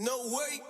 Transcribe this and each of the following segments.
No way.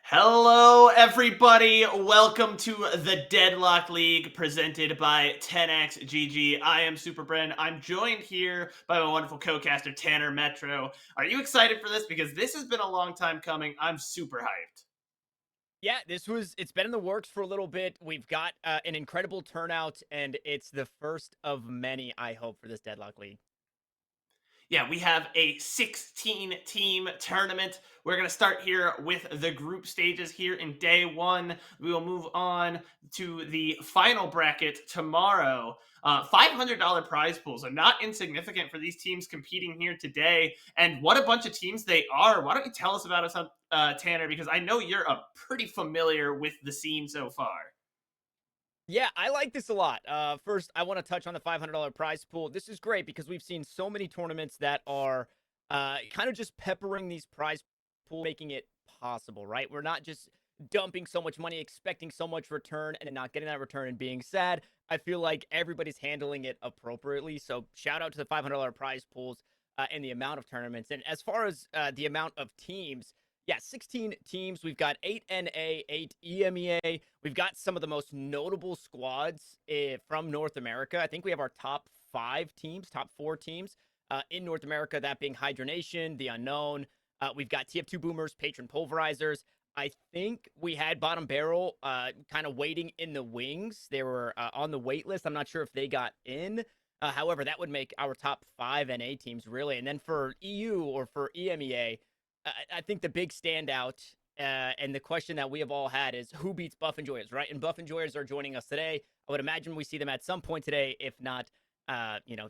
Hello, everybody. Welcome to the Deadlock League presented by 10xGG. I am Super Bren. I'm joined here by my wonderful co-caster, Tanner Metro. Are you excited for this? Because this has been a long time coming. I'm super hyped. Yeah, it's been in the works for a little bit. We've got an incredible turnout, and it's the first of many, I hope, for this Deadlock League. Yeah, we have a 16-team tournament. We're going to start here with the group stages here in day one. We will move on to the final bracket tomorrow. $500 prize pools are not insignificant for these teams competing here today. And what a bunch of teams they are. Why don't you tell us about it, Tanner? Because I know you're pretty familiar with the scene so far. Yeah, I like this a lot. First, I want to touch on the $500 prize pool. This is great because we've seen so many tournaments that are kind of just peppering these prize pool, making it possible, right? We're not just dumping so much money, expecting so much return, and then not getting that return and being sad. I feel like everybody's handling it appropriately. So shout out to the $500 prize pools and the amount of tournaments. And as far as the amount of teams, yeah, 16 teams. We've got 8 NA, 8 EMEA. We've got some of the most notable squads from North America. I think we have our top 5 teams, top 4 teams in North America, that being Hydra Nation, The Unknown. We've got TF2 Boomers, Patron Pulverizers. I think we had Bottom Barrel kind of waiting in the wings. They were on the wait list. I'm not sure if they got in. However, that would make our top 5 NA teams, really. And then for EU or for EMEA, I think the big standout and the question that we have all had is who beats Buff Enjoyers, right? And Buff Enjoyers are joining us today. I would imagine we see them at some point today, if not,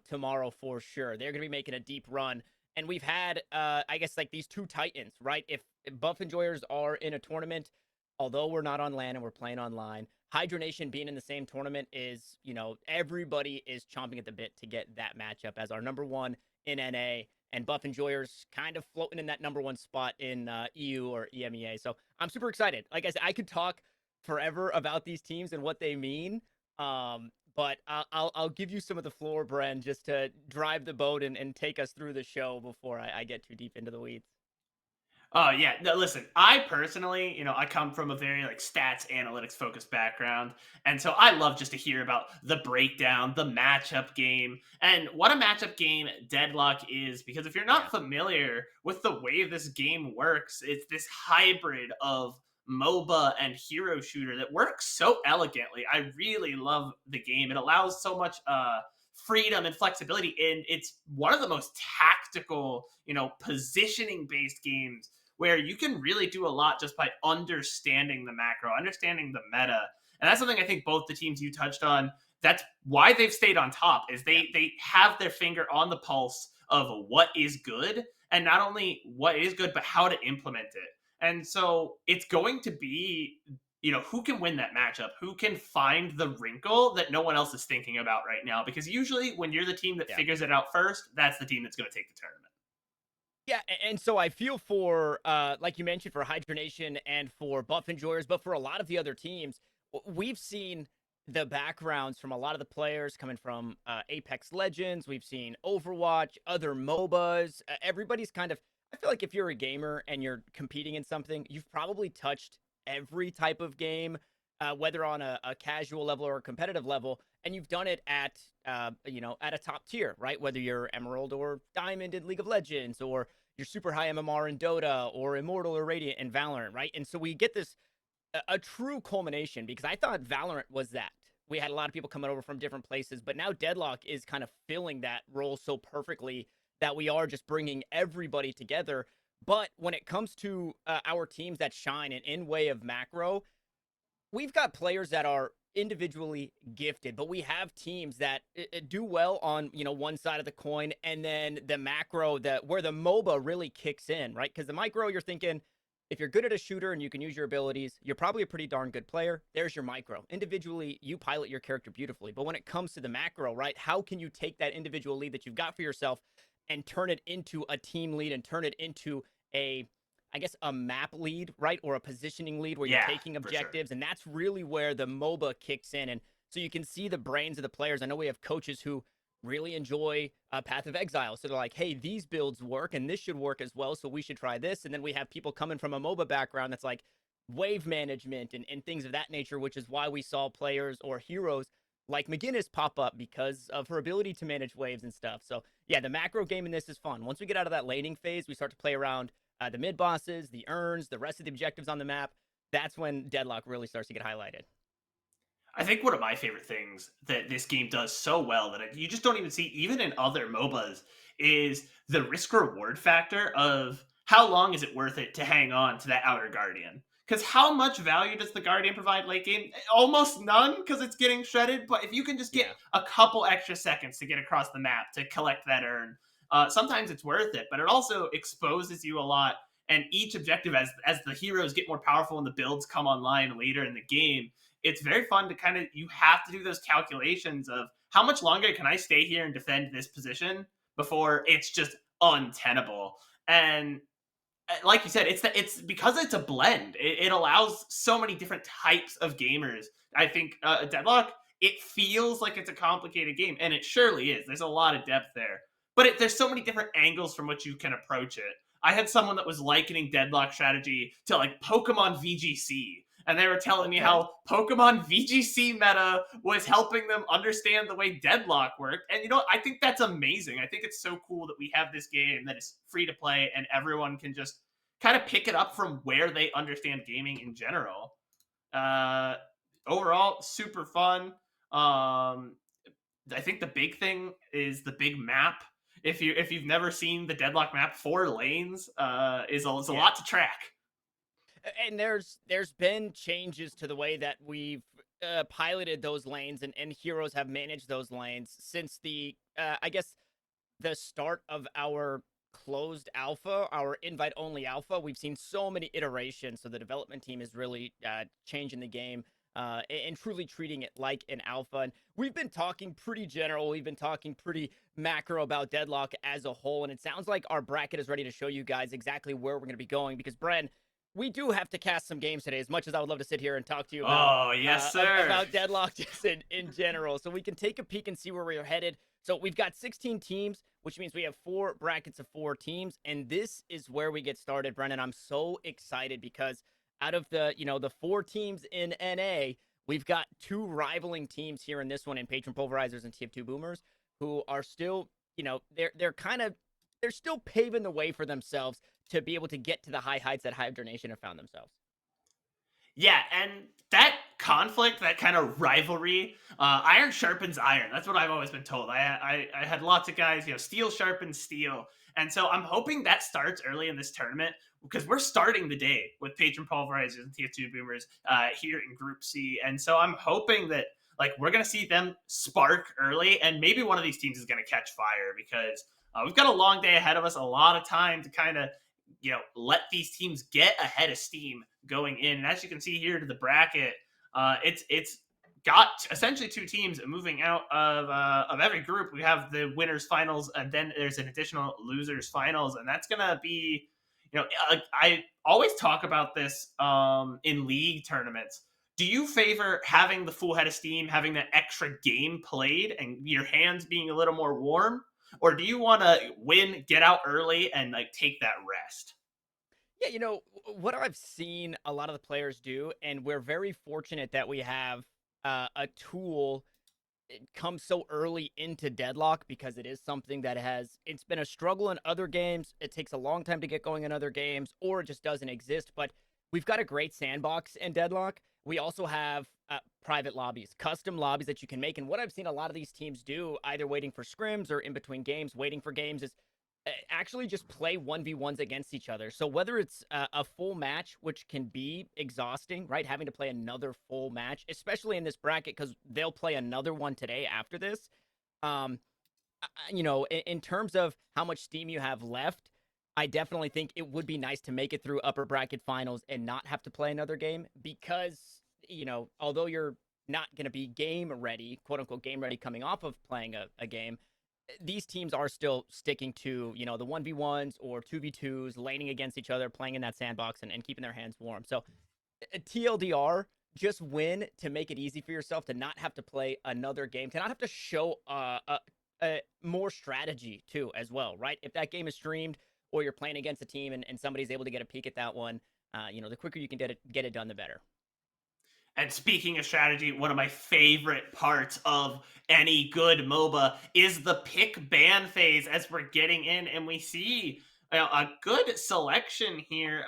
tomorrow for sure. They're going to be making a deep run. And we've had, I guess, like these two titans, right? If Buff Enjoyers are in a tournament, although we're not on LAN and we're playing online, Hydra Nation being in the same tournament is, everybody is chomping at the bit to get that matchup as our number one in NA. And Buff Enjoyers kind of floating in that number one spot in EU or EMEA. So I'm super excited. Like I said, I could talk forever about these teams and what they mean. But I'll give you some of the floor, Bren, just to drive the boat and take us through the show before I get too deep into the weeds. Oh yeah, no, listen. I personally, I come from a very stats analytics focused background, and so I love just to hear about the breakdown, the matchup game, and what a matchup game Deadlock is. Because if you're Yeah. not familiar with the way this game works, it's this hybrid of MOBA and hero shooter that works so elegantly. I really love the game. It allows so much freedom and flexibility, and it's one of the most tactical, positioning based games where you can really do a lot just by understanding the macro, understanding the meta. And that's something I think both the teams you touched on, that's why they've stayed on top, is Yeah. they have their finger on the pulse of what is good, and not only what is good, but how to implement it. And so it's going to be, who can win that matchup? Who can find the wrinkle that no one else is thinking about right now? Because usually when you're the team that Yeah. figures it out first, that's the team that's going to take the tournament. Yeah, and so I feel for, like you mentioned, for Hydra Nation and for Buff Enjoyers, but for a lot of the other teams, we've seen the backgrounds from a lot of the players coming from Apex Legends. We've seen Overwatch, other MOBAs. Everybody's kind of, I feel like if you're a gamer and you're competing in something, you've probably touched every type of game, whether on a casual level or a competitive level, and you've done it at a top tier, right? Whether you're Emerald or Diamond in League of Legends, or you're super high MMR in Dota, or Immortal or Radiant in Valorant, right? And so we get this a true culmination, because I thought Valorant was that. We had a lot of people coming over from different places, but now Deadlock is kind of filling that role so perfectly that we are just bringing everybody together. But when it comes to our teams that shine and in way of macro, we've got players that are individually gifted, but we have teams that do well on one side of the coin, and then the macro, that where the MOBA really kicks in, right? Because the micro, you're thinking, if you're good at a shooter and you can use your abilities, you're probably a pretty darn good player. There's your micro. Individually, you pilot your character beautifully. But when it comes to the macro, right, how can you take that individual lead that you've got for yourself and turn it into a team lead and turn it into a, I guess, a map lead, right, or a positioning lead where you're Yeah, taking for sure. objectives? And that's really where the MOBA kicks in. And so you can see the brains of the players. I know we have coaches who really enjoy Path of Exile. So they're like, hey, these builds work and this should work as well. So we should try this. And then we have people coming from a MOBA background that's like wave management and things of that nature, which is why we saw players or heroes like McGinnis pop up because of her ability to manage waves and stuff. So yeah, the macro game in this is fun. Once we get out of that laning phase, we start to play around the mid bosses, the urns, the rest of the objectives on the map. That's when Deadlock really starts to get highlighted. I think one of my favorite things that this game does so well that you just don't even see, even in other MOBAs, is the risk reward factor of how long is it worth it to hang on to that outer guardian. Because how much value does the guardian provide late game? Almost none, because it's getting shredded. But if you can just get Yeah. a couple extra seconds to get across the map to collect that urn, sometimes it's worth it. But it also exposes you a lot. And each objective, as the heroes get more powerful and the builds come online later in the game, it's very fun to kind of, you have to do those calculations of how much longer can I stay here and defend this position before it's just untenable. And like you said, it's because it's a blend. It allows so many different types of gamers. I think Deadlock, it feels like it's a complicated game, and it surely is. There's a lot of depth there, but there's so many different angles from which you can approach it. I had someone that was likening Deadlock strategy to like Pokemon VGC, and they were telling me Okay. how Pokemon VGC meta was helping them understand the way Deadlock worked. And I think that's amazing. I think it's so cool that we have this game that is free to play and everyone can just kind of pick it up from where they understand gaming in general. Uh, Overall, super fun. I think the big thing is the big map. If you've never seen the Deadlock map, 4 lanes is a Yeah. lot to track. And there's been changes to the way that we've piloted those lanes and heroes have managed those lanes since the I guess the start of our closed alpha, our invite only alpha. We've seen so many iterations, so the development team is really changing the game and truly treating it like an alpha. And we've been talking pretty general, we've been talking pretty macro about Deadlock as a whole, and it sounds like our bracket is ready to show you guys exactly where we're going to be going because Bren, we do have to cast some games today. As much as I would love to sit here and talk to you Oh yes, sir. about Deadlock just in general, so we can take a peek and see where we're headed. So we've got 16 teams, which means we have 4 brackets of 4 teams, and this is where we get started, Brennan. I'm so excited because out of the 4 teams in NA, we've got 2 rivaling teams here in this one in Patron Pulverizers and TF2 Boomers, who are still, they're still paving the way for themselves to be able to get to the high heights that Hydra Nation have found themselves. Yeah, and that conflict, that kind of rivalry, iron sharpens iron. That's what I've always been told. I had lots of guys, steel sharpens steel, and so I'm hoping that starts early in this tournament because we're starting the day with Patron Pulverizers and TF2 Boomers here in Group C, and so I'm hoping that like we're gonna see them spark early, and maybe one of these teams is gonna catch fire because we've got a long day ahead of us, a lot of time to kind of let these teams get ahead of steam going in. And as you can see here to the bracket, it's got essentially 2 teams moving out of every group. We have the winners finals, and then there's an additional losers finals, and that's gonna be, I always talk about this in league tournaments. Do you favor having the full head of steam, having that extra game played, and your hands being a little more warm, or do you want to win, get out early, and like take that rest? Yeah, what I've seen a lot of the players do, and we're very fortunate that we have a tool come so early into Deadlock because it is something that it's been a struggle in other games. It takes a long time to get going in other games, or it just doesn't exist. But we've got a great sandbox in Deadlock. We also have private lobbies, custom lobbies that you can make. And what I've seen a lot of these teams do, either waiting for scrims or in between games, waiting for games, is actually just play 1v1s against each other. So whether it's a full match, which can be exhausting, right? Having to play another full match, especially in this bracket, because they'll play another one today after this. In terms of how much steam you have left, I definitely think it would be nice to make it through upper bracket finals and not have to play another game because, although you're not going to be game ready, quote unquote, game ready coming off of playing a game, these teams are still sticking to, the 1v1s or 2v2s, laning against each other, playing in that sandbox and keeping their hands warm. So, TLDR, just win to make it easy for yourself to not have to play another game, to not have to show more strategy too as well, right? If that game is streamed or you're playing against a team and somebody's able to get a peek at that one, the quicker you can get it done, the better. And speaking of strategy, one of my favorite parts of any good MOBA is the pick ban phase as we're getting in, and we see a good selection here.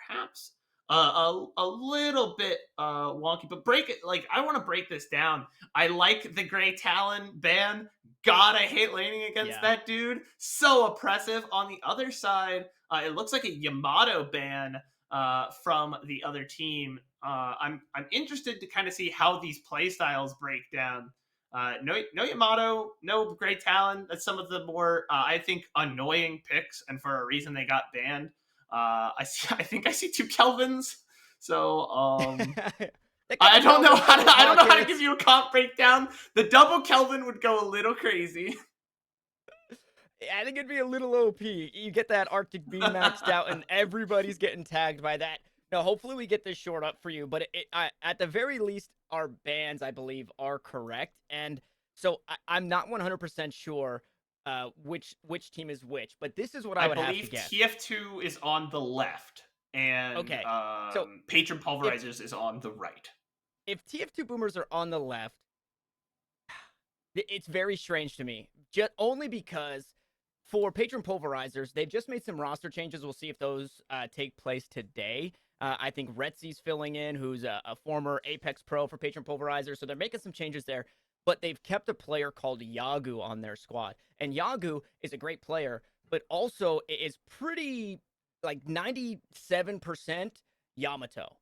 Perhaps a little bit wonky, but break it. Like, I want to break this down. I like the Gray Talon ban. God, I hate laning against that dude. So oppressive. On the other side, it looks like a Yamato ban from the other team. I'm interested to kind of see how these play styles break down. No Yamato, no Great Talon. That's some of the more I think annoying picks, and for a reason they got banned. I think I see two Kelvins. So I don't know how to give you a comp breakdown. The double Kelvin would go a little crazy. I think it'd be a little OP. You get that Arctic Beam maxed out, and everybody's getting tagged by that. No, hopefully we get this short up for you, but at the very least, our bans, I believe, are correct. And so I'm not 100% sure which team is which, but this is what I would have to guess. TF2 is on the left, and okay. So Patron Pulverizers is on the right. If TF2 Boomers are on the left, it's very strange to me, just only because for Patron Pulverizers, they've just made some roster changes. We'll see if those take place today. I think Retsy's filling in, who's a former Apex Pro for Patron Pulverizer. So they're making some changes there. But they've kept a player called Yagu on their squad. And Yagu is a great player, but also is pretty, like, 97% Yamato.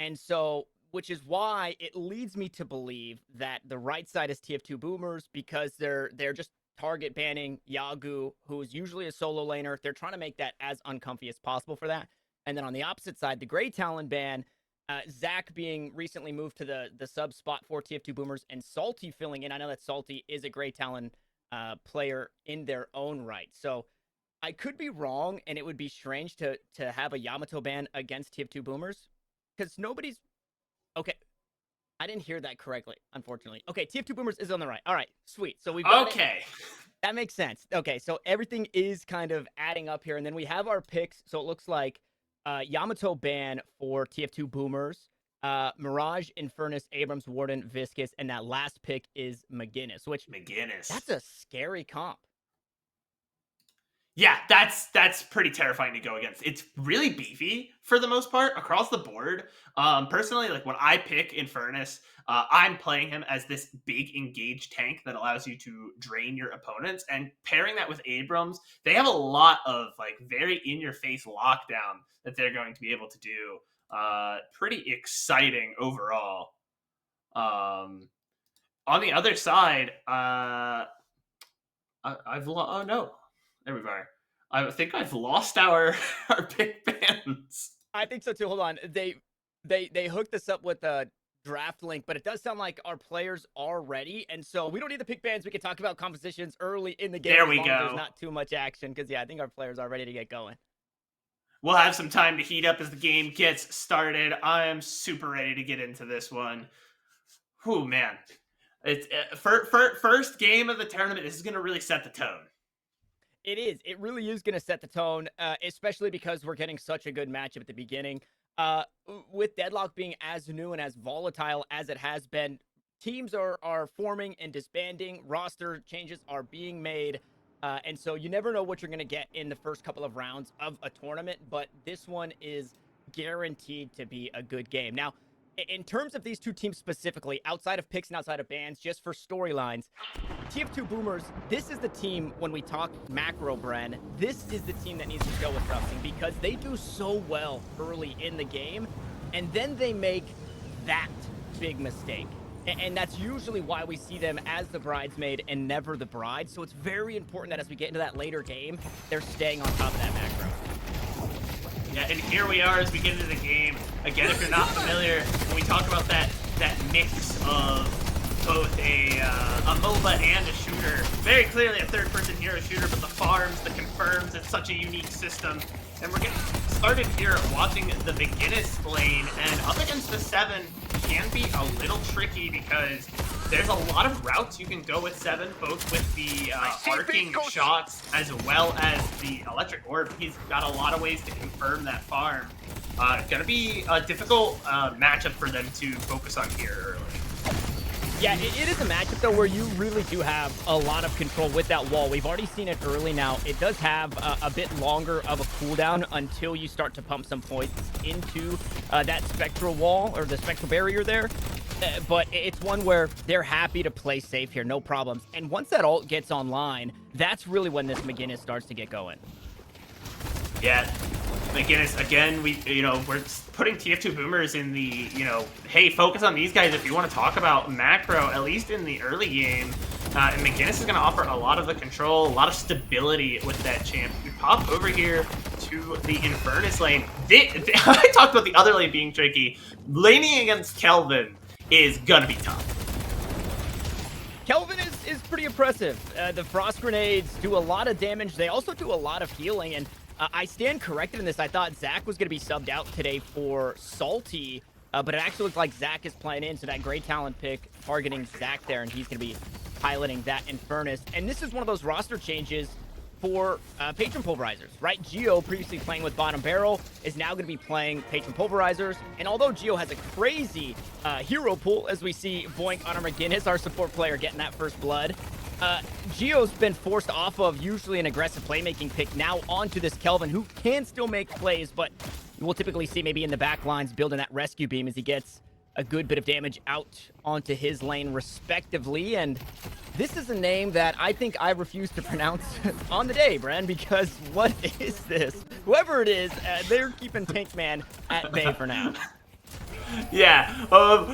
And so, which is why it leads me to believe that the right side is TF2 Boomers, because they're just target banning Yagu, who is usually a solo laner. They're trying to make that as uncomfy as possible for that. And then on the opposite side, the Gray Talon ban, Zach being recently moved to the sub spot for TF2 Boomers, and Salty filling in. I know that Salty is a Gray Talon player in their own right. So I could be wrong, and it would be strange to have a Yamato ban against TF2 Boomers, because nobody's... Okay, I didn't hear that correctly, unfortunately. Okay, TF2 Boomers is on the right. All right, sweet. So we've got okay. That makes sense. Okay, so everything is kind of adding up here, and then we have our picks. So it looks like Yamato ban for TF2 Boomers, Mirage, Infernus, Abrams, Warden, Viscus, and that last pick is McGinnis, which... McGinnis. That's a scary comp. Yeah, that's pretty terrifying to go against. It's really beefy for the most part across the board. Personally, like when I pick Infernus, I'm playing him as this big engaged tank that allows you to drain your opponents. And pairing that with Abrams, they have a lot of like very in-your-face lockdown that they're going to be able to do. Pretty exciting overall. On the other side, oh no. There we are. I think I've lost our pick bands. I think so too. Hold on. They hooked us up with a draft link, but it does sound like our players are ready, and so we don't need the pick bands. We can talk about compositions early in the game. There we go. There's not too much action because I think our players are ready to get going. We'll have some time to heat up as the game gets started. I am super ready to get into this one. Whew, man. It's first game of the tournament. This is going to really set the tone. It is. It really is going to set the tone, especially because we're getting such a good matchup at the beginning. With Deadlock being as new and as volatile as it has been, teams are forming and disbanding. Roster changes are being made. And so you never know what you're going to get in the first couple of rounds of a tournament. But this one is guaranteed to be a good game. Now, in terms of these two teams specifically, outside of picks and outside of bans, just for storylines, TF2 Boomers, this is the team, when we talk macro, Bren, this is the team that needs to go with something, because they do so well early in the game, and then they make that big mistake. And that's usually why we see them as the bridesmaid and never the bride. So it's very important that as we get into that later game, they're staying on top of that macro. Yeah, and here we are as we get into the game. Again, if you're not familiar, when we talk about that mix of both a MOBA and a shooter, very clearly a third-person hero shooter, but the farms, the confirms, it's such a unique system. And we're getting started here watching the McGinnis lane, and up against the 7 can be a little tricky because there's a lot of routes you can go with 7, both with the arcing shots as well as the electric orb. He's got a lot of ways to confirm that farm. Gonna be a difficult matchup for them to focus on here early. Yeah, it is a matchup, though, where you really do have a lot of control with that wall. We've already seen it early now. It does have a bit longer of a cooldown until you start to pump some points into that spectral wall or the spectral barrier there. But it's one where they're happy to play safe here, no problems. And once that ult gets online, that's really when this McGinnis starts to get going. Yeah, McGinnis, again, we're putting TF2 boomers in the, hey, focus on these guys if you want to talk about macro, at least in the early game. And McGinnis is going to offer a lot of the control, a lot of stability with that champ. We pop over here to the Infernus lane. I talked about the other lane being tricky. Laning against Kelvin is going to be tough. Kelvin is pretty impressive. The frost grenades do a lot of damage. They also do a lot of healing, and I stand corrected in this. I thought Zach was going to be subbed out today for Salty, but it actually looks like Zach is playing in, so that great talent pick targeting Zach there, and he's going to be piloting that Infernus. And this is one of those roster changes for Patron Pulverizers, right? Geo, previously playing with Bottom Barrel, is now going to be playing Patron Pulverizers. And although Geo has a crazy hero pool, as we see Boink on our McGinnis, our support player, getting that first blood, Geo's been forced off of usually an aggressive playmaking pick now onto this Kelvin, who can still make plays, but you will typically see maybe in the back lines building that rescue beam as he gets a good bit of damage out onto his lane respectively. And this is a name that I think I refuse to pronounce on the day, Bren, because what is this? Whoever it is, they're keeping Tankman at bay for now. Yeah, what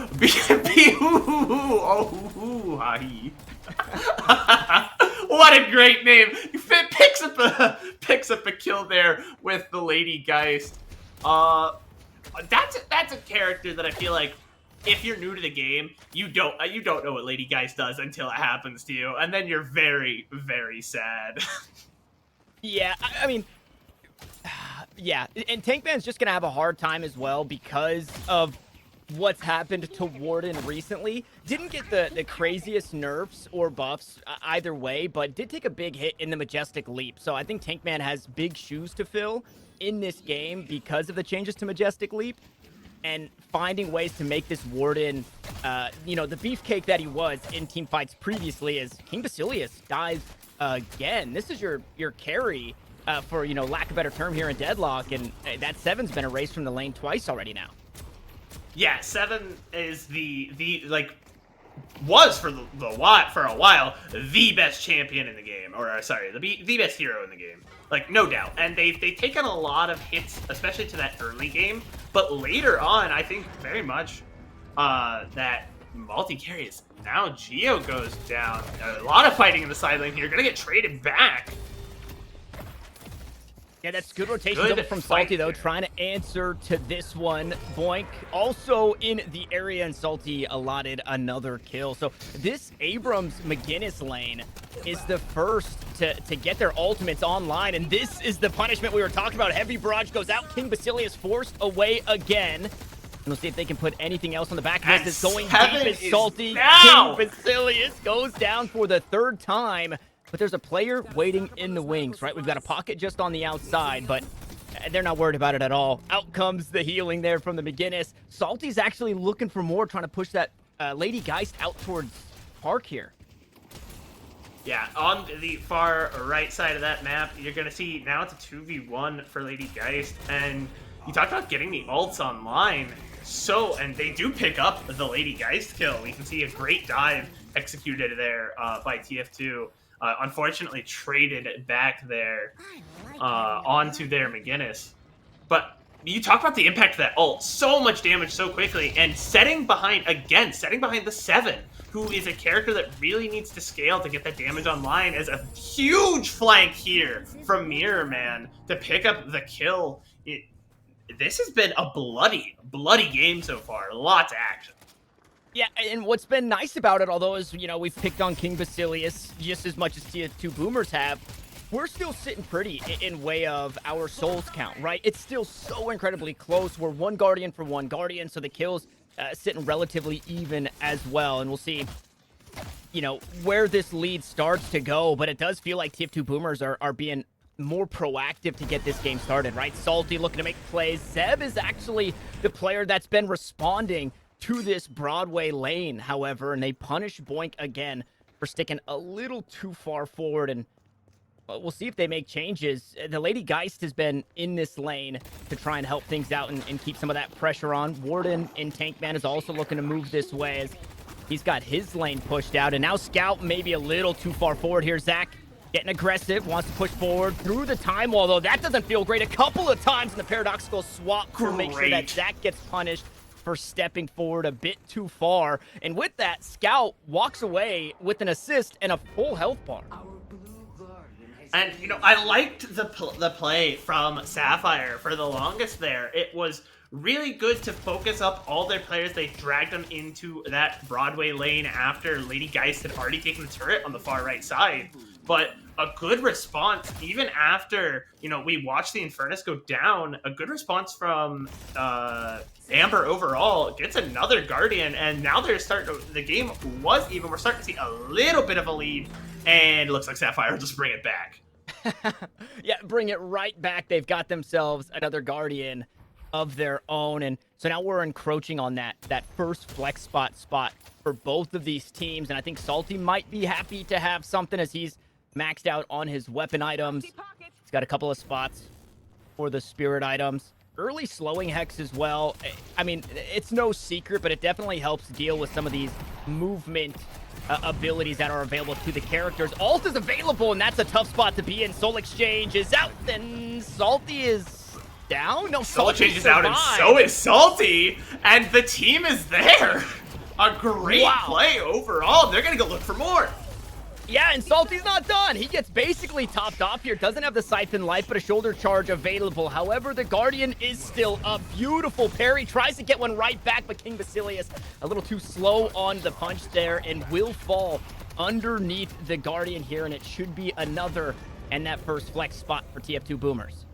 a great name! Picks up a kill there with the Lady Geist. That's a character that I feel like if you're new to the game, you don't know what Lady Geist does until it happens to you, and then you're very, very sad. Yeah, I mean, yeah, and Tankman's just gonna have a hard time as well because of what's happened to Warden recently. Didn't get the craziest nerfs or buffs either way, but did take a big hit in the Majestic Leap. So I think Tankman has big shoes to fill in this game because of the changes to Majestic Leap, and finding ways to make this Warden, the beefcake that he was in team fights previously, as King Basilius dies again. This is your carry, for, lack of a better term here in Deadlock, and that 7's been erased from the lane twice already now. Yeah, 7 is was for a while the best champion in the game, or sorry, the best hero in the game, like no doubt. And they've taken a lot of hits, especially to that early game, but later on, I think very much that multi carries. Now Geo goes down. A lot of fighting in the side lane here. Gonna get traded back. Yeah, that's good rotation from Salty, though, trying to answer to this one. Boink also in the area, and Salty allotted another kill. So this Abrams McGinnis lane is the first to get their ultimates online, and this is the punishment we were talking about. Heavy barrage goes out. King Basilius forced away again. And we'll see if they can put anything else on the back of this. It's going deep as Salty. King Basilius goes down for the third time. But there's a player waiting in the wings, right? We've got a pocket just on the outside, but they're not worried about it at all. Out comes the healing there from the McGinnis. Salty's actually looking for more, trying to push that Lady Geist out towards Park here. Yeah, on the far right side of that map, you're going to see now it's a 2v1 for Lady Geist. And you talked about getting the ults online. And they do pick up the Lady Geist kill. We can see a great dive executed there by TF2. Unfortunately traded back there onto their McGinnis. But you talk about the impact of that ult. So much damage so quickly, and setting behind the 7, who is a character that really needs to scale to get that damage online, as a huge flank here from Mirror Man to pick up the kill. This has been a bloody game so far. Lots of action. Yeah, and what's been nice about it, although as you know, we've picked on King Basilius just as much as TF2 Boomers have, we're still sitting pretty in way of our souls count, right? It's still so incredibly close. We're one Guardian for one Guardian, so the kills sitting relatively even as well. And we'll see, you know, where this lead starts to go. But it does feel like TF2 Boomers are being more proactive to get this game started, right? Salty looking to make plays. Zeb is actually the player that's been responding to this Broadway lane, however, and they punish Boink again for sticking a little too far forward, and we'll see if they make changes. The Lady Geist has been in this lane to try and help things out and keep some of that pressure on. Warden in Tankman is also looking to move this way as he's got his lane pushed out, and now Scout maybe a little too far forward here. Zach getting aggressive, wants to push forward through the time wall, though that doesn't feel great. A couple of times in the paradoxical swap to make sure that Zach gets punished for stepping forward a bit too far. And with that, Scout walks away with an assist and a full health bar. And, you know, I liked the play from Sapphire for the longest there. It was really good to focus up all their players. They dragged them into that Broadway lane after Lady Geist had already taken the turret on the far right side. But a good response, even after, you know, we watched the Infernus go down, a good response from Amber overall, gets another Guardian, and now they're starting to, the game was even, we're starting to see a little bit of a lead, and it looks like Sapphire will just bring it back. Yeah, bring it right back. They've got themselves another Guardian of their own, and so now we're encroaching on that first flex spot for both of these teams, and I think Salty might be happy to have something as he's maxed out on his weapon items. He's got a couple of spots for the spirit items. Early slowing hex as well. I mean, it's no secret, but it definitely helps deal with some of these movement abilities that are available to the characters. Ult is available, and that's a tough spot to be in. Soul Exchange is out, and Salty is down? No, Soul Exchange is out, and so is Salty, and the team is there. A great play overall. They're going to go look for more. Yeah, and Salty's not done. He gets basically topped off here. Doesn't have the Siphon Life, but a shoulder charge available. However, the Guardian is still up. Beautiful parry. Tries to get one right back, but King Basilius a little too slow on the punch there and will fall underneath the Guardian here, and it should be another and that first flex spot for TF2 Boomers.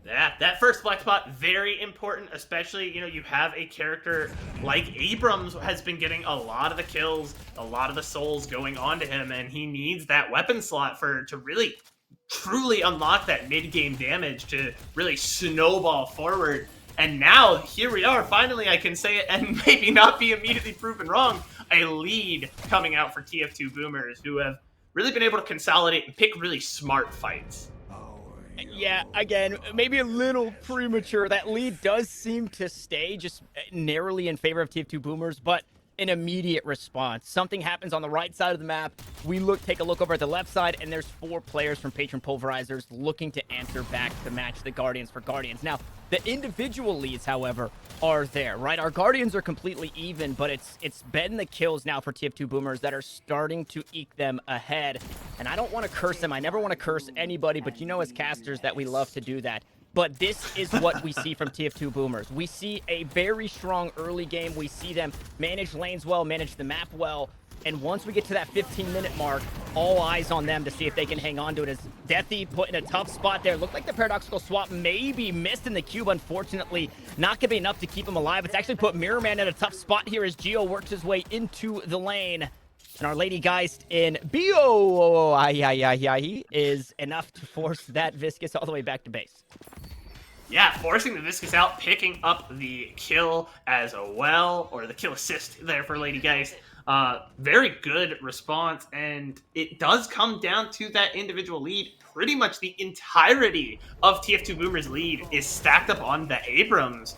Yeah, that first flex spot, very important, especially, you know, you have a character like Abrams has been getting a lot of the kills, a lot of the souls going on to him, and he needs that weapon slot to really, truly unlock that mid-game damage to really snowball forward. And now, here we are, finally I can say it and maybe not be immediately proven wrong, a lead coming out for TF2 Boomers, who have really been able to consolidate and pick really smart fights. Yeah, again, maybe a little premature. That lead does seem to stay just narrowly in favor of TF2 Boomers, but an immediate response. Something happens on the right side of the map. We take a look over at the left side, and there's 4 players from Patron Pulverizers looking to answer back to match the Guardians for Guardians. Now, the individual leads, however, are there, right? Our Guardians are completely even, but it's been the kills now for TF2 Boomers that are starting to eke them ahead. And I don't want to curse them. I never want to curse anybody, but you know as casters that we love to do that. But this is what we see from TF2 Boomers. We see a very strong early game. We see them manage lanes well, manage the map well. And once we get to that 15-minute mark, all eyes on them to see if they can hang on to it. As Deathy put in a tough spot there. Looked like the paradoxical swap maybe missed in the cube, unfortunately. Not going to be enough to keep him alive. It's actually put Mirror Man in a tough spot here as Geo works his way into the lane. And our Lady Geist in BO is enough to force that Viscous all the way back to base. Yeah, forcing the Viscous out, picking up the kill as well, or the kill assist there for Lady Geist. Very good response, and it does come down to that individual lead. Pretty much the entirety of TF2 Boomer's lead is stacked up on the Abrams.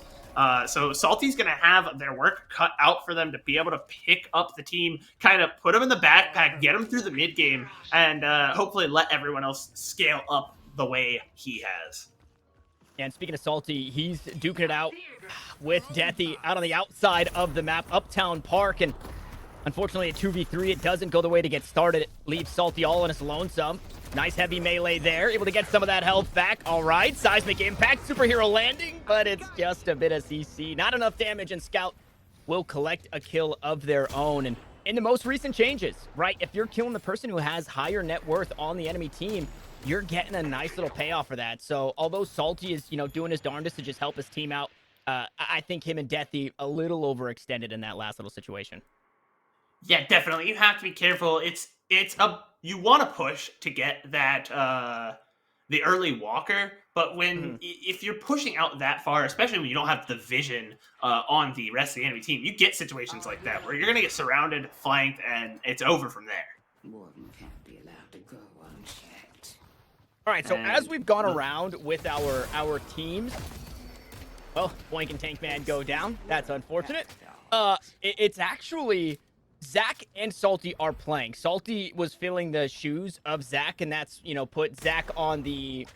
So Salty's going to have their work cut out for them to be able to pick up the team, kind of put them in the backpack, get them through the mid game, and hopefully let everyone else scale up the way he has. And speaking of Salty, he's duking it out with Deathy out on the outside of the map, Uptown Park. And unfortunately, at 2v3, it doesn't go the way to get started. It leaves Salty all on his lonesome. Nice heavy melee there. Able to get some of that health back. All right, seismic impact, superhero landing, but it's just a bit of CC. Not enough damage, and Scout will collect a kill of their own. And in the most recent changes, right, if you're killing the person who has higher net worth on the enemy team, you're getting a nice little payoff for that. So although Salty is, doing his darndest to just help his team out, I think him and Deathy a little overextended in that last little situation. Yeah, definitely. You have to be careful. You want to push to get that the early walker, but if you're pushing out that far, especially when you don't have the vision on the rest of the enemy team, you get situations like that where you're gonna get surrounded, flanked, and it's over from there. Warden can't be allowed to go unchecked. All right, so as we've gone around with our teams, well, Boink and Tank Man go down. That's unfortunate. It's actually Zach and Salty are playing. Salty was filling the shoes of Zach, and that's, put Zach on the,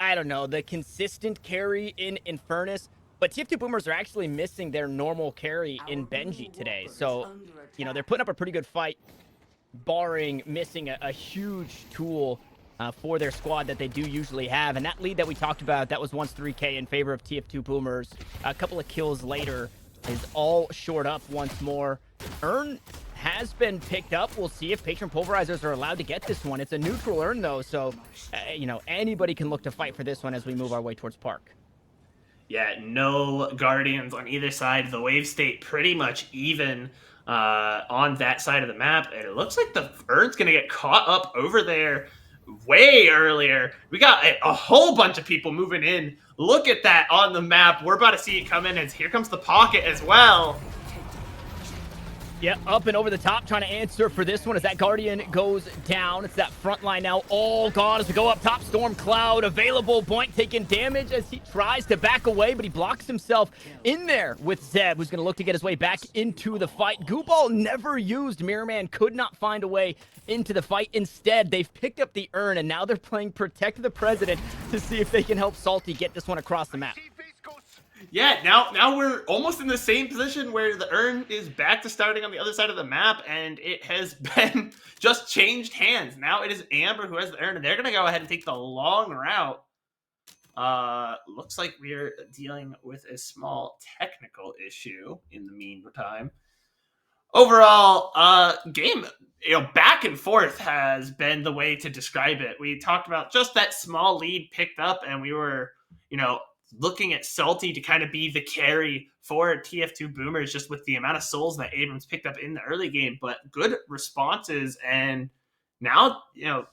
I don't know, the consistent carry in Infernus. But TF2 Boomers are actually missing their normal carry in Benji today. So, they're putting up a pretty good fight, barring missing a huge tool for their squad that they do usually have. And that lead that we talked about, that was once 3K in favor of TF2 Boomers. A couple of kills later is all shored up once more. Urn has been picked up. We'll see if Patron Pulverizers are allowed to get this one. It's a neutral urn, though, so, anybody can look to fight for this one as we move our way towards Park. Yeah, no Guardians on either side. The wave state pretty much even on that side of the map. And it looks like the urn's going to get caught up over there way earlier. We got a whole bunch of people moving in. Look at that on the map. We're about to see it come in, and here comes the pocket as well. Yeah, up and over the top, trying to answer for this one as that Guardian goes down. It's that front line now all gone as we go up top. Storm Cloud available. Boink taking damage as he tries to back away, but he blocks himself in there with Zeb, who's going to look to get his way back into the fight. Goo Ball never used. Mirror Man could not find a way into the fight. Instead, they've picked up the urn, and now they're playing Protect the President to see if they can help Salty get this one across the map. Yeah, now we're almost in the same position where the urn is back to starting on the other side of the map, and it has been just changed hands. Now it is Amber who has the urn, and they're going to go ahead and take the long route. Looks like we're dealing with a small technical issue in the meantime. Overall, game, back and forth has been the way to describe it. We talked about just that small lead picked up, and we were, looking at Salty to kind of be the carry for TF2 Boomers just with the amount of souls that Abrams picked up in the early game, but good responses. And now,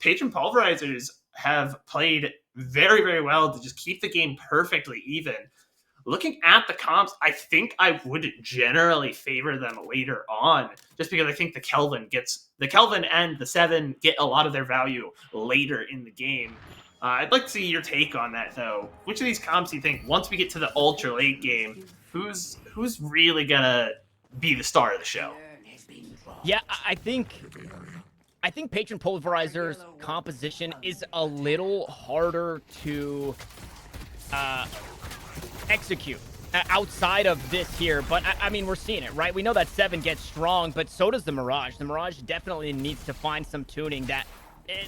Patron Pulverizers have played very, very well to just keep the game perfectly even. Looking at the comps, I think I would generally favor them later on, just because I think the Kelvin and the 7 get a lot of their value later in the game. I'd like to see your take on that, though. Which of these comps do you think, once we get to the ultra late game, who's really gonna be the star of the show? Yeah, I think Patron Pulverizer's composition is a little harder to execute outside of this here, but I mean, we're seeing it, right? We know that 7 gets strong, but so does the Mirage. The Mirage definitely needs to find some tuning that it,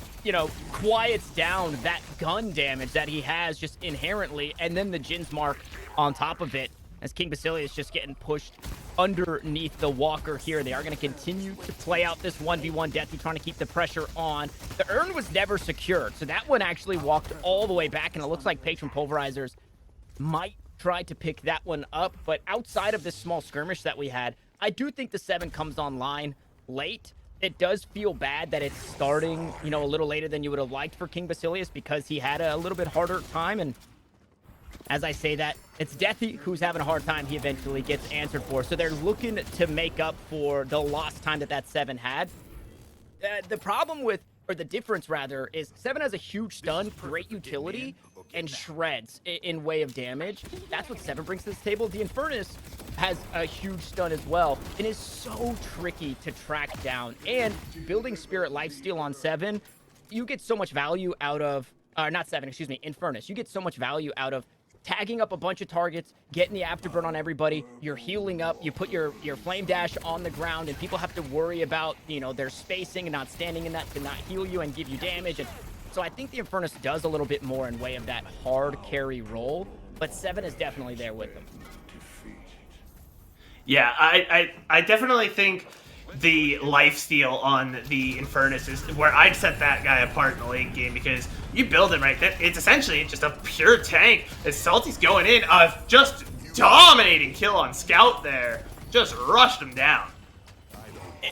quiets down that gun damage that he has just inherently, and then the Jin's Mark on top of it, as King Basilius just getting pushed underneath the walker here. They are going to continue to play out this 1v1 Deathy, trying to keep the pressure on. The urn was never secured, so that one actually walked all the way back, and it looks like Patron Pulverizers might try to pick that one up, but outside of this small skirmish that we had, I do think the 7 comes online late. It does feel bad that it's starting, a little later than you would have liked for King Basilius, because he had a little bit harder time. And as I say that, it's Deathy who's having a hard time. He eventually gets answered for. So they're looking to make up for the lost time that 7 had. The problem with, or the difference rather, is 7 has a huge stun, great utility, and shreds in way of damage. That's what 7 brings to this table. The Infernus has a huge stun as well, and is so tricky to track down. And building Spirit Lifesteal on 7, you get so much value out of not 7, excuse me, Infernus. You get so much value out of tagging up a bunch of targets, getting the afterburn on everybody, you're healing up, you put your flame dash on the ground, and people have to worry about, you know, their spacing and not standing in that to not heal you and give you damage. And so I think the Infernus does a little bit more in way of that hard carry role, but 7 is definitely there with them. Yeah, I definitely think the lifesteal on the Infernus is where I'd set that guy apart in the late game, because you build him right, it's essentially just a pure tank. As Salty's going in, just dominating kill on Scout there, just rushed him down.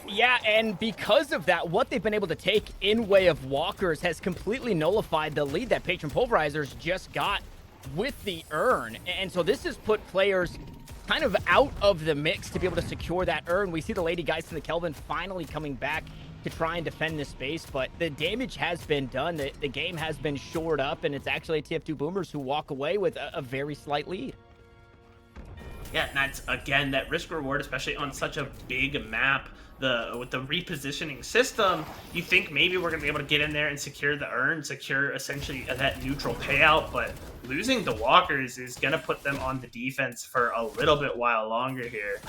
Yeah, and because of that, what they've been able to take in way of walkers has completely nullified the lead that Patron Pulverizers just got with the urn. And so this has put players kind of out of the mix to be able to secure that urn. We see the Lady Geist and the Kelvin finally coming back to try and defend this space, but the damage has been done. The game has been shored up, and it's actually TF2 Boomers who walk away with a very slight lead. Yeah, and that's, again, that risk reward, especially on such a big map. With the repositioning system, you think maybe we're going to be able to get in there and secure the urn, secure essentially that neutral payout, but losing the walkers is going to put them on the defense for a little bit while longer here.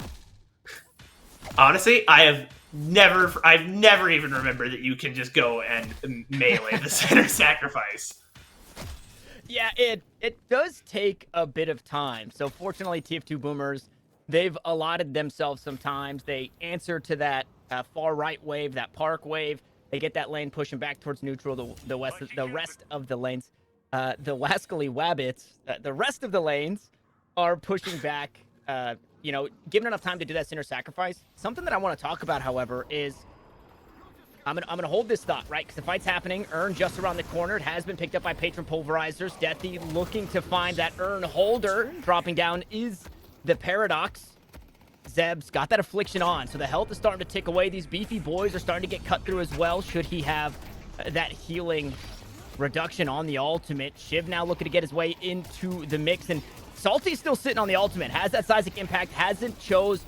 Honestly, I've never even remembered that you can just go and melee the center sacrifice. Yeah, it does take a bit of time. So fortunately, TF2 Boomers, they've allotted themselves some times. They answer to that far right wave, that park wave. They get that lane pushing back towards neutral. The rest of the lanes, the Wascally Wabbits, the rest of the lanes are pushing back. You know, given enough time to do that center sacrifice. Something that I want to talk about, however, is I'm gonna hold this thought, right? Because the fight's happening. Urn just around the corner. It has been picked up by Patron Pulverizers. Deathy looking to find that urn holder. Dropping down is the Paradox. Zeb's got that affliction on, so the health is starting to tick away. These beefy boys are starting to get cut through as well, should he have that healing reduction on the ultimate. Shiv now looking to get his way into the mix, and Salty's still sitting on the ultimate. Has that seismic impact, hasn't chose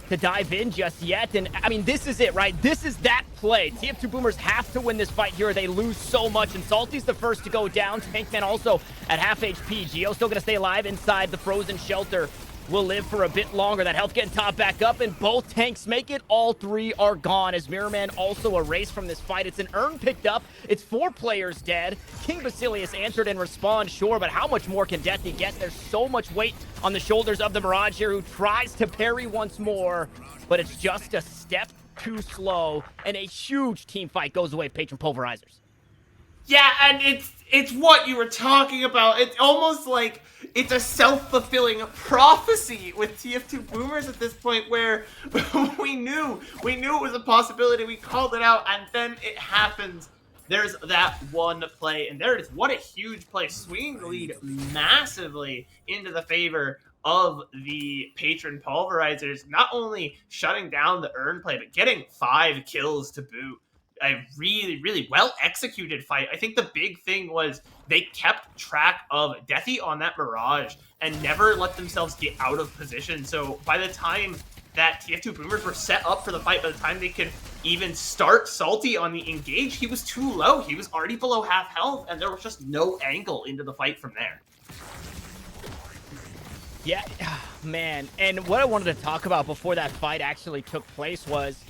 to dive in just yet. And I mean, this is it, right? This is that play. TF2 Boomers have to win this fight here, or they lose so much. And Salty's the first to go down. Tankman also at half HP. Geo still gonna stay alive inside the frozen shelter. Will live for a bit longer. That health getting topped back up, and both tanks make it. All three are gone as Mirrorman also erased from this fight. It's an urn picked up. It's 4 players dead. King Basilius answered and respond, sure, but how much more can Deathy get? There's so much weight on the shoulders of the Mirage here, who tries to parry once more, but it's just a step too slow, and a huge team fight goes away with Patron Pulverizers. Yeah, and it's what you were talking about. It's almost like it's a self-fulfilling prophecy with TF2 Boomers at this point, where we knew it was a possibility. We called it out, and then it happens. There's that one play, and there it is. What a huge play, swinging the lead massively into the favor of the Patron Pulverizers. Not only shutting down the urn play, but getting 5 kills to boot. A really, really well-executed fight. I think the big thing was they kept track of Deathy on that Mirage and never let themselves get out of position. So by the time that TF2 Boomers were set up for the fight, by the time they could even start Salty on the engage, he was too low. He was already below half health, and there was just no angle into the fight from there. Yeah, man. And what I wanted to talk about before that fight actually took place was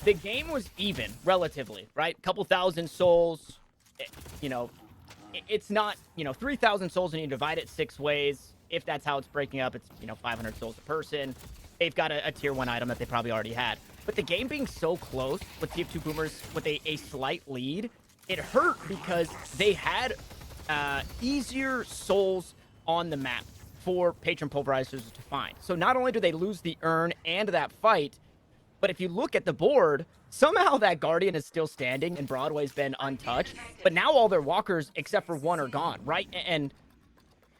the game was even, relatively, right? Couple thousand souls, you know, it's not, 3,000 souls and you divide it 6 ways. If that's how it's breaking up, it's, 500 souls a person. They've got a tier 1 item that they probably already had. But the game being so close with TF2 Boomers with a slight lead, it hurt because they had easier souls on the map for Patron Pulverizers to find. So not only do they lose the urn and that fight, but if you look at the board, somehow that Guardian is still standing and Broadway's been untouched. But now all their walkers, except for 1, are gone, right? And,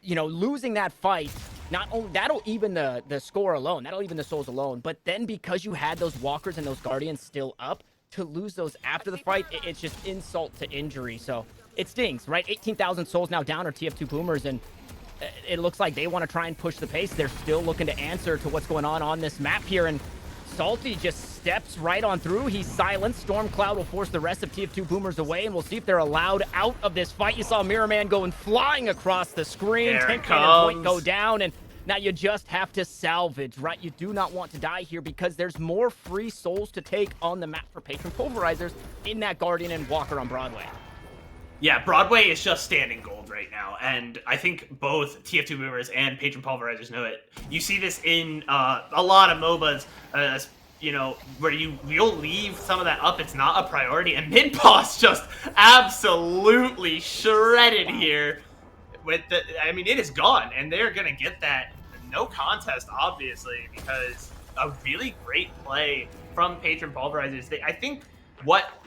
losing that fight, not only that'll even the score alone, that'll even the souls alone. But then because you had those walkers and those Guardians still up, to lose those after the fight, it's just insult to injury. So it stings, right? 18,000 souls now down are TF2 Boomers, and it looks like they want to try and push the pace. They're still looking to answer to what's going on this map here. And Salty just steps right on through. He's silenced. Stormcloud will force the rest of TF2 Boomers away, and we'll see if they're allowed out of this fight. You saw Mirror Man going flying across the screen. There it Tank Cannon Point comes. go down, and now you just have to salvage, right? You do not want to die here because there's more free souls to take on the map for Patron Pulverizers in that Guardian and Walker on Broadway. Yeah, Broadway is just standing gold right now, and I think both TF2 Boomers and Patron Pulverizers know it. You see this in a lot of MOBAs, where you'll leave some of that up. It's not a priority, and mid boss just absolutely shredded here. It is gone, and they're gonna get that no contest, obviously, because a really great play from Patron Pulverizers. I think.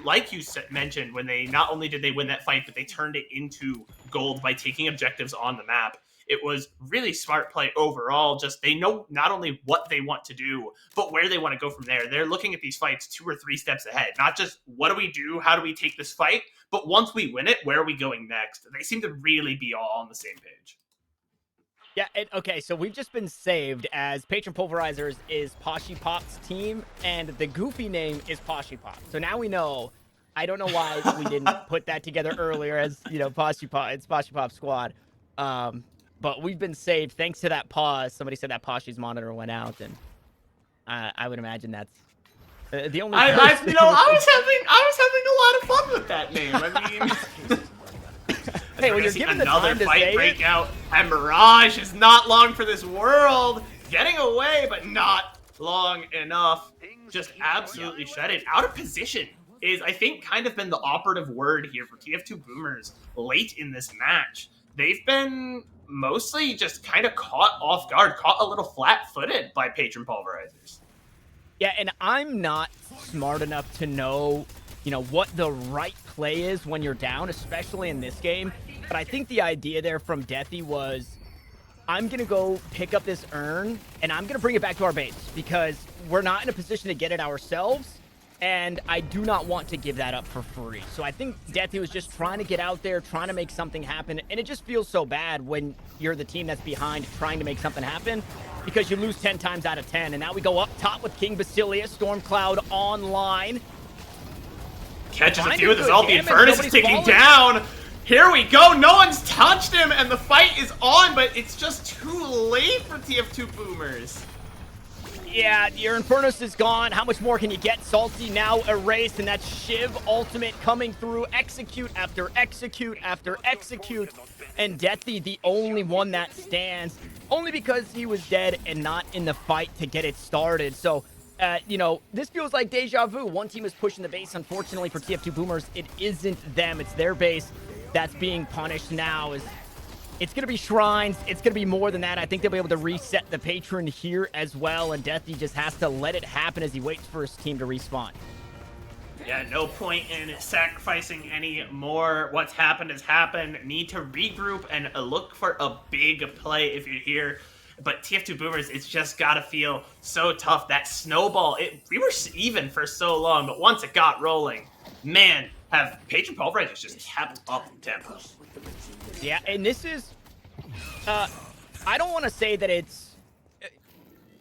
Like you mentioned, when they not only did they win that fight, but they turned it into gold by taking objectives on the map. It was really smart play overall. Just they know not only what they want to do, but where they want to go from there. They're looking at these fights 2 or 3 steps ahead. Not just what do we do, how do we take this fight, but once we win it, where are we going next? They seem to really be all on the same page. Yeah, okay, so we've just been saved as Patron Pulverizers is Poshy Pop's team, and the goofy name is Poshy Pop. So now we know. I don't know why we didn't put that together earlier as, Poshy Pop. It's Poshy Pop Squad. But we've been saved thanks to that pause. Somebody said that Poshy's monitor went out, and I would imagine that's the only. I was having a lot of fun with that name. I mean. Hey, when you're given the another time to fight say break out, and Mirage is not long for this world, getting away, but not long enough. Just absolutely shredded. Out of position is, I think, kind of been the operative word here for TF2 Boomers late in this match. They've been mostly just kind of caught off guard, caught a little flat-footed by Patron Pulverizers. Yeah, and I'm not smart enough to know, what the right play is when you're down, especially in this game. But I think the idea there from Deathy was, I'm going to go pick up this urn, and I'm going to bring it back to our base, because we're not in a position to get it ourselves, and I do not want to give that up for free. So I think Deathy was just trying to get out there, trying to make something happen, and it just feels so bad when you're the team that's behind trying to make something happen, because you lose 10 times out of 10. And now we go up top with King Basilius, Stormcloud online. Catches a few with his ult. The Infernus is taking down. Here we go. No one's touched him, and the fight is on, but it's just too late for TF2 Boomers. Yeah, your Infernus is gone. How much more can you get? Salty now erased, and that's Shiv ultimate coming through. Execute after execute after execute. And Deathy, the only one that stands, only because he was dead and not in the fight to get it started. So, this feels like deja vu. One team is pushing the base. Unfortunately for TF2 Boomers, it isn't them. It's their base that's being punished now. It's going to be shrines. It's going to be more than that. I think they'll be able to reset the patron here as well, and Deathy just has to let it happen as he waits for his team to respawn. Yeah, no point in sacrificing any more. What's happened has happened. Need to regroup and look for a big play if you're here. But TF2 Boomers, it's just got to feel so tough. That snowball, we were even for so long, but once it got rolling, man, have Patron Pulverizers just kept up the tempo. Yeah, and this is, I don't want to say that it's,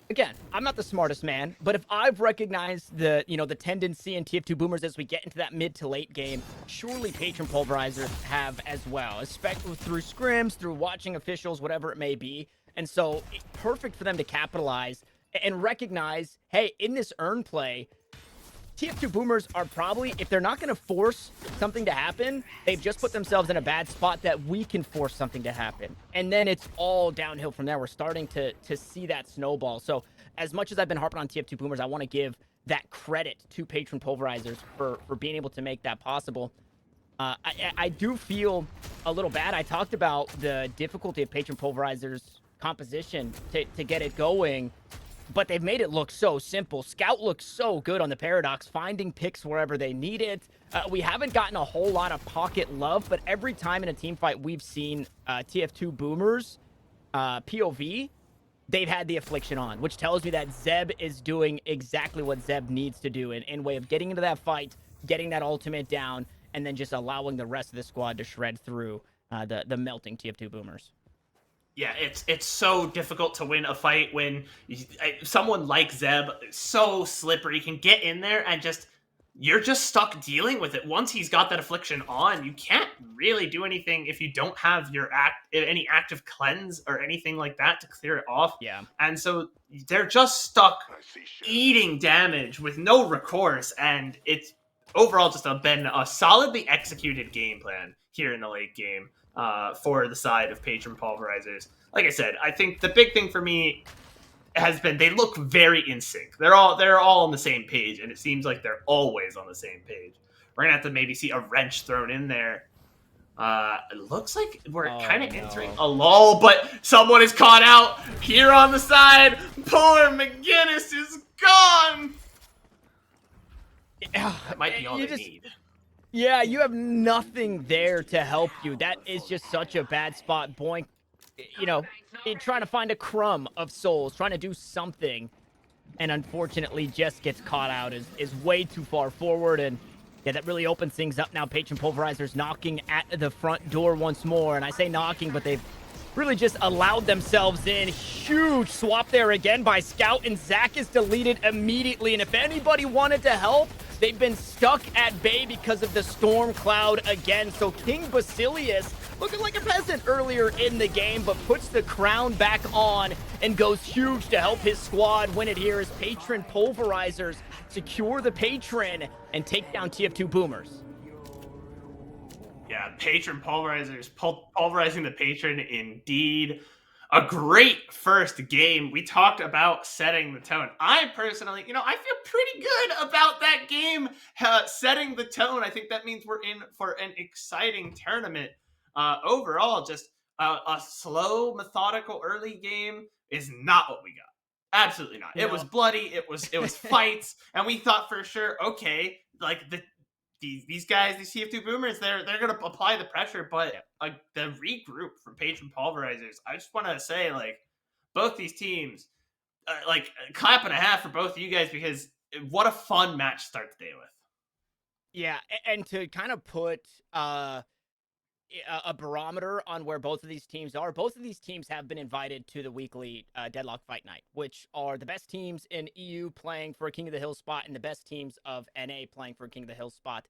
again, I'm not the smartest man, but if I've recognized the tendency in TF2 Boomers as we get into that mid to late game, surely Patron Pulverizers have as well, especially through scrims, through watching officials, whatever it may be. And so, perfect for them to capitalize and recognize, hey, in this earn play, TF2 Boomers are probably, if they're not going to force something to happen, they've just put themselves in a bad spot that we can force something to happen. And then it's all downhill from there. We're starting to see that snowball. So as much as I've been harping on TF2 Boomers, I want to give that credit to Patron Pulverizers for being able to make that possible. I do feel a little bad. I talked about the difficulty of Patron Pulverizers' composition to get it going, but they've made it look so simple. Scout looks so good on the Paradox, finding picks wherever they need it. We haven't gotten a whole lot of pocket love, but every time in a team fight we've seen TF2 Boomers POV, they've had the Affliction on, which tells me that Zeb is doing exactly what Zeb needs to do in way of getting into that fight, getting that ultimate down, and then just allowing the rest of the squad to shred through the melting TF2 Boomers. Yeah, it's so difficult to win a fight when someone like Zeb is so slippery, can get in there and just you're just stuck dealing with it. Once he's got that affliction on, you can't really do anything if you don't have any active cleanse or anything like that to clear it off. Yeah. And so they're just stuck eating damage with no recourse, and it's overall just been a solidly executed game plan here in the late game for the side of Patron Pulverizers. Like I said, I think the big thing for me has been they look very in sync. They're all on the same page, and it seems like they're always on the same page. We're gonna have to maybe see a wrench thrown in there. It looks like we're kind of entering a lull, but someone is caught out here on the side. Poor McGinnis is gone. That might be all they need. Yeah, you have nothing there to help you. That is just such a bad spot. Boink, you know, trying to find a crumb of souls, trying to do something, and unfortunately just gets caught out is way too far forward. And yeah, that really opens things up now. Patron Pulverizers knocking at the front door once more. And I say knocking, but they've really just allowed themselves in. Huge swap there again by Scout, and Zach is deleted immediately. And if anybody wanted to help, they've been stuck at bay because of the storm cloud again. So King Basilius, looking like a peasant earlier in the game, but puts the crown back on and goes huge to help his squad win it here as Patron Pulverizers secure the Patron and take down TF2 Boomers. Yeah, Patron Pulverizers pulverizing the Patron indeed. A great first game. We talked about setting the tone. I personally, I feel pretty good about that game setting the tone. I think that means we're in for an exciting tournament. Overall, just a slow, methodical early game is not what we got. Absolutely not. No. It was bloody. It was fights, and we thought for sure, okay, like these guys, these TF2 Boomers, they're going to apply the pressure, but the regroup from Patron Pulverizers, I just want to say, like, both these teams, clap and a half for both of you guys, because what a fun match to start the day with. Yeah, and to kind of put a barometer on where both of these teams are, both of these teams have been invited to the weekly Deadlock Fight Night, which are the best teams in EU playing for a King of the Hill spot and the best teams of NA playing for a King of the Hill spot.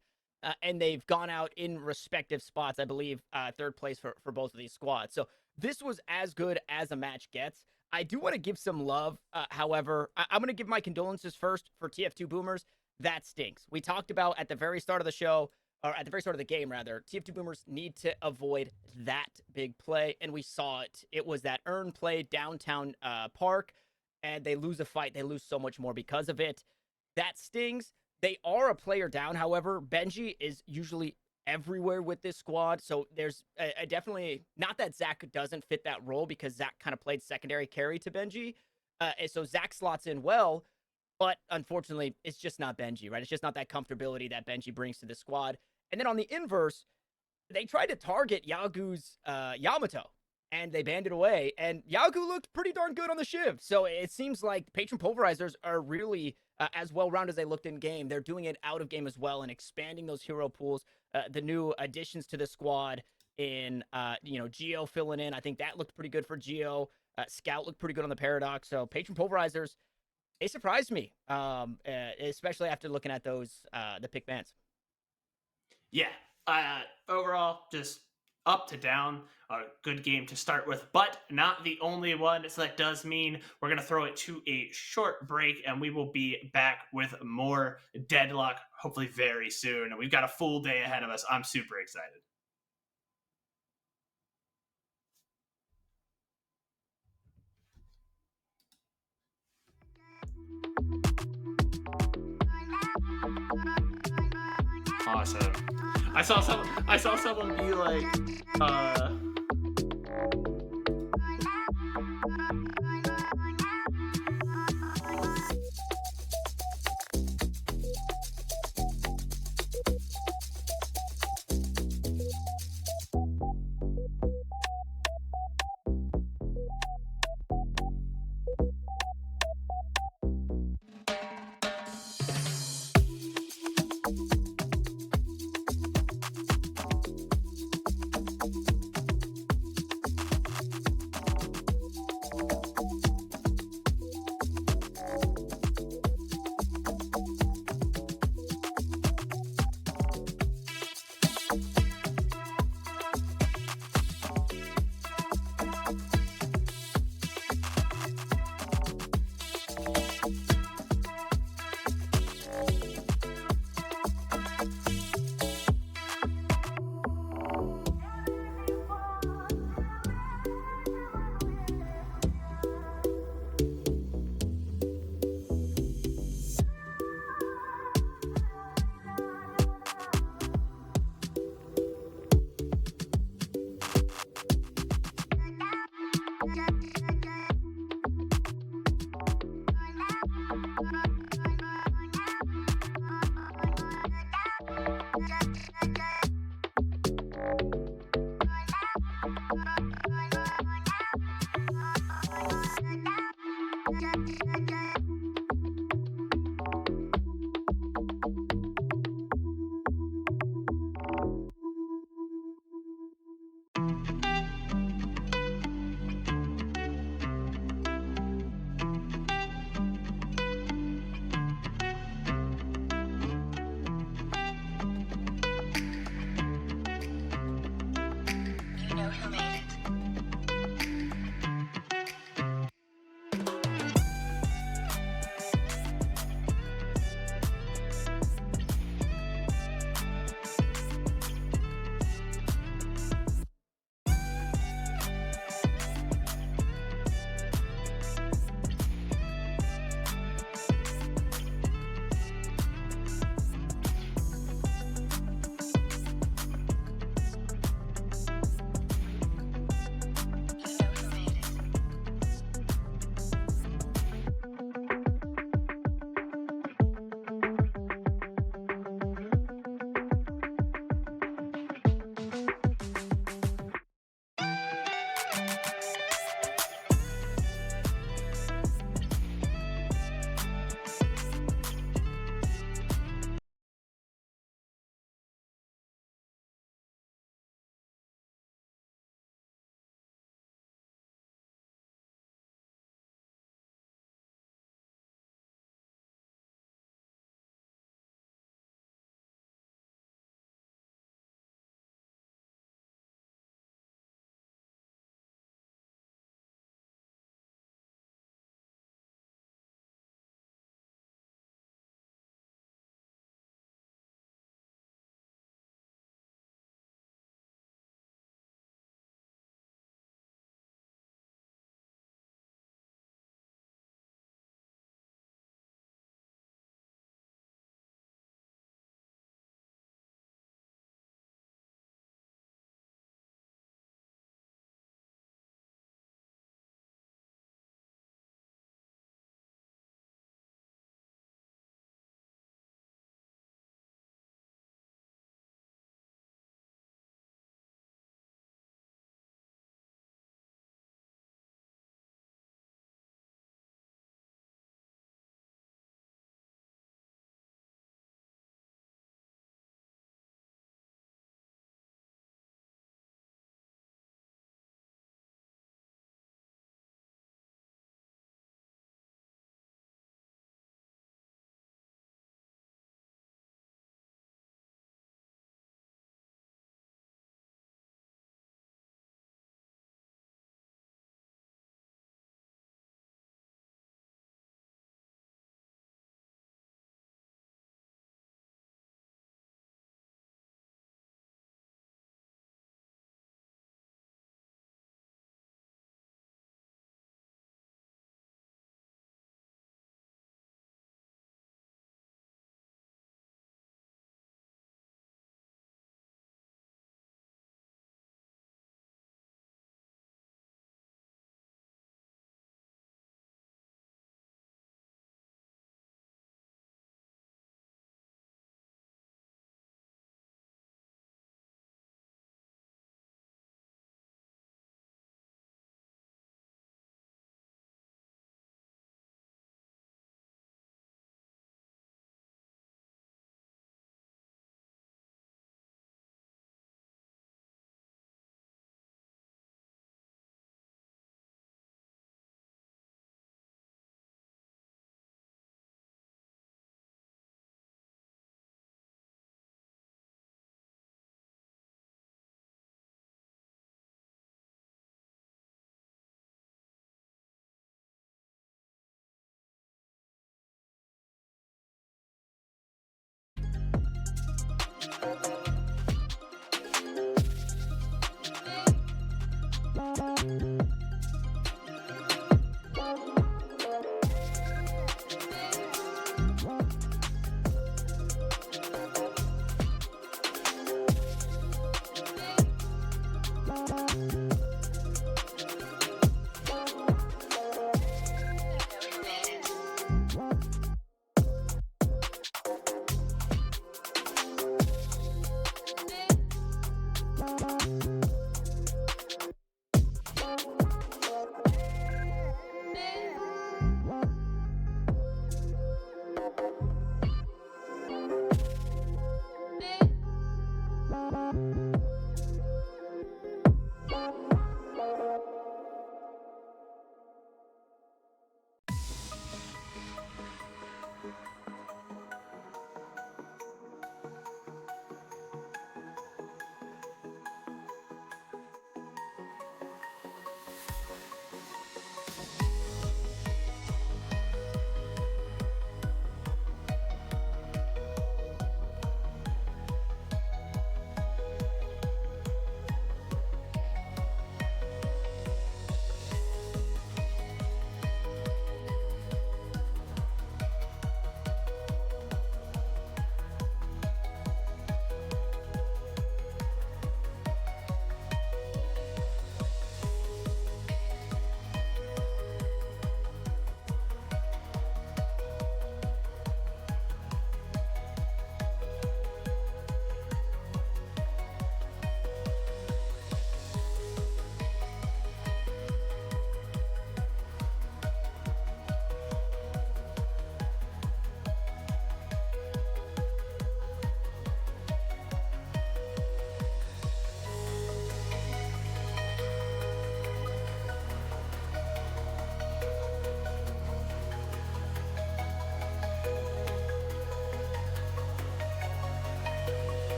And they've gone out in respective spots, I believe, third place for both of these squads. So this was as good as a match gets. I do want to give some love, however. I'm going to give my condolences first for TF2 Boomers. That stinks. We talked about at the very start of the show, or at the very start of the game, rather, TF2 Boomers need to avoid that big play, and we saw it. It was that earn play downtown park, and they lose a fight. They lose so much more because of it. That stings. They are a player down, however. Benji is usually everywhere with this squad, so there's a definitely, not that Zach doesn't fit that role, because Zach kind of played secondary carry to Benji, and so Zach slots in well, but unfortunately, it's just not Benji, right? It's just not that comfortability that Benji brings to the squad. And then on the inverse, they tried to target Yagu's Yamato, and they banned it away. And Yagu looked pretty darn good on the Shiv. So it seems like Patron Pulverizers are really as well-rounded as they looked in game. They're doing it out of game as well and expanding those hero pools. The new additions to the squad in, Geo filling in. I think that looked pretty good for Geo. Scout looked pretty good on the Paradox. So Patron Pulverizers, they surprised me, especially after looking at those, the pick bans. Yeah, overall, just up to down, a good game to start with, but not the only one. So that does mean we're going to throw it to a short break, and we will be back with more Deadlock, hopefully very soon. And we've got a full day ahead of us. I'm super excited. Awesome. I saw someone be like,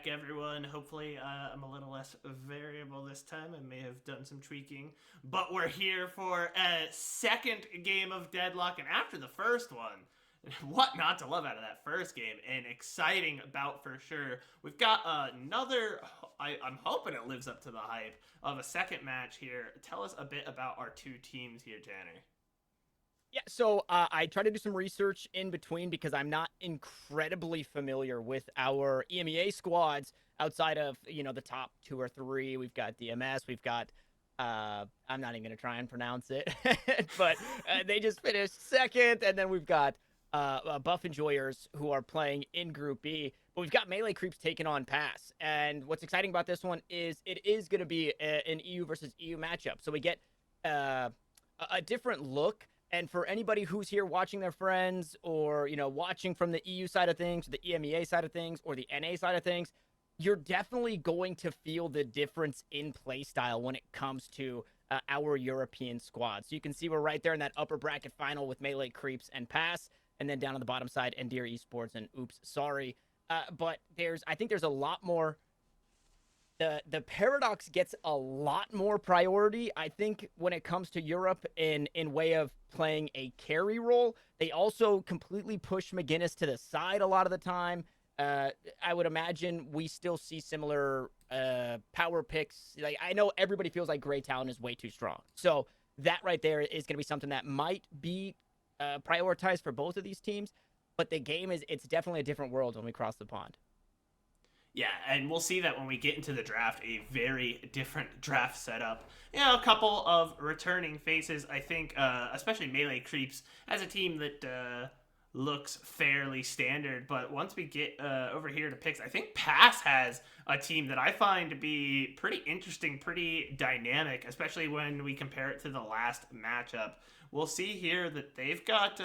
back, everyone. Hopefully, I'm a little less variable this time. I may have done some tweaking, but we're here for a second game of Deadlock, and after the first one, what not to love out of that first game? An exciting bout for sure. We've got another, I'm hoping it lives up to the hype, of a second match here. Tell us a bit about our two teams here, Tanner. Yeah, so I tried to do some research in between because I'm not incredibly familiar with our EMEA squads outside of, the top 2 or 3. We've got DMS, we've got, I'm not even going to try and pronounce it, but they just finished second, and then we've got Buff Enjoyers who are playing in Group B, but we've got Melee Creeps taking on Pass, and what's exciting about this one is it is going to be an EU versus EU matchup, so we get a different look. And for anybody who's here watching their friends or, watching from the EU side of things, the EMEA side of things, or the NA side of things, you're definitely going to feel the difference in play style when it comes to our European squad. So you can see we're right there in that upper bracket final with Melee Creeps and Pass, and then down on the bottom side, Endear Esports and Oops Sorry. But I think there's a lot more. The Paradox gets a lot more priority, I think, when it comes to Europe in way of playing a carry role. They also completely push McGinnis to the side a lot of the time. I would imagine we still see similar power picks. Like, I know everybody feels like Grey Talon is way too strong. So that right there is going to be something that might be prioritized for both of these teams. But the game it's definitely a different world when we cross the pond. Yeah, and we'll see that when we get into the draft, a very different draft setup. A couple of returning faces, I think, especially Melee Creeps, as a team that looks fairly standard. But once we get over here to picks, I think Pass has a team that I find to be pretty interesting, pretty dynamic, especially when we compare it to the last matchup. We'll see here that they've got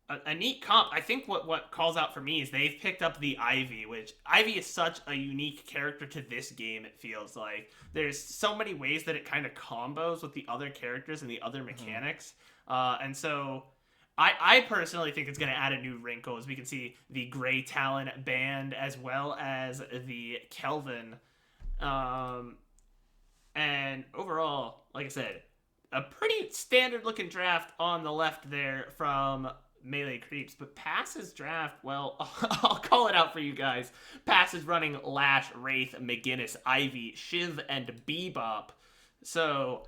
a neat comp. I think what calls out for me is they've picked up the Ivy, which Ivy is such a unique character to this game, it feels like. There's so many ways that it kind of combos with the other characters and the other mechanics. And so I personally think it's going to add a new wrinkle, as we can see the Grey Talon band as well as the Kelvin. And overall, like I said, a pretty standard looking draft on the left there from Melee Creeps, but Pass's draft, well, I'll call it out for you guys. Pass is running Lash, Wraith, McGinnis, Ivy, Shiv, and Bebop. So,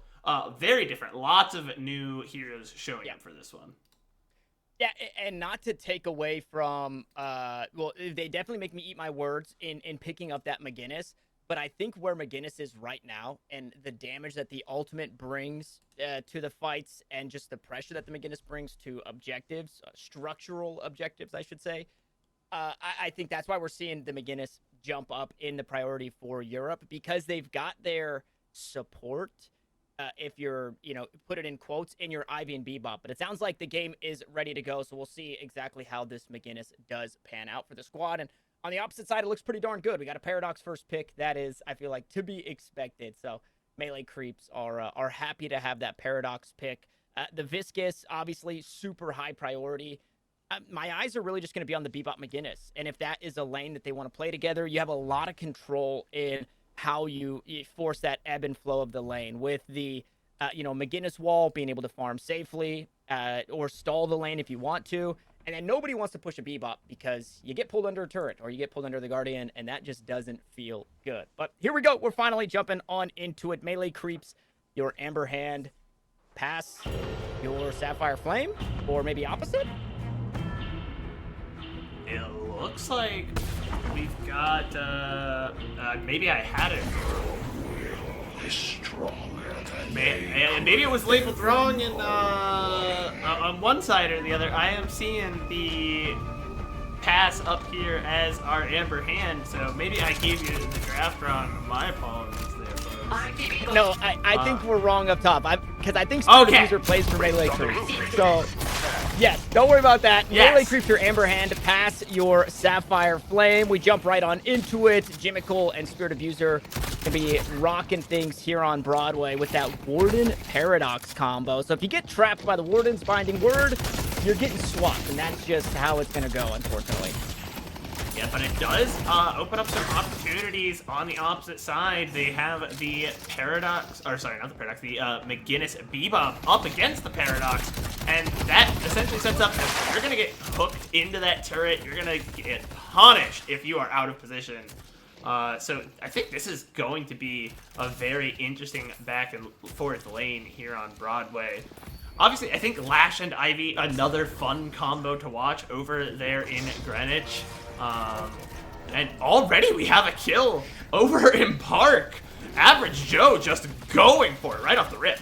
very different. Lots of new heroes showing up for this one. Yeah, and not to take away from, they definitely make me eat my words in picking up that McGinnis. But I think where McGinnis is right now and the damage that the ultimate brings to the fights and just the pressure that the McGinnis brings to objectives, structural objectives, I should say, I think that's why we're seeing the McGinnis jump up in the priority for Europe, because they've got their support, if you're, put it in quotes, in your Ivy and Bebop. But it sounds like the game is ready to go, so we'll see exactly how this McGinnis does pan out for the squad. And on the opposite side, it looks pretty darn good. We got a Paradox first pick. That is, I feel like, to be expected. So Melee Creeps are happy to have that Paradox pick. The Viscous, obviously, super high priority. My eyes are really just going to be on the Bebop McGinnis. And if that is a lane that they want to play together, you have a lot of control in how you force that ebb and flow of the lane. With the, McGinnis wall, being able to farm safely or stall the lane if you want to. And then nobody wants to push a Bebop because you get pulled under a turret or you get pulled under the Guardian, and that just doesn't feel good. But here we go. We're finally jumping on into it. Melee Creeps, your Amber Hand. Pass, your Sapphire Flame, or maybe opposite? It looks like we've got, maybe I had it. Maybe it was labeled wrong in, on one side or the other. I am seeing the Pass up here as our Amber Hand, so maybe I gave you the draft wrong. My apologies there, folks. No, I think we're wrong up top. Because I think Spirit Abuser plays for Melee Creeps. So, yes, don't worry about that. Yes. Melee Creeps, your Amber Hand. Pass, your Sapphire Flame. We jump right on into it. Jimmicle and Spirit Abuser can be rocking things here on Broadway with that Warden Paradox combo. So if you get trapped by the Warden's Binding Word, you're getting swapped, and that's just how it's going to go, unfortunately. Yeah, but it does open up some opportunities on the opposite side. They have the Paradox, or sorry, not the Paradox, the McGinnis Bebop up against the Paradox, and that essentially sets up, if you're going to get hooked into that turret, you're going to get punished if you are out of position. So I think this is going to be a very interesting back and forth lane here on Broadway. Obviously, I think Lash and Ivy, another fun combo to watch over there in Greenwich. And already we have a kill over in Park. Average Joe just going for it right off the rip.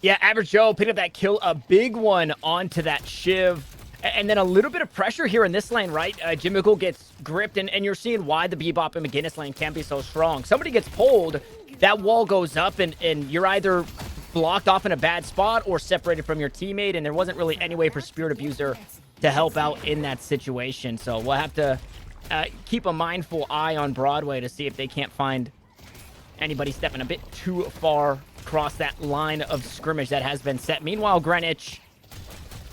Yeah, Average Joe picked up that kill, a big one onto that Shiv. And then a little bit of pressure here in this lane, right? Jimmicle gets gripped, and you're seeing why the Bebop and McGinnis lane can be so strong. Somebody gets pulled, that wall goes up, and you're either blocked off in a bad spot or separated from your teammate, and there wasn't really any way for Spirit Abuser to help out in that situation. So we'll have to keep a mindful eye on Broadway to see if they can't find anybody stepping a bit too far across that line of scrimmage that has been set. Meanwhile, Greenwich,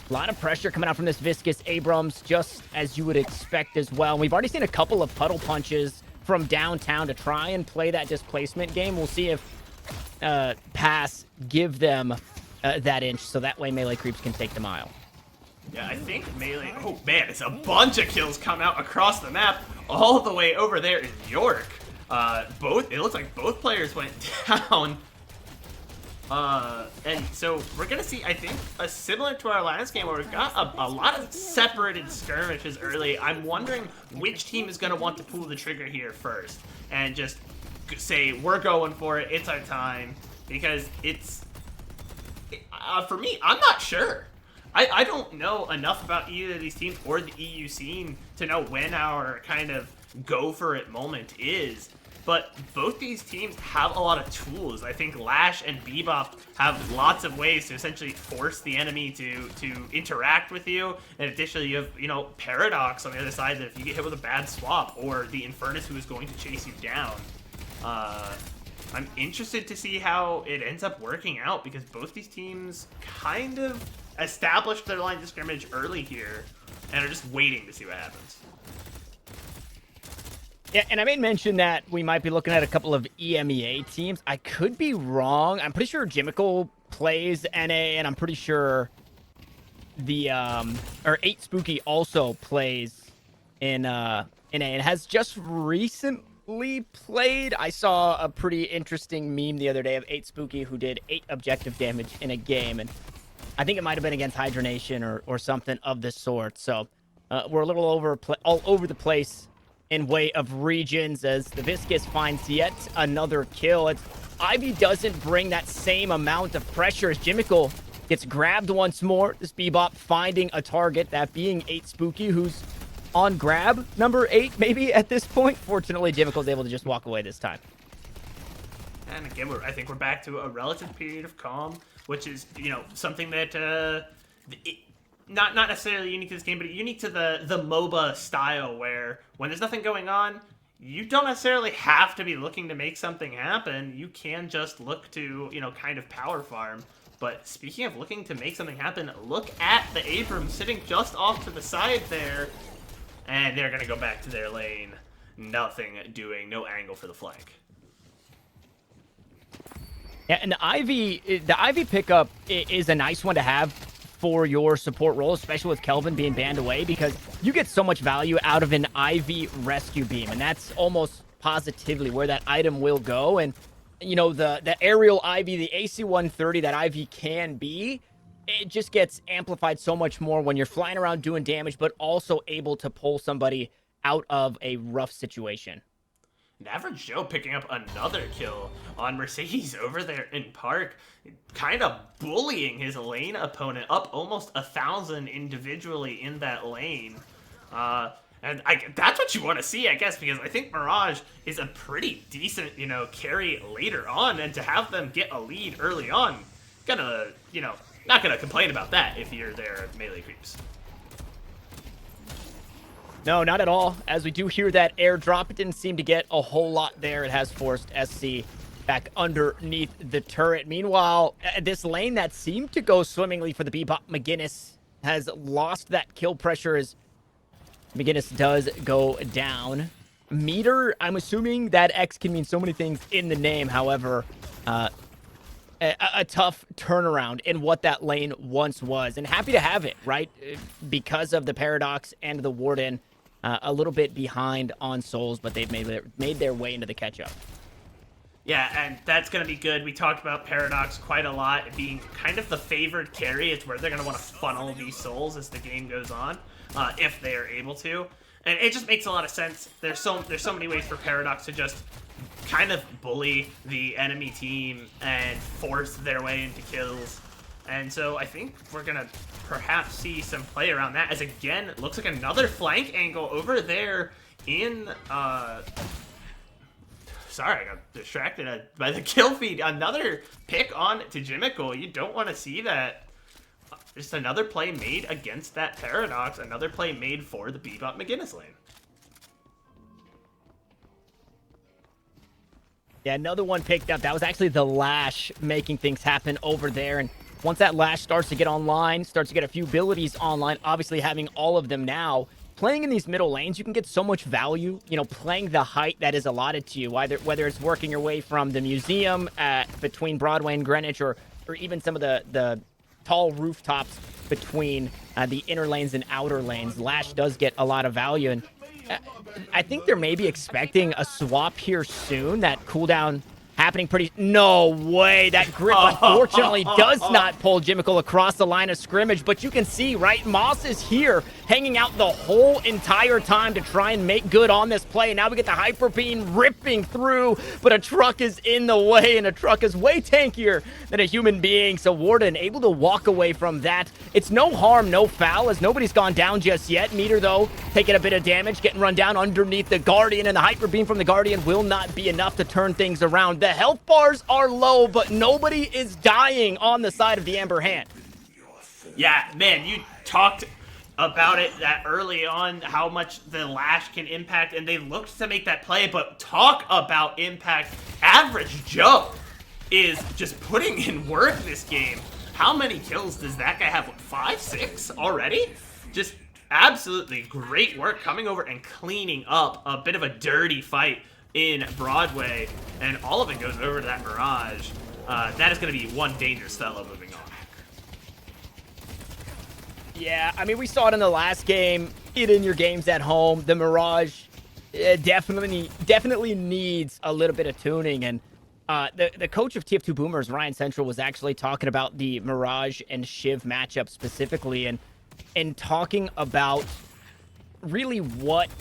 a lot of pressure coming out from this Viscous Abrams, just as you would expect as well. We've already seen a couple of puddle punches from downtown to try and play that displacement game. We'll see if Pass give them that inch, so that way melee creeps can take the mile. Yeah, I think melee... Oh, man, it's a bunch of kills come out across the map all the way over there in York. It looks like both players went down. And so we're going to see, I think, similar to our last game where we've got a lot of separated skirmishes early. I'm wondering which team is going to want to pull the trigger here first and just say, we're going for it, it's our time. Because for me, I'm not sure. I don't know enough about either of these teams or the EU scene to know when our kind of go for it moment is. But both these teams have a lot of tools. I think Lash and Bebop have lots of ways to essentially force the enemy to interact with you. And additionally, you have, Paradox on the other side that if you get hit with a bad swap, or the Infernus who is going to chase you down. I'm interested to see how it ends up working out, because both these teams kind of established their line of scrimmage early here and are just waiting to see what happens. Yeah, and I made mention that we might be looking at a couple of EMEA teams. I could be wrong. I'm pretty sure Jimmicle plays NA, and I'm pretty sure the 8 Spooky also plays in NA and has just recently played. I saw a pretty interesting meme the other day of 8 Spooky who did 8 objective damage in a game, and I think it might have been against Hydra Nation or something of this sort. So we're a little all over the place in way of regions as the Viscous finds yet another kill. Ivy doesn't bring that same amount of pressure as Jimmicle gets grabbed once more. This Bebop finding a target, that being 8 Spooky, who's on grab number 8 maybe at this point. Fortunately, Jimmicle's able to just walk away this time. And again, I think we're back to a relative period of calm, which is, something that not necessarily unique to this game, but unique to the MOBA style, where when there's nothing going on, you don't necessarily have to be looking to make something happen. You can just look to, kind of power farm. But speaking of looking to make something happen, look at the Abrams sitting just off to the side there, and they're going to go back to their lane. Nothing doing, no angle for the flank. Yeah, and the Ivy pickup is a nice one to have for your support role, especially with Kelvin being banned away, because you get so much value out of an Ivy rescue beam, and that's almost positively where that item will go. And the aerial Ivy, the AC-130 that Ivy can be, it just gets amplified so much more when you're flying around doing damage, but also able to pull somebody out of a rough situation. And Average Joe picking up another kill on Mercedes over there in Park, kind of bullying his lane opponent up almost 1,000 individually in that lane. And that's what you want to see, I guess, because I think Mirage is a pretty decent, carry later on, and to have them get a lead early on, not gonna complain about that if you're their melee creeps. No, not at all. As we do hear that airdrop, it didn't seem to get a whole lot there. It has forced SC back underneath the turret. Meanwhile, this lane that seemed to go swimmingly for the Bebop McGinnis has lost that kill pressure as McGinnis does go down. Meter, I'm assuming that X can mean so many things in the name. However, a tough turnaround in what that lane once was, and happy to have it, right? Because of the Paradox and the Warden, a little bit behind on souls, but they've made their way into the catch-up. Yeah, and that's going to be good. We talked about Paradox quite a lot, being kind of the favored carry. It's where they're going to want to funnel these souls as the game goes on, if they are able to. And it just makes a lot of sense. There's so many ways for Paradox to just kind of bully the enemy team and force their way into kills. And so I think we're going to perhaps see some play around that, as again, it looks like another flank angle over there in... Sorry, I got distracted by the kill feed. Another pick on to Jimmicle. You don't want to see that. Just another play made against that Paradox. Another play made for the Bebop McGinnis lane. Yeah, another one picked up. That was actually the Lash making things happen over there. And once that Lash starts to get online, starts to get a few abilities online, obviously having all of them now, playing in these middle lanes, you can get so much value, you know, playing the height that is allotted to you, whether it's working your way from the museum between Broadway and Greenwich, or even some of the tall rooftops between the inner lanes and outer lanes. Lash does get a lot of value, and I think they're maybe expecting a swap here soon. That cooldown happening pretty... No way. That grip, unfortunately, does not pull Jimmicle across the line of scrimmage. But you can see, right, Moss is here, hanging out the whole entire time to try and make good on this play. Now we get the Hyper Beam ripping through, but a truck is in the way, and a truck is way tankier than a human being. So Warden able to walk away from that. It's no harm, no foul, as nobody's gone down just yet. Meter, though, taking a bit of damage, getting run down underneath the Guardian, and the Hyper Beam from the Guardian will not be enough to turn things around. The health bars are low, but nobody is dying on the side of the Amber Hand. Yeah, man, you talked about it that early on, how much the Lash can impact, and they looked to make that play, but talk about impact. Average Joe is just putting in work this game. How many kills does that guy have? 5, 6 already? Just absolutely great work coming over and cleaning up a bit of a dirty fight in Broadway, and all of it goes over to that Mirage. That is going to be one dangerous fellow moving on. Yeah, I mean, we saw it in the last game. It in your games at home. The Mirage definitely needs a little bit of tuning, and the coach of TF2 Boomers, Ryan Central, was actually talking about the Mirage and Shiv matchup specifically, and talking about really what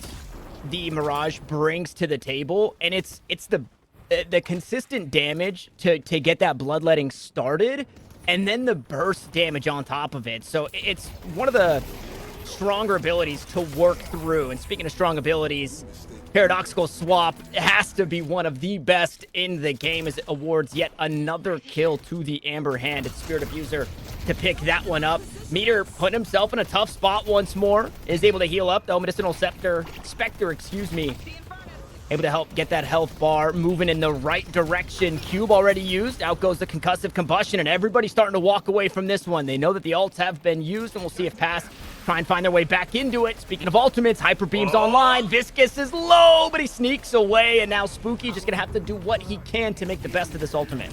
the Mirage brings to the table, and it's the consistent damage to get that bloodletting started, and then the burst damage on top of it. So it's one of the stronger abilities to work through. And speaking of strong abilities, Paradoxical Swap has to be one of the best in the game, as it awards yet another kill to the Amber Hand. It's Spirit Abuser to pick that one up. Meter putting himself in a tough spot once more. Is able to heal up, though. Medicinal Spectre, able to help get that health bar moving in the right direction. Cube already used. Out goes the Concussive Combustion, and everybody's starting to walk away from this one. They know that the ults have been used, and we'll see if Pass try and find their way back into it. Speaking of ultimates, Hyper Beam's online. Viscous is low, but he sneaks away, and now Spooky just going to have to do what he can to make the best of this ultimate.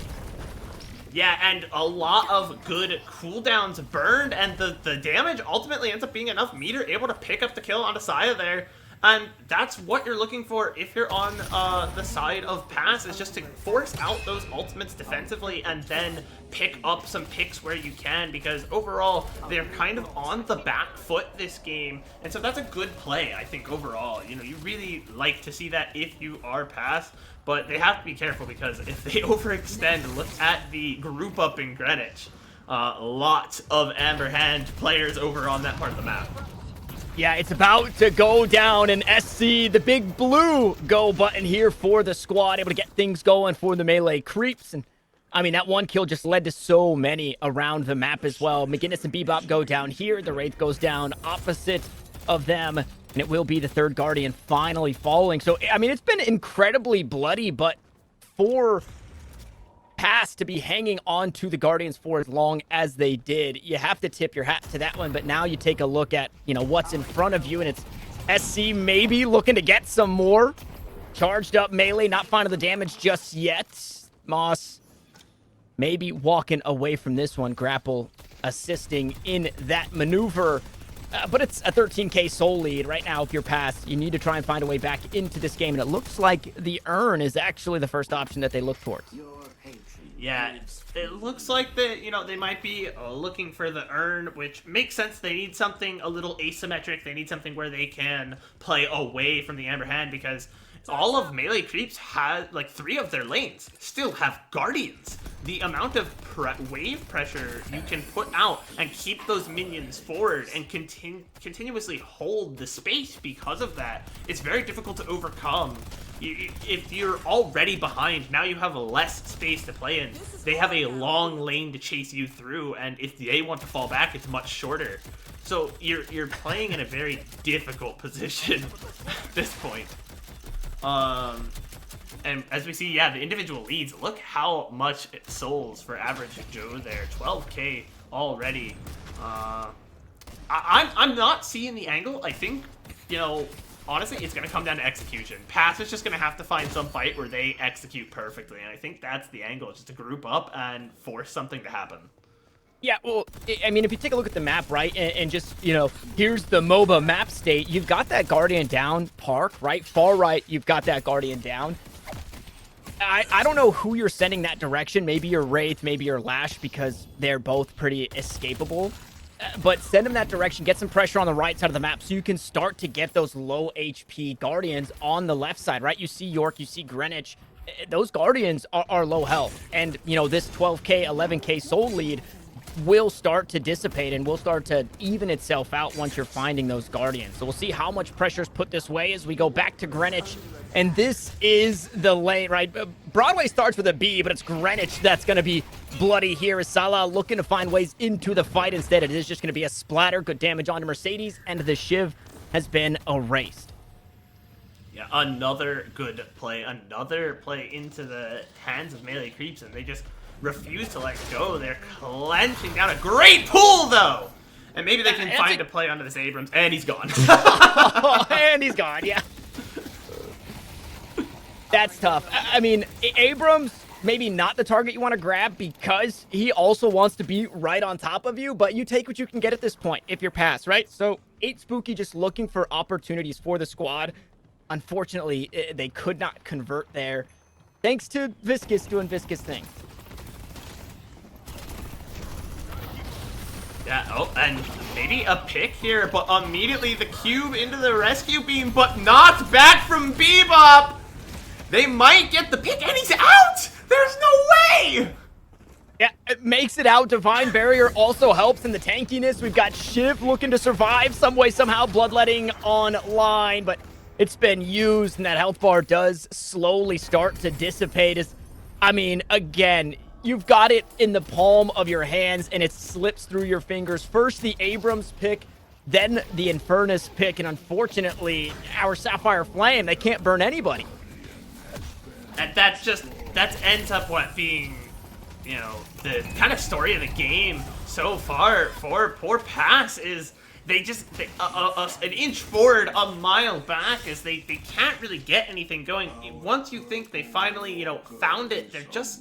Yeah, and a lot of good cooldowns burned, and the damage ultimately ends up being enough. Meter able to pick up the kill on the side of there. And that's what you're looking for if you're on the side of Pass, is just to force out those ultimates defensively and then pick up some picks where you can, because overall they're kind of on the back foot this game. And so that's a good play, I think, overall. You know, you really like to see that if you are Pass, but they have to be careful, because if they overextend, look at the group up in Greenwich. Lots of Amber Hand players over on that part of the map. Yeah, it's about to go down, and SC, the big blue go button here for the squad, able to get things going for the melee creeps. And I mean, that one kill just led to so many around the map as well. McGinnis and Bebop go down here. The Wraith goes down opposite of them, and it will be the third Guardian finally falling. So, I mean, it's been incredibly bloody, but for Pass to be hanging on to the Guardians for as long as they did, you have to tip your hat to that one. But now you take a look at, you know, what's in front of you, and it's SC maybe looking to get some more. Charged up melee, not finding the damage just yet. Moss maybe walking away from this one. Grapple assisting in that maneuver. But it's a 13k soul lead right now. If you're past, you need to try and find a way back into this game. And it looks like the urn is actually the first option that they look towards. Yeah, it looks like that, they might be looking for the urn, which makes sense. They need something a little asymmetric. They need something where they can play away from the Amber Hand, because all of Melee Creeps has, like, 3 of their lanes still have Guardians. The amount of wave pressure you can put out and keep those minions forward and continuously hold the space because of that, it's very difficult to overcome. If you're already behind, now you have less space to play in. They have a long lane to chase you through, and if they want to fall back, it's much shorter. So you're playing in a very difficult position at this point. And as we see, yeah, the individual leads, look how much it souls for average Joe there. 12k already. I'm not seeing the angle. I think, honestly, it's going to come down to execution. Pass is just going to have to find some fight where they execute perfectly, and I think that's the angle, just to group up and force something to happen. Yeah, well, I mean, if you take a look at the map, right, and just, here's the MOBA map state, you've got that Guardian down, Park, right? Far right, you've got that Guardian down. I don't know who you're sending that direction. Maybe your Wraith, maybe your Lash, because they're both pretty escapable. But send them that direction, get some pressure on the right side of the map so you can start to get those low HP Guardians on the left side, right? You see York, you see Greenwich. Those Guardians are low health. And, this 12k, 11k soul lead will start to dissipate and will start to even itself out once you're finding those Guardians. So we'll see how much pressure is put this way as we go back to Greenwich. And this is the lane, right? Broadway starts with a B, but it's Greenwich that's going to be bloody here. As Salah looking to find ways into the fight instead. It is just going to be a splatter. Good damage onto Mercedes, and the Shiv has been erased. Yeah, another good play. Another play into the hands of Melee Creeps, and they just refuse to let go. They're clenching down. A great pull, though! And maybe they can find a play onto this Abrams, and he's gone. And he's gone, yeah. That's tough. I mean, Abrams, maybe not the target you want to grab because he also wants to be right on top of you, but you take what you can get at this point if you're past, right? So 8 Spooky just looking for opportunities for the squad. Unfortunately, they could not convert there. Thanks to Viscous doing Viscous things. Yeah, oh, and maybe a pick here, but immediately the cube into the rescue beam, but not back from Bebop! They might get the pick, and he's out! There's no way! Yeah, it makes it out. Divine Barrier also helps in the tankiness. We've got Shiv looking to survive some way, somehow. Bloodletting online, but it's been used, and that health bar does slowly start to dissipate. I mean, again, you've got it in the palm of your hands, and it slips through your fingers. First, the Abrams pick, then the Infernus pick, and unfortunately, our Sapphire Flame, they can't burn anybody. And that ends up being, the kind of story of the game so far for poor Pass is an inch forward, a mile back, as they can't really get anything going. Once you think they finally, found it, they're just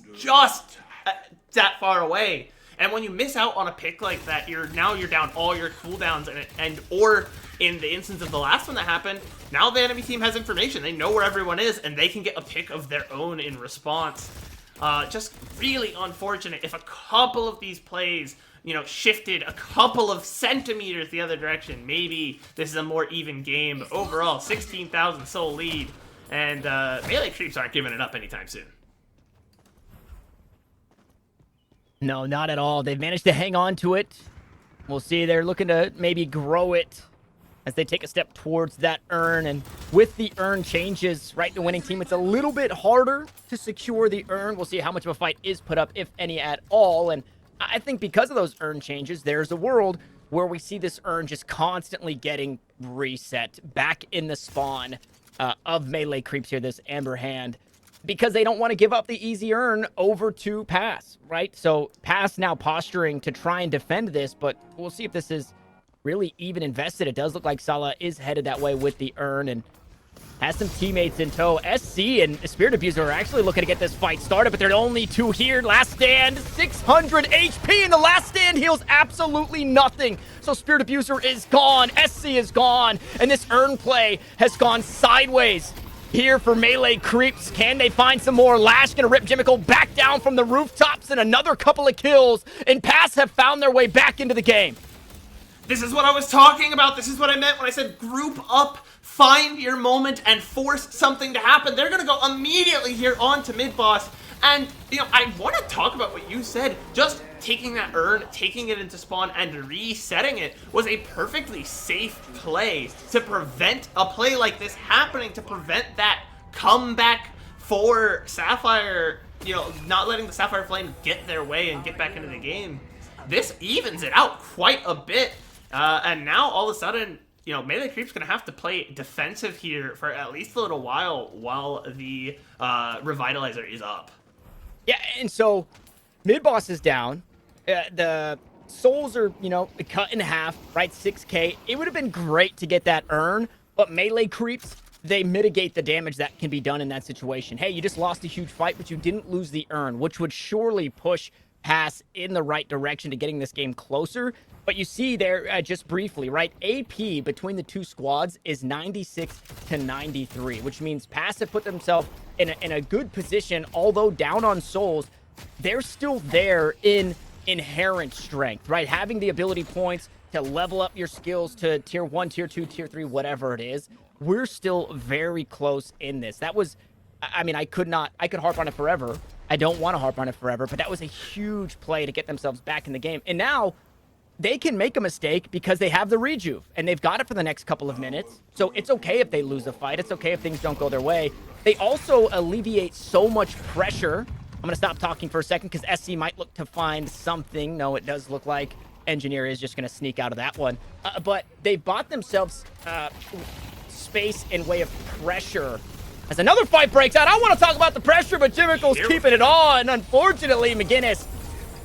that far away. And when you miss out on a pick like that, you're down all your cooldowns, or in the instance of the last one that happened, now the enemy team has information. They know where everyone is, and they can get a pick of their own in response. Just really unfortunate. If a couple of these plays, shifted a couple of centimeters the other direction, maybe this is a more even game. But overall, 16,000 soul lead, and Melee Creeps aren't giving it up anytime soon. No, not at all. They've managed to hang on to it. We'll see. They're looking to maybe grow it as they take a step towards that urn. And with the urn changes, right, the winning team, it's a little bit harder to secure the urn. We'll see how much of a fight is put up, if any at all. And I think because of those urn changes, there's a world where we see this urn just constantly getting reset back in the spawn of Melee Creeps here, this Amber Hand, because they don't want to give up the easy urn over to Pass, right? So Pass now posturing to try and defend this, but we'll see if this is really even invested. It does look like Salah is headed that way with the urn and has some teammates in tow. SC and Spirit Abuser are actually looking to get this fight started, but there are only two here. Last Stand, 600 HP, and the Last Stand heals absolutely nothing. So Spirit Abuser is gone, SC is gone, and this urn play has gone sideways here for Melee Creeps. Can they find some more? Lash gonna rip Jimmicle back down from the rooftops, and another couple of kills, and Pass have found their way back into the game. This is what I was talking about. This is what I meant when I said group up, find your moment, and force something to happen. They're going to go immediately here onto mid-boss. And, you know, I want to talk about what you said. Just taking that urn, taking it into spawn, and resetting it was a perfectly safe play to prevent a play like this happening, to prevent that comeback for Sapphire, you know, not letting the Sapphire Flame get their way and get back into the game. This evens it out quite a bit. And now, all of a sudden, you know, Melee Creep's going to have to play defensive here for at least a little while the Revitalizer is up. Yeah, and so mid-boss is down. The souls are, you know, cut in half, right? 6k. It would have been great to get that urn, but Melee Creeps, they mitigate the damage that can be done in that situation. Hey, you just lost a huge fight, but you didn't lose the urn, which would surely push Pass in the right direction to getting this game closer. But you see there, just briefly, right? AP between the two squads is 96 to 93, which means Pass have put themselves in a good position. Although down on souls, they're still there in inherent strength, right? Having the ability points to level up your skills to tier 1, tier 2, tier 3, whatever it is. We're still very close in this. That was, I mean, I could harp on it forever. I don't want to harp on it forever, but that was a huge play to get themselves back in the game. And now they can make a mistake because they have the rejuve, and they've got it for the next couple of minutes. So it's okay if they lose a fight. It's okay if things don't go their way. They also alleviate so much pressure. I'm going to stop talking for a second because SC might look to find something. No, it does look like Engineer is just going to sneak out of that one. But they bought themselves space in way of pressure. As another fight breaks out, I want to talk about the pressure, but Jimmicle's keeping it on. Unfortunately, McGinnis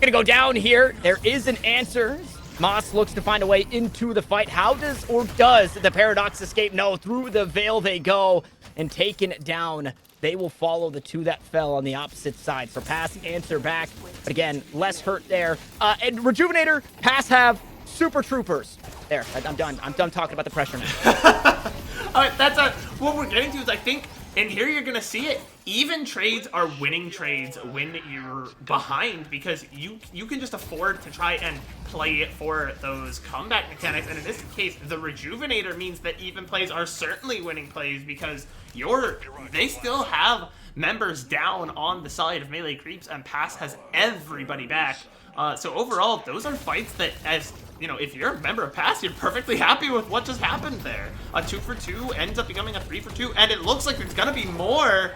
gonna go down here. There is an answer. Moss looks to find a way into the fight. How does the Paradox escape? No, through the veil they go, and taken down. They will follow the two that fell on the opposite side. So Pass answer back, but again, less hurt there. And Rejuvenator, Pass have Super Troopers. There, I'm done. I'm done talking about the pressure now. All right, that's what we're getting to is, I think, and here you're going to see it. Even trades are winning trades when you're behind, because you can just afford to try and play it for those comeback mechanics. And in this case, the Rejuvenator means that even plays are certainly winning plays, because they still have members down on the side of Melee Creeps, and Pass has everybody back. So overall, those are fights that, as you know, if you're a member of Pass, you're perfectly happy with what just happened there. A 2 for 2 ends up becoming a 3 for 2, and it looks like there's gonna be more.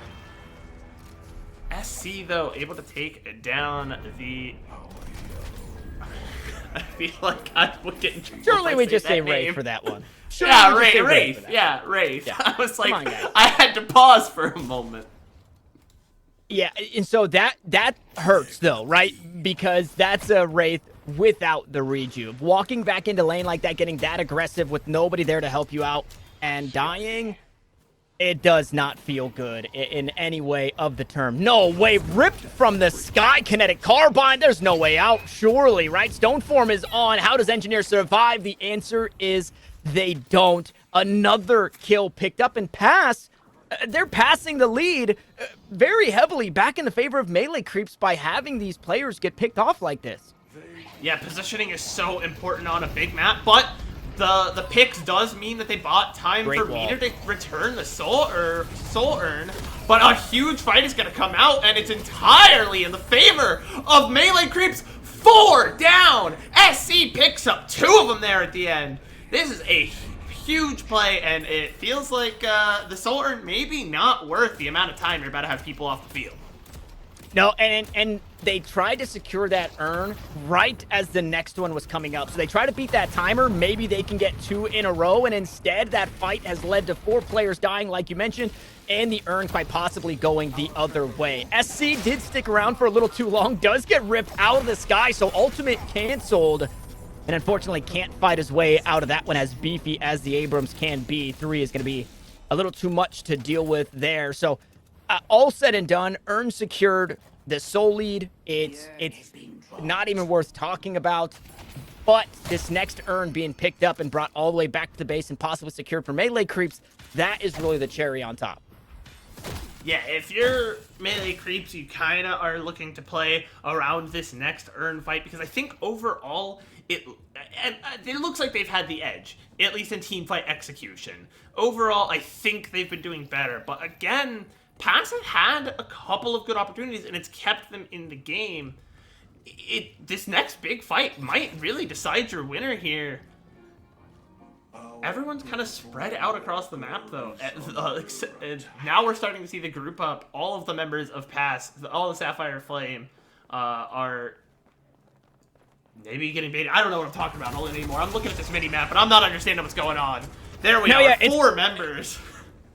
SC though, able to take down the. I feel like I would get in trouble. Surely we just say Wraith for that one. Surely yeah, Wraith. Yeah, Wraith. Yeah. I was like, on, I had to pause for a moment. Yeah, and so that hurts though, right? Because that's a Wraith without the rejuve. Walking back into lane like that, getting that aggressive with nobody there to help you out, and dying, it does not feel good in any way of the term. No way, ripped from the sky, kinetic carbine, there's no way out, surely, right? Stoneform is on. How does Engineer survive? The answer is they don't. Another kill picked up, and Pass, they're passing the lead very heavily back in the favor of Melee Creeps by having these players get picked off like this. Yeah, positioning is so important on a big map, but the picks does mean that they bought time for Meter to return the Soul Urn, but a huge fight is going to come out, and it's entirely in the favor of Melee Creeps. 4 down! SC picks up 2 of them there at the end. This is a huge play, and it feels like the Soul Urn maybe not worth the amount of time you're about to have people off the field. No, and they tried to secure that urn right as the next one was coming up. So they try to beat that timer. Maybe they can get 2 in a row, and instead that fight has led to 4 players dying, like you mentioned, and the urn quite possibly going the other way. SC did stick around for a little too long, does get ripped out of the sky, so ultimate canceled. and unfortunately can't fight his way out of that one as beefy as the Abrams can be. 3 is going to be a little too much to deal with there. So all said and done, Earn secured the Soul lead. It's not even worth talking about. But this next Earn being picked up and brought all the way back to the base and possibly secured for melee creeps, that is really the cherry on top. Yeah, if you're melee creeps, you kind of are looking to play around this next Earn fight, because I think overall it looks like they've had the edge, at least in teamfight execution. Overall, I think they've been doing better, but again, Pass have had a couple of good opportunities, and it's kept them in the game. This next big fight might really decide your winner here. Everyone's kind of spread out across the map, though. Now we're starting to see the group up. All of the members of Pass, all the Sapphire Flame, are maybe getting baited. I don't know what I'm talking about anymore. I'm looking at this mini-map, but I'm not understanding what's going on. There we are, yeah, 4 members.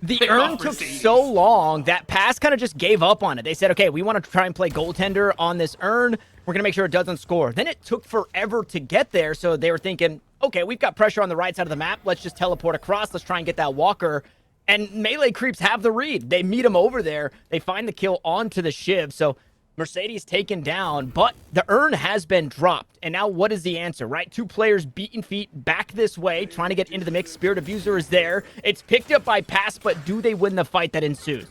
The Earn took so long that Pass kind of just gave up on it. They said, okay, we want to try and play goaltender on this Earn. We're going to make sure it doesn't score. Then it took forever to get there, so they were thinking, okay, we've got pressure on the right side of the map. Let's just teleport across. Let's try and get that walker. And melee creeps have the read. They meet him over there. They find the kill onto the Shiv. So Mercedes taken down, but the Earn has been dropped. And now what is the answer, right? 2 players beaten feet back this way, trying to get into the mix. Spirit Abuser is there. It's picked up by Pass, but do they win the fight that ensues?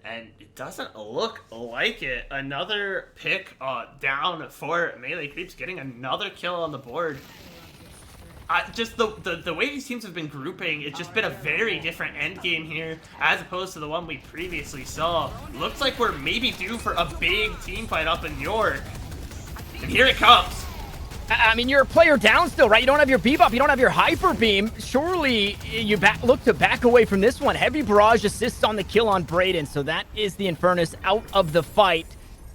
And it doesn't look like it. Another pick down for melee creeps, getting another kill on the board. Just the way these teams have been grouping, it's just been a very different end game here as opposed to the one we previously saw. Looks like we're maybe due for a big team fight up in York. And here it comes. I mean, you're a player down still, right? You don't have your Bebop, you don't have your Hyper Beam. Surely you look to back away from this one. Heavy Barrage assists on the kill on Brayden, so that is the Infernus out of the fight.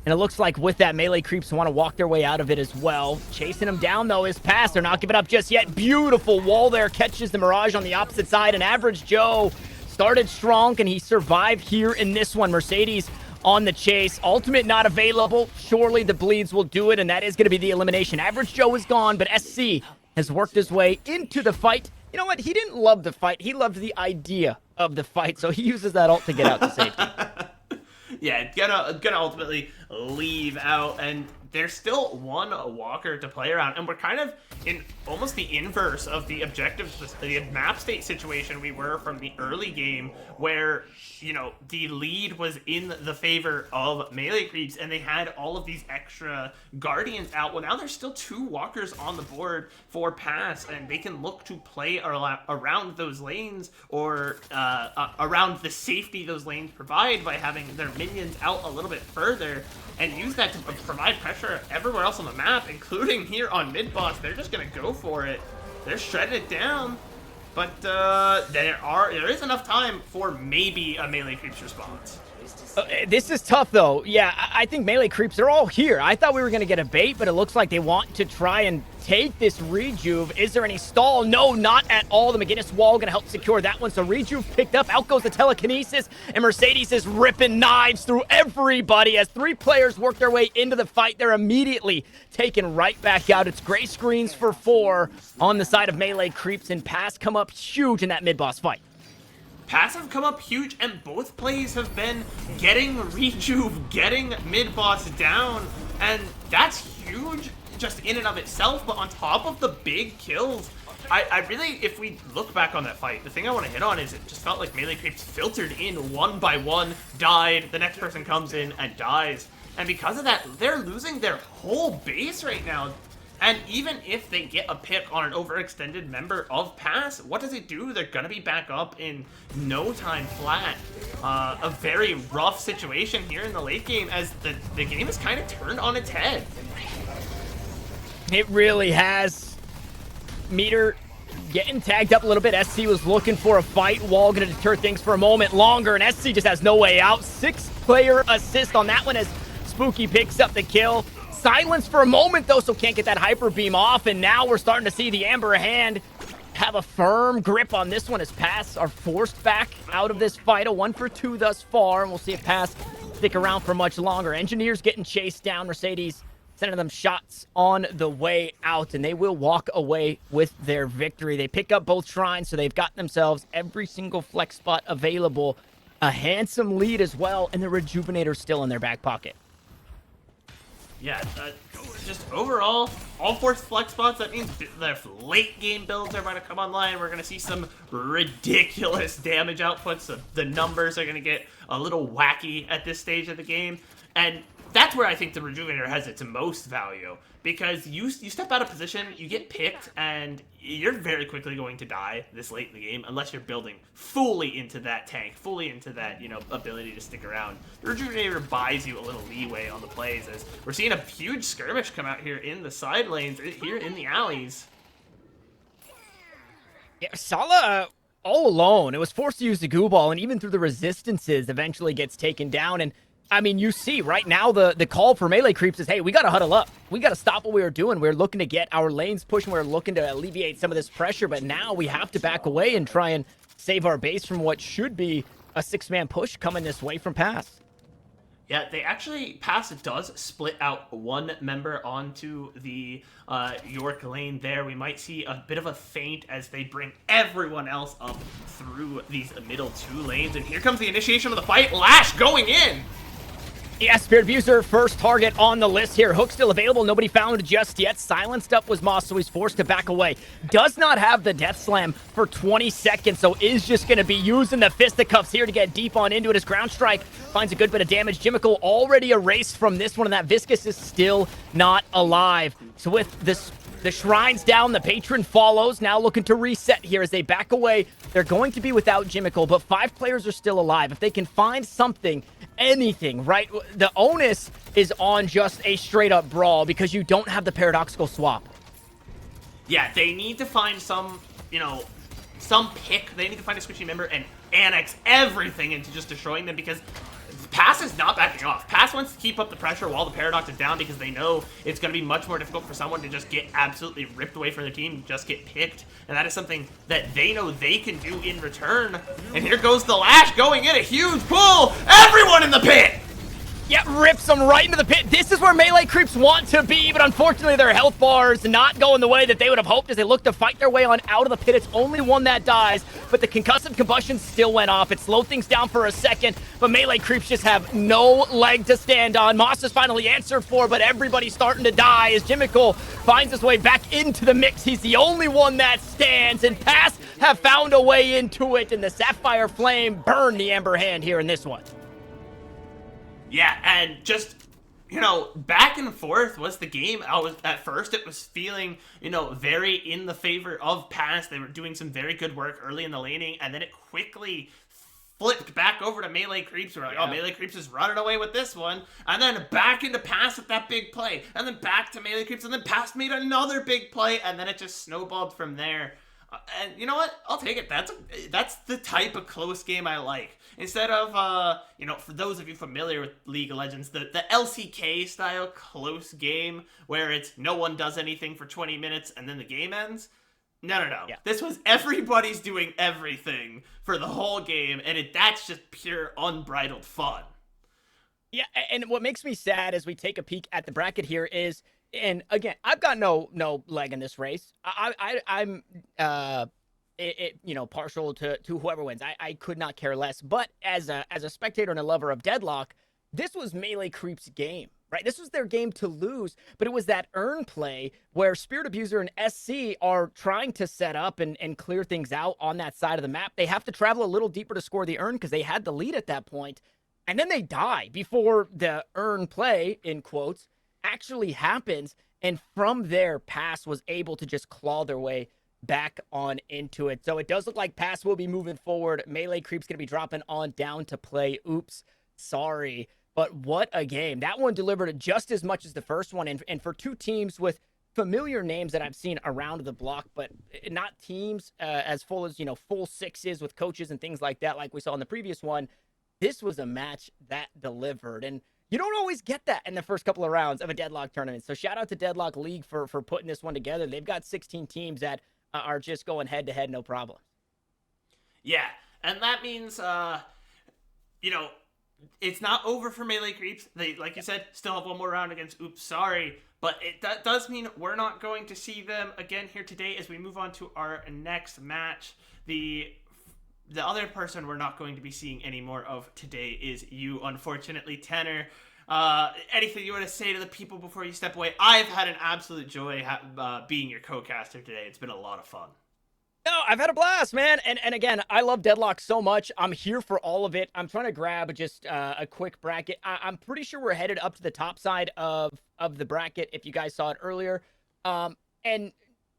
And it looks like with that, melee creeps want to walk their way out of it as well. Chasing him down, though, is Pass. They're not giving up just yet. Beautiful wall there. Catches the Mirage on the opposite side. And Average Joe started strong. Can he survive here in this one? Mercedes on the chase. Ultimate not available. Surely the bleeds will do it, and that is going to be the elimination. Average Joe is gone, but SC has worked his way into the fight. You know what? He didn't love the fight. He loved the idea of the fight, so he uses that ult to get out to safety. Yeah, gonna ultimately leave out, and there's still 1 walker to play around, and we're kind of in almost the inverse of the objectives, the map state situation we were from the early game, where, you know, the lead was in the favor of melee creeps, and they had all of these extra guardians out. Well, now there's still 2 walkers on the board for Pass, and they can look to play around those lanes, or around the safety those lanes provide by having their minions out a little bit further, and use that to provide pressure everywhere else on the map, including here on mid-boss. They're just going to go for it. They're shredding it down, but there is enough time for maybe a melee creeps response. This is tough, though. Yeah, I think melee creeps, they're all here. I thought we were going to get a bait, but it looks like they want to try and take this rejuve. Is there any stall? No, not at all. The McGinnis wall going to help secure that one. So rejuve picked up. Out goes the telekinesis, and Mercedes is ripping knives through everybody. As 3 players work their way into the fight, they're immediately taken right back out. It's gray screens for 4 on the side of melee creeps, and Pass come up huge in that mid-boss fight. Pass have come up huge, and both plays have been getting rejuve, getting mid-boss down, and that's huge just in and of itself, but on top of the big kills, I really, if we look back on that fight, the thing I want to hit on is it just felt like melee creeps filtered in 1 by 1, died, the next person comes in and dies, and because of that, they're losing their whole base right now. And even if they get a pick on an overextended member of Pass, what does it do? They're going to be back up in no time flat. A very rough situation here in the late game as the game is kind of turned on its head. It really has. Meter getting tagged up a little bit. SC was looking for a fight. Wall going to deter things for a moment longer, and SC just has no way out. 6-player assist on that one as Spooky picks up the kill. Silence for a moment, though, so can't get that Hyper Beam off, and now we're starting to see the Amber Hand have a firm grip on this one as Pass are forced back out of this fight. A 1 for 2 thus far, and we'll see if Pass stick around for much longer. Engineers getting chased down. Mercedes sending them shots on the way out, and they will walk away with their victory. They pick up both shrines, so they've got themselves every single flex spot available, a handsome lead as well, and the Rejuvenator's still in their back pocket. Yeah, just overall, all 4 flex spots, that means the late game builds are about to come online. We're going to see some ridiculous damage outputs. The numbers are going to get a little wacky at this stage of the game. And that's where I think the Rejuvenator has its most value, because you step out of position, you get picked, and you're very quickly going to die this late in the game unless you're building fully into that tank, fully into that, ability to stick around. The Rejuvenator buys you a little leeway on the plays, as we're seeing a huge skirmish come out here in the side lanes, here in the alleys. Yeah, Sala all alone. It was forced to use the goo ball, and even through the resistances, eventually gets taken down. And I mean, you see right now the call for melee creeps is, hey, we got to huddle up. We got to stop what we were doing. We're looking to get our lanes pushing. We're looking to alleviate some of this pressure, but now we have to back away and try and save our base from what should be a 6-man push coming this way from Pass. Yeah, Pass does split out one member onto the York lane there. We might see a bit of a feint as they bring everyone else up through these middle 2 lanes. And here comes the initiation of the fight. Lash going in! Yeah, Spirit Abuser, first target on the list here. Hook still available. Nobody found just yet. Silenced up was Moss, so he's forced to back away. Does not have the Death Slam for 20 seconds, so is just going to be using the fisticuffs here to get deep on into it. His Ground Strike finds a good bit of damage. Jimical already erased from this one, and that Viscous is still not alive. So with the Shrine's down, the Patron follows, now looking to reset here as they back away. They're going to be without Jimical, but 5 players are still alive. If they can find something, anything, right? The onus is on just a straight-up brawl because you don't have the paradoxical swap. Yeah, they need to find some pick. They need to find a squishy member and annex everything into just destroying them, because Pass is not backing off. Pass wants to keep up the pressure while the Paradox is down, because they know it's going to be much more difficult for someone to just get absolutely ripped away from their team, just get picked. And that is something that they know they can do in return. And here goes the Lash going in, a huge pull. Everyone in the pit! Yeah, rips them right into the pit. This is where melee creeps want to be, but unfortunately their health bars not going the way that they would have hoped as they look to fight their way on out of the pit. It's only one that dies, but the concussive combustion still went off. It slowed things down for a second, but melee creeps just have no leg to stand on. Moss is finally answered for, but everybody's starting to die as Jimical finds his way back into the mix. He's the only one that stands, and Pass have found a way into it, and the Sapphire Flame burn the Amber Hand here in this one. Yeah, and just, back and forth was the game. At first, it was feeling, very in the favor of Pass. They were doing some very good work early in the laning, and then it quickly flipped back over to melee creeps. We're like, oh, melee creeps is running away with this one. And then back into Pass with that big play. And then back to melee creeps, and then Pass made another big play, and then it just snowballed from there. And you know what? I'll take it. That's the type of close game I like. Instead of, for those of you familiar with League of Legends, the LCK style close game where it's no one does anything for 20 minutes and then the game ends. No. Yeah. This was everybody's doing everything for the whole game, and that's just pure unbridled fun. Yeah, and what makes me sad as we take a peek at the bracket here is, and again, I've got no leg in this race. I'm partial to whoever wins. I could not care less. But as a spectator and a lover of Deadlock, this was Melee Creep's game, right? This was their game to lose, but it was that earn play where Spirit Abuser and SC are trying to set up and clear things out on that side of the map. They have to travel a little deeper to score the earn because they had the lead at that point, and then they die before the earn play, in quotes, actually happens. And from there, Pass was able to just claw their way back on into it. So it does look like Pass will be moving forward. Melee Creep's going to be dropping on down to play. Oops, sorry. But what a game. That one delivered just as much as the first one. And for 2 teams with familiar names that I've seen around the block, but not teams as full as, full sixes with coaches and things like that, like we saw in the previous one, this was a match that delivered. And you don't always get that in the first couple of rounds of a Deadlock tournament. So shout out to Deadlock League for putting this one together. They've got 16 teams that are just going head-to-head, no problem. Yeah, and that means, it's not over for Melee Creeps. They, like you said, still have one more round against Oops Sorry, but that does mean we're not going to see them again here today as we move on to our next match. The other person we're not going to be seeing any more of today is you, unfortunately, Tanner. Anything you want to say to the people before you step away? I've had an absolute joy being your co-caster today. It's been a lot of fun. No, I've had a blast, man. And again, I love Deadlock so much. I'm here for all of it. I'm trying to grab just a quick bracket. I'm pretty sure we're headed up to the top side of the bracket. If you guys saw it earlier, and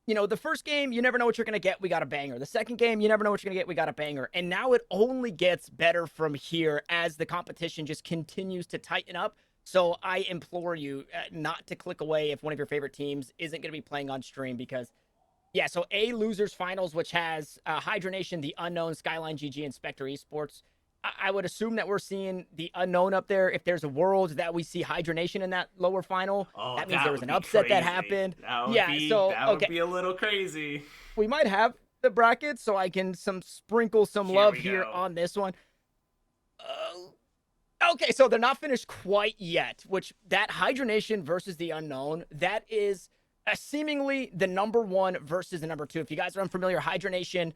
you know, the first game, you never know what you're gonna get. We got a banger. The second game, you never know what you're gonna get. We got a banger. And now it only gets better from here as the competition just continues to tighten up. So I implore you not to click away if one of your favorite teams isn't going to be playing on stream because yeah, so A losers finals, which has Hydra Nation, the Unknown, Skyline GG, and Spectre Esports. I would assume that we're seeing the Unknown up there. If there's a world that we see Hydra Nation in that lower final, Oh, that means that there was would an be upset that crazy. happened. That would Yeah, be so that would okay, be a little crazy. we might have the bracket, so I can sprinkle some Here love we here go. on this one. Okay, so they're not finished quite yet, which that Hydra Nation versus the Unknown, that is seemingly the number one versus the number two. If you guys are unfamiliar, Hydra Nation,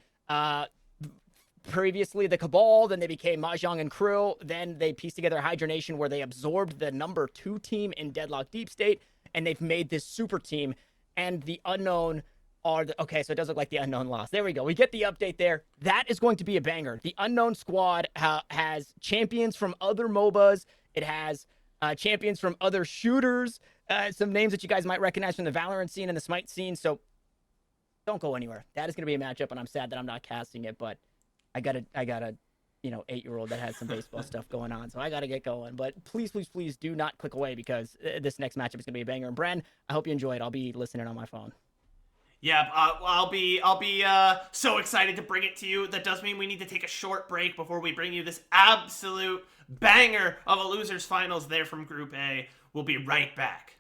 previously the Cabal, then they became Mahjong and Krill, then they pieced together Hydra Nation where they absorbed the number two team in Deadlock Deep State, and they've made this super team, and the Unknown are okay, so it does look like the Unknown lost. There we go. We get the update there. That is going to be a banger. The Unknown squad has champions from other MOBAs. It has champions from other shooters. Some names that you guys might recognize from the Valorant scene and the Smite scene. So don't go anywhere. That is going to be a matchup, and I'm sad that I'm not casting it, but I got a 8-year-old that has some baseball stuff going on, so I got to get going. But please, please, please do not click away because this next matchup is going to be a banger. And Bren, I hope you enjoy it. I'll be listening on my phone. Yeah, I'll be so excited to bring it to you. That does mean we need to take a short break before we bring you this absolute banger of a losers finals there from Group A. We'll be right back.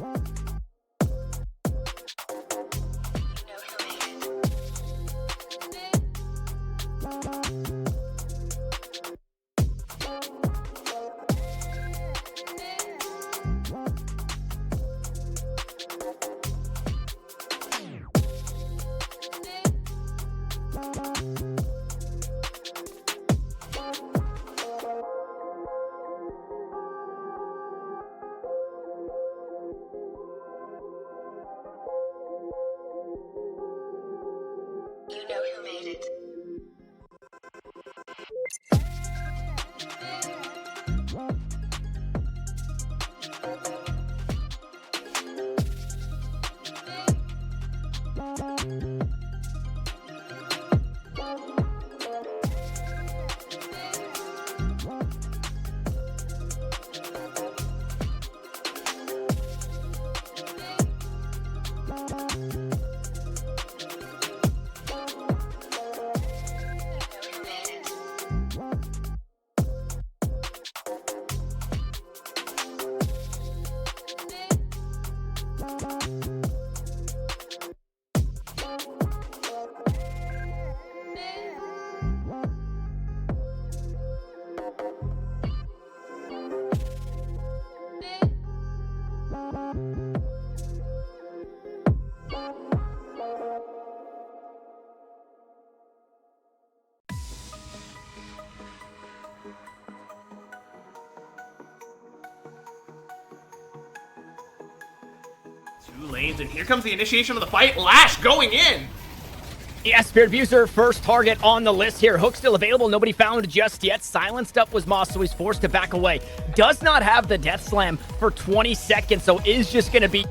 You know who made it. Two lanes, and here comes the initiation of the fight. Lash going in. Yeah, Spirit Abuser, first target on the list here. Hook still available. Nobody found just yet. Silenced up was Moss, so he's forced to back away. Does not have the Death Slam for 20 seconds, so is just going to be...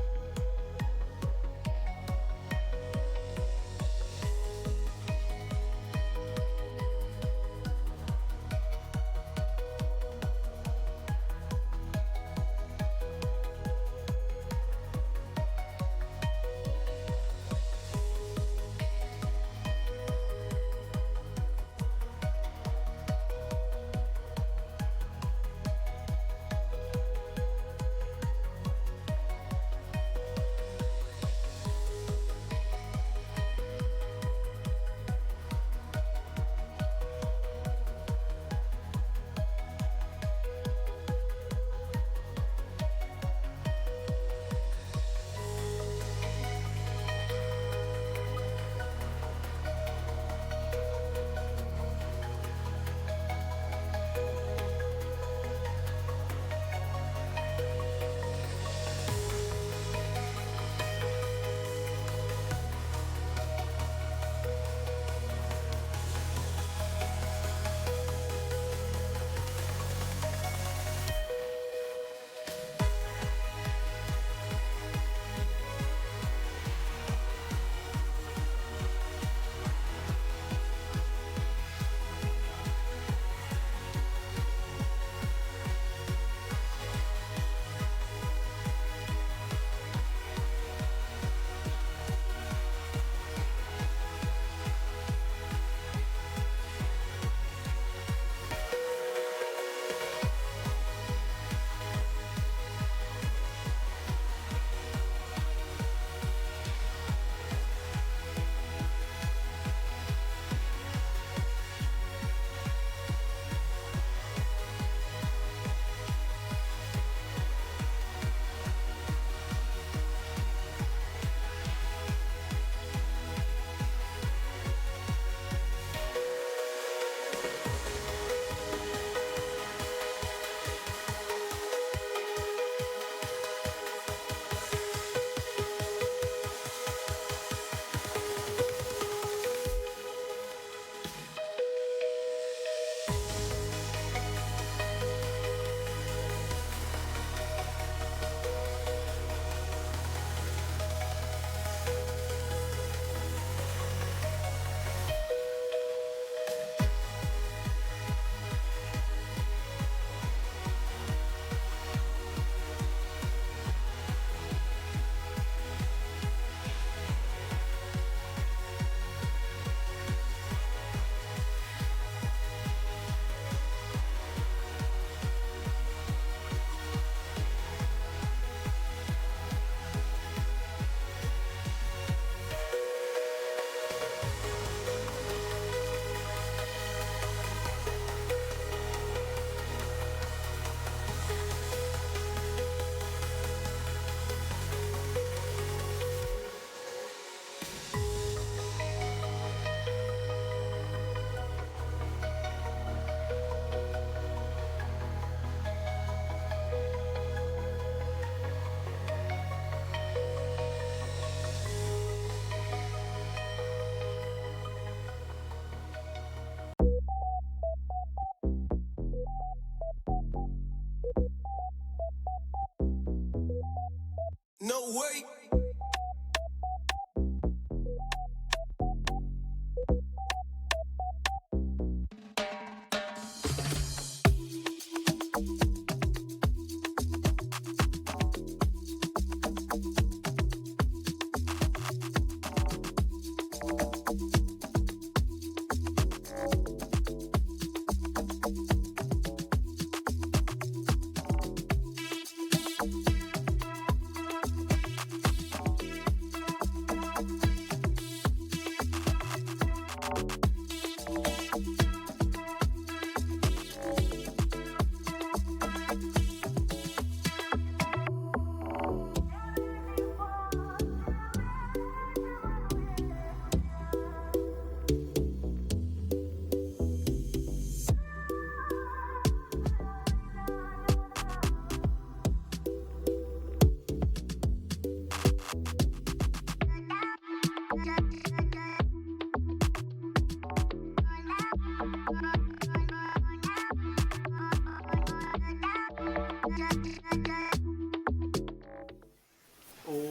No way.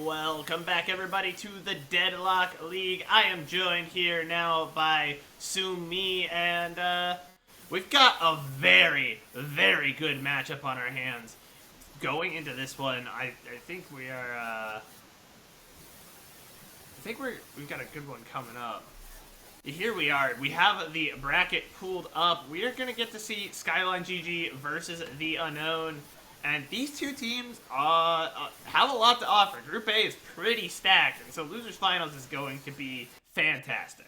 Welcome back, everybody, to the Deadlock League. I am joined here now by Sumi, and we've got a very, very good matchup on our hands. Going into this one, I think we are, we've got a good one coming up. Here we are. We have the bracket pulled up. We are going to get to see Skyline GG versus The Unknown. And these two teams have a lot to offer. Group A is pretty stacked, and so Losers Finals is going to be fantastic.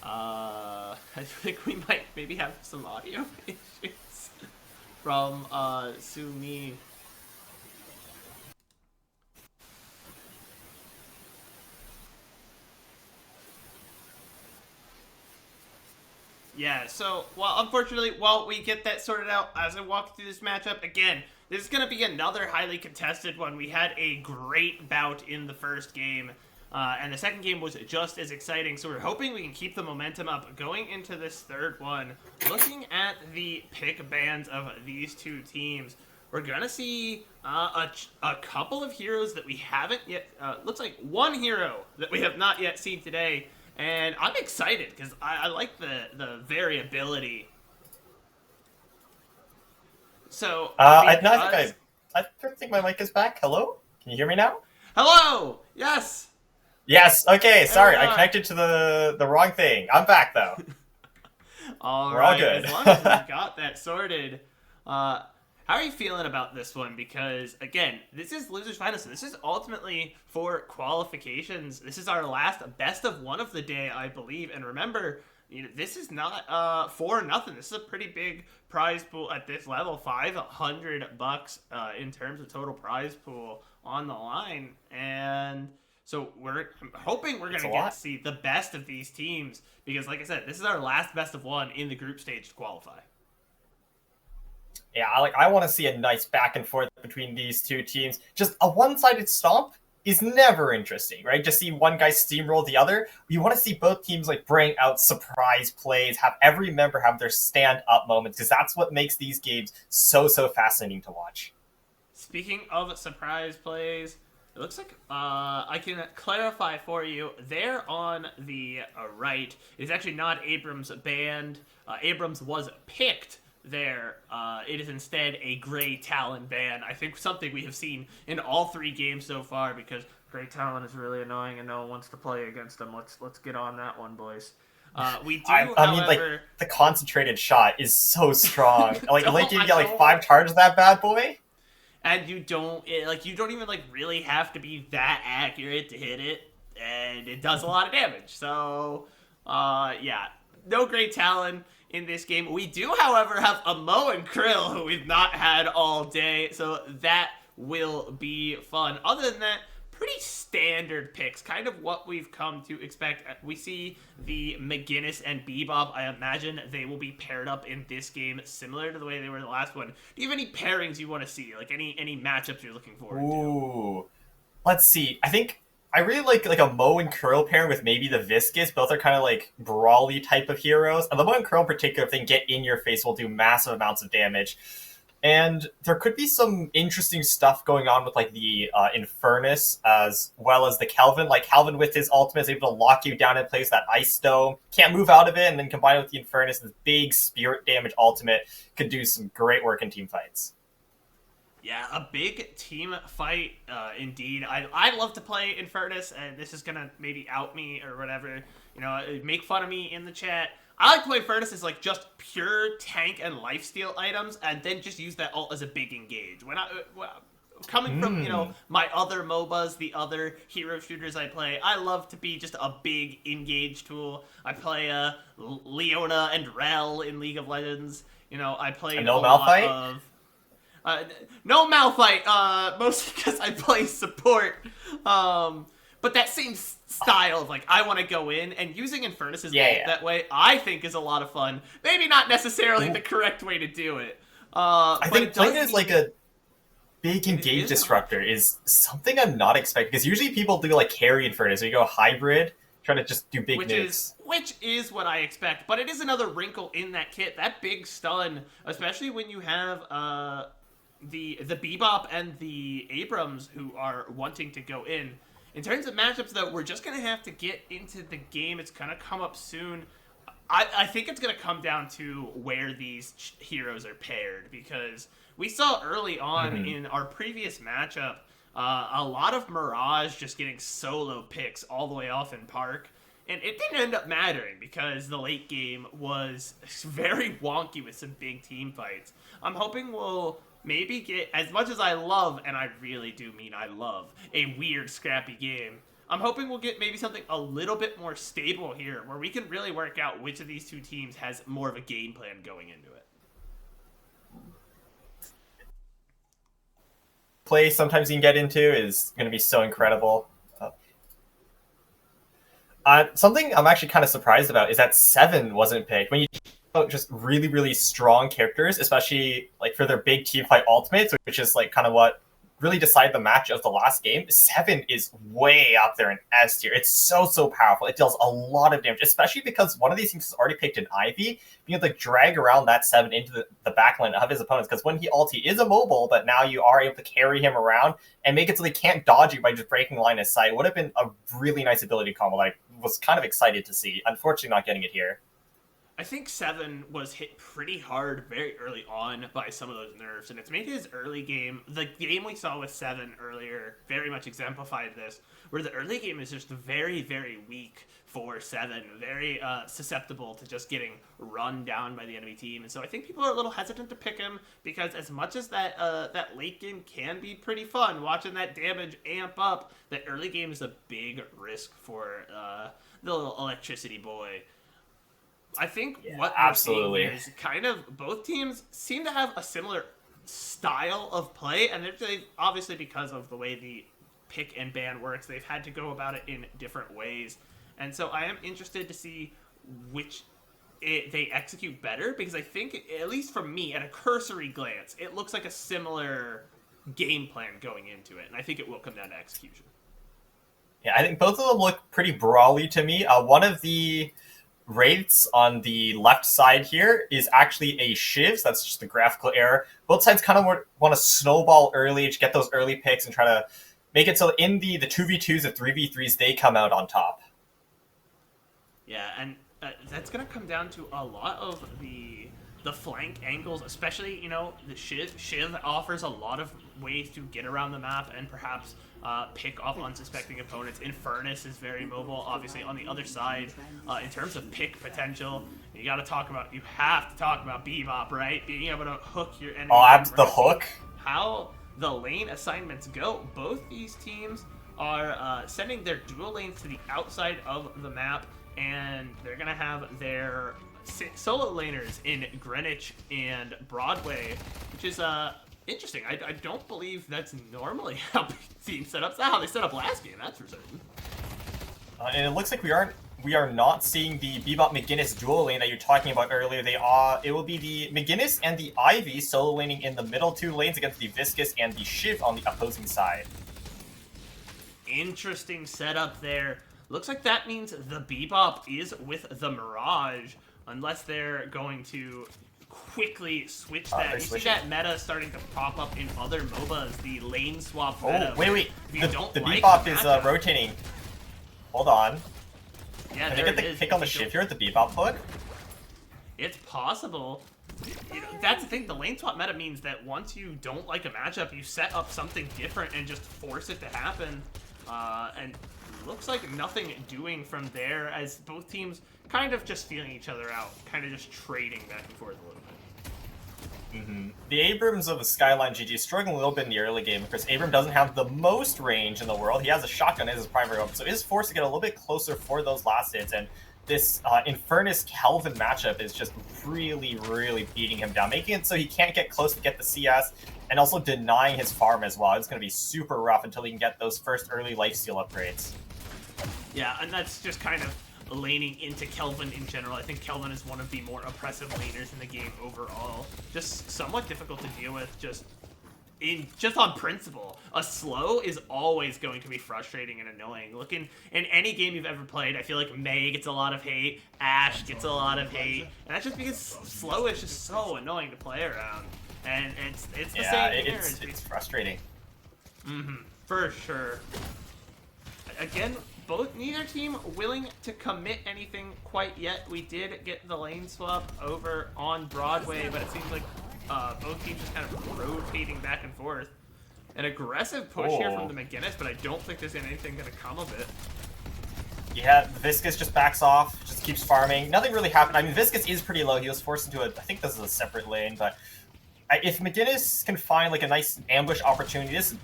I think we might maybe have some audio issues from Sumi. Yeah, so, well, unfortunately, while we get that sorted out, as I walk through this matchup, again, this is going to be another highly contested one. We had a great bout in the first game, and the second game was just as exciting, so we're hoping we can keep the momentum up going into this third one. Looking at the pick bands of these two teams, we're going to see a couple of heroes that we haven't yet, looks like one hero that we have not yet seen today. And I'm excited because I like the variability. So I think my mic is back. Hello? Can you hear me now? Hello. Yes. Yes. Okay. Sorry, I connected to the wrong thing. I'm back though. We're all good. As long as we got that sorted. How are you feeling about this one? Because, again, this is Losers Finals. So this is ultimately for qualifications. This is our last best of one of the day, I believe. And remember, this is not for nothing. This is a pretty big prize pool at this level. $500 in terms of total prize pool on the line. And so I'm hoping we're going to get to see the best of these teams. Because, like I said, this is our last best of one in the group stage to qualify. Yeah, I want to see a nice back and forth between these two teams. Just a one-sided stomp is never interesting, right? Just see one guy steamroll the other. You want to see both teams bring out surprise plays, have every member have their stand-up moments, because that's what makes these games so fascinating to watch. Speaking of surprise plays, it looks like I can clarify for you. There on the right is actually not Abrams' band. Abrams was picked there. It is instead a Grey Talon ban. I think something we have seen in all three games so far, because Grey Talon is really annoying and no one wants to play against them. Let's get on that one, boys. We do, however, the concentrated shot is so strong. You get 5 charges of that bad boy, and you don't even really have to be that accurate to hit it, and it does a lot of damage. So, yeah, no Grey Talon in this game. We do, however, have a Mo and Krill, who we've not had all day, so that will be fun. Other than that, pretty standard picks, kind of what we've come to expect. We see the McGinnis and Bebop. I imagine they will be paired up in this game, similar to the way they were in the last one. Do you have any pairings you want to see? Any matchups you're looking forward to? Ooh. Let's see. I think I really like a Mo and Curl pair with maybe the Viscous. Both are kind of like brawly type of heroes. And the Mo and Curl in particular, if they can get in your face, will do massive amounts of damage. And there could be some interesting stuff going on with like the Infernus as well as the Kelvin. Like Kelvin with his ultimate is able to lock you down in place, that Ice Dome. Can't move out of it, and then combine it with the Infernus, this big spirit damage ultimate could do some great work in team fights. Yeah, a big team fight, indeed. I love to play Infernus, and this is gonna maybe out me or whatever. You know, make fun of me in the chat. I like to play Infernus as like just pure tank and lifesteal items, and then just use that ult as a big engage. When coming from my other MOBAs, the other hero shooters I play, I love to be just a big engage tool. I play Leona and Rel in League of Legends. You know, I play no Malphite. No Malphite, mostly because I play support. But that same style of like, I want to go in, and using Infernus that way, I think is a lot of fun. Maybe not necessarily the correct way to do it. I think playing it as like a big engage disruptor is something I'm not expecting, because usually people do like carry Infernus, so you go hybrid, try to just do big nukes. Which is what I expect, but it is another wrinkle in that kit. That big stun, especially when you have the Bebop and the Abrams who are wanting to go in. In terms of matchups, though, we're just going to have to get into the game. It's going to come up soon. I think it's going to come down to where these heroes are paired, because we saw early on in our previous matchup a lot of Mirage just getting solo picks all the way off in Park. And it didn't end up mattering because the late game was very wonky with some big team fights. I'm hoping we'll maybe get, as much as I love, and I really do mean I love, a weird, scrappy game, I'm hoping we'll get maybe something a little bit more stable here, where we can really work out which of these two teams has more of a game plan going into it. Play sometimes you can get into is going to be so incredible. Something I'm actually kind of surprised about is that Seven wasn't picked. When you just really, really strong characters, especially like for their big team fight ultimates, which is like kind of what really decided the match of the last game. Seven is way up there in S tier. It's so powerful. It deals a lot of damage, especially because one of these teams has already picked an Ivy. Being able to drag around that Seven into the backline of his opponents, because when he ults, he is immobile, but now you are able to carry him around and make it so they can't dodge you by just breaking line of sight. It would have been a really nice ability combo that I was kind of excited to see. Unfortunately, not getting it here. I think Seven was hit pretty hard very early on by some of those nerfs, and it's made his early game, the game we saw with Seven earlier, very much exemplified this, where the early game is just very, very weak for Seven, very susceptible to just getting run down by the enemy team. And so I think people are a little hesitant to pick him, because as much as that that late game can be pretty fun, watching that damage amp up, that early game is a big risk for the little electricity boy. I think what we're seeing here is kind of both teams seem to have a similar style of play, and they've obviously, because of the way the pick and ban works, they've had to go about it in different ways. And so I am interested to see which they execute better, because I think, at least from me, at a cursory glance, it looks like a similar game plan going into it, and I think it will come down to execution. Yeah, I think both of them look pretty brawly to me. One of the wraiths on the left side here is actually a Shiv, so that's just a graphical error. Both sides kind of want to snowball early to get those early picks and try to make it so in the 2v2s or 3v3s, they come out on top. Yeah, and that's going to come down to a lot of the flank angles, especially, you know, the Shiv offers a lot of ways to get around the map and perhaps pick off unsuspecting opponents. Infernus is very mobile, obviously, on the other side. In terms of pick potential, you have to talk about Bebop, right? Being able to hook your enemy. Oh, the hook? How the lane assignments go. Both these teams are sending their dual lanes to the outside of the map, and they're going to have their solo laners in Greenwich and Broadway, which is interesting. I don't believe that's normally how teams set up. That's not how they set up last game, that's for certain. And it looks like we are not seeing the Bebop McGinnis dual lane that you're talking about earlier. It will be the McGinnis and the Ivy solo laning in the middle two lanes against the Viscous and the Shiv on the opposing side. Interesting setup there. Looks like that means the Bebop is with the Mirage, unless they're going to quickly switch that. You see that meta starting to pop up in other MOBAs, the lane swap meta. Wait. If The like Bebop is rotating. Hold on. Yeah, Can they get the pick on the shift here at the Bebop hook? It's possible. You know, that's the thing. The lane swap meta means that once you don't like a matchup, you set up something different and just force it to happen. And looks like nothing doing from there, as both teams kind of just feeling each other out, kind of just trading back and forth a little bit. The Abrams of the Skyline GG is struggling a little bit in the early game because Abram doesn't have the most range in the world. He has a shotgun as his primary weapon, so he is forced to get a little bit closer for those last hits, and this Infernus Kelvin matchup is just really, really beating him down, making it so he can't get close to get the CS, and also denying his farm as well. It's going to be super rough until he can get those first early lifesteal upgrades. Yeah, and that's just kind of laning into Kelvin in general. I think Kelvin is one of the more oppressive laners in the game overall. Just somewhat difficult to deal with, just on principle. A slow is always going to be frustrating and annoying. Look, in any game you've ever played, I feel like Mei gets a lot of hate, Ashe gets a lot of hate, and that's just because slow is just so annoying to play around. And it's the same here. It's frustrating. For sure. Again, neither team willing to commit anything quite yet. We did get the lane swap over on Broadway, but it seems like both teams just kind of rotating back and forth. An aggressive push here from the McGinnis, but I don't think there's anything going to come of it. Yeah, Viscous just backs off, just keeps farming. Nothing really happened. I mean, Viscous is pretty low. He was forced into I think this is a separate lane, but if McGinnis can find like a nice ambush opportunity, this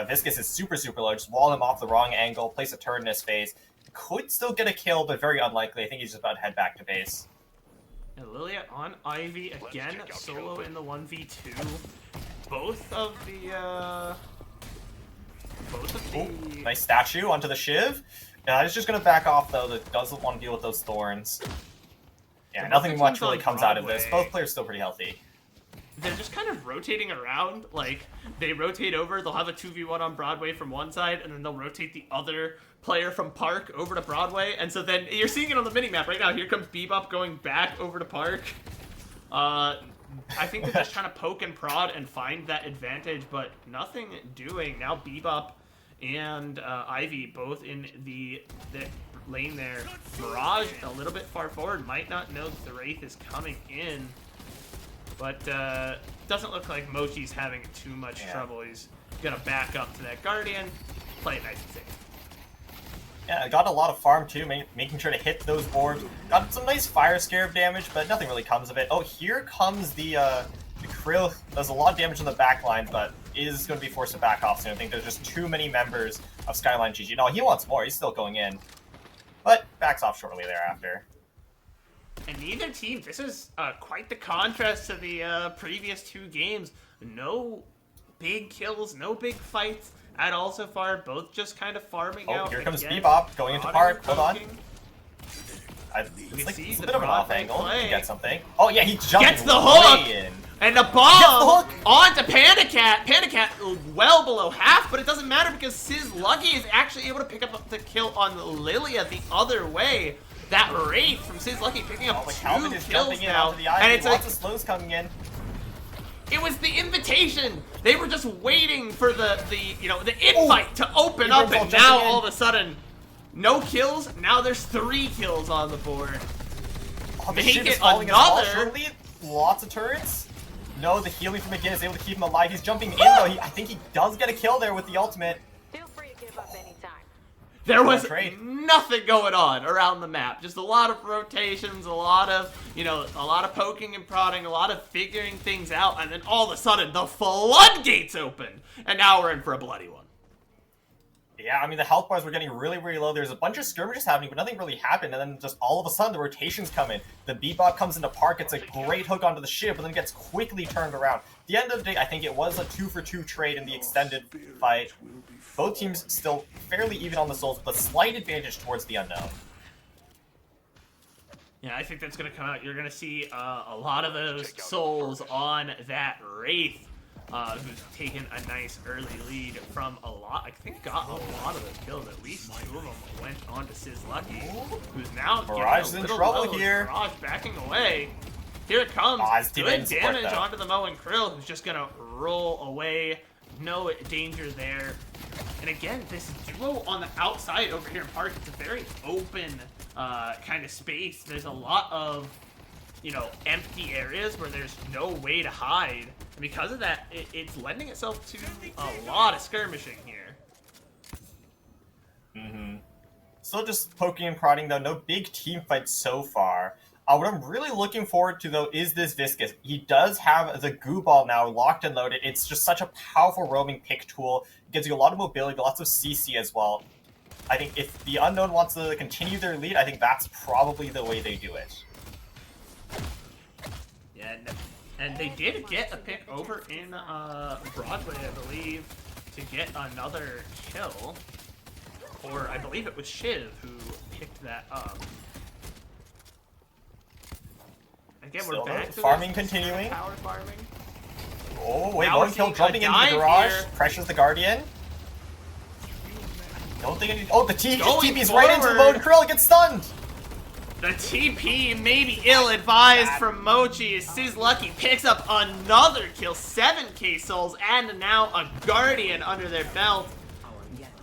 Viscous is super, super low. Just wall him off the wrong angle, place a turret in his face. Could still get a kill, but very unlikely. I think he's just about to head back to base. And Lilia on Ivy again, solo in the 1v2. Both of the nice statue onto the Shiv. He's just gonna back off though. That doesn't want to deal with those thorns. Yeah, nothing much really comes out of this. Both players still pretty healthy. They're just kind of rotating around. Like, they rotate over, they'll have a 2v1 on Broadway from one side, and then they'll rotate the other player from Park over to Broadway. And so then, you're seeing it on the minimap right now. Here comes Bebop going back over to Park. I think they're just trying to poke and prod and find that advantage, but nothing doing. Now Bebop and Ivy both in the lane there. Mirage a little bit far forward, might not know that the Wraith is coming in. But doesn't look like Mochi's having too much trouble. He's gonna back up to that Guardian, play it nice and safe. Yeah, got a lot of farm too, making sure to hit those boards. Got some nice fire scarab damage, but nothing really comes of it. Oh, here comes the Krill. Does a lot of damage on the back line, but is going to be forced to back off soon. I think there's just too many members of Skyline GG. No, he wants more. He's still going in, but backs off shortly thereafter. And neither team, this is quite the contrast to the previous two games. No big kills, no big fights at all so far. Both just kind of farming out. Oh, here comes Bebop going into Park. Hold on. It's a bit of an off angle to get something. Oh yeah, he jumps. Gets the hook! In. And the bomb onto Panicat. Panicat well below half, but it doesn't matter because Sizz Lucky is actually able to pick up the kill on Lilia the other way. That Wraith from Sizz Lucky picking up 2 kills now, and it's lots of slows coming in. It was the invitation. They were just waiting for the invite to open up, and now all of a sudden, no kills. Now there's 3 kills on the board. Oh, the Make ship it is falling another. Lots of turrets. No, the healing from McGinn is able to keep him alive. He's jumping in though. I think he does get a kill there with the ultimate. Feel free to give up anytime. There was nothing going on around the map. Just a lot of rotations, a lot of poking and prodding, a lot of figuring things out, and then all of a sudden the floodgates open, and now we're in for a bloody one. Yeah, I mean, the health bars were getting really, really low. There's a bunch of skirmishes happening, but nothing really happened. And then just all of a sudden, the rotations come in. The Bebop comes into Park. It's a great hook onto the ship, but then gets quickly turned around. At the end of the day, I think it was a 2-for-2 trade in the extended fight. Both teams still fairly even on the souls, but slight advantage towards the unknown. Yeah, I think that's going to come out. You're going to see a lot of those souls on that Wraith. who's taken a nice early lead from a lot. I think got a lot of the kills. At least 2 of them went on to Lucky, who's now Mirage is getting in a little trouble low. here. Mirage backing away. Here it comes. Good damage onto the Mo and Krill, who's just gonna roll away. No danger there. And again, this duo on the outside over here in Park, it's a very open kind of space. There's a lot of, you know, empty areas where there's no way to hide. And because of that, it's lending itself to a lot of skirmishing here. Still just poking and prodding though, no big team fights so far. What I'm really looking forward to though is this Viscous. He does have the goo ball now locked and loaded. It's just such a powerful roaming pick tool. It gives you a lot of mobility, lots of CC as well. I think if the Unknown wants to continue their lead, I think that's probably the way they do it. Yeah, and they did get a pick over in Broadway, I believe, to get another kill. Or I believe it was Shiv who picked that up. Again, we're back to farming continuing. Power farming. Oh, wait, Now one kill jumping into the garage. Pressures the Guardian. Don't think any. Oh, the TP's right into the mode. Krill gets stunned. The TP may be ill-advised from Mochi as Lucky picks up another kill, 7k souls, and now a Guardian under their belt.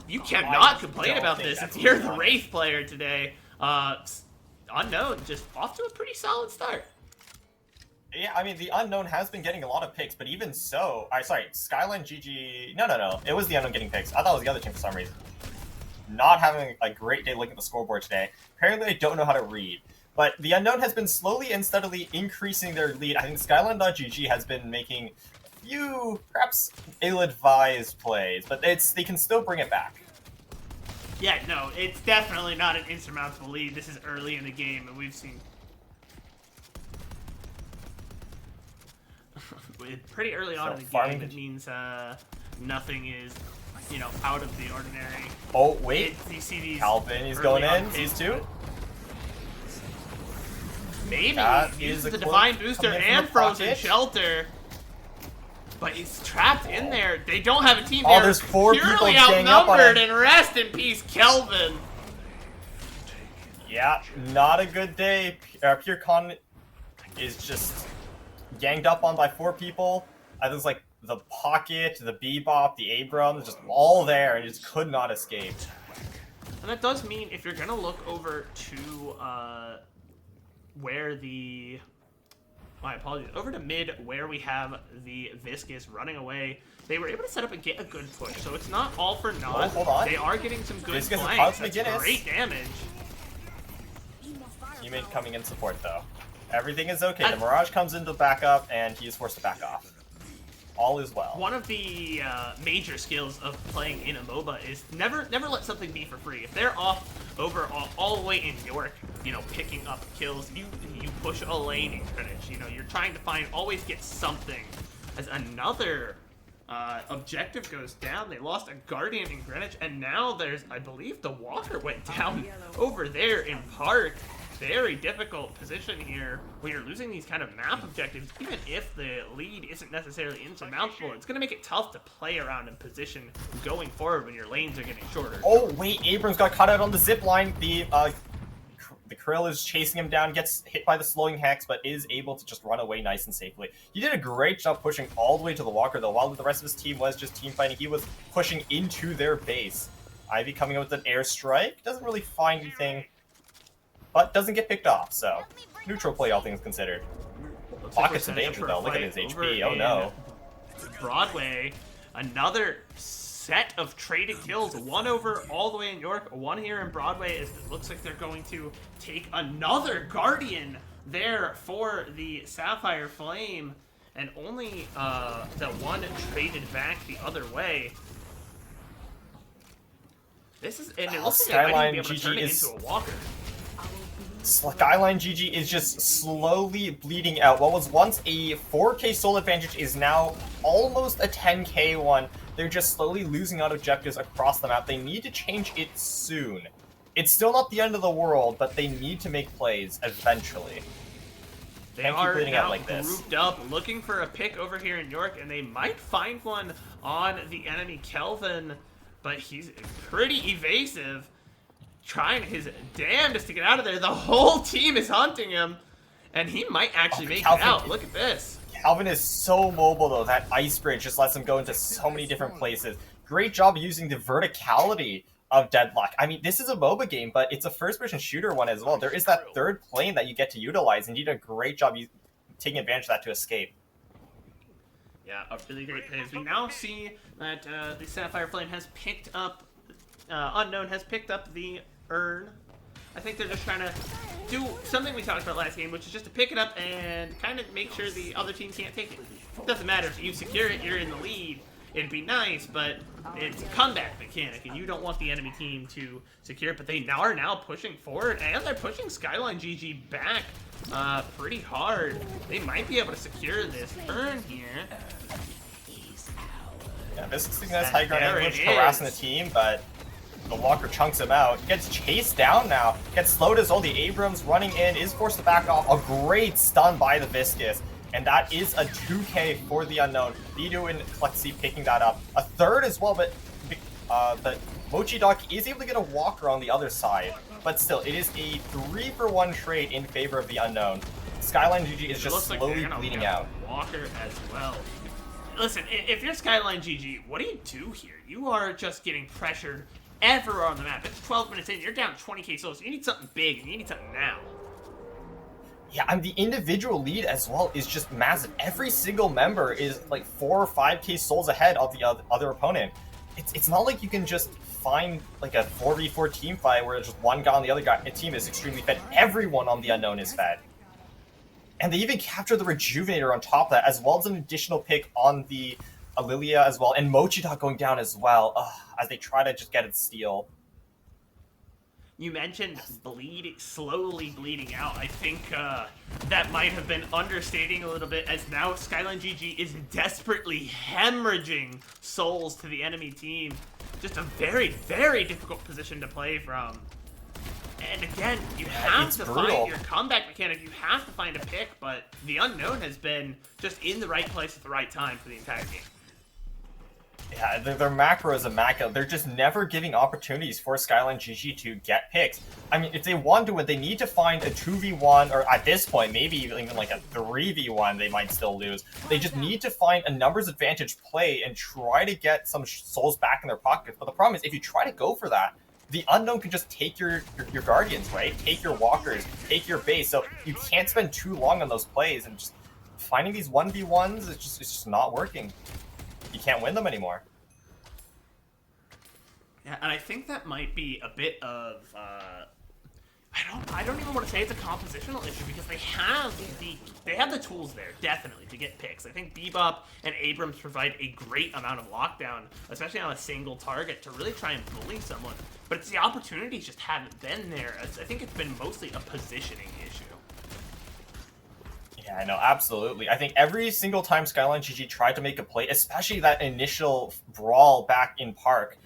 You cannot complain about this if you're the Wraith player today. Unknown just off to a pretty solid start. Yeah, I mean, the Unknown has been getting a lot of picks, but even so... sorry, Skyline GG... No. It was the Unknown getting picks. I thought it was the other team for some reason. Not having a great day looking at the scoreboard today. Apparently, they don't know how to read. But the Unknown has been slowly and steadily increasing their lead. I think Skyline.gg has been making a few, perhaps, ill-advised plays, but they can still bring it back. Yeah, no, it's definitely not an insurmountable lead. This is early in the game, and we've seen... pretty early on in the game, it means nothing is, you know, out of the ordinary. Oh, wait. You see these Calvin, he's going in. These two. Maybe he uses the Divine Booster and Frozen Shelter. But he's trapped in there. They don't have a team there. Oh, there's 4 people purely gang up on outnumbered, him. and rest in peace, Kelvin. Yeah, not a good day. PureCon is just ganged up on by 4 people. I think it's like the Pocket, the Bebop, the Abrams, just all there, and just could not escape. And that does mean if you're gonna look over to where the... My apologies. Over to mid, where we have the Viscous running away, they were able to set up and get a good push, so it's not all for naught. Oh, hold on. They are getting some good Viscous flanks. That's great damage. Teammate coming in support, though. Everything is okay. The Mirage comes into backup, and he is forced to back off. All is well. One of the major skills of playing in a MOBA is never let something be for free. If they're off over all the way in York, you know, picking up kills, you push a lane in Greenwich. You know, you're trying to always get something. As another objective goes down, they lost a Guardian in Greenwich, and now there's, I believe, the Walker went down over there in Park. Very difficult position here when you're losing these kind of map objectives. Even if the lead isn't necessarily insurmountable, it's going to make it tough to play around in position going forward when your lanes are getting shorter. Oh, wait, Abrams got caught out on the zip line. The Krill is chasing him down, gets hit by the slowing hex, but is able to just run away nice and safely. He did a great job pushing all the way to the Walker, though. While the rest of his team was just team fighting, he was pushing into their base. Ivy coming out with an airstrike. Doesn't really find anything, but doesn't get picked off, so neutral play, all things considered. Pocket's in danger, though. Look at his HP. Oh, no. Broadway, another set of traded kills. One over all the way in York, one here in Broadway. It looks like they're going to take another Guardian there for the Sapphire Flame, and only the one traded back the other way. This is, and it looks like they might even be able to turn it into a Walker. Skyline GG is just slowly bleeding out. What was once a 4k soul advantage is now almost a 10k one. They're just slowly losing out objectives across the map. They need to change it soon. It's still not the end of the world, but they need to make plays eventually. They Can't keep are bleeding out now like this. grouped up, looking for a pick over here in York, and they might find one on the enemy Kelvin, but he's pretty evasive, trying his damnedest to get out of there. The whole team is hunting him, and he might actually make it out. Look at this. Calvin is so mobile, though. That ice bridge just lets him go into so many different places. Great job using the verticality of Deadlock. I mean, this is a MOBA game, but it's a first-person shooter one as well. There is that third plane that you get to utilize, and you did a great job taking advantage of that to escape. Yeah, a really great play. As we now see that the Sapphire Flame has picked up, Unknown has picked up the urn. I think they're just trying to do something we talked about last game, which is just to pick it up and kind of make sure the other team can't take it. It doesn't matter if you secure it, you're in the lead. It'd be nice, but it's a comeback mechanic, and you don't want the enemy team to secure it. But they are now pushing forward, and they're pushing Skyline GG back pretty hard. They might be able to secure this urn here. Yeah, this is a nice high ground advantage harassing the team, but the Walker chunks him out. Gets chased down now. Gets slowed as well. The Abrams running in is forced to back off. A great stun by the Viscous. And that is a 2K for the Unknown. Vito and Flexi picking that up. A third as well, but Mochi Doc is able to get a Walker on the other side. But still, it is a 3-for-1 trade in favor of the Unknown. Skyline GG is just slowly bleeding out. Walker as well. Listen, if you're Skyline GG, what do you do here? You are just getting pressured everywhere on the map. It's 12 minutes in, you're down 20k souls. You need something big, and you need something now. Yeah, and the individual lead as well is just massive. Every single member is like 4 or 5k souls ahead of the other opponent. It's not like you can just find like a 4v4 team fight where just one guy on the other team is extremely fed. Everyone on the Unknown is fed. And they even capture the Rejuvenator on top of that, as well as an additional pick on the Lilia as well. And Mochidot going down as well, as they try to just get it steal. You mentioned slowly bleeding out. I think that might have been understating a little bit, as now Skyline GG is desperately hemorrhaging souls to the enemy team. Just a very, very difficult position to play from. And again, you have to find your comeback mechanic. You have to find a pick, but the Unknown has been just in the right place at the right time for the entire game. Yeah, their macro is immaculate. They're just never giving opportunities for Skyline GG to get picks. I mean, if they want to win, they need to find a 2v1, or at this point, maybe even like a 3v1 they might still lose. They just need to find a numbers advantage play and try to get some souls back in their pockets. But the problem is, if you try to go for that, the Unknown can just take your Guardians, right? Take your Walkers, take your base. So you can't spend too long on those plays, and just finding these 1v1s, it's just not working. You can't win them anymore. Yeah, and I think that might be a bit of I don't even want to say it's a compositional issue, because they have the tools there, definitely, to get picks. I think Bebop and Abrams provide a great amount of lockdown, especially on a single target, to really try and bully someone. But it's the opportunities just haven't been there. I think it's been mostly a positioning issue. Yeah, I know, absolutely. I think every single time Skyline GG tried to make a play, especially that initial brawl back in Park,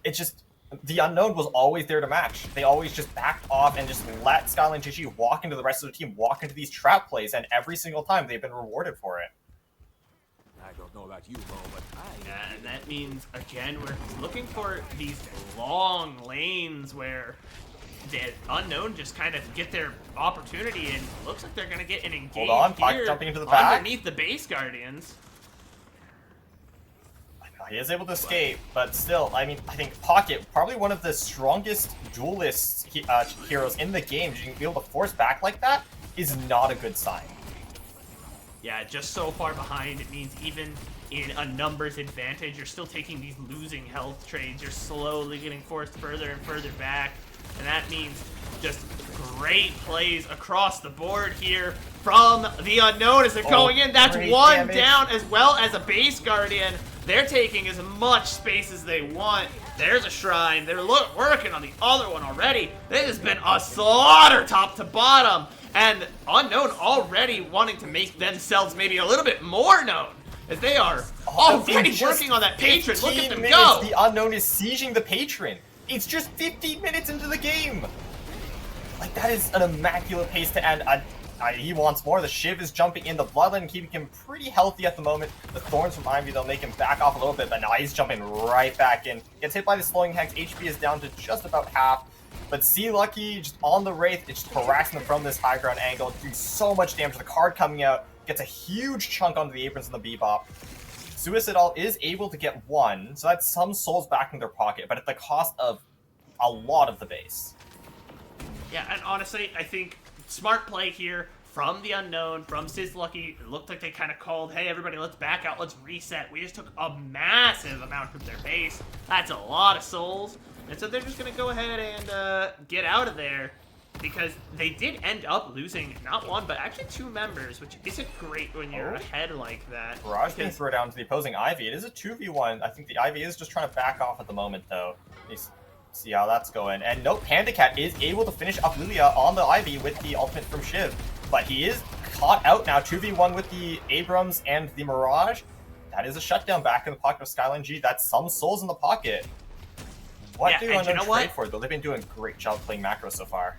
it's just, the Unknown was always there to match. They always just backed off and just let Skyline GG walk into the rest of the team, walk into these trap plays, and every single time they've been rewarded for it. I don't know about you, Mo, but Yeah, and that means, again, we're looking for these long lanes where the Unknown just kind of get their opportunity, and looks like they're going to get an engage Hold on, Puck here jumping into the back. underneath the base Guardians. He is able to escape, but still, I mean, I think Pocket, probably one of the strongest duelist heroes in the game, to be able to force back like that is not a good sign. Yeah, just so far behind, it means even in a numbers advantage, you're still taking these losing health trades. You're slowly getting forced further and further back, and that means just great plays across the board here from the Unknown as they're going in. That's one damage down, as well as a base Guardian. They're taking as much space as they want. There's a Shrine. They're working on the other one already. This has been a slaughter top to bottom. And Unknown already wanting to make themselves maybe a little bit more known, as they are already working on that Patron. Look at them go. The Unknown is sieging the Patron. It's just 15 minutes into the game. Like, that is an immaculate pace to end. He wants more. The Shiv is jumping in. The Bloodline keeping him pretty healthy at the moment. The Thorns from Ivy, they'll make him back off a little bit, but now he's jumping right back in. Gets hit by the slowing hex. HP is down to just about half. But See Lucky just on the Wraith, it's just harassing them from this high ground angle, doing so much damage. The card coming out gets a huge chunk onto the Abrams and the Bebop. Suicidal is able to get one, so that's some souls back in their pocket, but at the cost of a lot of the base. Yeah, and honestly, I think smart play here from the Unknown, from Lucky. It looked like they kind of called, hey, everybody, let's back out, let's reset. We just took a massive amount of their base. That's a lot of souls. And so they're just going to go ahead and get out of there, because they did end up losing not one, but actually 2 members, which isn't great when you're ahead like that. Barrage being thrown down to the opposing Ivy. It is a 2v1. I think the Ivy is just trying to back off at the moment, though. See how that's going. And no, Panda Cat is able to finish up Lilia on the Ivy with the ultimate from Shiv. But he is caught out now, 2v1 with the Abrams and the Mirage. That is a shutdown back in the pocket of Skyline G. That's some souls in the pocket. What do Unknown trade for, though? They've been doing a great job playing macro so far.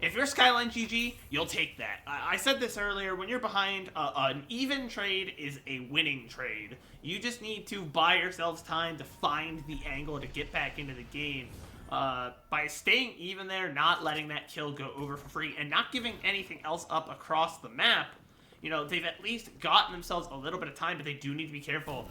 If you're Skyline GG, you'll take that. I said this earlier, when you're behind, an even trade is a winning trade. You just need to buy yourselves time to find the angle to get back into the game. By staying even there, not letting that kill go over for free, and not giving anything else up across the map, you know, they've at least gotten themselves a little bit of time, but they do need to be careful.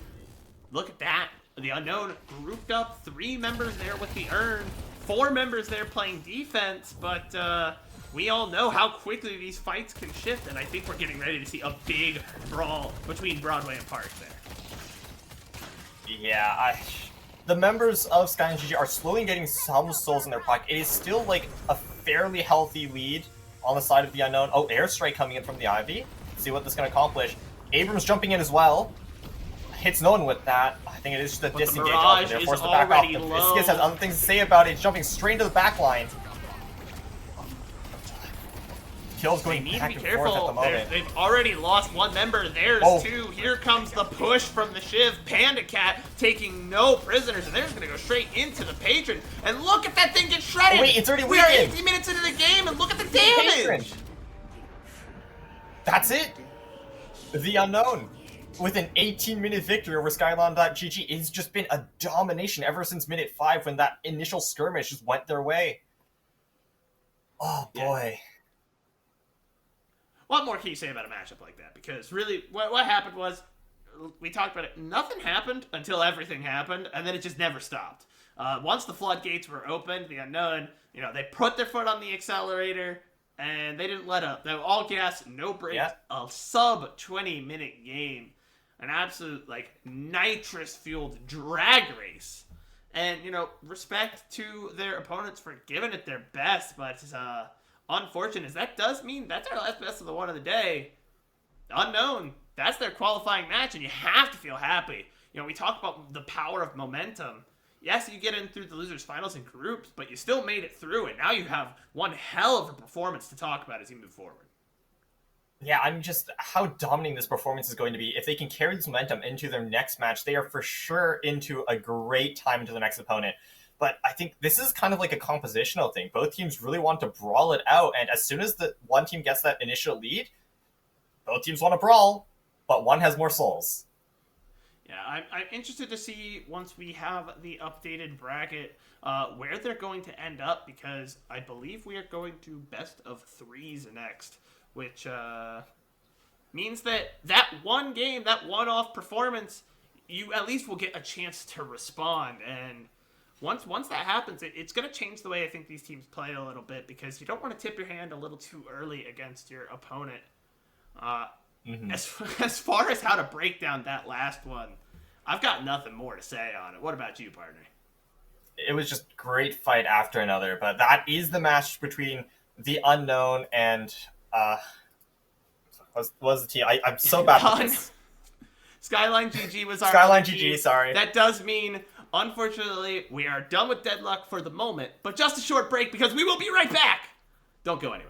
Look at that. The Unknown grouped up 3 members there with the Urn, 4 members there playing defense, but we all know how quickly these fights can shift, and I think we're getting ready to see a big brawl between Broadway and Park there. Yeah, the members of Skyline GG are slowly getting some souls in their pocket. It is still like a fairly healthy lead on the side of the Unknown. Oh, airstrike coming in from the Ivy. See what this is going to accomplish. Abrams jumping in as well. Hits no one with that. I think it is just a disengage off, and they're forced to back off. Skis has other things to say about it. It's jumping straight into the back line. Kills going back and forth at the moment. They've already lost 1 member. There's 2. Here comes the push from the Shiv. Panda Cat taking no prisoners, and they're just going to go straight into the Patron. And look at that thing get shredded. Oh, wait, it's already We are 18 minutes into the game, and look at the damage. That's it. The Unknown with an 18-minute victory over Skyline.gg. It's just been a domination ever since minute 5 when that initial skirmish just went their way. Oh, boy. Yeah. What more can you say about a matchup like that? Because really, what happened was, we talked about it, nothing happened until everything happened, and then it just never stopped. Once the floodgates were opened, the Unknown, you know, they put their foot on the accelerator, and they didn't let up. They were all gas, no brakes, a sub 20-minute game. An absolute, like, nitrous-fueled drag race. And, you know, respect to their opponents for giving it their best, but unfortunate is that does mean that's our last best of the one of the day. Unknown, that's their qualifying match, and you have to feel happy. You know, we talk about the power of momentum. Yes, you get in through the losers finals in groups, but you still made it through, and now you have one hell of a performance to talk about as you move forward. Yeah, I'm just how dominating this performance is going to be. If they can carry this momentum into their next match, they are for sure into a great time into the next opponent. But I think this is kind of like a compositional thing. Both teams really want to brawl it out, and as soon as the one team gets that initial lead, both teams want to brawl, but one has more souls. Yeah, I'm interested to see, once we have the updated bracket, where they're going to end up, because I believe we are going to best of 3s next, which means that one game, that one-off performance, you at least will get a chance to respond. And once that happens, it's going to change the way I think these teams play a little bit, because you don't want to tip your hand a little too early against your opponent. As far as how to break down that last one, I've got nothing more to say on it. What about you, partner? It was just great fight after another, but that is the match between the Unknown and was the team? I'm so bad at this. Skyline GG was our Skyline team. GG, sorry. That does mean, unfortunately, we are done with Deadlock for the moment, but just a short break, because we will be right back. Don't go anywhere.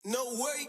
No way.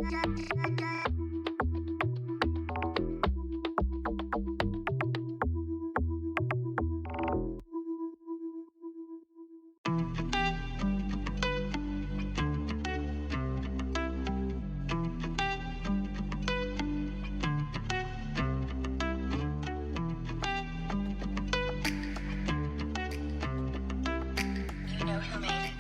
You know who made it.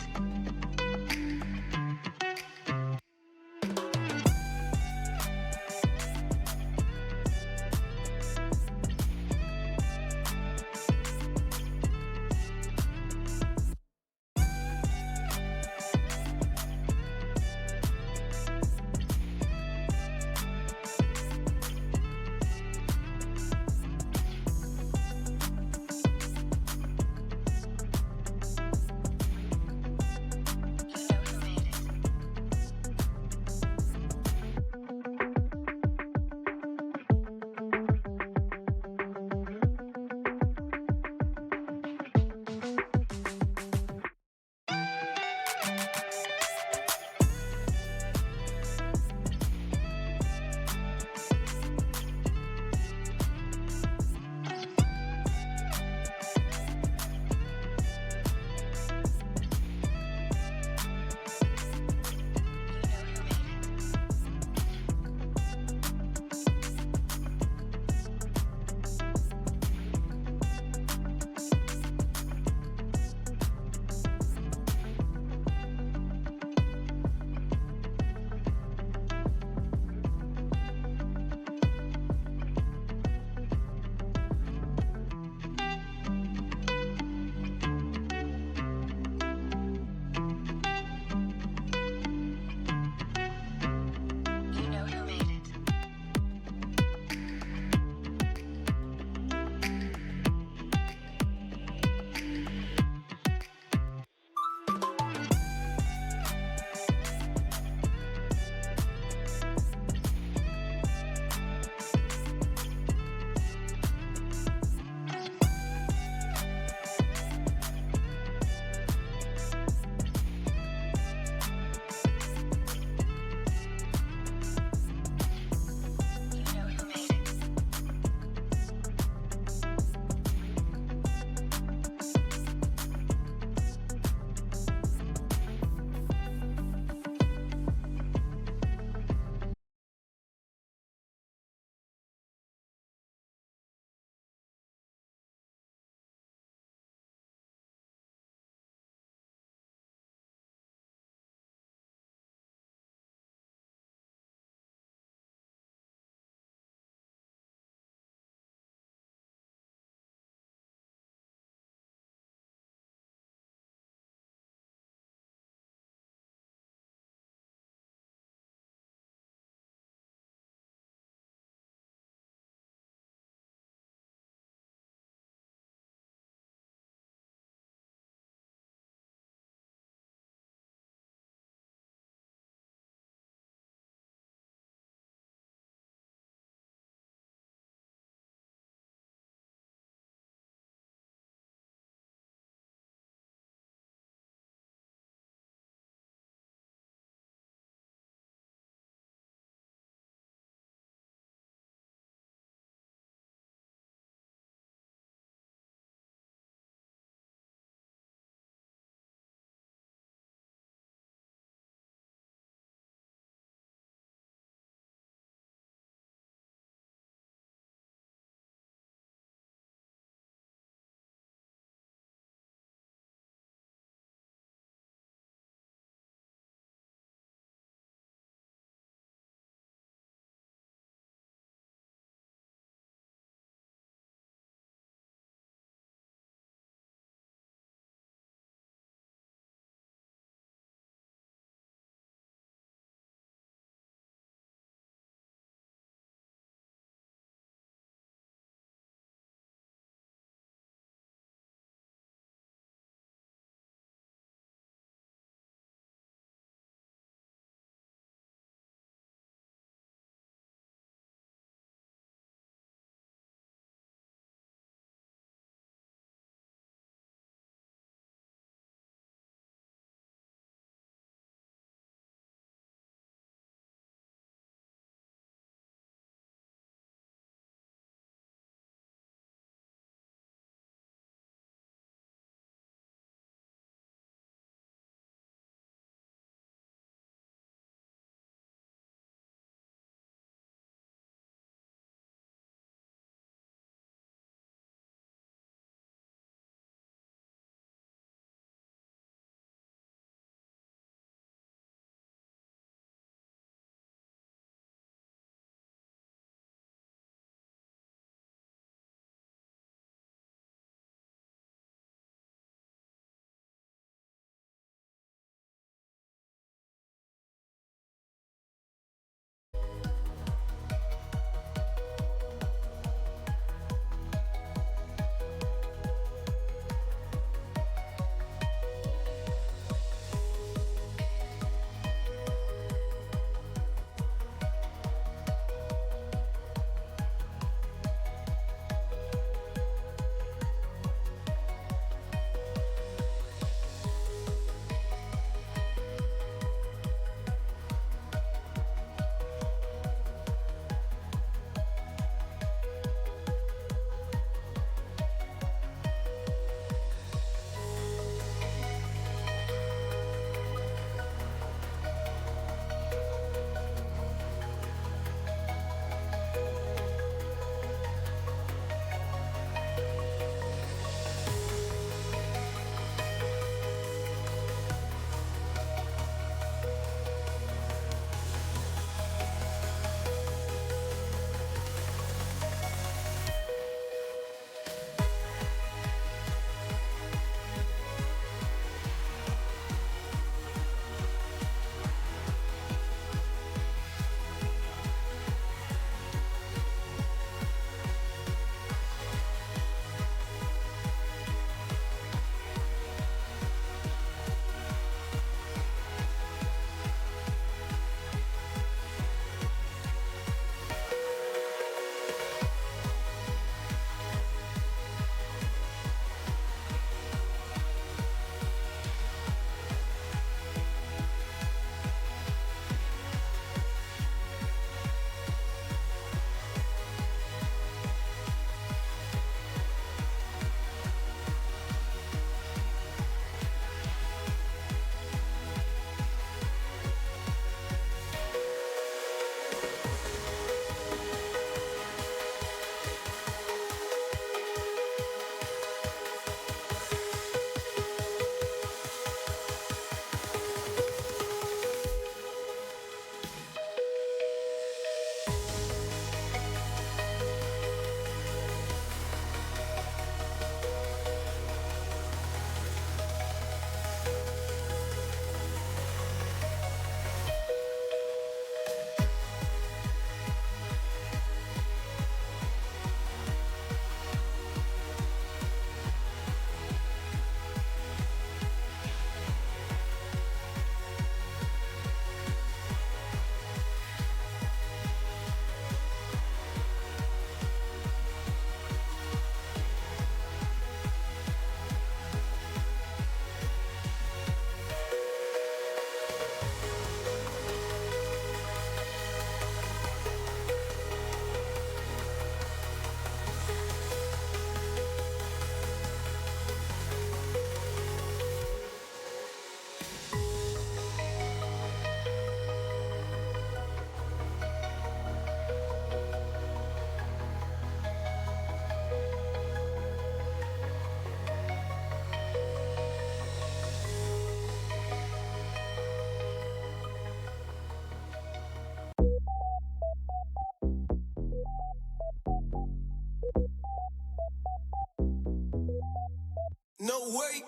No way.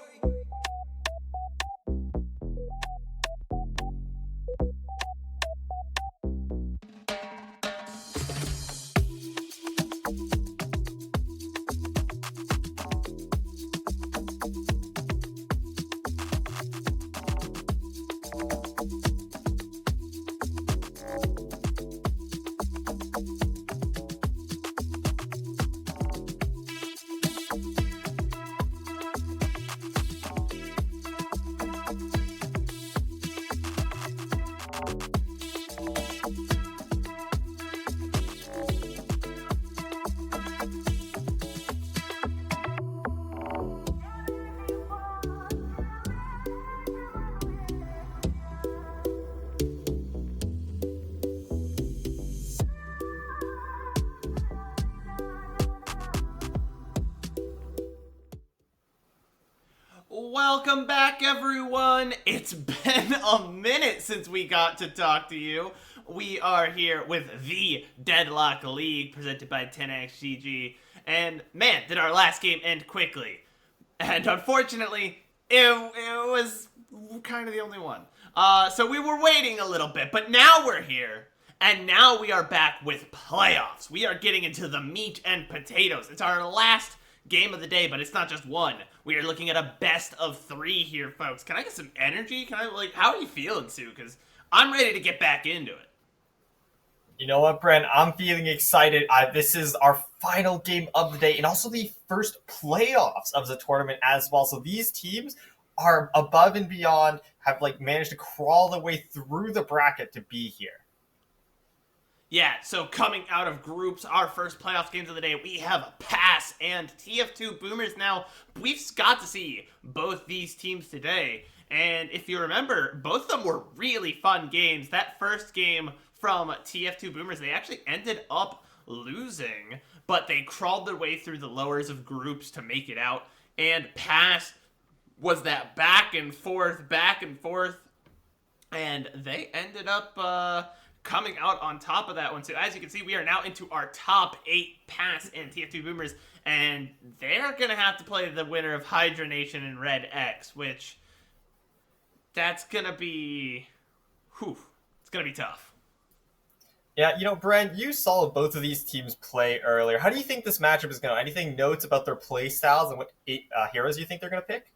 Welcome back, everyone. It's been a minute since we got to talk to you. We are here with the Deadlock League, presented by 10xGG. And man, did our last game end quickly. And unfortunately, it was kind of the only one. So we were waiting a little bit, but now we're here. And now we are back with playoffs. We are getting into the meat and potatoes. It's our last game of the day, but it's not just one. We are looking at a best of 3 here, folks. Can I get some energy? How are you feeling, Sue? Because I'm ready to get back into it. You know what, Brent? I'm feeling excited. This is our final game of the day and also the first playoffs of the tournament as well. So these teams are above and beyond, have managed to crawl their way through the bracket to be here. Yeah, so coming out of groups, our first playoff games of the day, we have Pass and TF2 Boomers. Now, we've got to see both these teams today, and if you remember, both of them were really fun games. That first game from TF2 Boomers, they actually ended up losing, but they crawled their way through the lowers of groups to make it out, and Pass was that back and forth, and they ended up coming out on top of that one. So as you can see, we are now into our top 8 Pass and TF2 Boomers, and they're going to have to play the winner of Hydra Nation and Red X, which that's going to be, it's going to be tough. Yeah, Brent, you saw both of these teams play earlier. How do you think this matchup is going? Anything notes about their play styles and what heroes you think they're going to pick?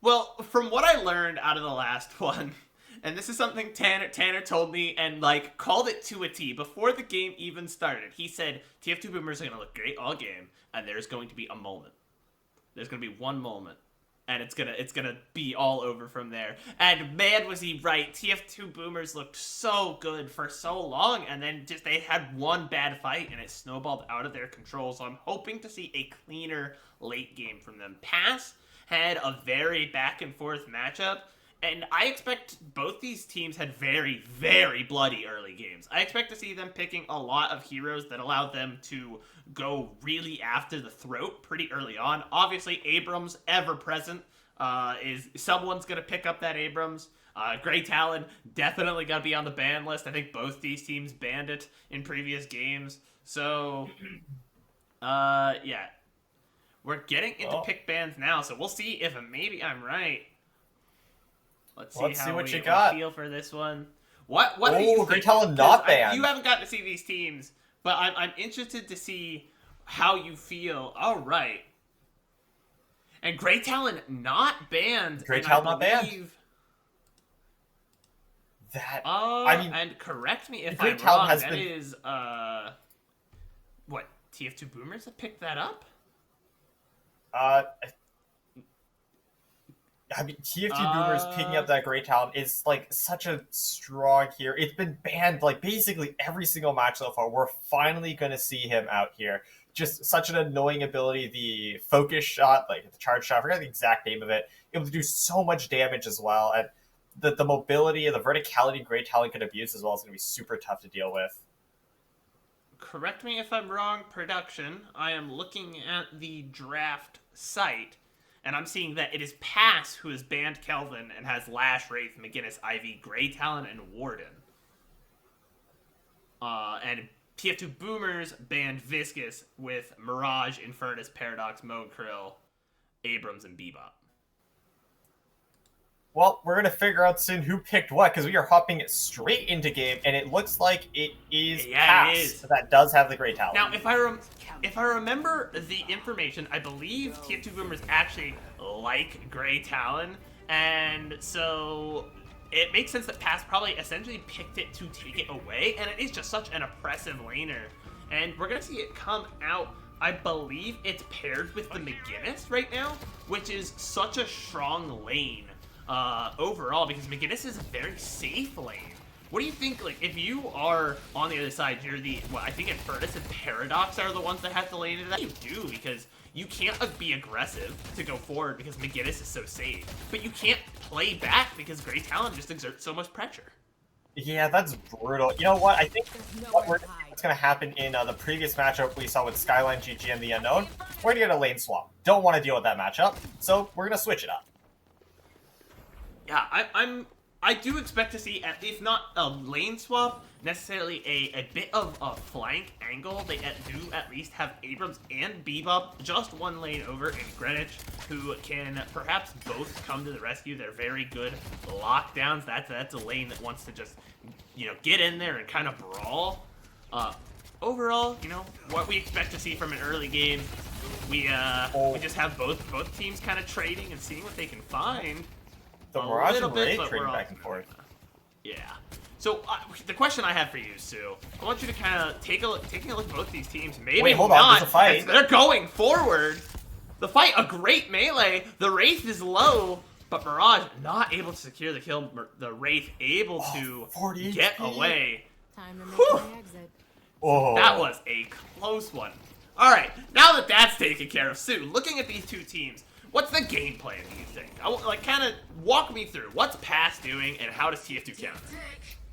Well, from what I learned out of the last one, and this is something Tanner told me and called it to a T before the game even started. He said TF2 Boomers are going to look great all game, and there's going to be a moment. There's going to be one moment, and it's gonna be all over from there. And man, was he right. TF2 Boomers looked so good for so long, and then they had one bad fight, and it snowballed out of their control. So I'm hoping to see a cleaner late game from them. Pass had a very back and forth matchup. And I expect both these teams had very, very bloody early games. I expect to see them picking a lot of heroes that allow them to go really after the throat pretty early on. Obviously, Abrams, ever present, is someone's going to pick up that Abrams. Grey Talon, definitely going to be on the ban list. I think both these teams banned it in previous games. So, yeah. We're getting into pick bans now, so we'll see if maybe I'm right. Let's see what you got. Feel for this one. What do you think? Grey Talon not banned. You haven't gotten to see these teams, but I'm interested to see how you feel. All right. And Grey Talon not banned. Grey Talon not banned. That and correct me if I'm wrong. That is what, TF2 Boomers have picked that up? TF2 Boomers picking up that Grey Talon is such a strong hero. It's been banned basically every single match so far. We're finally going to see him out here. Just such an annoying ability. The focus shot, the charge shot, I forgot the exact name of it. Able to do so much damage as well. And the mobility and the verticality Grey Talon can abuse as well is going to be super tough to deal with. Correct me if I'm wrong, production. I am looking at the draft site, and I'm seeing that it is Pass who has banned Kelvin and has Lash, Wraith, McGinnis, Ivy, Grey Talon, and Warden. And TF2 Boomers banned Viscous with Mirage, Infernus, Paradox, Mo, Krill. Abrams and Bebop. Well, we're going to figure out soon who picked what, because we are hopping straight into game, and it looks like it is Pass it is. that does have the Grey Talon. Now, if I remember the information, I believe TF2 Boomers actually like Grey Talon, and so it makes sense that Pass probably essentially picked it to take it away, and it is just such an oppressive laner. And we're going to see it come out. I believe it's paired with the McGinnis right now, which is such a strong lane overall, because McGinnis is a very safe lane. What do you think, like, if you are on the other side, you're the, well, I think Infernus and Paradox are the ones that have to lane into that. You do, because you can't be aggressive to go forward because McGinnis is so safe, but you can't play back because Grey Talon just exerts so much pressure. Yeah, that's brutal. You know what? I think what's going to happen in the previous matchup we saw with Skyline, GG, and the Unknown, we're going to get a lane swap. Don't want to deal with that matchup, so we're going to switch it up. Yeah, I do expect to see, if not a lane swap, necessarily a bit of a flank angle. They do at least have Abrams and Bebop just one lane over in Greenwich, who can perhaps both come to the rescue. They're very good lockdowns. That's a lane that wants to just, you know, get in there and kind of brawl. Overall, you know, what we expect to see from an early game, we just have both teams kind of trading and seeing what they can find. The Mirage and Ray trading back and forth. Yeah. So the question I have for you, Sue, I want you to kind of taking a look at both these teams. Maybe wait, hold not. on, there's a fight. They're going forward. The fight, a great melee. The Wraith is low, but Mirage not able to secure the kill. The Wraith able to get away. Time to make my exit. Oh. That was a close one. All right, now that that's taken care of, Sue, looking at these two teams, what's the game plan, do you think? Kind of walk me through. What's Pass doing, and how does TF2 counter?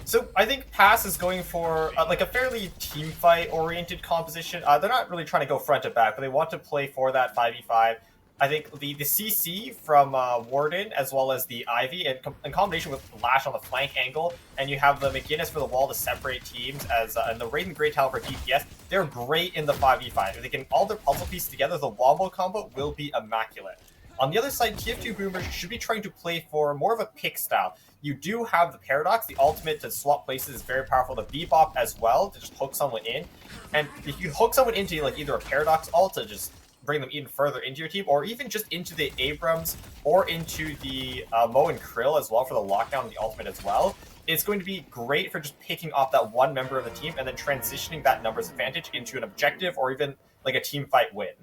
So I think Pass is going for like a fairly team fight oriented composition. They're not really trying to go front to back, but they want to play for that 5v5. I think the CC from Warden, as well as the Ivy, in combination with Lash on the flank angle, and you have the McGinnis for the wall to separate teams, as and the Raiden Grey Talon for DPS, they're great in the 5v5. If they can all their puzzle pieces together, the wombo combo will be immaculate. On the other side, TF2 Boomers should be trying to play for more of a pick style. You do have the Paradox, the ultimate to swap places is very powerful. The Bebop as well, to just hook someone in. And if you hook someone into like either a Paradox ult to just bring them even further into your team, or even just into the Abrams, or into the Mo and Krill as well for the lockdown and the ultimate as well, it's going to be great for just picking off that one member of the team and then transitioning that numbers advantage into an objective or even like a team fight win.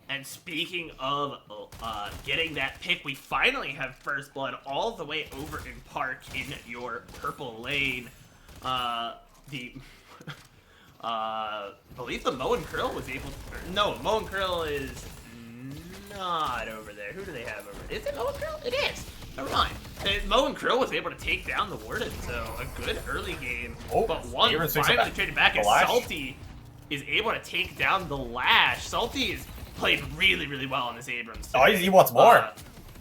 And speaking of getting that pick, we finally have First Blood all the way over in Park in your purple lane. Believe the Mo and Krill was able to... No, Mo and Krill is not over there. Who do they have over there? Is it Mo and Krill? It is! Never mind. Mo and Krill was able to take down the Warden, so a good early game. Oh, but one finally traded back, and Salty is able to take down the Lash. Salty is played really, really well on this Abrams today. Oh, he wants more.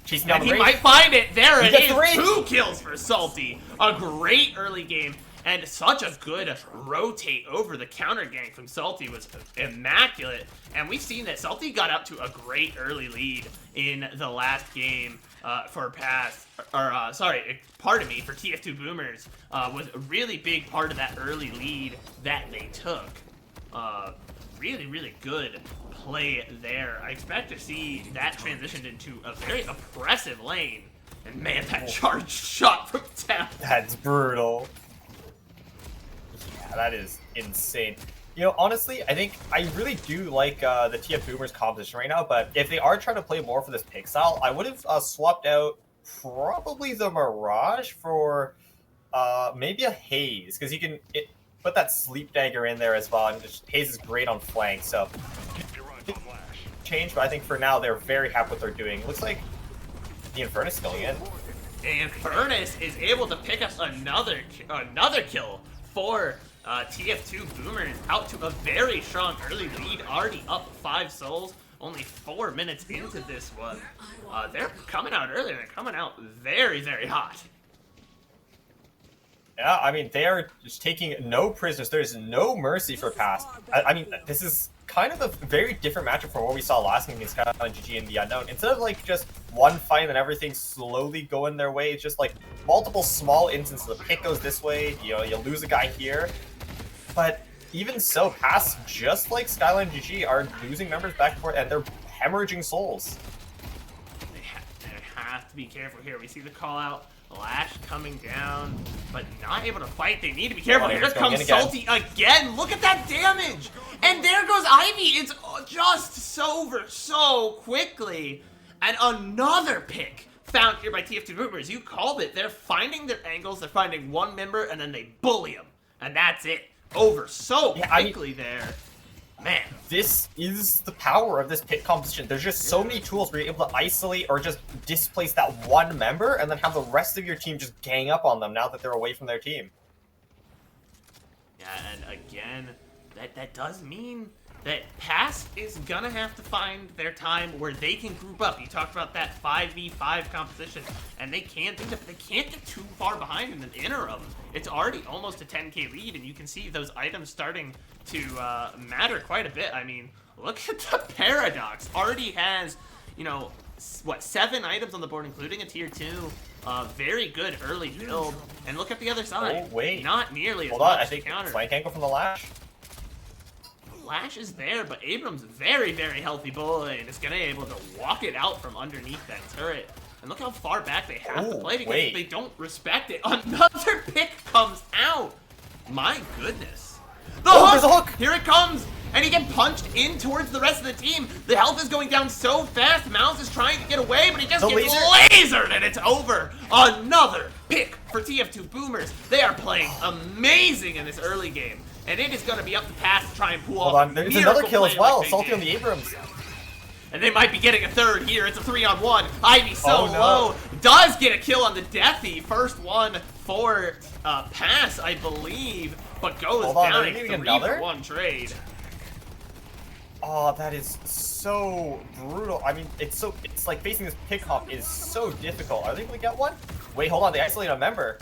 Chasing down and the he might find it. There it is. 3. 2 kills for Salty. A great early game. And such a good rotate over. The counter gang from Salty was immaculate. And we've seen that Salty got out to a great early lead in the last game for Pass. Pardon me, for TF2 Boomers. Was a really big part of that early lead that they took. Really, really good play there. I expect to see that transitioned into a very oppressive lane. And man, that charge shot from town. That's brutal. Yeah, that is insane. You know, honestly, I think I really do like the TF Boomers composition right now, but if they are trying to play more for this pick style, I would have swapped out probably the Mirage for maybe a Haze, because you can put that Sleep Dagger in there as well, and just, Haze is great on flank, so change, but I think for now they're very happy with what they're doing. It looks like the Infernus is going in. And Infernus is able to pick up another kill for TF2 Boomers, out to a very strong early lead, already up 5 souls, only 4 minutes into this one. They're coming out early, they're coming out very, very hot. Yeah, I mean, they are just taking no prisoners. There's no mercy for Pass. I mean, this is kind of a very different matchup from what we saw last game against Skyline GG in the Unknown. Instead of like just one fight and everything slowly going their way, it's just like multiple small instances. The pick goes this way, you know, you lose a guy here. But even so, Pass, just like Skyline GG, are losing members back and forth, and they're hemorrhaging souls. They have to be careful here. We see the call out. Lash coming down, but not able to fight. They need to be careful. Here comes Salty again. Look at that damage. And there goes Ivy. It's just over so quickly. And another pick found here by TF2 Boomers. You called it. They're finding their angles. They're finding one member, and then they bully them. And that's it. Over so quickly there. Man, this is the power of this pick composition. There's just so many tools where you're able to isolate or just displace that one member and then have the rest of your team just gang up on them now that they're away from their team. Yeah, and again, that does mean that Pass is gonna have to find their time where they can group up. You talked about that 5v5 composition, and they can't do that, but they can't get too far behind in the interim. It's already almost a 10k lead, and you can see those items starting to matter quite a bit. I mean, look at the Paradox. Already has, you know, what, 7 items on the board, including a tier 2. Very good early build. And look at the other side. Oh, wait. Not nearly as Hold on, much I think counter. flank angle from the Lash. Lash is there, but Abram's very, very healthy boy, and is gonna be able to walk it out from underneath that turret. And look how far back they have to play because they don't respect it. Another pick comes out. My goodness. The hook! There's a hook! Here it comes! And he gets punched in towards the rest of the team. The health is going down so fast. Mouse is trying to get away, but he just gets lasered, and it's over. Another pick for TF2 Boomers. They are playing amazing in this early game. And it is going to be up to Pass to try and pull off. Hold on, there's another kill as well. Like Salty on the Abrams. And they might be getting a third here. It's a 3-on-1. Ivy so low. Does get a kill on the Deathy. First one for Pass, I believe. But goes down a 3-for-1 trade. Oh, that is so brutal. I mean, it's like facing this pick hop is so difficult. Are they able to get one? Wait, hold on. They isolate a member.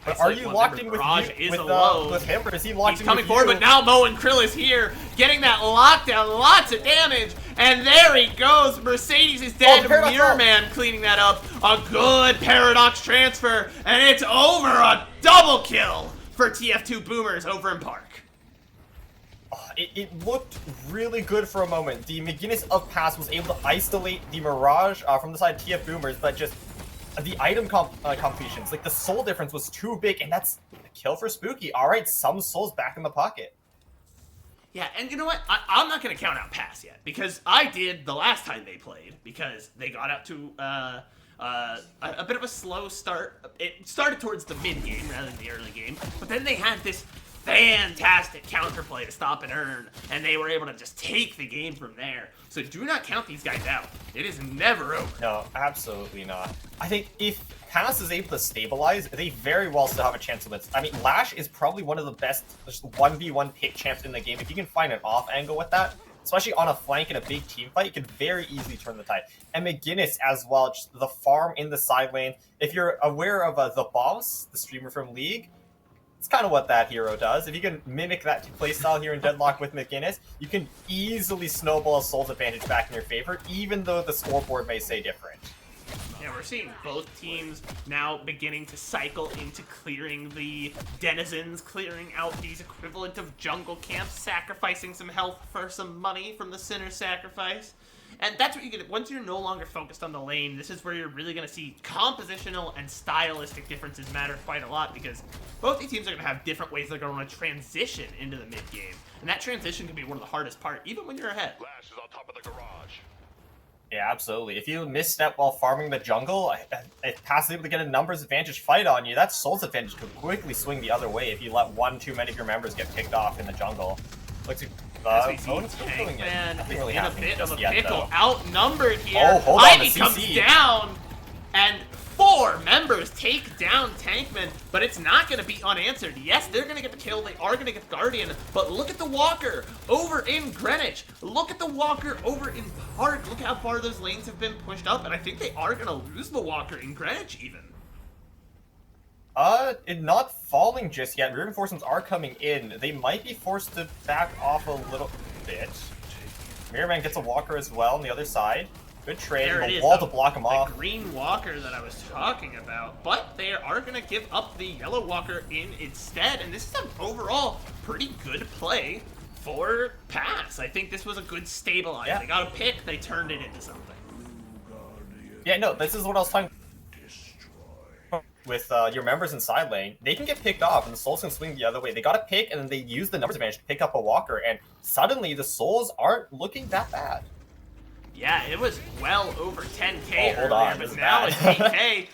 But are you locked in with him, or is he locked in with you? He's coming forward, but now Mo and Krill is here, getting that lockdown, lots of damage, and there he goes. Mercedes is dead. Mirror Man cleaning that up. A good Paradox transfer, and it's over. A double kill for TF2 Boomers over in Park. It looked really good for a moment. The McGinnis of Pass was able to isolate the Mirage from the side of TF Boomers, but just the item completions, like the soul difference was too big, and that's a kill for Spooky. All right, some souls back in the pocket. Yeah, and you know what? I'm not going to count out Pass yet, because I did the last time they played, because they got out to a bit of a slow start. It started towards the mid-game rather than the early game, but then they had this fantastic counterplay to stop and earn, and they were able to just take the game from there. So do not count these guys out. It is never over. No, absolutely not. I think if Pass is able to stabilize, they very well still have a chance of this. I mean, Lash is probably one of the best 1v1 pick champs in the game. If you can find an off angle with that, especially on a flank in a big team fight, you can very easily turn the tide. And McGinnis as well, just the farm in the side lane. If you're aware of The Boss, the streamer from League, it's kind of what that hero does. If you can mimic that playstyle here in Deadlock with McGinnis, you can easily snowball a Soul's advantage back in your favor, even though the scoreboard may say different. Yeah, we're seeing both teams now beginning to cycle into clearing the denizens, clearing out these equivalent of jungle camps, sacrificing some health for some money from the sinner sacrifice. And that's what you get. Once you're no longer focused on the lane, this is where you're really going to see compositional and stylistic differences matter quite a lot, because both these teams are going to have different ways they're going to transition into the mid game. And that transition can be one of the hardest parts, even when you're ahead. Lash is on top of the garage. Yeah, absolutely. If you misstep while farming the jungle, if Pass is able to get a numbers advantage fight on you, that Soul's advantage could quickly swing the other way if you let one too many of your members get picked off in the jungle. Looks like Tankman is really in a bit of a pickle. Though. Outnumbered here. Oh, hold on, Ivy comes down, and 4 members take down Tankman, but it's not going to be unanswered. Yes, they're going to get the kill. They are going to get the Guardian, but look at the Walker over in Greenwich. Look at the Walker over in Park. Look how far those lanes have been pushed up, and I think they are going to lose the Walker in Greenwich even. Not falling just yet. Reinforcements are coming in. They might be forced to back off a little bit. Mirror Man gets a walker as well on the other side. Good trade. There it A is, wall the- to block him The off. green walker that I was talking about, but they are going to give up the yellow walker in instead, and this is an overall pretty good play for Pass. I think this was a good stabilizer. Yeah. They got a pick, they turned it into something. Yeah, no, this is what I was talking with your members in side lane. They can get picked off, and the Souls can swing the other way. They got a pick, and then they use the numbers advantage to pick up a walker, and suddenly the Souls aren't looking that bad. Yeah, it was well over 10k Oh, hold earlier, on, this but is now bad. it's 8k.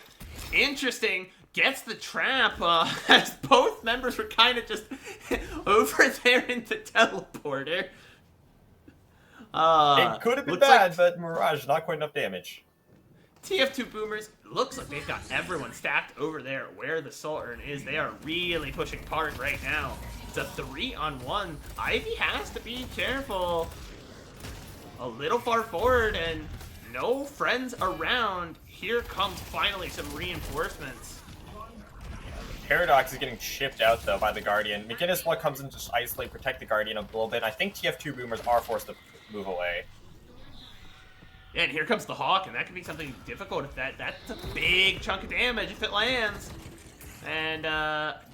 Interesting. Gets the trap, as both members were kind of just over there in the teleporter. It could have been looks bad, like but Mirage, not quite enough damage. TF2 Boomers, looks like they've got everyone stacked over there where the Soul Urn is. They are really pushing hard right now. It's a 3-on-1. Ivy has to be careful. A little far forward and no friends around. Here comes finally some reinforcements. Paradox is getting chipped out, though, by the Guardian. McGinnis what comes in to just isolate, protect the Guardian a little bit. I think TF2 Boomers are forced to move away. Yeah, and here comes the Hawk, and that could be something difficult if that's a big chunk of damage if it lands. And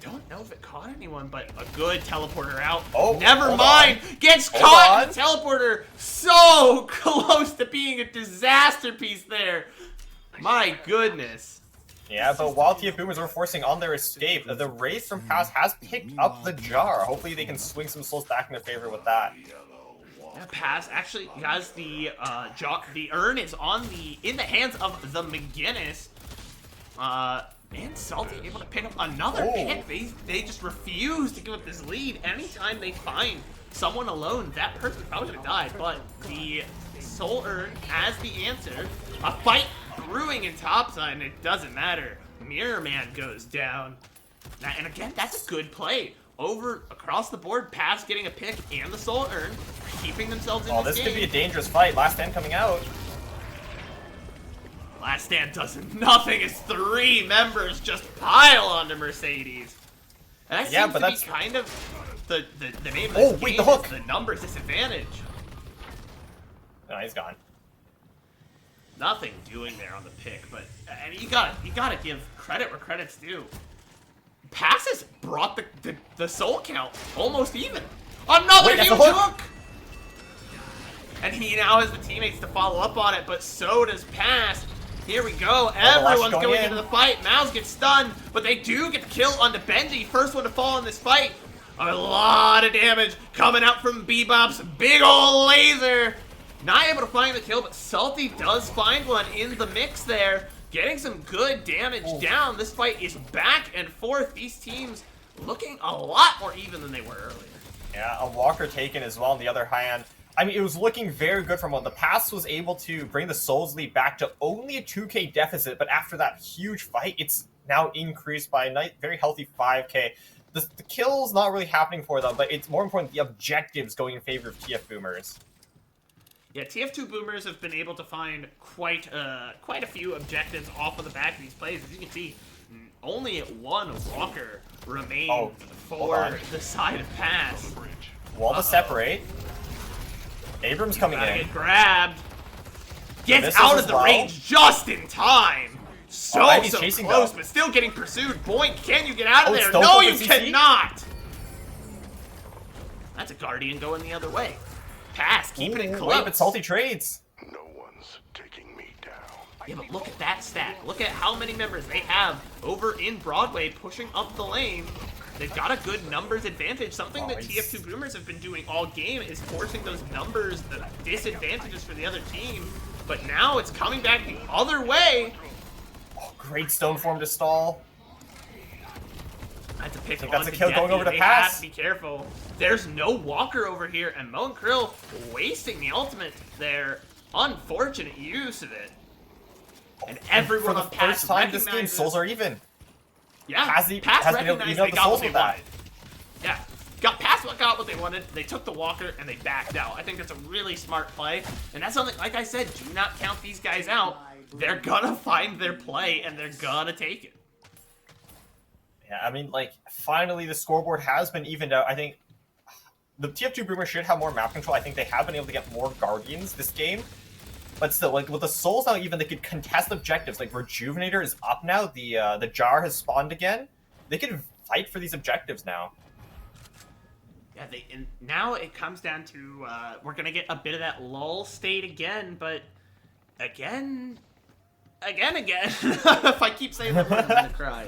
don't know if it caught anyone, but a good teleporter out. Oh, never hold mind. on. Gets Hold caught on. in the teleporter. So close to being a disaster piece there. My goodness. Yeah, but while TF Boomers were forcing on their escape, the Wraith from Pass has picked up the jar. Hopefully they can swing some souls back in their favor with that. Yeah, Pass actually has the the urn is in the hands of the McGinnis. And Salty able to pick up another Oh. pick. They just refuse to give up this lead. Anytime they find someone alone, that person's probably gonna die. But the Soul Urn as the answer. A fight brewing in topside, and it doesn't matter. Mirror Man goes down. Now, and again, that's a good play. Over across the board, Pass getting a pick and the Soul Urn, keeping themselves in Oh, this this game. could be a dangerous fight. Last Stand coming out. Last Stand does nothing as 3 members just pile onto Mercedes. And that Yeah, seems but to that's- be kind of the name of Oh, this wait, game the hook! is the numbers disadvantage. No, he's gone. Nothing doing there on the pick, but and you gotta give credit where credit's due. Passes brought the soul count almost even. Another Wait, that's huge a hook! hook! And he now has the teammates to follow up on it, but so does Pass. Here we go. Everyone's going going in. into the fight. Mouse gets stunned, but they do get the kill onto Benji. First one to fall in this fight. A lot of damage coming out from Bebop's big ol' laser. Not able to find the kill, but Salty does find one in the mix there. Getting some good damage down. This fight is back and forth. These teams looking a lot more even than they were earlier. Yeah, a walker taken as well on the other hand. I mean, it was looking very good from what the Pass was able to bring the Souls lead back to only a 2k deficit, but after that huge fight, it's now increased by a very healthy 5k. The kill's not really happening for them, but it's more important the objectives going in favor of TF Boomers. Yeah, TF2 Boomers have been able to find quite a few objectives off of the back of these plays. As you can see, only one walker remains hold for on. the side of Pass. Wall to separate. Abrams coming Gotta in. get grabbed. Gets Misses out as of the well. range just in time. So Ivy's chasing close, though. but still getting pursued. Boink, can you get out of Oh, there? Stone No, Cold you with CC? cannot. That's a Guardian going the other way. Pass, keeping it Ooh, close. wait, but Salty trades. No one's taking me down. Yeah, but look at that stat. Look at how many members they have over in Broadway pushing up the lane. They've got a good numbers advantage. Something that TF2 Boomers have been doing all game is forcing those numbers, the disadvantages for the other team. But now it's coming back the other way. Oh, great stone form to stall. That's a pick think that's on a kill going over to They Pass. have to be careful. There's no walker over here, and Mo and Krill wasting the ultimate there. Unfortunate use of it. And everyone For the on Pass first time this game, recognizes- Souls are even. Yeah, Pass Pass been able to recognized even out they the got Souls what they with that. wanted. Yeah, Pass got what they wanted. They took the walker and they backed out. I think that's a really smart play. And that's something, like I said, do not count these guys out. They're gonna find their play and they're gonna take it. Yeah, I mean, like, finally the scoreboard has been evened out. I think the TF2 Boomers should have more map control. I think they have been able to get more Guardians this game. But still, like, with the Souls now even, they could contest objectives. Like, Rejuvenator is up now. The Jar has spawned again. They could fight for these objectives now. Yeah, and now it comes down to, we're going to get a bit of that lull state again, but again. If I keep saying that word, I'm gonna cry.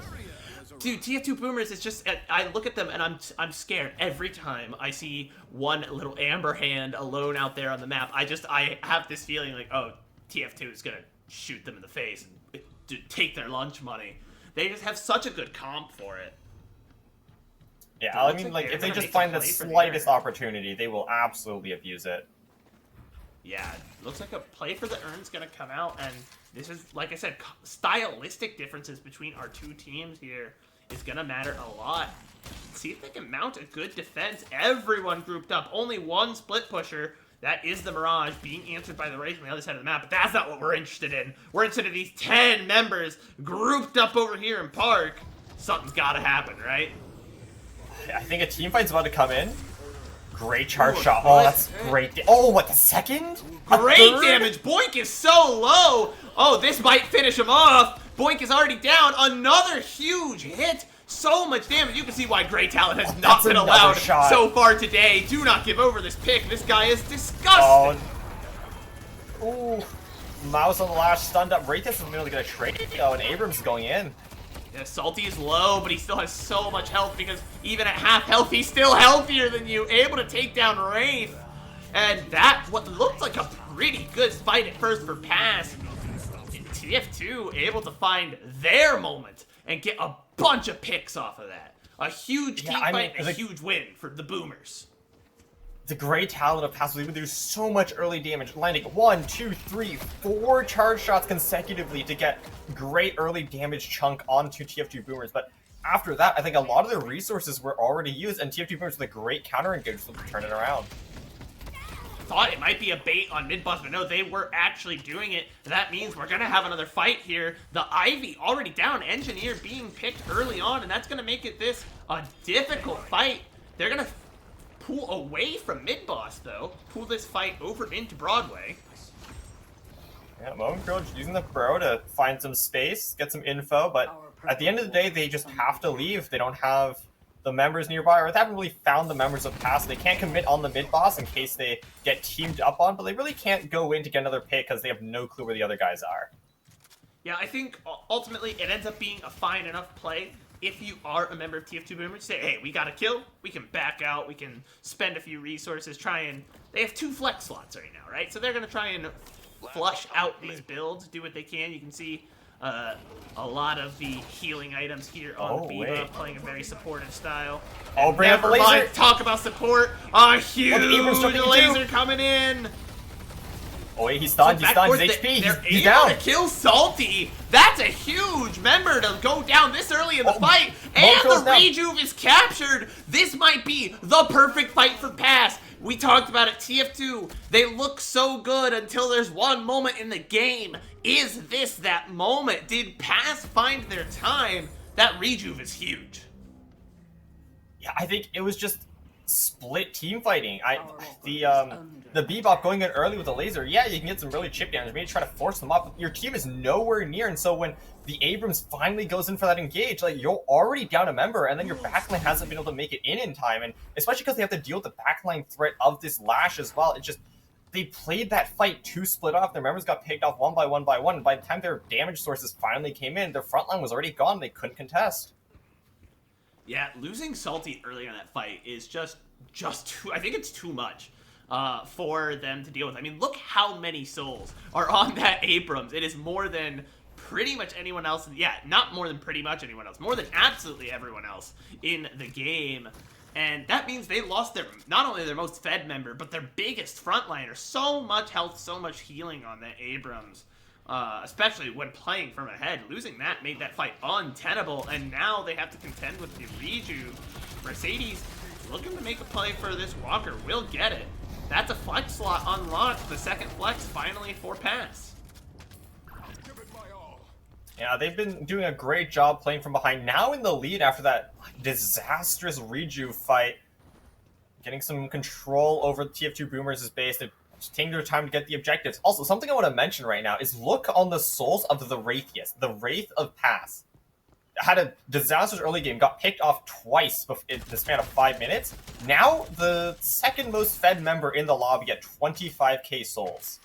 Dude, TF2 Boomers is just, I look at them and I'm scared every time I see one little amber hand alone out there on the map. I have this feeling like, oh, TF2 is gonna shoot them in the face and take their lunch money. They just have such a good comp for it. Yeah, I mean, like, if they just find the slightest opportunity, they will absolutely abuse it. Yeah, looks like a play for the Urn's gonna come out, and this is, like I said, stylistic differences between our two teams here is gonna matter a lot. See if they can mount a good defense. Everyone grouped up. Only one split pusher. That is the Mirage being answered by the Wraith on the other side of the map, but that's not what we're interested in. We're interested in these 10 members grouped up over here in Park. Something's gotta happen, right? I think a team fight's about to come in. Great charge shot. Oh, that's great. Oh, what, the second? Great damage. Boink is so low. Oh, this might finish him off. Boink is already down. Another huge hit. So much damage. You can see why Grey Talon has not been allowed so far today. Do not give over this pick. This guy is disgusting. Oh. Ooh. Mouse on the last stunned up. Wraith isn't really going to trade. Oh, and Abrams is going in. Yeah, Salty is low, but he still has so much health because even at half health, he's still healthier than you. Able to take down Wraith. And that, what looked like a pretty good fight at first for Pass. TF2 able to find their moment and get a bunch of picks off of that. A huge team fight and a huge win for the Boomers. The Grey Talon of Pass was able to do so much early damage, landing 1, 2, 3, 4 charge shots consecutively to get great early damage chunk onto TF2 Boomers. But after that, I think a lot of their resources were already used, and TF2 Boomers with a great counter engage to turn it around. Thought it might be a bait on mid-boss, but no, they were actually doing it. That means we're gonna have another fight here. The Ivy already down, Engineer being picked early on, and that's gonna make it this a difficult fight. They're gonna pull away from mid-boss, though. Pull this fight over into Broadway. Yeah, Moment Girl using the Burrow to find some space, get some info, but at the end of the day, they just have to leave. They don't have the members nearby, or they haven't really found the members of Pass. They can't commit on the mid-boss in case they get teamed up on, but they really can't go in to get another pick because they have no clue where the other guys are. Yeah, I think ultimately it ends up being a fine enough play. If you are a member of TF2 Boomers, say, hey, we got a kill, we can back out, we can spend a few resources, they have 2 flex slots right now, right? So they're going to try and flush out these builds, do what they can. You can see a lot of the healing items here on Biba, playing a very supportive style. Oh, bring up the laser. Talk about support. A huge laser coming in. Oh wait, he's stunned, he's HP, he's down. To kill Salty. That's a huge member to go down this early in the fight. And the Rejuve is captured. This might be the perfect fight for Pass. We talked about it, TF2. They look so good until there's one moment in the game. Is this that moment? Did Pass find their time? That Rejuve is huge. Yeah, I think it was just split team fighting. The Bebop going in early with the laser, yeah, you can get some really chip damage, maybe try to force them up. Your team is nowhere near, and so when the Abrams finally goes in for that engage, like, you're already down a member, and then your backline hasn't been able to make it in time, and especially because they have to deal with the backline threat of this Lash as well. It just, they played that fight too split off. Their members got picked off one by one by one, and by the time their damage sources finally came in, their front line was already gone. They couldn't contest. Yeah, losing Salty early on that fight is just too, I think it's too much for them to deal with. I mean, look how many souls are on that Abrams. It is more than pretty much anyone else. Yeah, not more than pretty much anyone else. More than absolutely everyone else in the game. And that means they lost their, not only their most fed member, but their biggest frontliner. So much health, so much healing on that Abrams. Especially when playing from ahead. Losing that made that fight untenable, and now they have to contend with the Rejuve. Mercedes looking to make a play for this Walker. Will get it. That's a flex slot unlocked. The second flex finally for Pass. Yeah, they've been doing a great job playing from behind. Now in the lead after that disastrous Reju fight. Getting some control over TF2 Boomers' base. They're taking their time to get the objectives. Also, something I want to mention right now is look on the souls of the Wraithiest. The Wraith of Pass had a disastrous early game, got picked off twice in the span of 5 minutes. Now, the second most fed member in the lobby at 25k souls.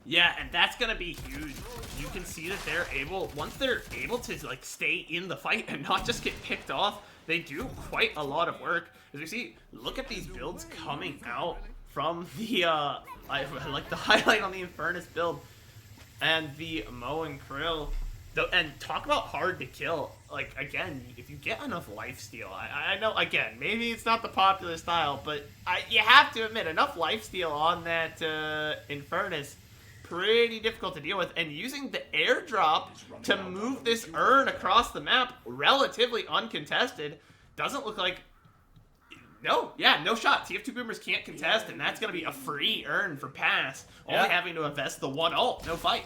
Yeah, and that's gonna be huge. You can see that they're able, once they're able to like stay in the fight and not just get picked off, they do quite a lot of work. As we see, look at these builds coming out from the, I like the highlight on the Infernus build and the Mo and Krill. And talk about hard to kill. Like, again, if you get enough lifesteal, I know, again, maybe it's not the popular style, but you have to admit, enough lifesteal on that Infernus, pretty difficult to deal with. And using the airdrop to move this urn across the map, relatively uncontested, doesn't look like... No shot. TF2 Boomers can't contest, and that's going to be a free urn for pass. Only having to invest the one ult, no fight.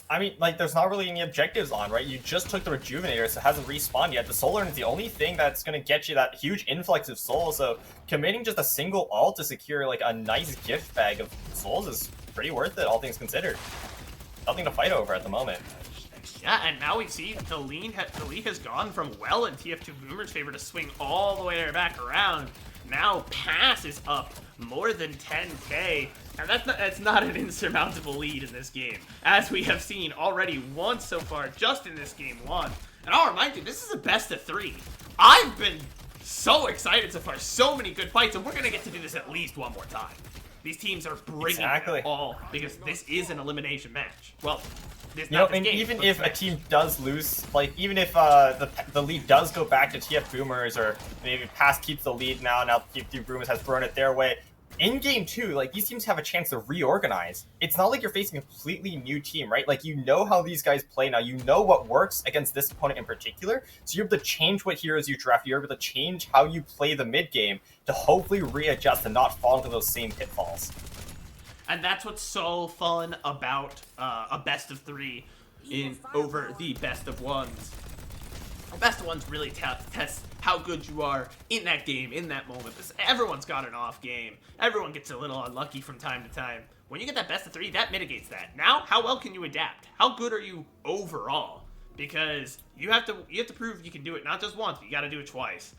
I mean, like, there's not really any objectives on, right? You just took the Rejuvenator, so it hasn't respawned yet. The Soul Urn is the only thing that's going to get you that huge influx of souls, so committing just a single ult to secure, like, a nice gift bag of souls is pretty worth it, all things considered. Nothing to fight over at the moment. Yeah, and now we see the lead has gone from well in TF2 Boomer's favor to swing all the way back around. Now Pass is up more than 10k, and that's not an insurmountable lead in this game, as we have seen already once so far, just in this game 1. And I'll remind you, this is a best of 3. I've been so excited so far, so many good fights, and we're gonna get to do this at least one more time. These teams are bringing it all, because this is an elimination match. Well, this, you know, and even if a team does lose, like, even if the lead does go back to TF Boomers, or maybe Pass keeps the lead now TF Boomers has thrown it their way, in game 2, like, these teams have a chance to reorganize. It's not like you're facing a completely new team, right? Like, you know how these guys play now. You know what works against this opponent in particular. So you're able to change what heroes you draft. You're able to change how you play the mid game to hopefully readjust and not fall into those same pitfalls. And that's what's so fun about a best of 3 over the best of 1s. Best of 1s really tests how good you are in that game, in that moment. Everyone's got an off game. Everyone gets a little unlucky from time to time. When you get that best of 3, that mitigates that. Now, how well can you adapt? How good are you overall? Because you have to prove you can do it not just once, but you got to do it twice.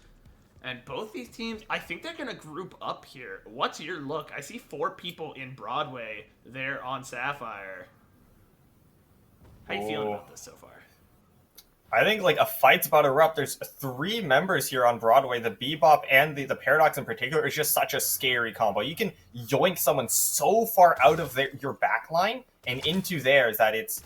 And both these teams, I think they're going to group up here. What's your look? I see 4 people in Broadway there on Sapphire. How you feeling about this so far? I think, like, a fight's about to erupt. There's 3 members here on Broadway. The Bebop and the Paradox in particular is just such a scary combo. You can yoink someone so far out of your backline and into theirs that it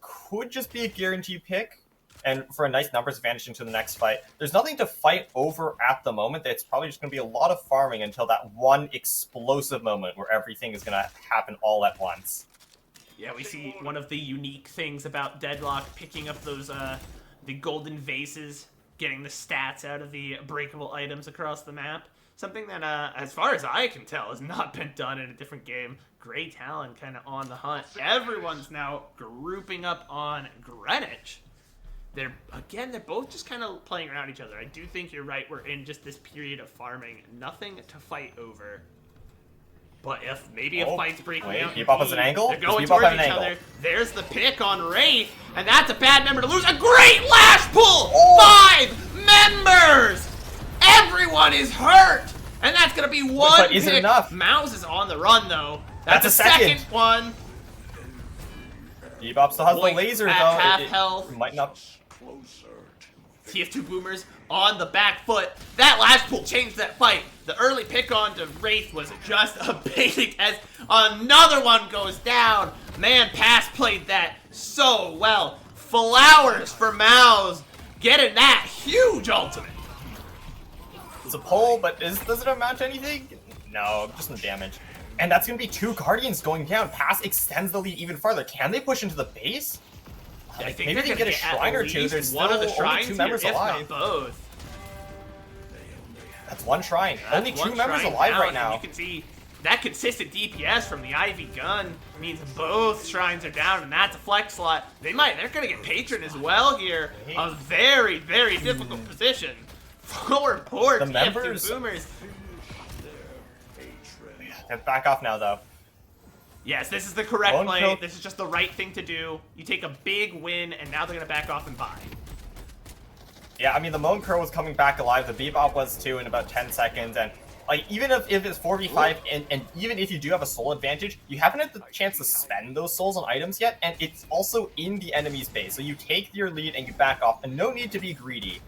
could just be a guaranteed pick. And for a nice numbers advantage into the next fight. There's nothing to fight over at the moment. It's probably just going to be a lot of farming until that one explosive moment where everything is going to happen all at once. Yeah, we see one of the unique things about Deadlock, picking up those, the golden vases, getting the stats out of the breakable items across the map. Something that, as far as I can tell, has not been done in a different game. Grey Talon kind of on the hunt. Everyone's now grouping up on Greenwich. They're both just kind of playing around each other. I do think you're right. We're in just this period of farming. Nothing to fight over. But if fight's breaking out, Bebop has an angle? They're going towards each other. There's the pick on Wraith, and that's a bad member to lose. A great lash pull! 5 members! Everyone is hurt! And that's going to be one but pick. is it enough? Mouse is on the run, though. That's a a second one. Bebop still has the laser, though. Half health. Might not... TF2 Boomers on the back foot. That last pull changed that fight. The early pick on to Wraith was just a basic as another one goes down. Man, Pass played that so well. Flowers for Mouse getting that huge ultimate. It's a pull, but does it amount to anything? No, just some damage. And that's going to be 2 Guardians going down. Pass extends the lead even farther. Can they push into the base? Yeah, I think maybe they can get a shrine or 2. There's one of the still shrines only 2 members here, alive. if not both. That's 1 shrine. That's only 2 members shrine alive down, right now. You can see that consistent DPS from the Ivy gun means both shrines are down, and that's a flex slot. They're gonna get Patron as well here. A very, very difficult position for poor The TF2 members- Boomers. Back off now, though. Yes, this is the correct Lone play. kill. This is just the right thing to do. You take a big win, and now they're gonna back off and buy. Yeah, I mean, the Moan Crow was coming back alive, the Bebop was too in about 10 seconds, and like, even if it's 4v5, and even if you do have a soul advantage, you haven't had the chance to spend those souls on items yet, and it's also in the enemy's base, so you take your lead and you back off, and no need to be greedy.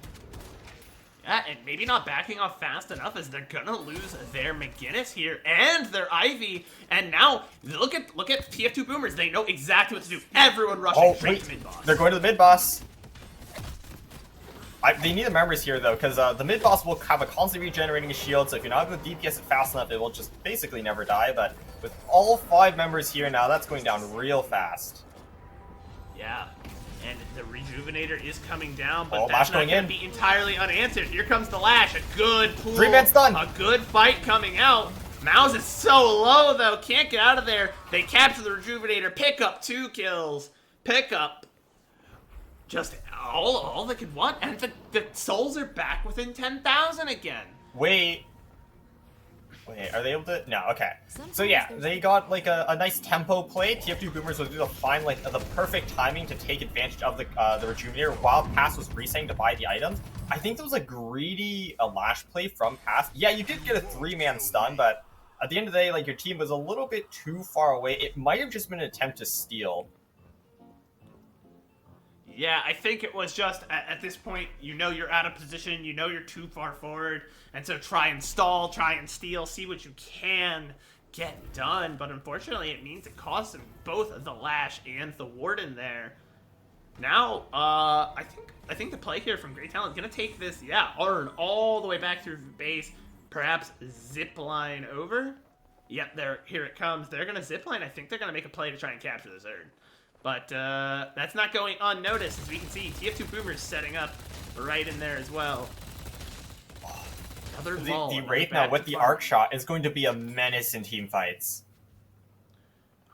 Yeah, and maybe not backing off fast enough as they're gonna lose their McGinnis here and their Ivy. And now look at TF2 Boomers. They know exactly what to do. Everyone rushing straight to mid boss. They're going to the mid boss. They need the members here though, because the mid boss will have a constantly regenerating shield. So if you're not able to DPS it fast enough, it will just basically never die. But with all 5 members here now, that's going down real fast. Yeah. And the Rejuvenator is coming down, but Oh, that's Lash not going going in. to be entirely unanswered. Here comes the Lash. A good pull. 3-man's done. A good fight coming out. Mouse is so low, though. Can't get out of there. They capture the Rejuvenator. Pick up 2 kills. Pick up just all they could want. And the souls are back within 10,000 again. Wait, are they able to? No, okay. So yeah, they got like a nice tempo play. TF2 Boomers was able to find like the perfect timing to take advantage of the Rejuvenator while Pass was resetting to buy the items. I think there was a greedy Lash play from Pass. Yeah, you did get a 3-man stun, but at the end of the day, like your team was a little bit too far away. It might have just been an attempt to steal. Yeah, I think it was just, at this point, you know you're out of position, you know you're too far forward, and so try and stall, try and steal, see what you can get done, but unfortunately it means it costs them both the Lash and the Warden there. Now, I think the play here from Great Talent is going to take this, Arn all the way back through base, perhaps zipline over. Yep, here it comes. They're going to zipline. I think they're going to make a play to try and capture the Zerd. But that's not going unnoticed, as we can see. TF2 Boomers setting up right in there as well. Another ball. The Wraith now with the arc shot is going to be a menace in team fights.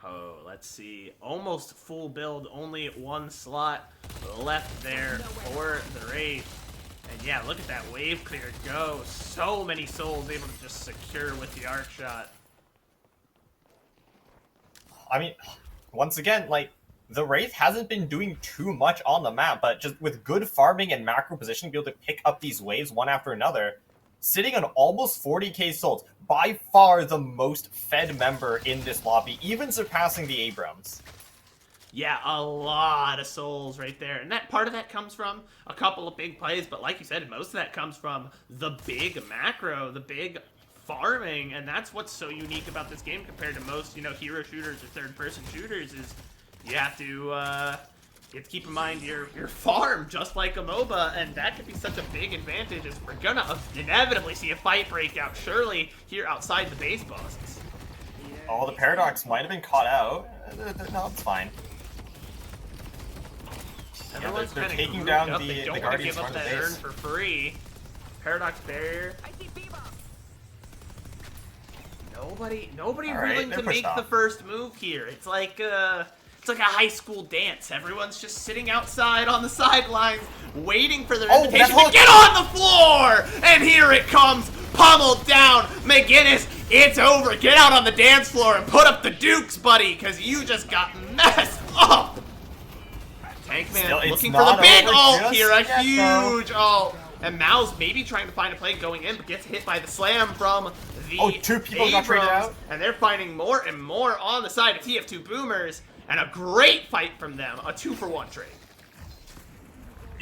Oh, let's see. Almost full build, only 1 slot left there for the Wraith. And yeah, look at that wave clear go. So many souls able to just secure with the arc shot. I mean, once again, like, the Wraith hasn't been doing too much on the map, but just with good farming and macro positioning, be able to pick up these waves one after another, sitting on almost 40k souls, by far the most fed member in this lobby, even surpassing the Abrams. Yeah, a lot of souls right there. And that part of that comes from a couple of big plays, but like you said, most of that comes from the big macro, the big farming, and that's what's so unique about this game compared to most, hero shooters or third-person shooters is you have to keep in mind your farm, just like a MOBA, and that could be such a big advantage as we're gonna inevitably see a fight break out, surely, here outside the base bosses. Oh, the Paradox might have been caught out. No, it's fine. Everyone's they're kinda taking grouped down up. the They don't want to Guardians give up front of that the urn base. for free. Paradox barrier. Nobody All right, willing they're to pushed make off. the first move here. It's like a high school dance. Everyone's just sitting outside on the sidelines, waiting for their invitation to get on the floor. And here it comes, pummeled down. McGinnis, it's over. Get out on the dance floor and put up the dukes, buddy, because you just got messed up. Tankman looking for the big ult here, a huge ult. And Mao's maybe trying to find a play going in, but gets hit by the slam from the 2 people got traded out. and they're finding more and more on the side of TF2 Boomers, and a great fight from them, a 2-for-1 trade.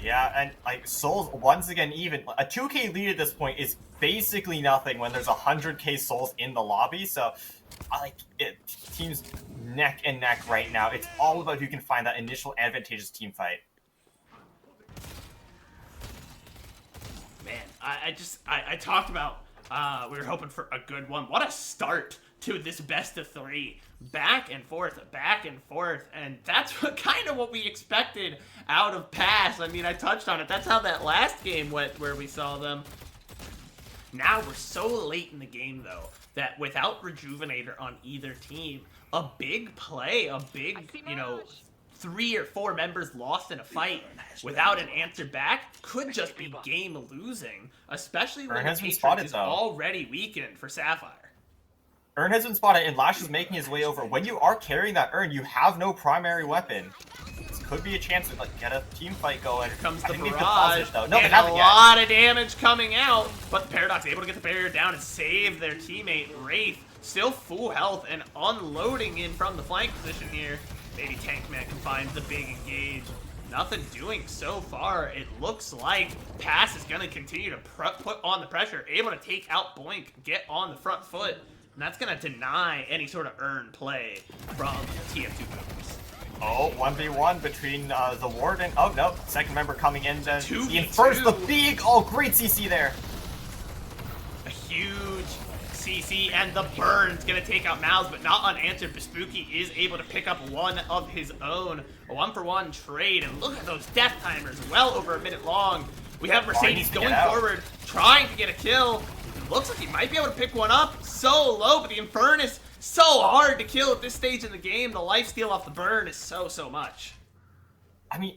Yeah, and like souls once again even. A 2k lead at this point is basically nothing when there's 100k souls in the lobby. So, teams neck and neck right now. It's all about who can find that initial advantageous team fight. Man, I talked about we were hoping for a good one. What a start to this best of 3. Back and forth, and that's kind of what we expected out of Pass. I mean, I touched on it. That's how that last game went where we saw them. Now we're so late in the game, though, that without Rejuvenator on either team, a big play, a big, 3 or 4 members lost in a fight without an answer back could just be game losing, especially when the Patron is already weakened for Sapphire. Urn has been spotted, and Lash is making his way over. When you are carrying that Urn, you have no primary weapon. This could be a chance to get a team fight going. Here comes the barrage, deposit, though. No, and a lot of damage coming out, but the Paradox able to get the barrier down and save their teammate, Wraith. Still full health and unloading in from the flank position here. Maybe Tankman can find the big engage. Nothing doing so far. It looks like Pass is going to continue to put on the pressure, able to take out Boink, get on the front foot, and that's going to deny any sort of earned play from TF2 Boomers. Oh, 1v1 between the Warden. Oh, no. Second member coming in. The Infernus, the big. Oh, great CC there. A huge CC, and the burn's gonna take out Mouse, but not unanswered. Spooky is able to pick up one of his own. A 1-for-1 trade, and look at those death timers, well over a minute long. We have Mercedes going forward, trying to get a kill. It looks like he might be able to pick one up. So low, but the Infernus, so hard to kill at this stage in the game. The lifesteal off the burn is so much. I mean,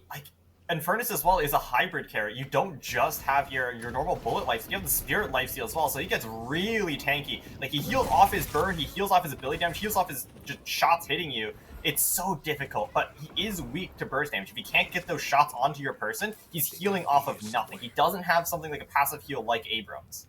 Infernus as well is a hybrid carry. You don't just have your normal bullet lifesteal, you have the spirit lifesteal as well, so he gets really tanky. Like, he heals off his burn, he heals off his ability damage, he heals off his just shots hitting you. It's so difficult, but he is weak to burst damage. If he can't get those shots onto your person, he's healing off of nothing. He doesn't have something like a passive heal like Abrams.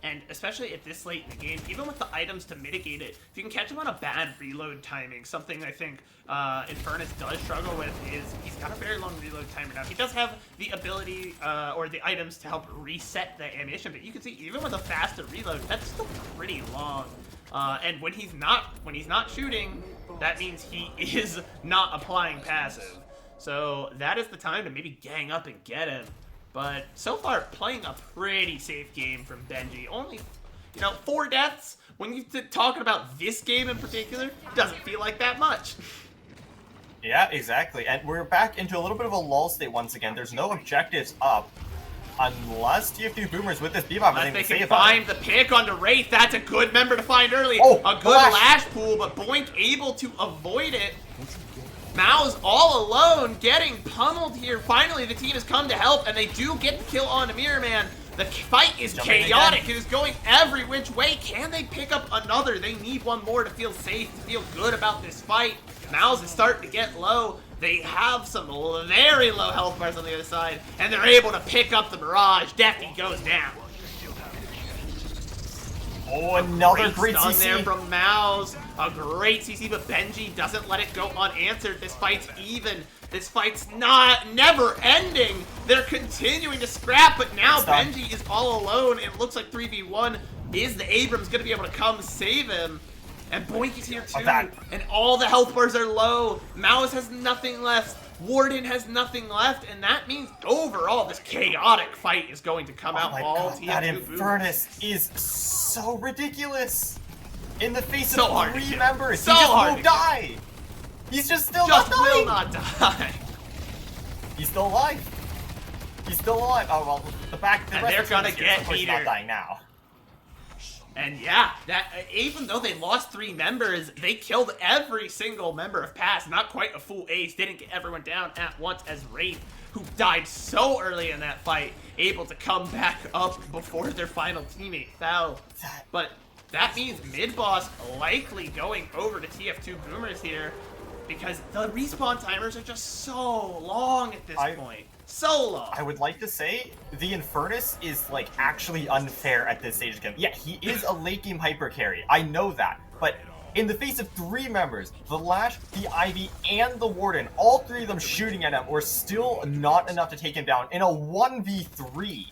And especially at this late in the game, even with the items to mitigate it, if you can catch him on a bad reload timing, something I think Infernus does struggle with is he's got a very long reload timer now. He does have the ability or the items to help reset the ammunition, but you can see even with a faster reload, that's still pretty long. And when he's not shooting, that means he is not applying passive. So that is the time to maybe gang up and get him. But so far, playing a pretty safe game from Benji. Only, 4 deaths. When you're talking about this game in particular, doesn't feel like that much. Yeah, exactly. And we're back into a little bit of a lull state once again. There's no objectives up. Unless TF2 Boomers with this bebop Unless they can find the pick onto Wraith. That's a good member to find early. A good lash pool, but Boink able to avoid it. Mao's all alone, getting pummeled here. Finally, the team has come to help, and they do get the kill on Mirror Man. The fight is chaotic. It is going every which way. Can they pick up another? They need one more to feel safe, to feel good about this fight. Mao's is starting to get low. They have some very low health bars on the other side, and they're able to pick up the Mirage. Deathy goes down. Oh, another great CC there from Mao's. A great CC, but Benji doesn't let it go unanswered. This fight's even. This fight's never ending. They're continuing to scrap, but now Benji is all alone. It looks like 3v1. Is the Abrams going to be able to come save him? And Boink is here too. And all the health bars are low. Mao's has nothing left. Warden has nothing left, and that means overall this chaotic fight is going to come out all TF2 That Infernus is so ridiculous. In the face of 3 members, he just won't die. He's just still not dying. Will not die. He's still alive. He's still alive. Oh well, and they're gonna get he's not dying now. And yeah, even though they lost 3 members, they killed every single member of Pass. Not quite a full ace. Didn't get everyone down at once as Wraith, who died so early in that fight, able to come back up before their final teammate fell. But that means mid-boss likely going over to TF2 Boomers here, because the respawn timers are just so long at this point. So long. I would like to say the Infernus is actually unfair at this stage of the game. Yeah, he is a late game hyper carry. I know that. But in the face of 3 members, the Lash, the Ivy, and the Warden, all 3 of them shooting at him, were still not enough to take him down in a 1v3.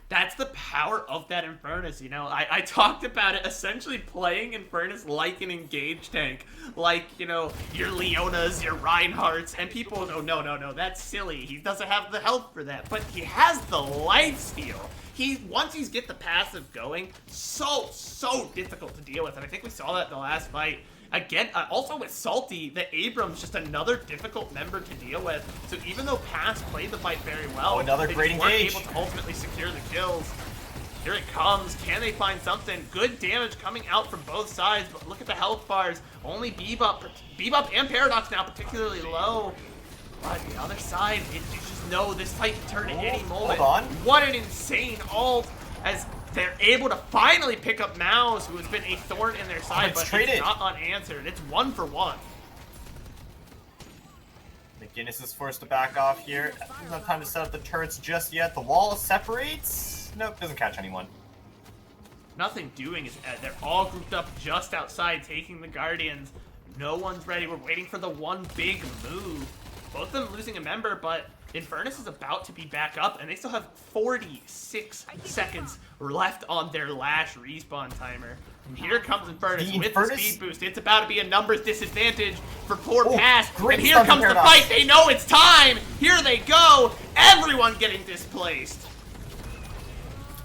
That's the power of that Infernus, I talked about it, essentially playing Infernus like an engage tank. Like, your Leonas, your Reinhardts, and people go, no, that's silly. He doesn't have the health for that. But he has the lifesteal. Once he's get the passive going, so difficult to deal with. And I think we saw that in the last fight. Again, also with Salty, the Abrams just another difficult member to deal with. So even though Pass played the fight very well, another great engage. They weren't able to ultimately secure the kills. Here it comes. Can they find something? Good damage coming out from both sides, but look at the health bars. Only Bebop and Paradox now particularly low. But the other side, you just know this fight can turn at any moment. Hold on. What an insane ult as they're able to finally pick up Mouse, who has been a thorn in their side, but it's not unanswered. It's 1-for-1. McGinnis is forced to back off here. Doesn't have time to set up the turrets just yet. The wall separates. Nope, doesn't catch anyone. Nothing doing is they're all grouped up just outside, taking the Guardians. No one's ready. We're waiting for the one big move. Both of them losing a member, but Infernus is about to be back up, and they still have 46 seconds left on their last respawn timer. And here comes Infernus with the speed boost. It's about to be a numbers disadvantage for poor Pass. And here comes the fight. They know it's time. Here they go. Everyone getting displaced.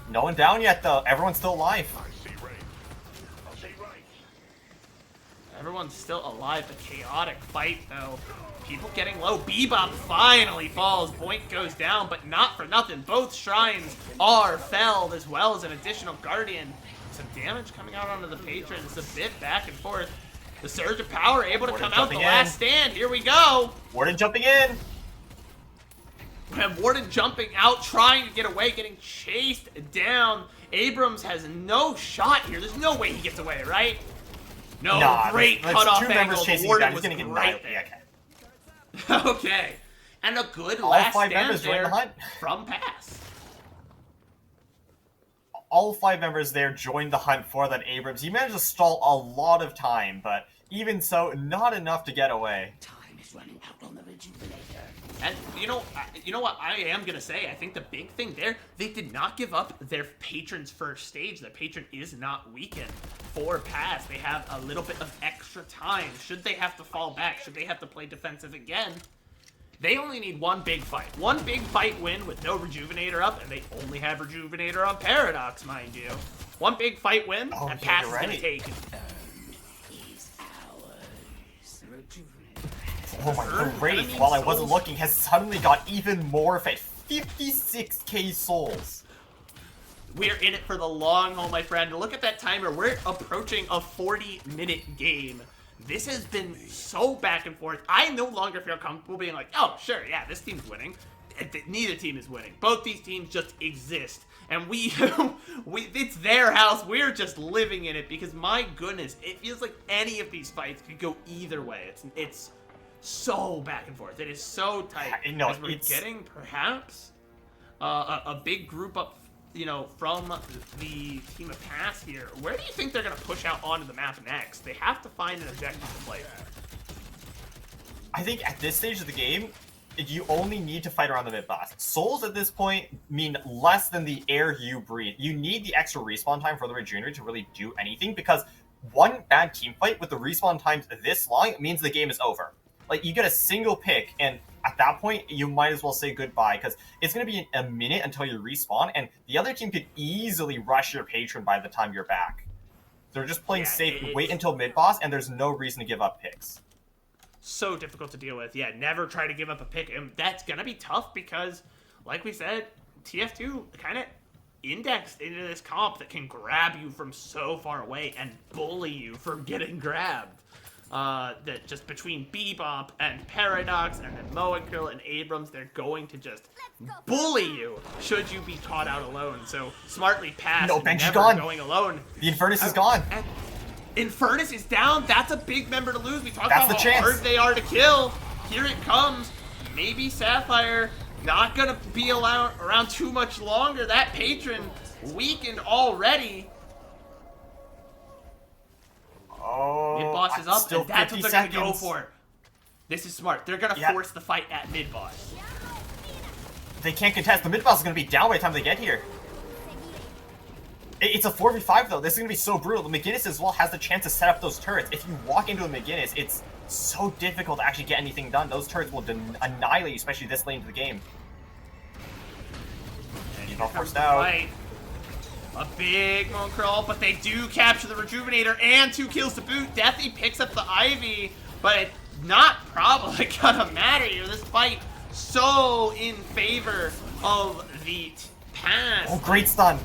No one down yet, though. Everyone's still alive. Everyone's still alive. A chaotic fight, though. People getting low. Bebop finally falls. Boink goes down, but not for nothing. Both shrines are felled, as well as an additional Guardian. Some damage coming out onto the Patron. It's a bit back and forth. The Surge of Power able to come out the last stand. Here we go. Warden jumping in. We have Warden jumping out, trying to get away, getting chased down. Abrams has no shot here. There's no way he gets away, right? No, great cutoff angle. The Warden was right there. Okay. And a good last stand there from Pass. All 5 members there joined the hunt for that Abrams. He managed to stall a lot of time, but even so, not enough to get away. Time is running out on the Rejuvenator. And you know what I am gonna say? I think the big thing there, they did not give up their Patron's first stage. Their Patron is not weakened for Pass. They have a little bit of extra time. Should they have to fall back? Should they have to play defensive again? They only need one big fight. One big fight win with no Rejuvenator up, and they only have Rejuvenator on Paradox, mind you. One big fight win, and Pass is gonna take it. Oh my, the Wraith, while I wasn't looking, has suddenly got even more fed. 56k souls. We're in it for the long haul, my friend. Look at that timer. We're approaching a 40-minute game. This has been so back and forth. I no longer feel comfortable being like, oh, sure, yeah, this team's winning. Neither team is winning. Both these teams just exist. And it's their house. We're just living in it because, my goodness, it feels like any of these fights could go either way. It's so back and forth. It is so tight. As we're getting perhaps a big group up, from the team of Pass here. Where do you think they're going to push out onto the map next? They have to find an objective to play at. I think at this stage of the game, you only need to fight around the mid-boss. Souls at this point mean less than the air you breathe. You need the extra respawn time for the Regenerator to really do anything, because one bad team fight with the respawn times this long means the game is over. Like, you get a single pick, and at that point, you might as well say goodbye, because it's going to be a minute until you respawn, and the other team could easily rush your Patron by the time you're back. They're just playing safe, wait until mid-boss, and there's no reason to give up picks. So difficult to deal with. Yeah, never try to give up a pick, and that's going to be tough because, like we said, TF2 kind of indexed into this comp that can grab you from so far away and bully you for getting grabbed. That just between Bebop and Paradox and then Moakrill and Abrams, they're going to just bully you should you be caught out alone. So smartly Pass. No, Benji's never gone. Going alone. The Infernus is gone. Infernus is down. That's a big member to lose. We talked about how hard they are to kill. Here it comes. Maybe Sapphire not gonna be around too much longer. That Patron weakened already. Oh, mid-boss is up, still and that's what they're seconds. gonna go for. This is smart. They're gonna force the fight at mid-boss. They can't contest. The mid-boss is gonna be down by the time they get here. It's a 4v5 though. This is gonna be so brutal. The McGinnis as well has the chance to set up those turrets. If you walk into a McGinnis, it's so difficult to actually get anything done. Those turrets will annihilate you, especially this late into the game. And he's all forced out. A big Moakrill, but they do capture the Rejuvenator and 2 kills to boot. Deathy picks up the Ivy, but it's not probably gonna matter here. This fight so in favor of the Pass. Oh, great stun.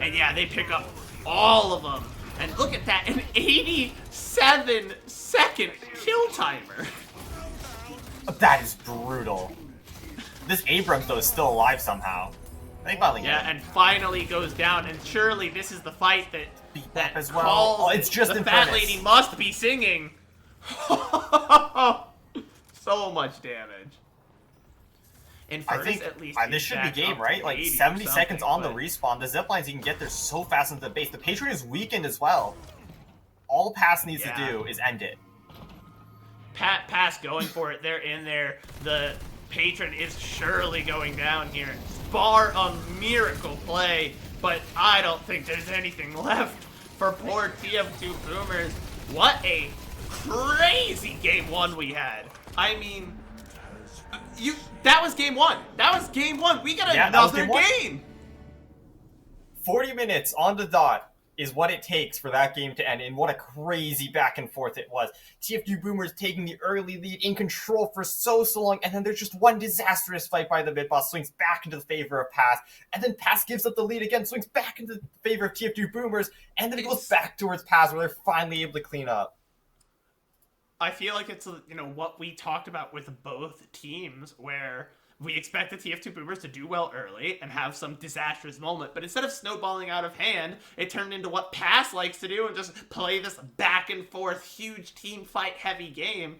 And yeah, they pick up all of them. And look at that, an 87-second kill timer. That is brutal. This Abrams, though, is still alive somehow. They finally Yeah, and finally goes down, and surely this is the fight that as well. calls Oh, it's just the in fat furnace. lady must be singing. So much damage. In I Furnace, think at least this should be back game, up right? to Like 80 or 70 seconds something, on the but- respawn. The ziplines, you can get there so fast into the base. The Patriot is weakened as well. All Pass needs Yeah. to do is end it. Pass going for it. They're in there. The Patron is surely going down here. Bar a miracle play, but I don't think there's anything left for poor TF2 Boomers. What a crazy game one we had. I mean, that was game one. That was game one. We got Yeah, that was another game one. game. 40 minutes on the dot is what it takes for that game to end, and what a crazy back and forth it was. TF2 Boomers taking the early lead, in control for so long, and then there's just one disastrous fight by the mid boss, swings back into the favor of Pass, and then Pass gives up the lead again, swings back into the favor of TF2 Boomers, and then it goes back towards Pass, where they're finally able to clean up. I feel like it's what we talked about with both teams, where we expect the TF2 Boomers to do well early and have some disastrous moment, but instead of snowballing out of hand, it turned into what Pass likes to do and just play this back and forth, huge team fight heavy game.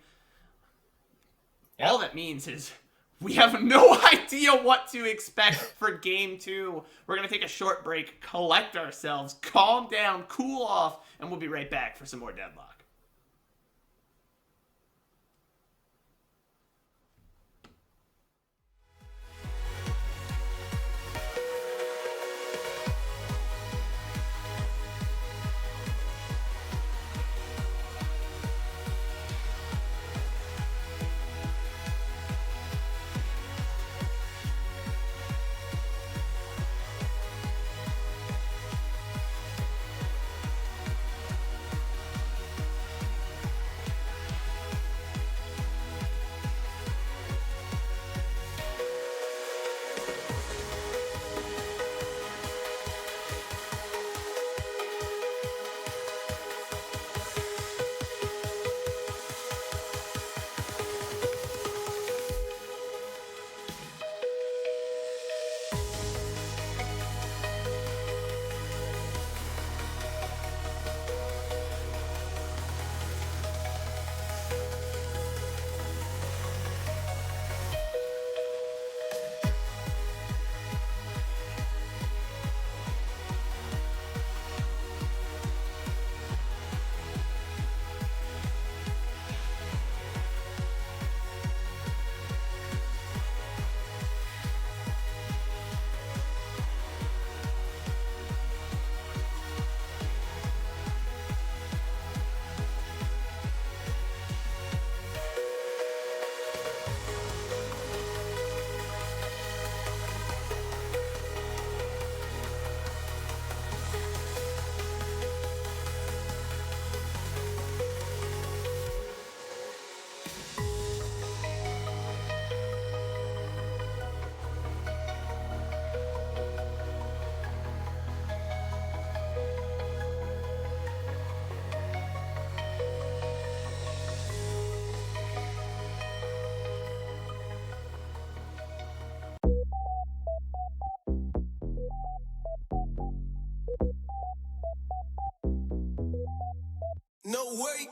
Yep. All that means is we have no idea what to expect for game two. We're going to take a short break, collect ourselves, calm down, cool off, and we'll be right back for some more Deadlock. No way.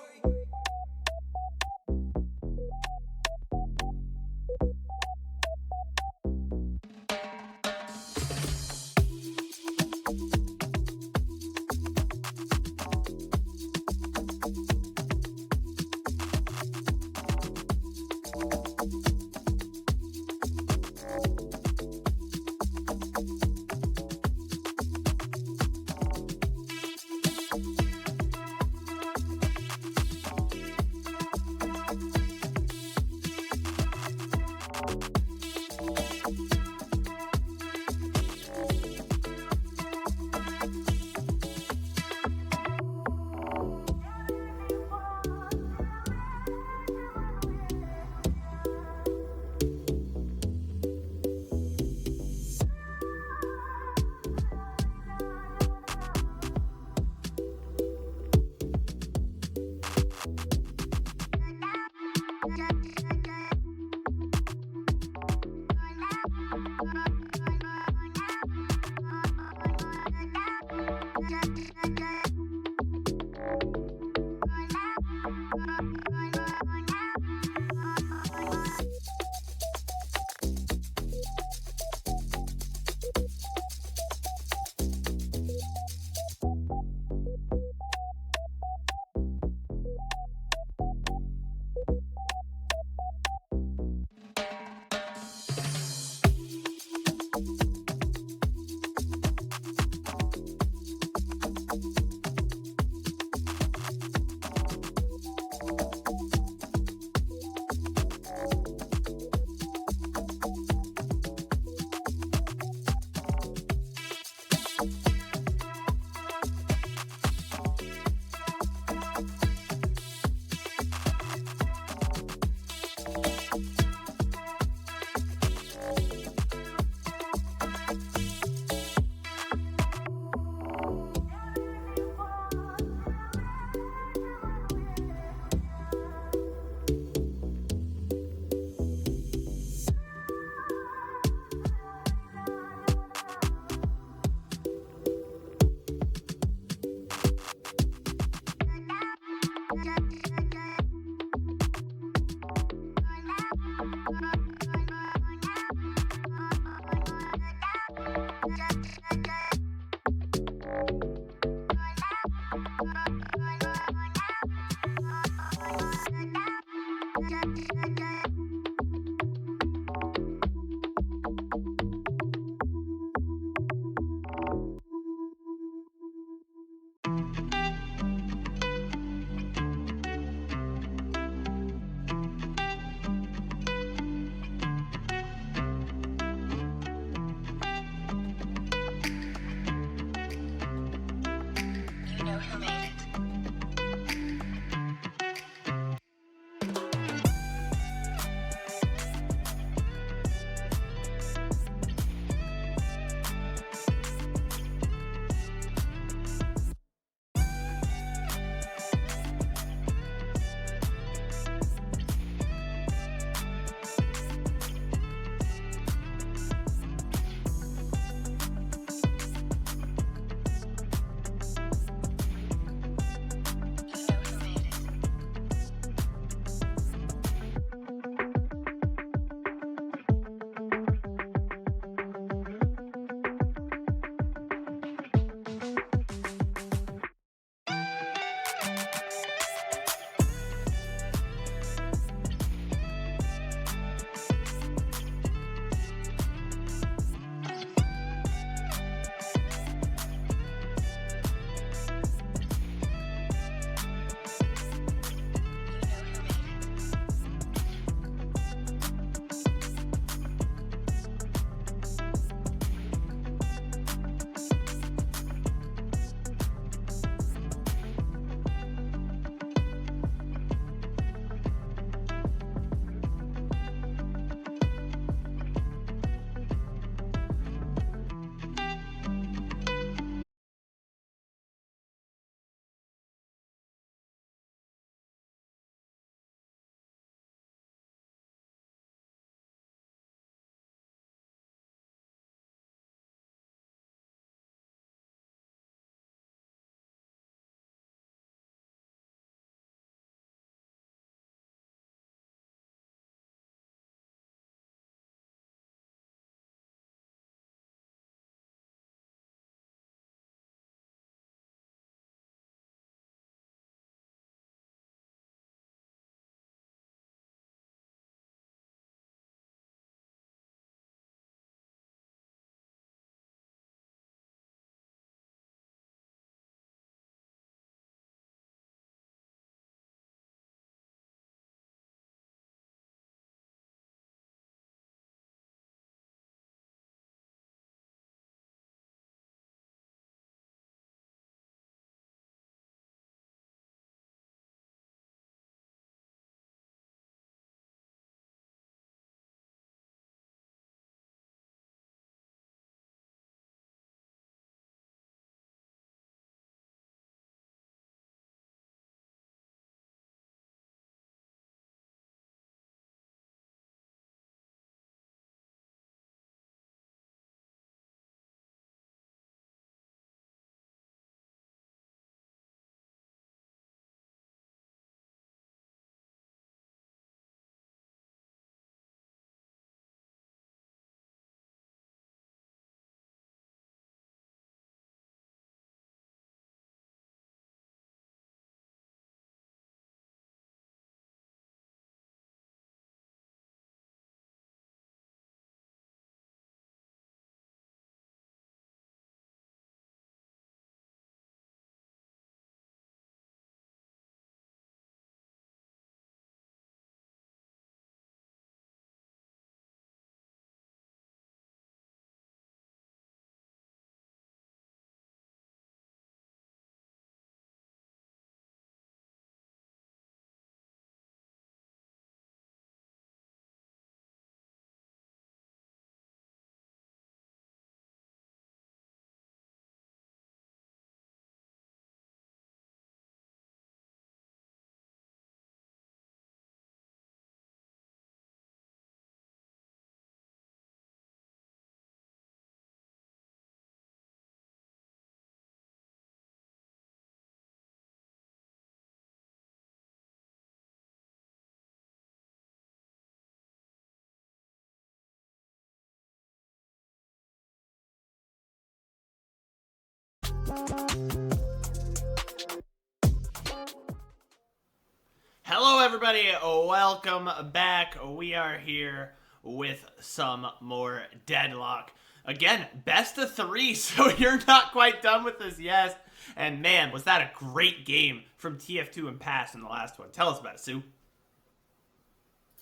Hello, everybody. Welcome back. We are here with some more Deadlock. Again, best of 3, so you're not quite done with this yet. And man, was that a great game from TF2 and Pass in the last one. Tell us about it, Sue.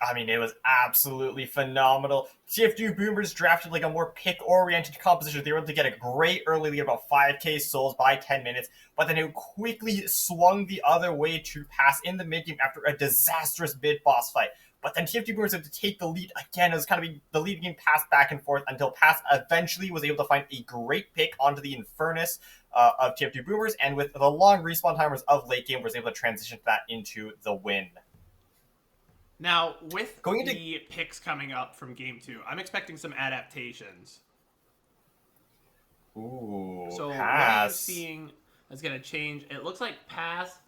I mean, it was absolutely phenomenal. TF2 Boomers drafted like a more pick-oriented composition. They were able to get a great early lead, about 5k souls by 10 minutes, but then it quickly swung the other way to Pass in the mid-game after a disastrous mid-boss fight. But then TF2 Boomers had to take the lead again. It was kind of the lead game passed back and forth until Pass eventually was able to find a great pick onto the Infernus of TF2 Boomers, and with the long respawn timers of late game, was able to transition that into the win. Now, with the picks coming up from Game 2, I'm expecting some adaptations. Ooh, so Pass. What are you seeing that's going to change? It looks like Pass...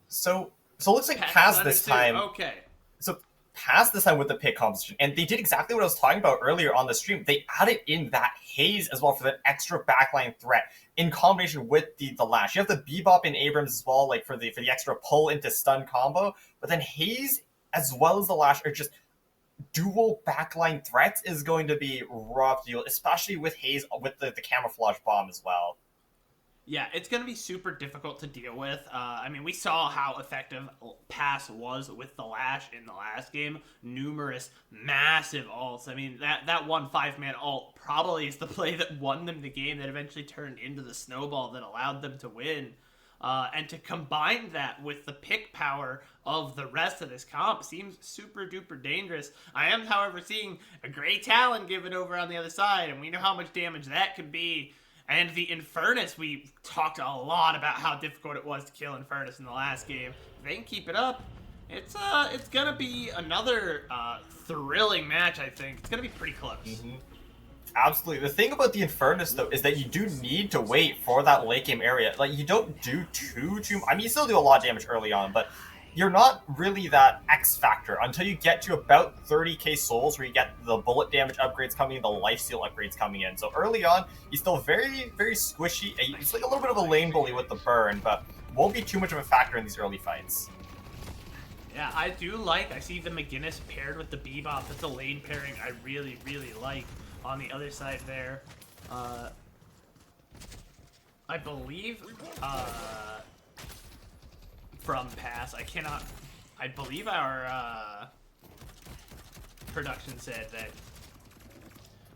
So it looks like Pass this time. Okay. So Pass this time with the pick composition, and they did exactly what I was talking about earlier on the stream. They added in that haze as well for that extra backline threat in combination with the lash. You have the Bebop and Abrams as well, like for the extra pull into stun combo. But then haze as well as the lash are just dual backline threats is going to be rough deal, especially with haze with the camouflage bomb as well. Yeah, it's going to be super difficult to deal with. I mean, we saw how effective Pass was with the Lash in the last game. Numerous, massive ults. I mean, that one 5-man ult probably is the play that won them the game, that eventually turned into the snowball that allowed them to win. And to combine that with the pick power of the rest of this comp seems super duper dangerous. I am, however, seeing a Grey Talon given over on the other side, and we know how much damage that could be. And the Infernus, we talked a lot about how difficult it was to kill Infernus in the last game. If they can keep it up, it's gonna be another thrilling match, I think. It's gonna be pretty close. Mm-hmm. Absolutely. The thing about the Infernus, though, is that you do need to wait for that late game area. Like, you don't do too... I mean, you still do a lot of damage early on, but you're not really that X factor until you get to about 30k souls, where you get the bullet damage upgrades coming in, the lifesteal upgrades coming in. So early on, he's still very, very squishy. He's like a little bit of a lane bully with the burn, but won't be too much of a factor in these early fights. Yeah, I see the McGinnis paired with the Bebop. That's a lane pairing I really, really like on the other side there. I believe, from Pass, I believe our production said that.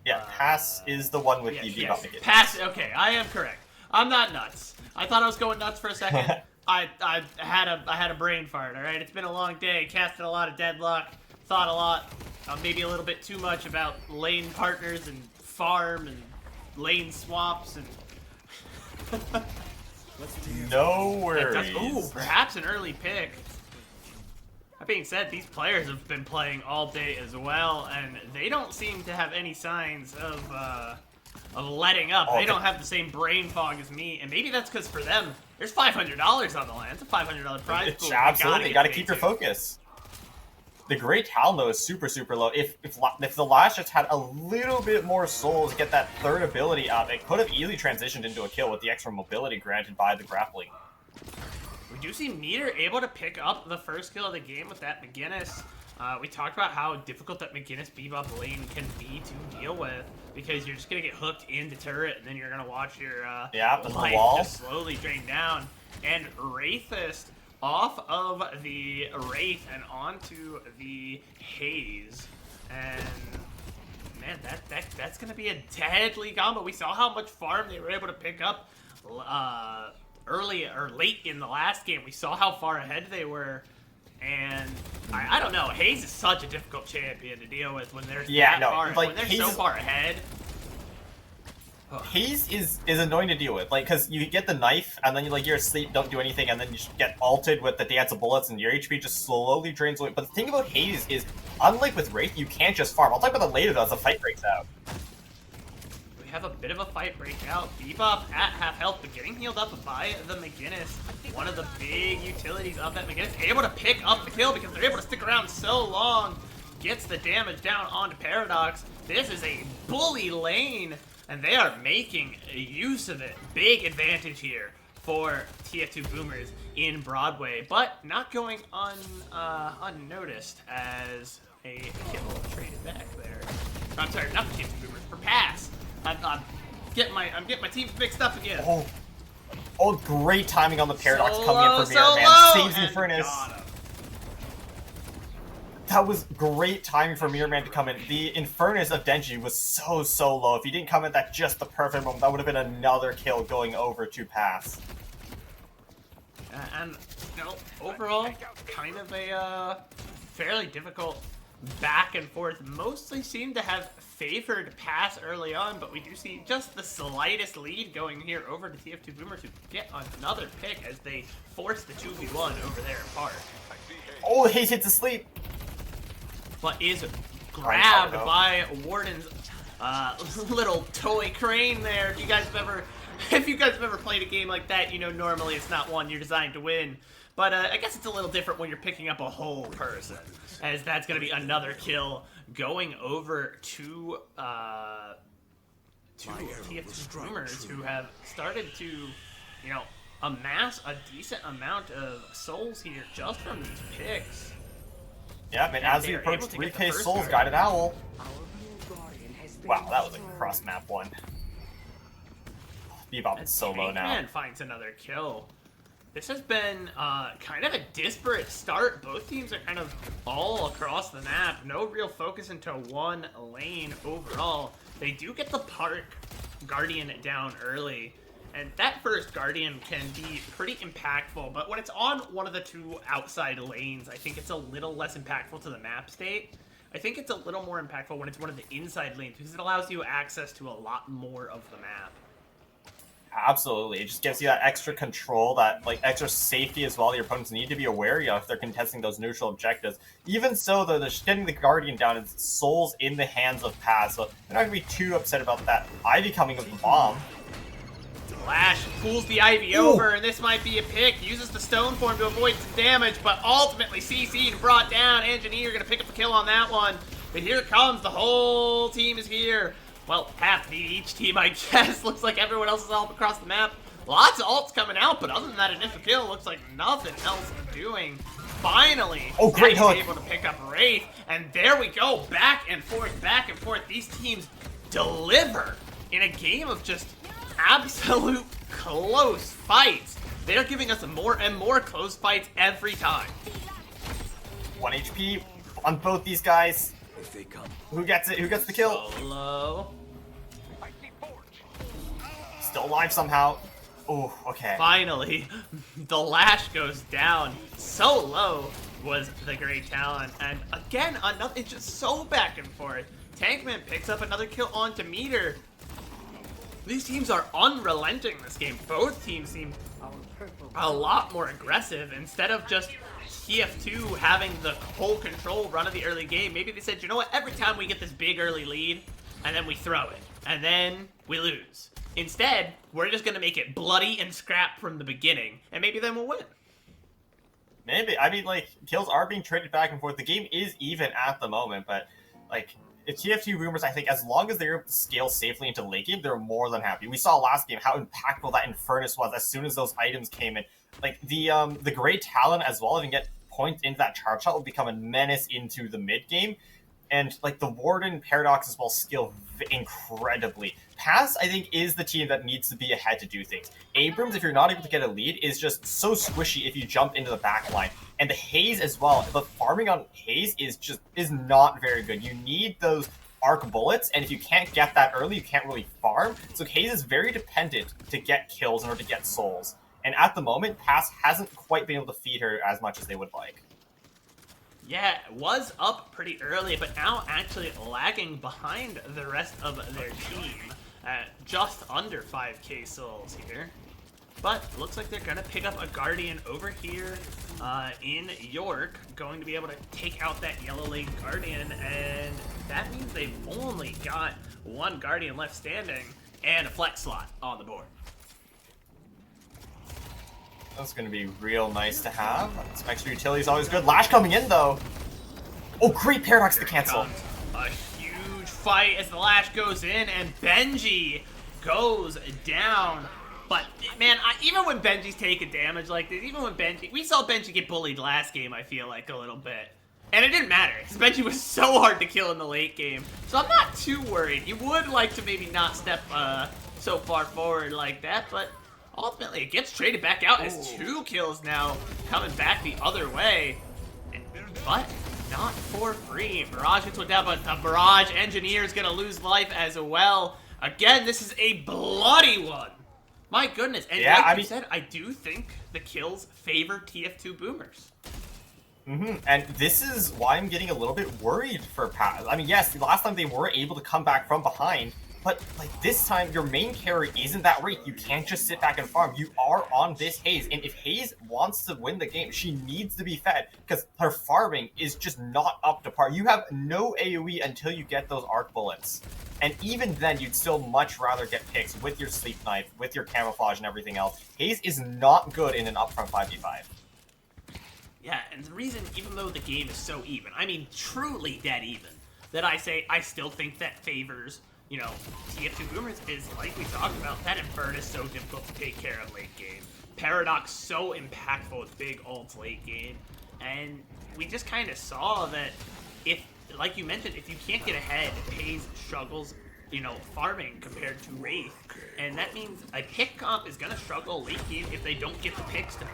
Yeah, Pass is the one with the Bebop McGinnis. Pass, okay, I am correct. I'm not nuts. I thought I was going nuts for a second. I had a brain fart, alright? It's been a long day, casted a lot of Deadlock, thought a lot, maybe a little bit too much about lane partners and farm and lane swaps and... No worries. Ooh, perhaps an early pick. That being said, these players have been playing all day as well, and they don't seem to have any signs of letting up. They don't have the same brain fog as me, and maybe that's because for them, there's $500 on the line. It's a $500 prize pool. Absolutely, you gotta keep your focus. The Grey Talon, though, is super, super low. If the Lash just had a little bit more souls to get that third ability up, it could have easily transitioned into a kill with the extra mobility granted by the grappling. We do see Meter able to pick up the first kill of the game with that McGinnis. We talked about how difficult that McGinnis Bebop lane can be to deal with, because you're just going to get hooked in the turret, and then you're going to watch your life just slowly drain down. And Wraithist off of the Wraith and onto the Haze. And man, that's going to be a deadly combo. We saw how much farm they were able to pick up early or late in the last game. We saw how far ahead they were. And I don't know, Haze is such a difficult champion to deal with when they're when they're so far ahead. Haze is annoying to deal with, like, because you get the knife, and then you're asleep, don't do anything, and then you just get ulted with the dance of bullets, and your HP just slowly drains away. But the thing about Haze is, unlike with Wraith, you can't just farm. I'll talk about that later, though, as the fight breaks out. We have a bit of a fight break out. Bebop at half health, but getting healed up by the McGinnis. One of the big utilities of that McGinnis, able to pick up the kill because they're able to stick around so long. Gets the damage down onto Paradox. This is a bully lane, and they are making use of it. Big advantage here for TF2 Boomers in Broadway, but not going unnoticed as a kill traded back there. I'm sorry, not for TF2 Boomers, for pass. I'm getting my teams mixed up again. Oh, great timing on the Paradox So coming low, in for so Mirror Man. low, Saves the and Infernus. got him. That was great timing for Mirror Man to come in. The Infernus of Denji was so low. If he didn't come in at just the perfect moment, that would have been another kill going over to pass. And, you know, overall, kind of a fairly difficult back and forth. Mostly seem to have favored pass early on, but we do see just the slightest lead going here over to TF2 Boomers, who get another pick as they force the 2v1 over there apart. Oh, Hayes hits asleep. But is grabbed by Warden's little toy crane there. If you guys have ever played a game like that, you know normally it's not one you're designed to win. But I guess it's a little different when you're picking up a whole person, as that's going to be another kill going over to TF2 Boomers, who have started to, you know, amass a decent amount of souls here just from these picks. Yeah, and as we approach 3K souls, Guided Owl. Wow, that was a cross-map one. Bebop is so low now. Tankman finds another kill. This has been kind of a disparate start. Both teams are kind of all across the map. No real focus into one lane overall. They do get the Park Guardian down early. And that first Guardian can be pretty impactful, but when it's on one of the two outside lanes, I think it's a little less impactful to the map state. I think it's a little more impactful when it's one of the inside lanes, because it allows you access to a lot more of the map. Absolutely. It just gives you that extra control, that like extra safety as well. Your opponents need to be wary of if they're contesting those neutral objectives. Even so, though, they're just getting the Guardian down, and souls in the hands of Paz, so they're not going to be too upset about that. Ivy coming with the bomb. Flash pulls the Ivy over, and this might be a pick. Uses the Stone Form to avoid some damage, but ultimately CC'd and brought down. Engineer gonna pick up the kill on that one. But here it comes. The whole team is here. Well, half each team, I guess. Looks like everyone else is all across the map. Lots of ults coming out, but other than that initial kill, looks like nothing else doing. Finally, great hook. able to pick up Wraith, and there we go. Back and forth, back and forth. These teams deliver in a game of just absolute close fights. They're giving us more and more close fights every time. 1 HP on both these guys. If they come. Who gets it? Who gets the kill? Solo. Still alive somehow. Oh, okay. Finally, the lash goes down. So low was the great talent. And again, another, it's just so back and forth. Tankman picks up another kill onto Meter. These teams are unrelenting this game. Both teams seem a lot more aggressive. Instead of just TF2 having the whole control run of the early game, maybe they said, you know what, every time we get this big early lead, and then we throw it, and then we lose. Instead, we're just going to make it bloody and scrap from the beginning, and maybe then we'll win. Maybe. I mean, like, kills are being traded back and forth. The game is even at the moment, but, like, if TF2 Boomers, I think, as long as they're able to scale safely into late game, they're more than happy. We saw last game how impactful that Infernus was as soon as those items came in. Like, the great talent as well, if you can get points into that charge shot, will become a menace into the mid game. And, like, the Warden Paradox as well skill incredibly. Pass, I think, is the team that needs to be ahead to do things. Abrams, if you're not able to get a lead, is just so squishy if you jump into the back line. And the Haze as well. The farming on Haze is not very good. You need those arc bullets, and if you can't get that early, you can't really farm. So Haze is very dependent to get kills in order to get souls. And at the moment, Pass hasn't quite been able to feed her as much as they would like. Yeah, was up pretty early, but now actually lagging behind the rest of their team at just under 5k souls here. But looks like they're going to pick up a Guardian over here in York, going to be able to take out that Yellow Lake Guardian, and that means they've only got one Guardian left standing and a flex slot on the board. That's going to be real nice to have. Some extra utility is always good. Lash coming in, though. Oh, great Paradox to cancel. A huge fight as the lash goes in, and Benji goes down. But, man, even when Benji's taking damage like this, even when we saw Benji get bullied last game, I feel like, a little bit. And it didn't matter, because Benji was so hard to kill in the late game. So I'm not too worried. You would like to maybe not step so far forward like that, but ultimately it gets traded back out as 2 kills now coming back the other way. But not for free. Barrage gets one down, but the Barrage Engineer is going to lose life as well. Again, this is a bloody one. My goodness. And yeah, like you said, I do think the kills favor TF2 Boomers. And this is why I'm getting a little bit worried for Paz. I mean, yes, the last time they were able to come back from behind, but like this time, your main carry isn't that Wraith. You can't just sit back and farm. You are on this Haze, and if Haze wants to win the game, she needs to be fed because her farming is just not up to par. You have no AoE until you get those arc bullets. And even then, you'd still much rather get picks with your sleep knife, with your camouflage and everything else. Haze is not good in an upfront 5v5. Yeah, and the reason, even though the game is so even, I mean truly dead even, that I say I still think that favors, you know, TF2 Boomers is, like we talked about, that Inferno is so difficult to take care of late game. Paradox so impactful with big ults late game. And we just kind of saw that if, like you mentioned, if you can't get ahead, Haze struggles, you know, farming compared to Wraith. And that means a pick comp is going to struggle late game if they don't get the picks to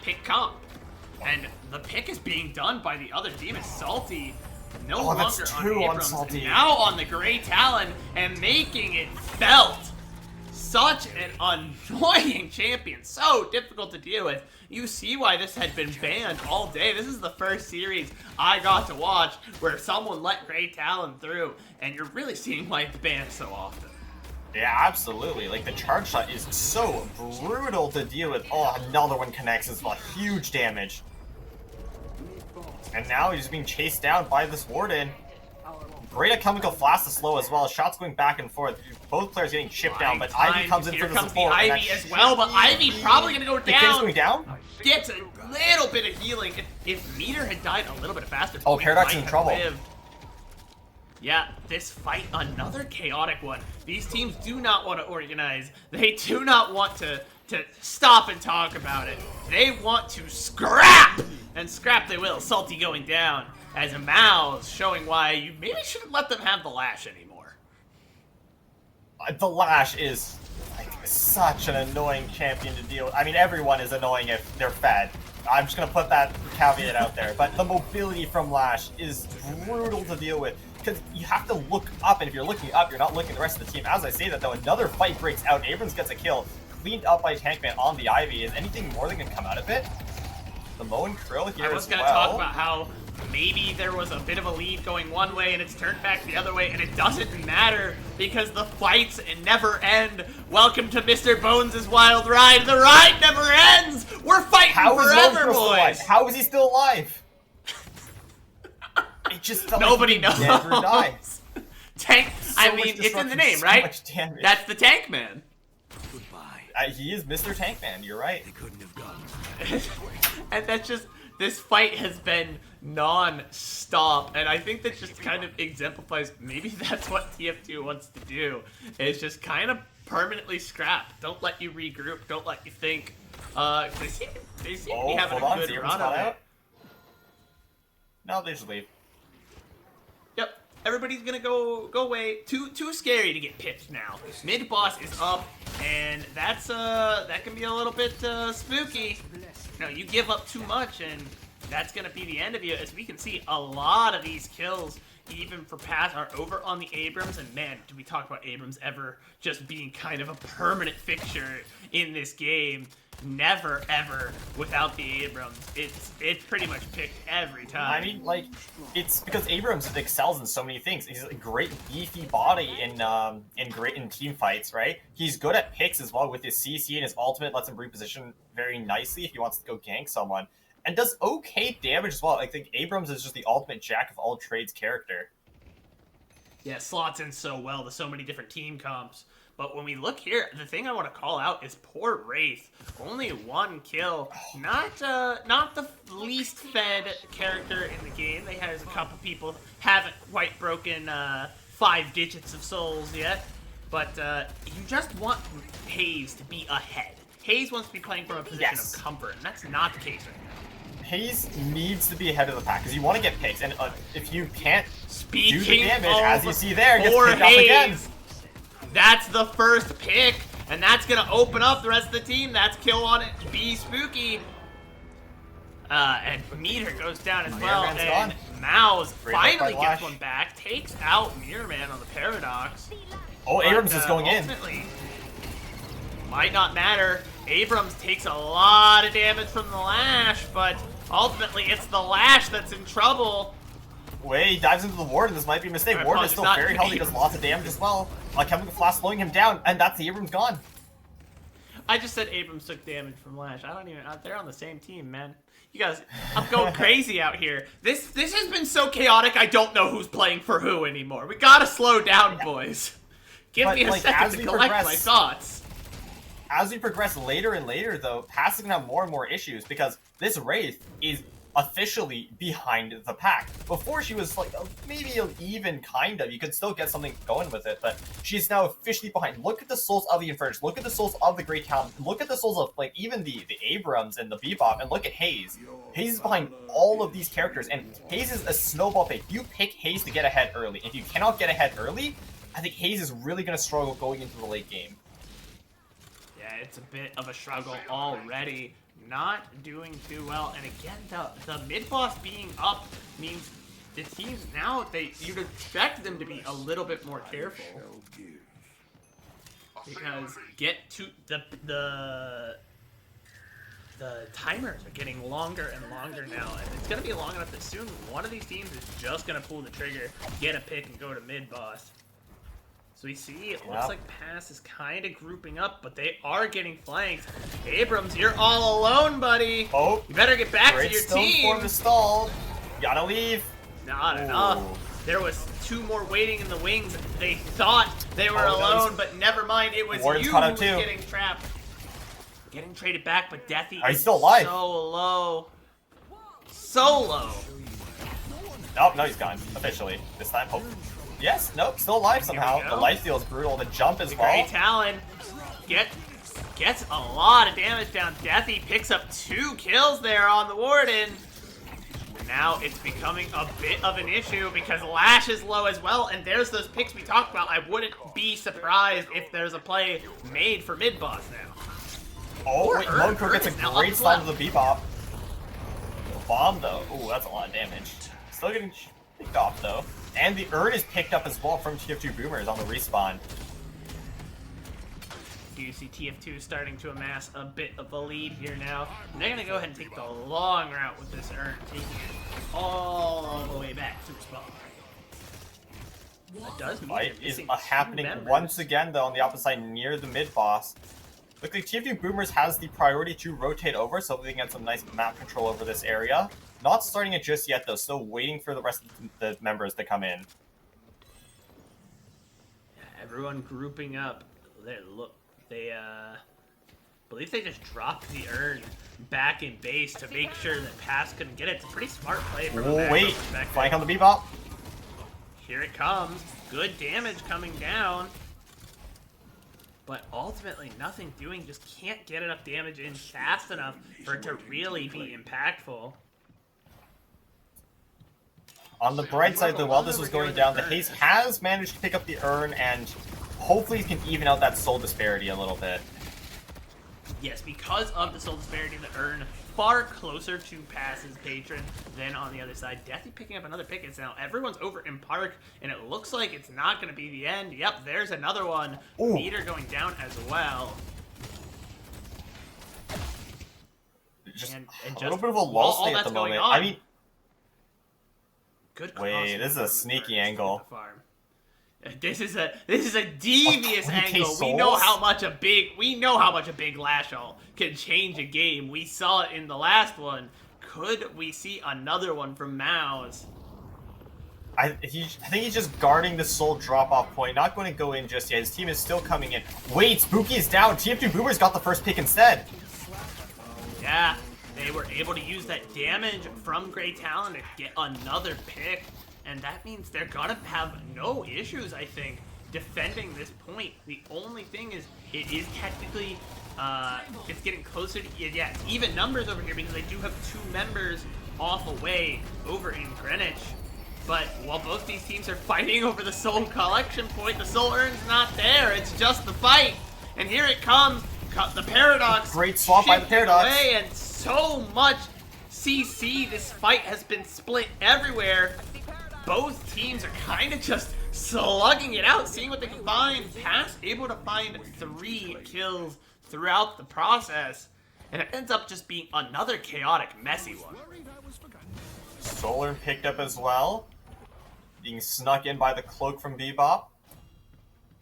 pick comp. And the pick is being done by the other team. It's Salty, no longer on Abrams, and now on the Grey Talon, and making it felt. Such an annoying champion, so difficult to deal with. You see why this had been banned all day. This is the first series I got to watch where someone let Grey Talon through, and you're really seeing why it's banned so often. Yeah, absolutely. Like, the charge shot is so brutal to deal with. Oh, another one connects as well. Huge damage. And now he's being chased down by this Warden. Great chemical flash to slow as well. Shots going back and forth. Both players getting chipped down, but Ivy comes in for the support. Here comes the Ivy as well, but Ivy probably gonna go down. The King's going down? Gets a little bit of healing. If Meter had died a little bit faster, oh, Paradox is in trouble. Lived. Yeah, this fight, another chaotic one. These teams do not want to organize. They do not want to stop and talk about it. They want to scrap! And scrap they will. Salty going down as a Mouse, showing why you maybe shouldn't let them have the Lash anymore. The Lash is like such an annoying champion to deal with. I mean, everyone is annoying if they're fed. I'm just going to put that caveat out there. But the mobility from Lash is brutal to deal with. Because you have to look up, and if you're looking up, you're not looking at the rest of the team. As I say that, though, another fight breaks out. Abrams gets a kill, cleaned up by Tankman on the Ivy. Is anything more that can come out of it? The Mo and Krill here as well. I was going to talk about how maybe there was a bit of a lead going one way, and it's turned back the other way, and it doesn't matter because the fights never end. Welcome to Mr. Bones' Wild Ride. The ride never ends. We're fighting forever, boys. How is he still alive? It just felt nobody like he knows. Never dies. Tank. So I mean, it's in the name, so right? Much damage. That's the Tank Man. Goodbye. He is Mr. Tank Man. You're right. They couldn't have done. And that's just, this fight has been non-stop, and I think that just kind of exemplifies maybe that's what TF2 wants to do, is just kind of permanently scrap. Don't let you regroup. Don't let you think. They seem to be having a good run of it. No, they just leave. Yep, everybody's gonna go away. Too scary to get pipped now. Mid boss is up, and that's that can be a little bit spooky. No, you give up too much, and that's gonna be the end of you. As we can see, a lot of these kills, even for Paz, are over on the Abrams. And man, do we talk about Abrams ever just being kind of a permanent fixture in this game? Never ever without the Abrams. It's pretty much picked every time. I mean, like, it's because Abrams excels in so many things. He's a great beefy body in team fights, right? He's good at picks as well with his CC, and his ultimate lets him reposition very nicely if he wants to go gank someone, and does okay damage as well. I think Abrams is just the ultimate jack of all trades character. Yeah, slots in so well to so many different team comps. But when we look here, the thing I want to call out is poor Wraith. Only one kill. Not the least fed character in the game. They had a couple people haven't quite broken 5 digits of souls yet. But you just want Hayes to be ahead. Hayes wants to be playing from a position of comfort, and that's not the case right now. Hayes needs to be ahead of the pack because you want to get picks, and if you can't Speaking do the damage, of as you see there, gets for picked off again. Hayes, that's the first pick, and that's gonna open up the rest of the team. That's kill on it. Be spooky. And Meter goes down as well, Man's and gone. Mouse Great finally up by gets Lash. one back, takes out Mirror Man on the Paradox. Oh, Abrams is going in. Ultimately, might not matter. Abrams takes a lot of damage from the Lash, but ultimately it's the Lash that's in trouble. Wait, he dives into the ward, and this might be a mistake. Alright, Ward is apologies, still not very healthy, does lots of damage as well. Chemical Flash slowing him down, and that's the Abrams gone. I just said Abrams took damage from Lash. I don't even. They're on the same team, man. You guys, I'm going crazy out here. This has been so chaotic. I don't know who's playing for who anymore. We gotta slow down, boys. Give me a second to collect my thoughts. As we progress later and later, though, Pass is gonna have more and more issues because this Wraith is officially behind the pack. Before she was like maybe even kind of, you could still get something going with it, but she's now officially behind. Look at the souls of the Infernus, look at the souls of the Great Talon, look at the souls of like even the Abrams and the Bebop, and look at Hayes. Hayes is behind all of these characters, and Hayes is a snowball pick. You pick Hayes to get ahead early. If you cannot get ahead early, I think Hayes is really going to struggle going into the late game. Yeah, it's a bit of a struggle already. Not doing too well, and again, the mid boss being up means the teams now you'd expect them to be a little bit more careful because the timers are getting longer and longer now, and it's gonna be long enough that soon one of these teams is just gonna pull the trigger, get a pick, and go to mid boss. So we see it looks like Pass is kind of grouping up, but they are getting flanked. Abrams, you're all alone, buddy. Oh, you better get back to your team. Form to stall. Gotta leave. Not enough. There was 2 more waiting in the wings. They thought they were alone, but never mind. It was Warden's you caught who up was too. getting trapped. Getting traded back, but Deathy He's is still alive. so low. So low. Nope, no, he's gone. Officially. This time, hope. Yes, nope, still alive somehow. The life steal is brutal. The jump as well. Great Talon gets a lot of damage down. Deathy picks up 2 kills there on the Warden. Now it's becoming a bit of an issue because Lash is low as well, and there's those picks we talked about. I wouldn't be surprised if there's a play made for mid-boss now. Oh, wait, Monko gets a is now great up stun to the Bebop. Bomb, though. Ooh, that's a lot of damage. Still getting picked off, though. And the Urn is picked up as well from TF2 Boomers on the respawn. You see TF2 starting to amass a bit of a lead here now. And they're going to go ahead and take the long route with this Urn, taking it all the way back to spawn. That does mean Fight they're is missing 2 happening members. once again, though, on the opposite side near the mid-boss. Looks like TF2 Boomers has the priority to rotate over, so they can get some nice map control over this area. Not starting it just yet, though. Still waiting for the rest of the members to come in. Everyone grouping up. They believe they just dropped the Urn back in base to make sure that Pass couldn't get it. It's a pretty smart play from a macro Wait, perspective. flank on the Bebop. Here it comes. Good damage coming down. But ultimately, nothing doing. Just can't get enough damage in fast enough for it to really be impactful. On the bright side, though, while this was going down, the Haze has managed to pick up the Urn, and hopefully he can even out that soul disparity a little bit. Yes, because of the soul disparity, the Urn far closer to Pass's patron than on the other side. Deathy picking up another pick. It's now everyone's over in Park, and it looks like it's not going to be the end. Yep, there's another one. Ooh. Meter going down as well. Just And a just little bit of a while lull all state at that's the going moment. on, I mean, good wait, crossover this is a from the sneaky Urn angle. to the farm. This is a devious 20K angle. We know souls? how much a big Lashall can change a game. We saw it in the last one. Could we see another one from Mouse? I think he's just guarding the soul drop-off point. Not going to go in just yet. His team is still coming in. Wait, Spooky is down. TF2 Boomers got the first pick instead. Yeah, they were able to use that damage from Grey Talon to get another pick. and that means they're gonna have no issues, I think, defending this point. The only thing is, it is technically, it's getting closer to, yeah, it's even numbers over here because they do have 2 members off away over in Greenwich. But while both these teams are fighting over the soul collection point, the soul urn's not there. It's just the fight. And here it comes. The Paradox. Great swap by the Paradox. Away, and so much CC. This fight has been split everywhere. Both teams are kind of just slugging it out, seeing what they can find. Pass able to find 3 kills throughout the process. And it ends up just being another chaotic, messy one. Solar picked up as well, being snuck in by the cloak from Bebop.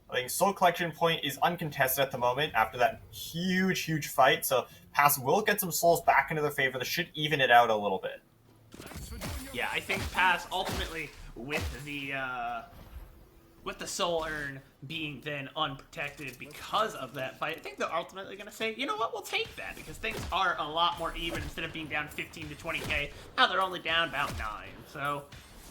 I think Soul Collection point is uncontested at the moment after that huge fight, so Pass will get some souls back into their favor. This should even it out a little bit. Yeah, I think Pass ultimately with the Soul Urn being then unprotected because of that fight, I think they're ultimately going to say, you know what, we'll take that because things are a lot more even. Instead of being down 15 to 20k, now they're only down about 9. So,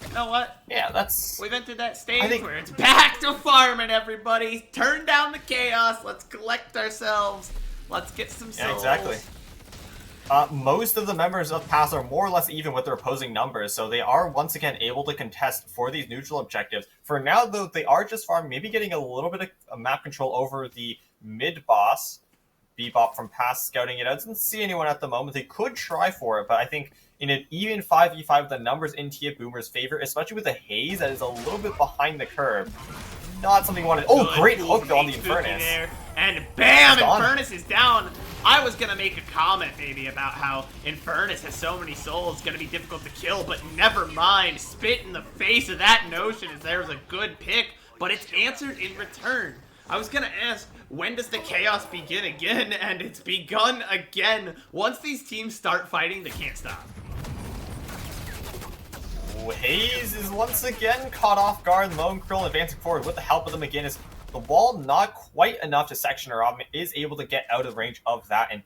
you know what? Yeah, that's... We've entered that stage where it's back to farming, everybody. Turn down the chaos. Let's collect ourselves. Let's get some souls. Yeah, exactly. Most of the members of Pass are more or less even with their opposing numbers, so they are once again able to contest for these neutral objectives. For now, though, they are just farming, maybe getting a little bit of map control over the mid-boss. Bebop from Pass scouting it out. Doesn't see anyone at the moment. They could try for it, but I think in an even 5v5, the numbers in Tia Boomer's favor, especially with the haze that is a little bit behind the curve. Not something you want to... Oh, great hook on the Infernus. And bam, Infernus is down. I was going to make a comment maybe about how Infernus has so many souls, going to be difficult to kill, but never mind. Spit in the face of that notion as there was a good pick, but it's answered in return. I was going to ask, when does the chaos begin again? And it's begun again. Once these teams start fighting, they can't stop. Haze is once again caught off guard. Lone Krill advancing forward with the help of them again. Is the wall not quite enough to section her off? Is able to get out of range of that and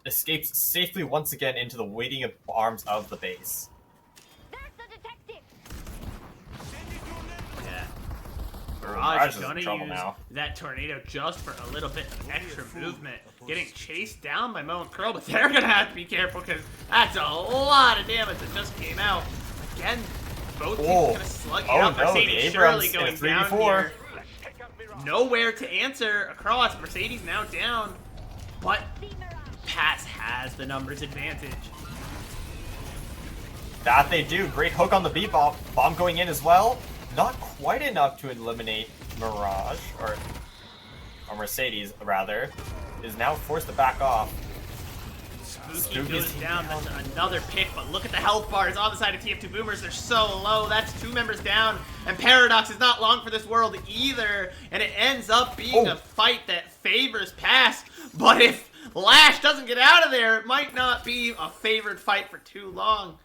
escapes safely once again into the waiting arms of the base. Yeah. Mirage is gonna use now. That tornado just for a little bit of extra movement. Getting chased down by Mo and Curl, but they're gonna have to be careful because that's a lot of damage that just came out. Again, both teams gonna slug it out. Mercedes surely going down here. Nowhere to answer across. Mercedes now down, but Pass has the numbers advantage. That they do. Great hook on the Bebop. Bomb going in as well. Not quite enough to eliminate Mirage, or Mercedes, rather. Is now forced to back off. Spooky goes down. That's another pick, but look at the health bars on the side of TF2 Boomers. They're so low. That's 2 members down. And Paradox is not long for this world either. And it ends up being a fight that favors Pass. But if Lash doesn't get out of there, it might not be a favored fight for too long.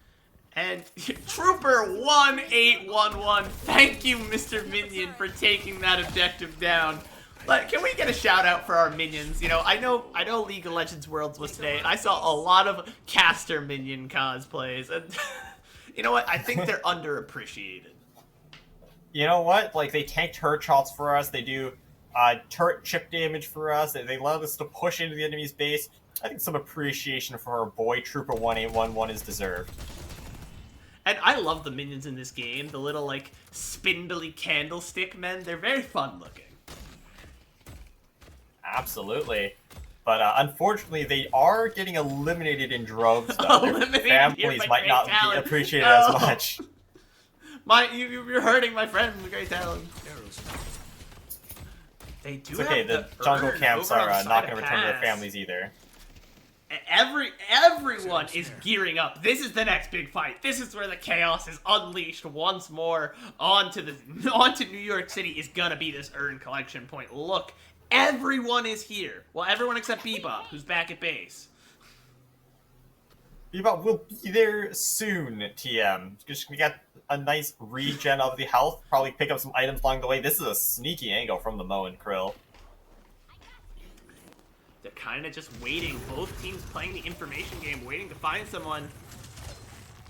And Trooper 1811, thank you, Mr. Minion, for taking that objective down. But can we get a shout out for our minions? You know, I know League of Legends Worlds was today, and I saw a lot of caster minion cosplays, and you know what? I think they're underappreciated. You know what? Like, they tank turret shots for us. They do turret chip damage for us. They allowed us to push into the enemy's base. I think some appreciation for our boy Trooper 1811 is deserved. And I love the minions in this game. The little, like, spindly candlestick men. They're very fun looking. Absolutely. But unfortunately, they are getting eliminated in droves, though. Their families might not be appreciated as much. You're hurting my friend with great talent. They do it's okay, the jungle camps are not going to return to their families either. Everyone is gearing up. This is the next big fight. This is where the chaos is unleashed once more onto New York City. Is gonna be this urn collection point. Look, everyone is here. Well, everyone except Bebop, who's back at base. Bebop will be there soon, TM. Just we got a nice regen of the health. Probably pick up some items along the way. This is a sneaky angle from the Mo and Krill. They're kind of just waiting. Both teams playing the information game, waiting to find someone.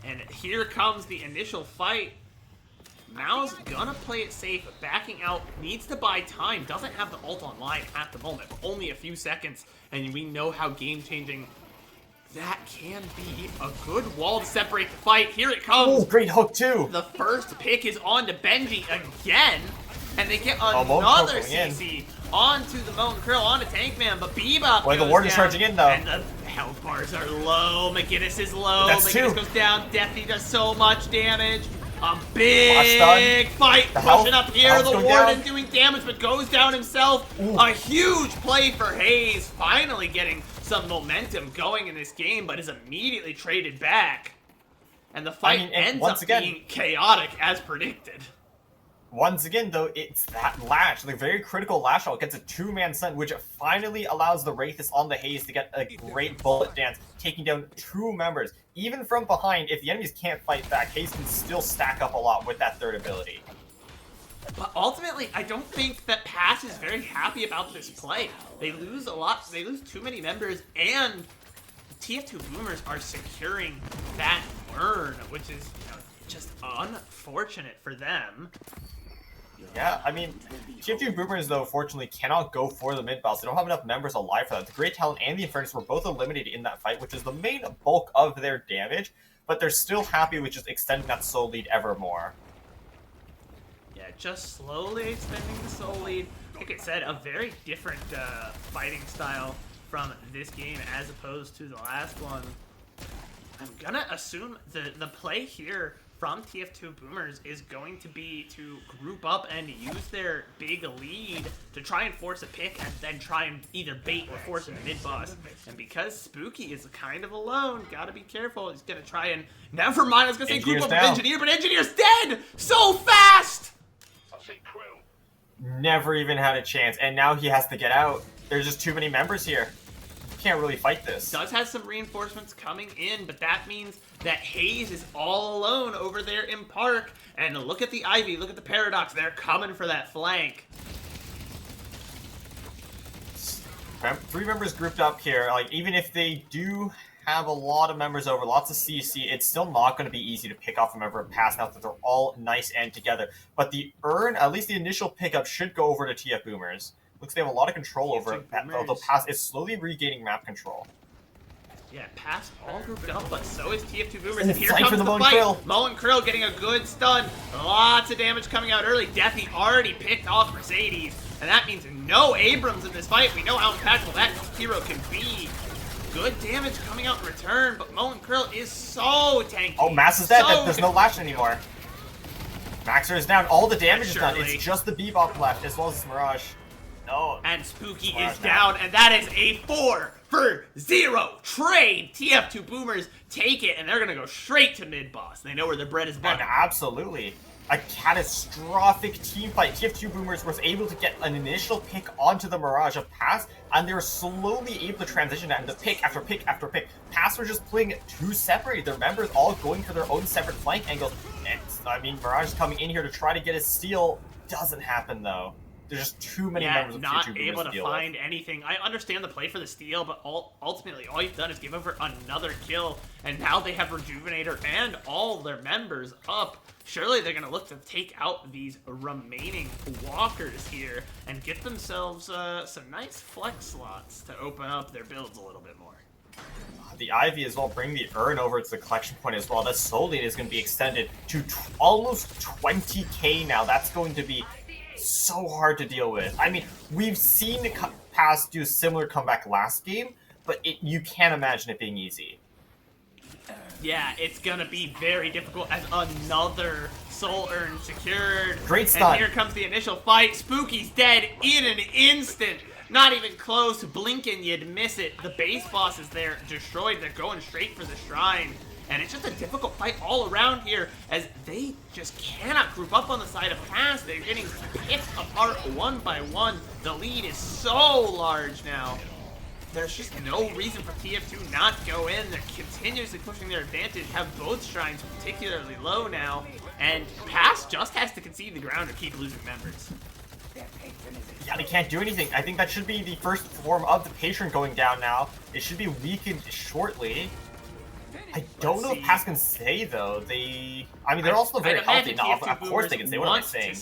And here comes the initial fight. Mao's gonna play it safe, backing out, needs to buy time, doesn't have the ult online at the moment, but only a few seconds, and we know how game-changing that can be. A good wall to separate the fight. Here it comes. Oh, great hook too. The first pick is on to Benji again, and they get Moan another Krill going CC onto the Moan Krill, onto Tankman, but Bebop Boy, the goes ward is down, charging in, though. and the health bars are low. McGinnis is low. That's McGinnis two. goes down. Deathy does so much damage. A Flash big stun. fight The pushing health- up here. health's The going Warden down. doing damage, but goes down himself. Ooh. A huge play for Hayes, finally getting some momentum going in this game, but is immediately traded back. And the fight and ends once up again- being chaotic as predicted. Once again, though, it's that lash, the very critical lash out gets a two-man stun, which finally allows the Wraithus on the Haze to get a great bullet dance, taking down two members. Even from behind, if the enemies can't fight back, Haze can still stack up a lot with that third ability. But ultimately, I don't think that Pass is very happy about this play. They lose a lot. They lose too many members, and TF2 Boomers are securing that burn, which is just unfortunate for them. Yeah, I mean, TF2 Boomers, though, fortunately cannot go for the mid-boss. They don't have enough members alive for that. The Great Talon and the Infernus were both eliminated in that fight, which is the main bulk of their damage, but they're still happy with just extending that soul lead ever more. Yeah, just slowly extending the soul lead. Like I said, a very different fighting style from this game as opposed to the last one. I'm gonna assume the play here from TF2 Boomers is going to be to group up and use their big lead to try and force a pick and then try and either bait or force a mid-boss. And because Spooky is kind of alone, gotta be careful. He's gonna try and... Never mind, I was gonna say group up with Engineer, but Engineer's dead! So fast! Never even had a chance, and now he has to get out. There's just too many members here. Can't really fight this. Does have some reinforcements coming in, but that means that Hayes is all alone over there in Park. And look at the Ivy, look at the Paradox. They're coming for that flank. Three members grouped up here. Like, even if they do have a lot of members over, lots of CC, it's still not going to be easy to pick off a member of Pass now that they're all nice and together. But the Urn, at least the initial pickup, should go over to TF Boomers. Looks like they have a lot of control over it, although Pass is slowly regaining map control. Yeah, Pass all grouped up, but so is TF2 Boomers. And And here flank comes for the the Moan fight. Krill. Moan Krill getting a good stun. Lots of damage coming out early. Deathy already picked off Mercedes. And that means no Abrams in this fight. We know how impactful that hero can be. Good damage coming out in return, but Moan Krill is so tanky. Oh, Mass is dead. So There's no lash anymore. Maxer is down. All the damage is done. Surely. It's just the Bebop left, as well as Mirage. No. And Spooky Smart is now. down, and that is a 4-for-0 trade. TF2 Boomers take it, and they're gonna go straight to mid-boss. They know where their bread is And buttered. absolutely. A catastrophic team fight. TF2 Boomers was able to get an initial pick onto the Mirage of Pass, and they were slowly able to transition that into pick after pick after pick. Pass were just playing too separated. Their members all going for their own separate flank angles. And, I mean, Mirage coming in here to try to get a steal. Doesn't happen, though. There's just too many members of not TF2 Boomers able to to deal find anything. I understand the play for the steal, but ultimately all you've done is give over another kill, and now they have Rejuvenator and all their members up. Surely they're going to look to take out these remaining walkers here and get themselves some nice flex slots to open up their builds a little bit more. The Ivy as well, bring the Urn over to the collection point as well. That soul lead is going to be extended to almost 20k now. That's going to be so hard to deal with. I mean, we've seen Pass do a similar comeback last game, but you can't imagine it being easy. Yeah, it's gonna be very difficult as another soul urn secured. Great stun. And here comes the initial fight. Spooky's dead in an instant. Not even close. Blinking, you'd miss it. The base boss is there, destroyed. They're going straight for the shrine. And it's just a difficult fight all around here as they just cannot group up on the side of Pass. They're getting picked apart one by one. The lead is so large now. There's just no reason for TF2 not to go in. They're continuously pushing their advantage, have both shrines particularly low now, and Pass just has to concede the ground or keep losing members. Yeah, they can't do anything. I think that should be the first form of the Patron going down now. It should be weakened shortly. I don't know if Pass can stay though. I mean, they're also very healthy now. Of course they can stay. What am I saying?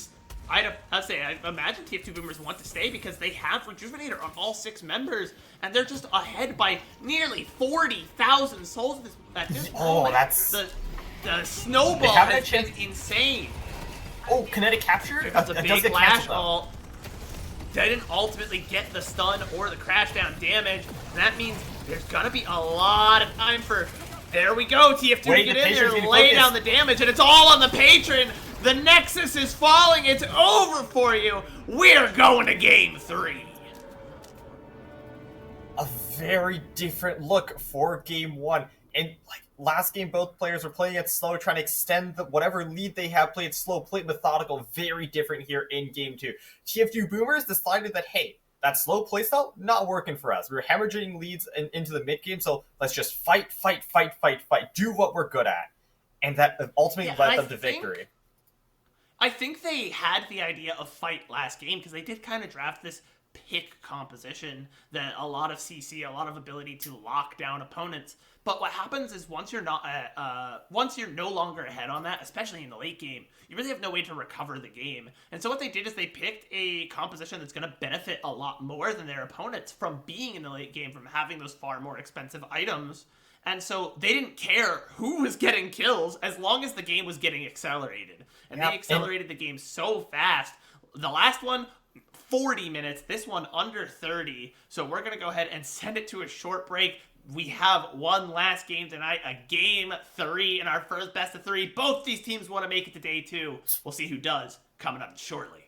I imagine TF2 Boomers want to stay because they have Rejuvenator on all 6 members, and they're just ahead by nearly 40,000 souls at this moment. That's... The snowball has been insane. Oh, kinetic capture? That's a big flash ult. Didn't ultimately get the stun or the crash down damage. And that means there's gonna be a lot of time for... There we go, TF2 get in there, lay down the damage, and it's all on the Patron. The Nexus is falling, it's over for you. We're going to game 3. A very different look for game 1. And like last game, both players were playing it slow, trying to extend whatever lead they have, play it slow, play it methodical. Very different here in game 2. TF2 Boomers decided that, hey, that slow playstyle, not working for us. We were hemorrhaging leads into the mid game, so let's just fight, do what we're good at. And that ultimately led them to victory. I think they had the idea of fight last game because they did kind of draft this pick composition that a lot of CC, a lot of ability to lock down opponents. But what happens is once you're no longer ahead on that, especially in the late game, you really have no way to recover the game. And so what they did is they picked a composition that's going to benefit a lot more than their opponents from being in the late game, from having those far more expensive items. And so they didn't care who was getting kills as long as the game was getting accelerated. And they accelerated the game so fast. The last one, 40 minutes. This one, under 30. So we're going to go ahead and send it to a short break. We have one last game tonight, a game 3 in our first best of 3. Both these teams want to make it to day 2. We'll see who does coming up shortly.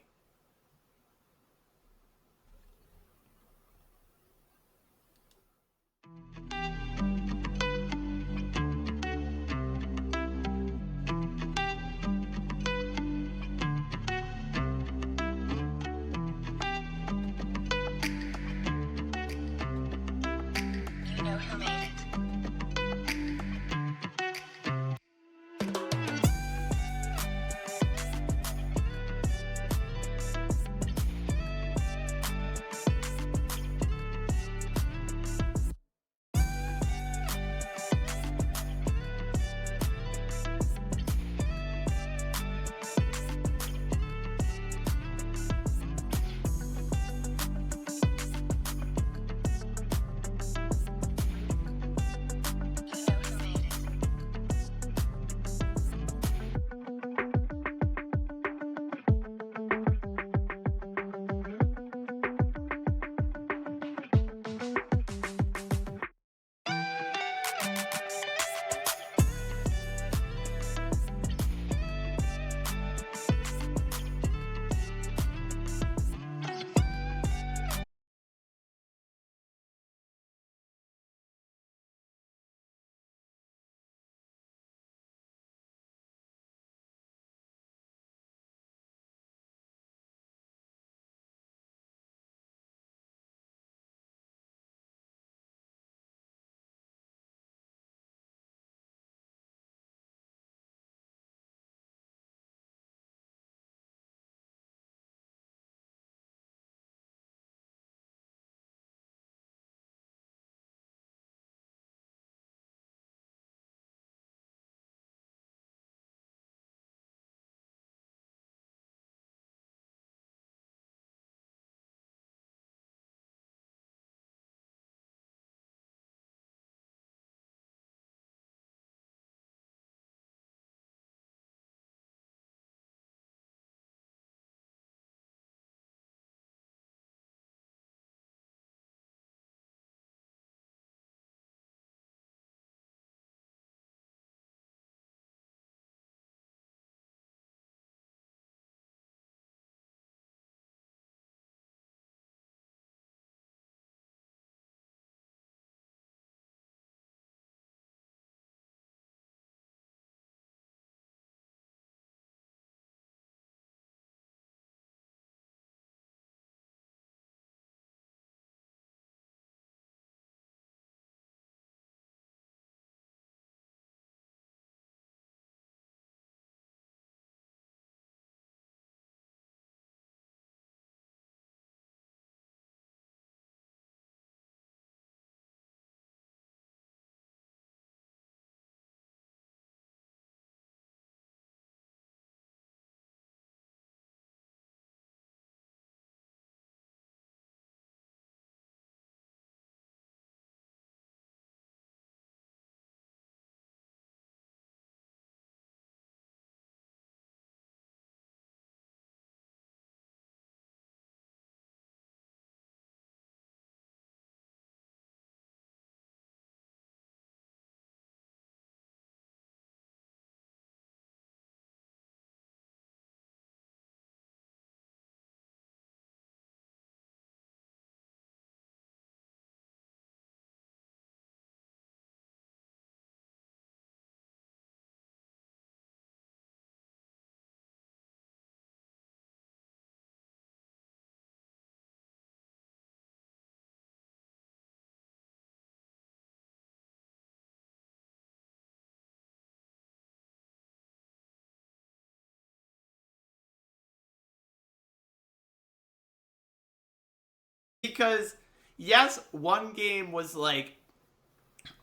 because yes, one game was like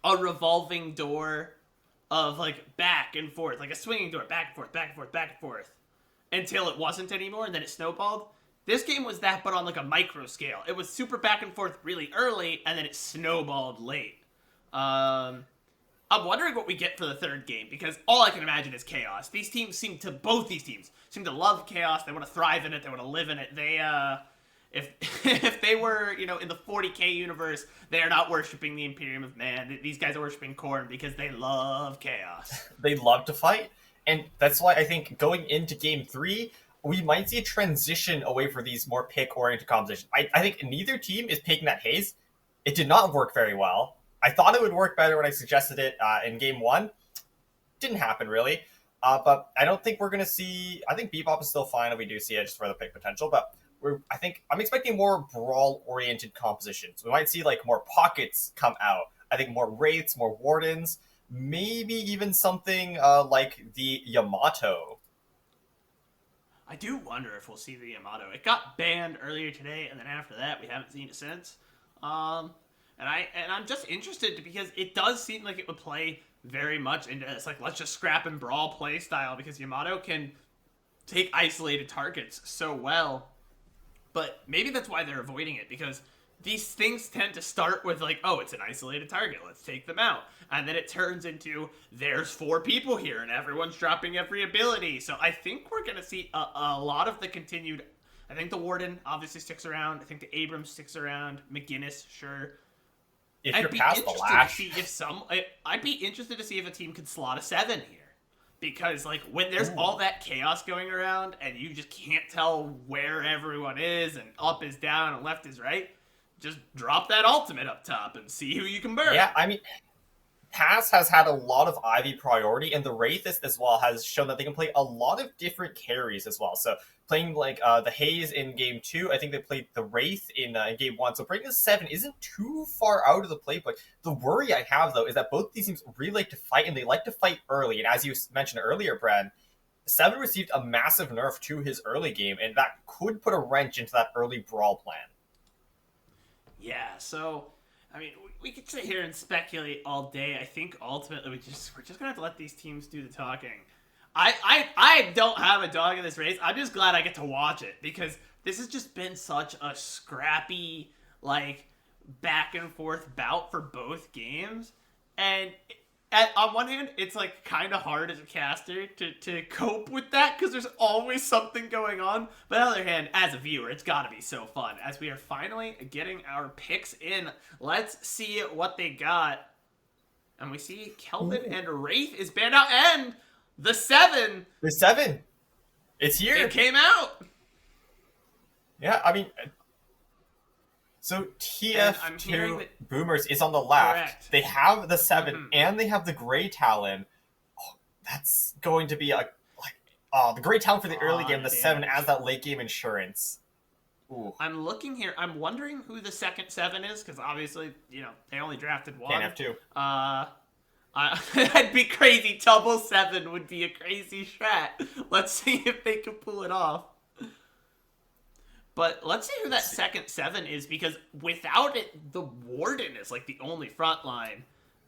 a revolving door of like back and forth, like a swinging door, back and forth, back and forth, back and forth, until it wasn't anymore, and then it snowballed. This game was that, but on like a micro scale. It was super back and forth really early, and then it snowballed late. I'm wondering what we get for the third game, because all I can imagine is chaos. Both these teams seem to love chaos. They want to thrive in it. They want to live in it. They, if if they were, in the 40K universe, they are not worshiping the Imperium of Man. These guys are worshiping Khorne because they love chaos. They love to fight, and that's why I think going into Game 3, we might see a transition away from these more pick-oriented compositions. I think neither team is taking that haze. It did not work very well. I thought it would work better when I suggested it in Game 1. Didn't happen, really. But I don't think we're going to see... I think Bebop is still fine if we do see it just for the pick potential, but I'm expecting more brawl-oriented compositions. We might see like more pockets come out. I think more Wraiths, more Wardens, maybe even something like the Yamato. I do wonder if we'll see the Yamato. It got banned earlier today, and then after that, we haven't seen it since. And I'm just interested because it does seem like it would play very much into this, like, let's just scrap and brawl play style, because Yamato can take isolated targets so well. But maybe that's why they're avoiding it, because these things tend to start with like, oh, it's an isolated target, let's take them out. And then it turns into, there's 4 people here and everyone's dropping every ability. So I think we're going to see a lot of the continued... I think the Warden obviously sticks around. I think the Abrams sticks around. McGinnis, sure. If you're past the lash... I'd be interested to see if a team could slot a 7 here. Because, like, when there's all that chaos going around and you just can't tell where everyone is and up is down and left is right, just drop that ultimate up top and see who you can burn. Yeah, I mean, Pass has had a lot of Ivy priority, and the Wraithist as well has shown that they can play a lot of different carries as well. So playing like the Haze in Game 2, I think they played the Wraith in Game 1. So bringing a 7 isn't too far out of the playbook. The worry I have, though, is that both these teams really like to fight, and they like to fight early. And as you mentioned earlier, Brad, 7 received a massive nerf to his early game, and that could put a wrench into that early brawl plan. Yeah, so... I mean, we could sit here and speculate all day. I think ultimately we're just gonna have to let these teams do the talking. I don't have a dog in this race. I'm just glad I get to watch it, because this has just been such a scrappy, like, back and forth bout for both games. And on one hand, it's like kind of hard as a caster to cope with that, because there's always something going on. But on the other hand, as a viewer, it's got to be so fun. As we are finally getting our picks in, let's see what they got. And we see Kelvin and Wraith is banned out, and the 7. The 7. It's here. It came out. Yeah, I mean... So TF2 Boomers is on the left. Correct. They have the 7 and they have the Grey Talon. Oh, that's going to be the Grey Talon for the early game, the 7 as that late game insurance. Ooh. I'm looking here. I'm wondering who the second 7 is, because obviously, they only drafted 1. Can't have 2. That'd be crazy. Double 7 would be a crazy strat. Let's see if they can pull it off. But let's see who that second 7 is, because without it, the Warden is like the only front line.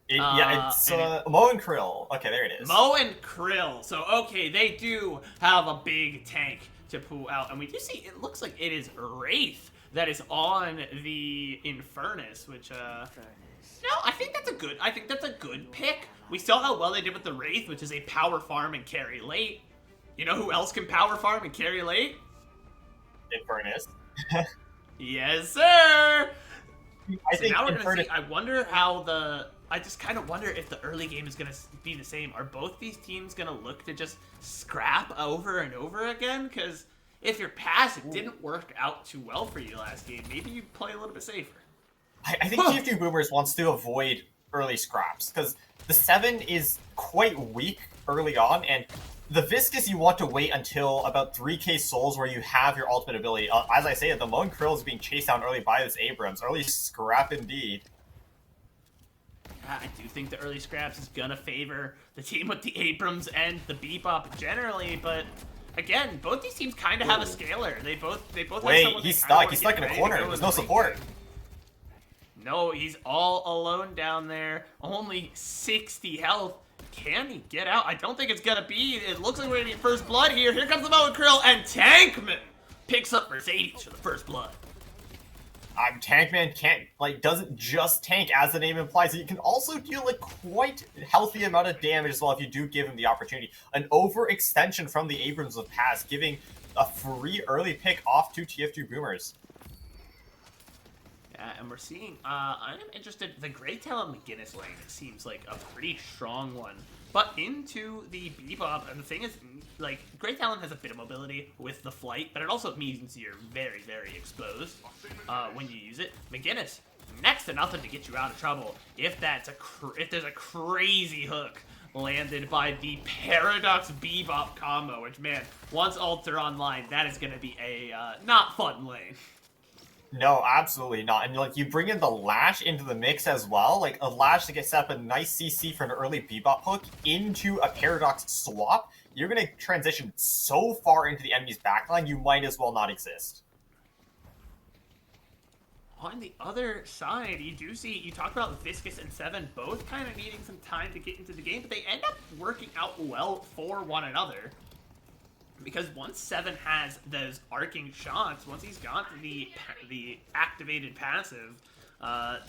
It's Mo and Krill. Okay, there it is. Mo and Krill. So, okay, they do have a big tank to pull out. And we do see, it looks like it is Wraith that is on the Infernus, which, no, I think that's a good pick. We saw how well they did with the Wraith, which is a power farm and carry late. You know who else can power farm and carry late? Infernus. Yes, sir. I think now we're Infernus... gonna see. I wonder how I just kind of wonder if the early game is gonna be the same. Are both these teams gonna look to just scrap over and over again? Because if you're Pass, it didn't work out too well for you last game. Maybe you play a little bit safer. I think TF2 Boomers wants to avoid early scraps, because the 7 is quite weak early on, and the Viscous, you want to wait until about 3k souls where you have your ultimate ability. As I say, the Lone Krill is being chased down early by this Abrams. Early scrap indeed. Yeah, I do think the early scraps is gonna favor the team with the Abrams and the Bebop generally, but again, both these teams kind of have a scaler. They both have Wait, someone he's they kinda stuck. wanna He's get stuck in a ready to corner. go There's in no the late support. game. No, he's all alone down there. Only 60 health. Can he get out? I don't think it's gonna be. It looks like we're gonna get first blood here. Here comes the Moe Krill, and Tankman picks up Mercedes for the first blood. Tankman doesn't just tank, as the name implies. He can also deal a quite healthy amount of damage as well if you do give him the opportunity. An overextension from the Abrams of Pass, giving a free early pick off to TF2 Boomers. Yeah, and we're seeing, I'm interested, the Grey Talon McGinnis lane, it seems like a pretty strong one. But into the Bebop, and the thing is, like, Grey Talon has a bit of mobility with the flight, but it also means you're very, very exposed when you use it. McGinnis, next to nothing to get you out of trouble. If there's a crazy hook landed by the Paradox Bebop combo, which, man, once ults are online, that is going to be a not fun lane. No, absolutely not. And like you bring in the Lash into the mix as well, like a Lash that gets set up a nice CC for an early Bebop hook into a Paradox swap, you're going to transition so far into the enemy's backline, you might as well not exist. On the other side, you do see, you talk about Viscous and Seven both kind of needing some time to get into the game, but they end up working out well for one another. Because once Seven has those arcing shots, once he's got the activated passive,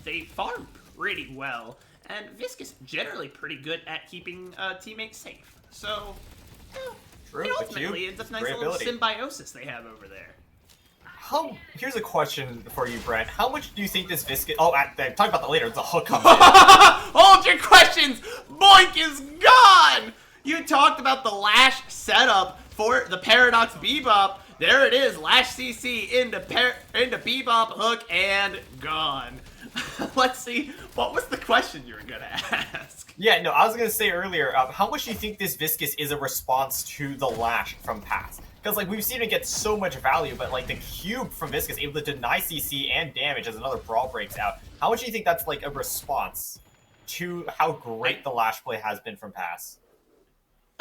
they farm pretty well. And Viscous generally pretty good at keeping teammates safe. So, True, ultimately, it's a nice little symbiosis they have over there. Here's a question for you, Brent. How much do you think this Viscous... Oh, talk about that later. It's a hook coming in. Hold your questions! Boink is gone! You talked about the Lash setup for the Paradox Bebop. There it is, Lash CC into Bebop hook and gone. Let's see, what was the question you were gonna ask? Yeah, no, I was gonna say earlier, how much do you think this Viscous is a response to the Lash from Pass? Because like we've seen it get so much value, but like the cube from Viscous able to deny CC and damage as another brawl breaks out. How much do you think that's like a response to how great the Lash play has been from Pass?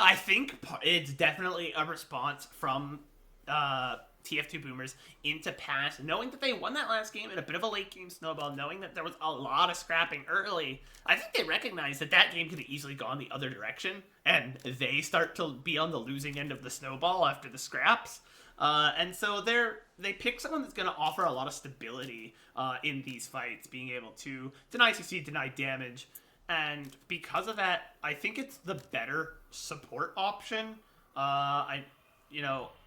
I think it's definitely a response from TF2 Boomers into Pass, knowing that they won that last game in a bit of a late game snowball, knowing that there was a lot of scrapping early. I think they recognized that that game could have easily gone the other direction, and they start to be on the losing end of the snowball after the scraps. And so they pick someone that's going to offer a lot of stability in these fights, being able to deny CC, deny damage. And because of that, I think it's the better support option. I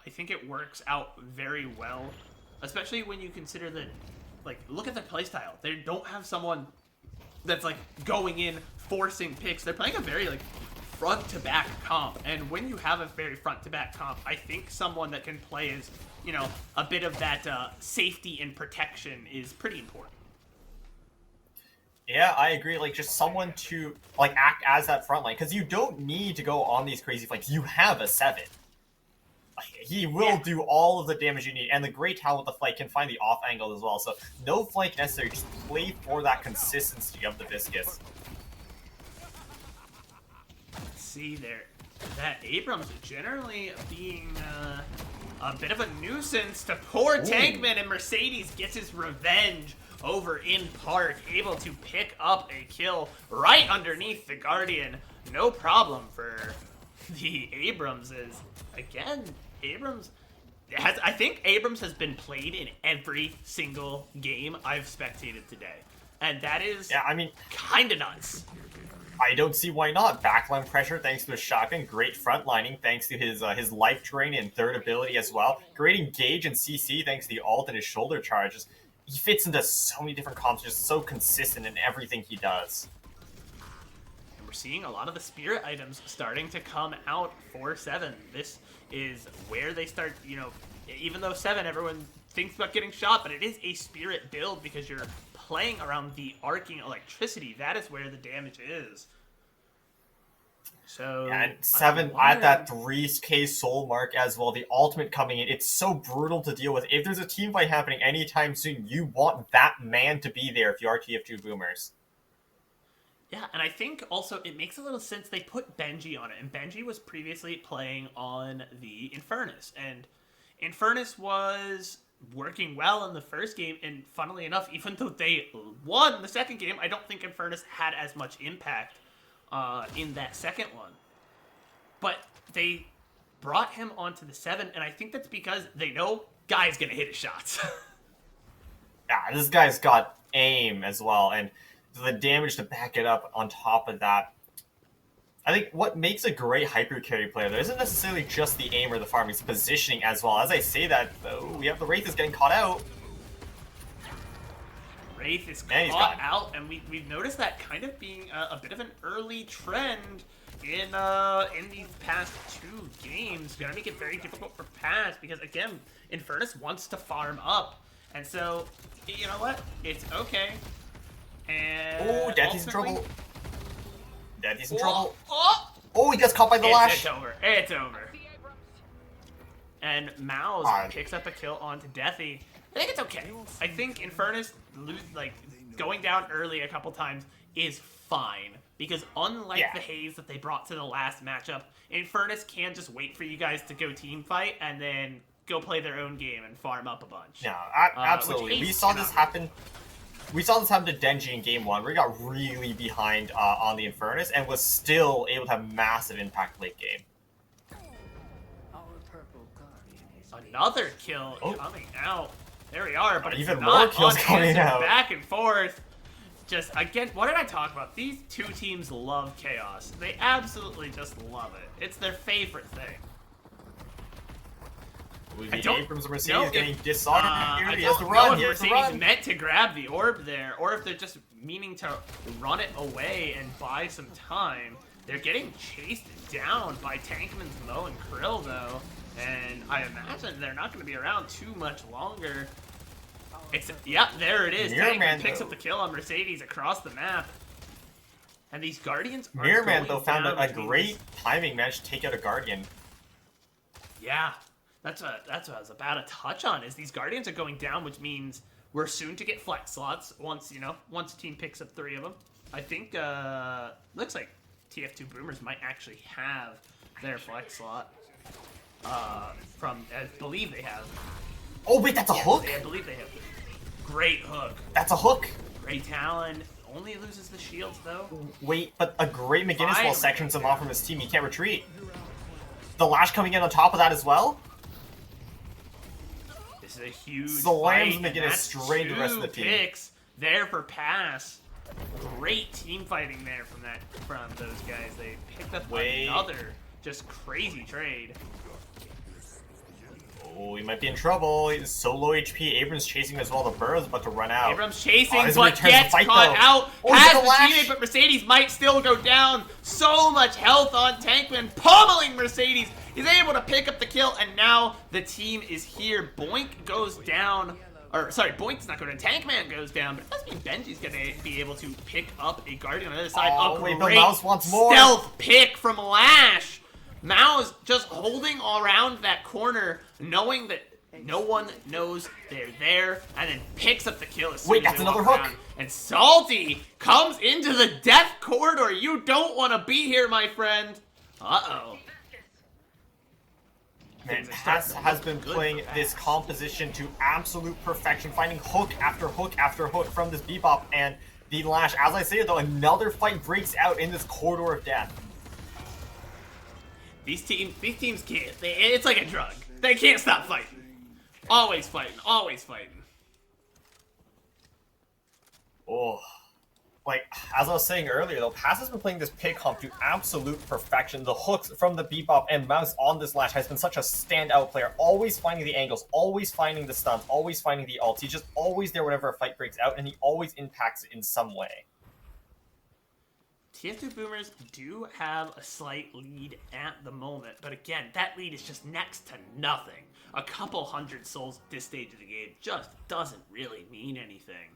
think it works out very well, especially when you consider that, like, look at the playstyle. They don't have someone that's, like, going in, forcing picks. They're playing a very, like, front-to-back comp. And when you have a very front-to-back comp, I think someone that can play as, a bit of that safety and protection is pretty important. Yeah, I agree. Like, just someone to, like, act as that front line. Because you don't need to go on these crazy flanks. You have a 7. He will do all of the damage you need. And the great talent with the flank can find the off angle as well. So, no flank necessary. Just play for that consistency of the Viscous. Let's see there. That Abrams generally being a bit of a nuisance to poor Tankman, and Mercedes gets his revenge over in Park, able to pick up a kill right underneath the Guardian. No problem for the Abramses. Again, I think Abrams has been played in every single game I've spectated today. And that is kind of nuts. I don't see why not. Backline pressure thanks to his shotgun. Great frontlining thanks to his life drain and third ability as well. Great engage and CC thanks to the ult and his shoulder charges. He fits into so many different comps, just so consistent in everything he does. And we're seeing a lot of the spirit items starting to come out for 7. This is where they start, even though 7, everyone thinks about getting shot, but it is a spirit build because you're playing around the arcing electricity. That is where the damage is. So and 7 at that 3k soul mark as well. The ultimate coming in. It's so brutal to deal with. If there's a team fight happening anytime soon, you want that man to be there if you are TF2 Boomers. Yeah, and I think also it makes a little sense they put Benji on it, and Benji was previously playing on the Infernus, and Infernus was working well in the first game, and funnily enough, even though they won the second game, I don't think Infernus had as much impact in that second one. But they brought him onto the 7, and I think that's because they know guy's gonna hit his shots. Yeah, this guy's got aim as well, and the damage to back it up on top of that. I think what makes a great hyper carry player though isn't necessarily just the aim or the farming, it's positioning as well. As I say that, though, we have the Wraith is getting caught out. Wraith is caught out, and we've noticed that kind of being a bit of an early trend in these past 2 games. Gonna make it very difficult for Pass because again, Infernus wants to farm up, and so you know what? It's okay. And oh, Daddy's in trouble. Daddy's in trouble. Oh, oh, he gets caught by the lash. It's over. It's over. And Mouse picks up a kill onto Deathy. I think it's okay. I think Infernus going down early a couple times is fine. Because unlike the Haze that they brought to the last matchup, Infernus can just wait for you guys to go team fight and then go play their own game and farm up a bunch. Yeah, absolutely. We saw this happen. We saw this happen to Denji in Game 1, where he got really behind on the Infernus and was still able to have massive impact late game. Another kill coming out. There we are, but even it's more not kills coming out. Back and forth. Just, again, what did I talk about? These 2 teams love chaos. They absolutely just love it. It's their favorite thing. Abrams Mercedes getting disarmed. He has to I run. don't He know has if to Mercedes run. meant to grab the orb there, or if they're just meaning to run it away and buy some time. They're getting chased down by Tankman's Mo and Krill, though, and I imagine they're not going to be around too much longer. Yep, there it is. Tankman picks up the kill on Mercedes across the map. And these Guardians are Mirror Man, though, going found down a great timing, managed to take out a Guardian. Yeah, that's what I was about to touch on, is these Guardians are going down, which means we're soon to get flex slots once a team picks up 3 of them. I think, looks like TF2 Boomers might actually have their flex slot. I believe they have. Oh, wait, that's a hook? I believe they have. Great hook. That's a hook. Great Talon. Only loses the shields, though. Wait, but a great McGinnis while sections him off from his team. He can't retreat. The lash coming in on top of that as well. This is a huge slams fight, McGinnis straight to the rest of the team. Picks there for Pass. Great team fighting there from those guys. They picked up another just crazy trade. Oh, he might be in trouble. He's so low HP. Abrams chasing him as well. The Burrow's about to run out. Abrams chasing, but gets caught out. Oh, has the teammate, but Mercedes might still go down. So much health on Tankman. Pummeling Mercedes. He's able to pick up the kill, and now the team is here. Boink goes down. Or, sorry, Boink's not going to. Tankman goes down, but it does mean Benji's going to be able to pick up a Guardian on the other side. Oh, a wait, great the Mouse wants more. Stealth pick from Lash. Mao's just holding around that corner, knowing that no one knows they're there, and then picks up the kill as soon as that's they another walk hook. around. And Salty comes into the death corridor. You don't want to be here, my friend. Uh-oh. Man, has been playing this composition to absolute perfection, finding hook after hook after hook from this Bebop and the Lash. As I say, though, another fight breaks out in this corridor of death. These teams can't. It's like a drug. They can't stop fighting. Always fighting. Always fighting. Oh. Like, as I was saying earlier, though, Pass has been playing this pick comp to absolute perfection. The hooks from the Bebop and Mouse on this Lash has been such a standout player. Always finding the angles, always finding the stuns, always finding the ults. He's just always there whenever a fight breaks out, and he always impacts it in some way. TF2 Boomers do have a slight lead at the moment, but again, that lead is just next to nothing. A couple hundred souls at this stage of the game just doesn't really mean anything.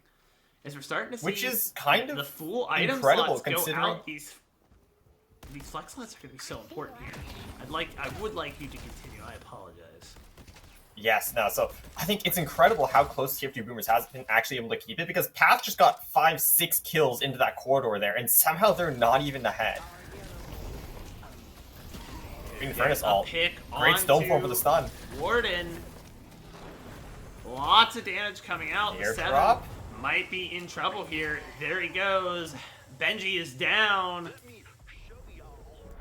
As we're starting to see, which is kind of the full item incredible slots considering go out. These flex slots are going to be so important here. I would like you to continue. I apologize. Yes, no. So I think it's incredible how close TF2 Boomers has been actually able to keep it because Path just got 5-6 kills into that corridor there, and somehow they're not even ahead. Infernus ult. Great Stoneform for the stun. Warden. Lots of damage coming out. The 7 Airdrop. might be in trouble here. There he goes. Benji is down.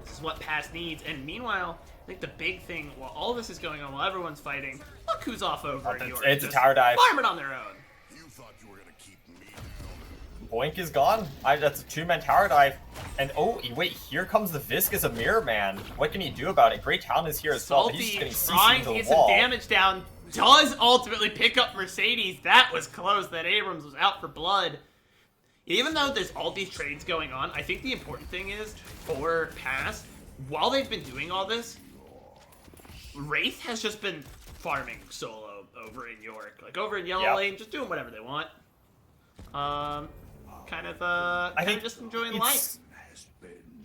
This is what Pass needs. And meanwhile, I think the big thing, while all this is going on, while everyone's fighting, look who's off over in York. It's a tower dive. Farm it on their own. You thought you were gonna keep me Boink is gone. That's a 2-man tower dive. And oh, wait, here comes the Viscous of Mirror Man. What can he do about it? Great Talon is here as well, but he's just Salty getting trying CC'd to into get the wall. some damage down. Does ultimately pick up Mercedes. That was close. That Abrams was out for blood. Even though there's all these trades going on, I think the important thing is, for Pass, while they've been doing all this, Wraith has just been farming solo over in York. Like, over in Yellow Lane, just doing whatever they want. Kind of just enjoying life.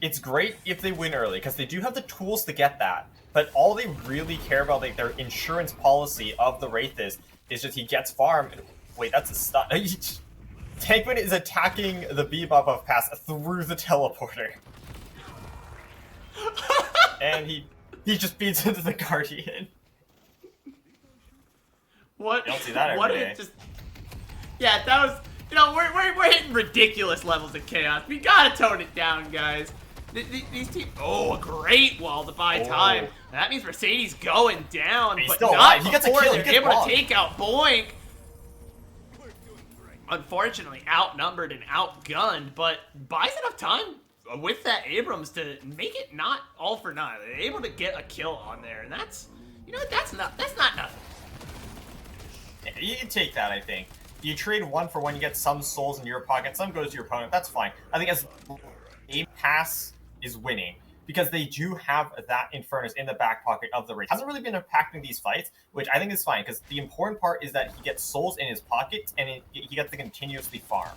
It's great if they win early, because they do have the tools to get that. But all they really care about, like, their insurance policy of the Wraith is just he gets farm. Wait, that's a stun. Tankman is attacking the Bebop of Pass through the teleporter. And he just beats into the Guardian. What? You don't see that every what day. Yeah, that was... You know, we're hitting ridiculous levels of chaos. We gotta tone it down, guys. These teams... Oh, a great wall to buy time. That means Mercedes going down, He's but still not alive. He gets a before kill. He they're gets able bombed. to take out Boink. Unfortunately, outnumbered and outgunned, but buys enough time with that Abrams to make it not all for naught. They're able to get a kill on there, and that's, you know, that's not nothing. You can take that, I think. You trade 1 for 1, you get some souls in your pocket, some goes to your opponent, that's fine. I think as a Pass is winning, because they do have that Infernus in the back pocket of the Wraith. Hasn't really been impacting these fights, which I think is fine, because the important part is that he gets souls in his pocket, and he gets to continuously farm.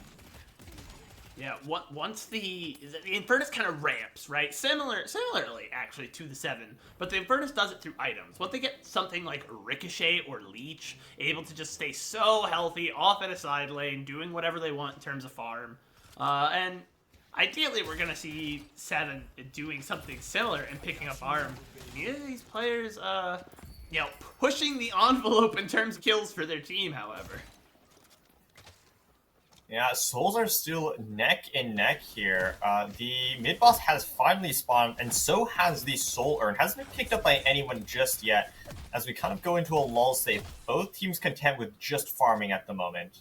Yeah, once the Infernus kind of ramps, right? Similarly, actually, to the 7, but the Infernus does it through items. Once they get something like Ricochet or Leech, able to just stay so healthy, off in a side lane, doing whatever they want in terms of farm, and ideally, we're gonna see 7 doing something similar and picking up farm. Neither of these players, you know, pushing the envelope in terms of kills for their team, however. Yeah, souls are still neck and neck here. The mid-boss has finally spawned, and so has the soul urn. Hasn't been picked up by anyone just yet. As we kind of go into a lull state, both teams content with just farming at the moment.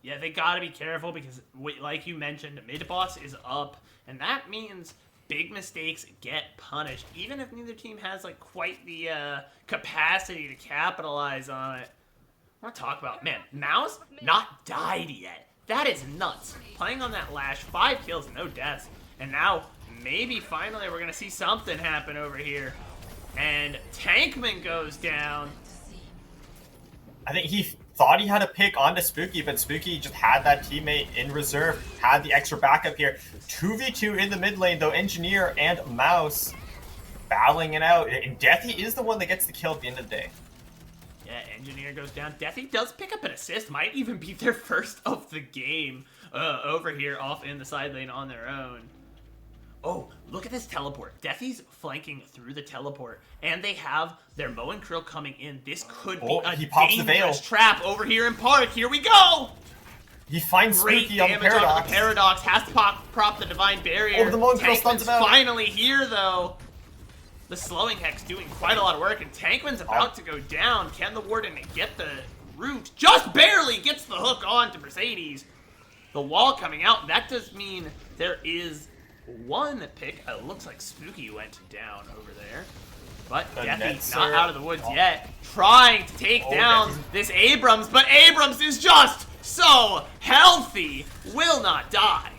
Yeah, they gotta be careful because, like you mentioned, mid-boss is up, and that means big mistakes get punished, even if neither team has, like, quite the capacity to capitalize on it. I want to talk about, man, Mao's not died yet. That is nuts. Playing on that Lash, 5 kills, no deaths. And now, maybe finally we're going to see something happen over here. And Tankman goes down. I think he thought he had a pick onto Spooky, but Spooky just had that teammate in reserve, had the extra backup here. 2v2 in the mid lane, though. Engineer and Mouse battling it out. And Deathy is the one that gets the kill at the end of the day. Yeah, Engineer goes down. Deathy does pick up an assist. Might even be their first of the game over here off in the side lane on their own. Oh, look at this teleport. Deathy's flanking through the teleport, and they have their Moe and Krill coming in. This could be a he pops the dangerous veil. trap over here in Park. Here we go! He finds Great Spooky on the damage onto Paradox. the Paradox. Has to prop the Divine Barrier. Oh, the Moe and Krill stuns Tankman's him out. finally here, though. The slowing hex doing quite a lot of work, and Tankman's about to go down. Can the Warden get the root? Just barely gets the hook on to Mercedes. The wall coming out. That does mean there is one pick. It looks like Spooky went down over there. But Deathy's not out of the woods yet. Trying to take down this Abrams, but Abrams is just so healthy. Will not die.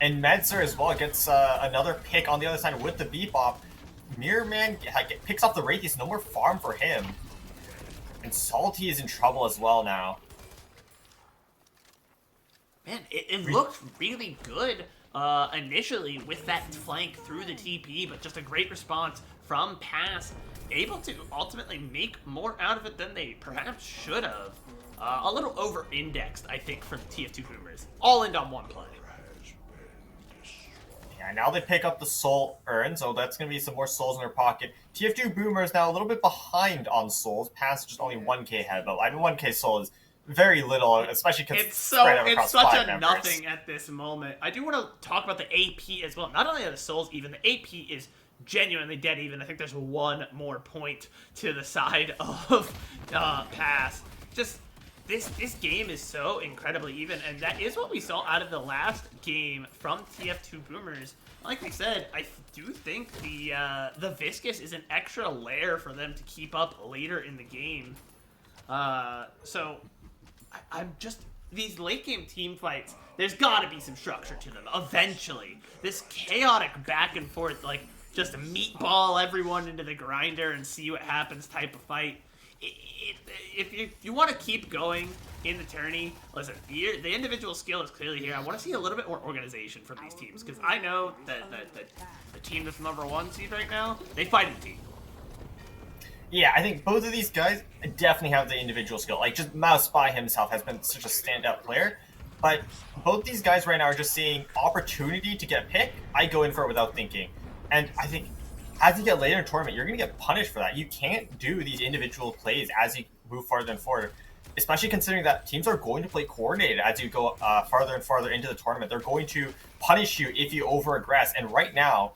And Medser as well gets another pick on the other side with the Bebop. Mirror Man picks off the Wraithies, no more farm for him. And Salty is in trouble as well now. Man, it looked really good initially with that flank through the TP, but just a great response from Pass. able to ultimately make more out of it than they perhaps should have. A little over-indexed, I think, for the TF2 Boomers. All in on one play. Yeah, now they pick up the soul earn, so that's going to be some more souls in their pocket. TF2 Boomers now a little bit behind on souls, past just only 1k ahead, but I mean 1k soul is very little, especially because it's such a nothing at this moment. I do want to talk about the AP as well. Not only are the souls even, the AP is genuinely dead even. I think there's one more point to the side of pass. Just this game is so incredibly even, and that is what we saw out of the last game from TF2 Boomers. Like we said, I do think the Viscous is an extra layer for them to keep up later in the game. So I'm just, these late game team fights, there's gotta be some structure to them eventually. This chaotic back and forth, like just meatball everyone into the grinder and see what happens type of fight. If you want to keep going in the tourney, listen, the individual skill is clearly here. I want to see a little bit more organization from these teams, because I know that the team that's #1 seed right now, they fight in team. Yeah, I think both of these guys definitely have the individual skill. Like, just Mouse by himself has been such a standout player. But both these guys right now are just seeing opportunity to get a pick. I go in for it without thinking. And I think as you get later in the tournament, you're going to get punished for that. You can't do these individual plays as you move farther and farther, especially considering that teams are going to play coordinated as you go farther and farther into the tournament. They're going to punish you if you over-aggress. And right now,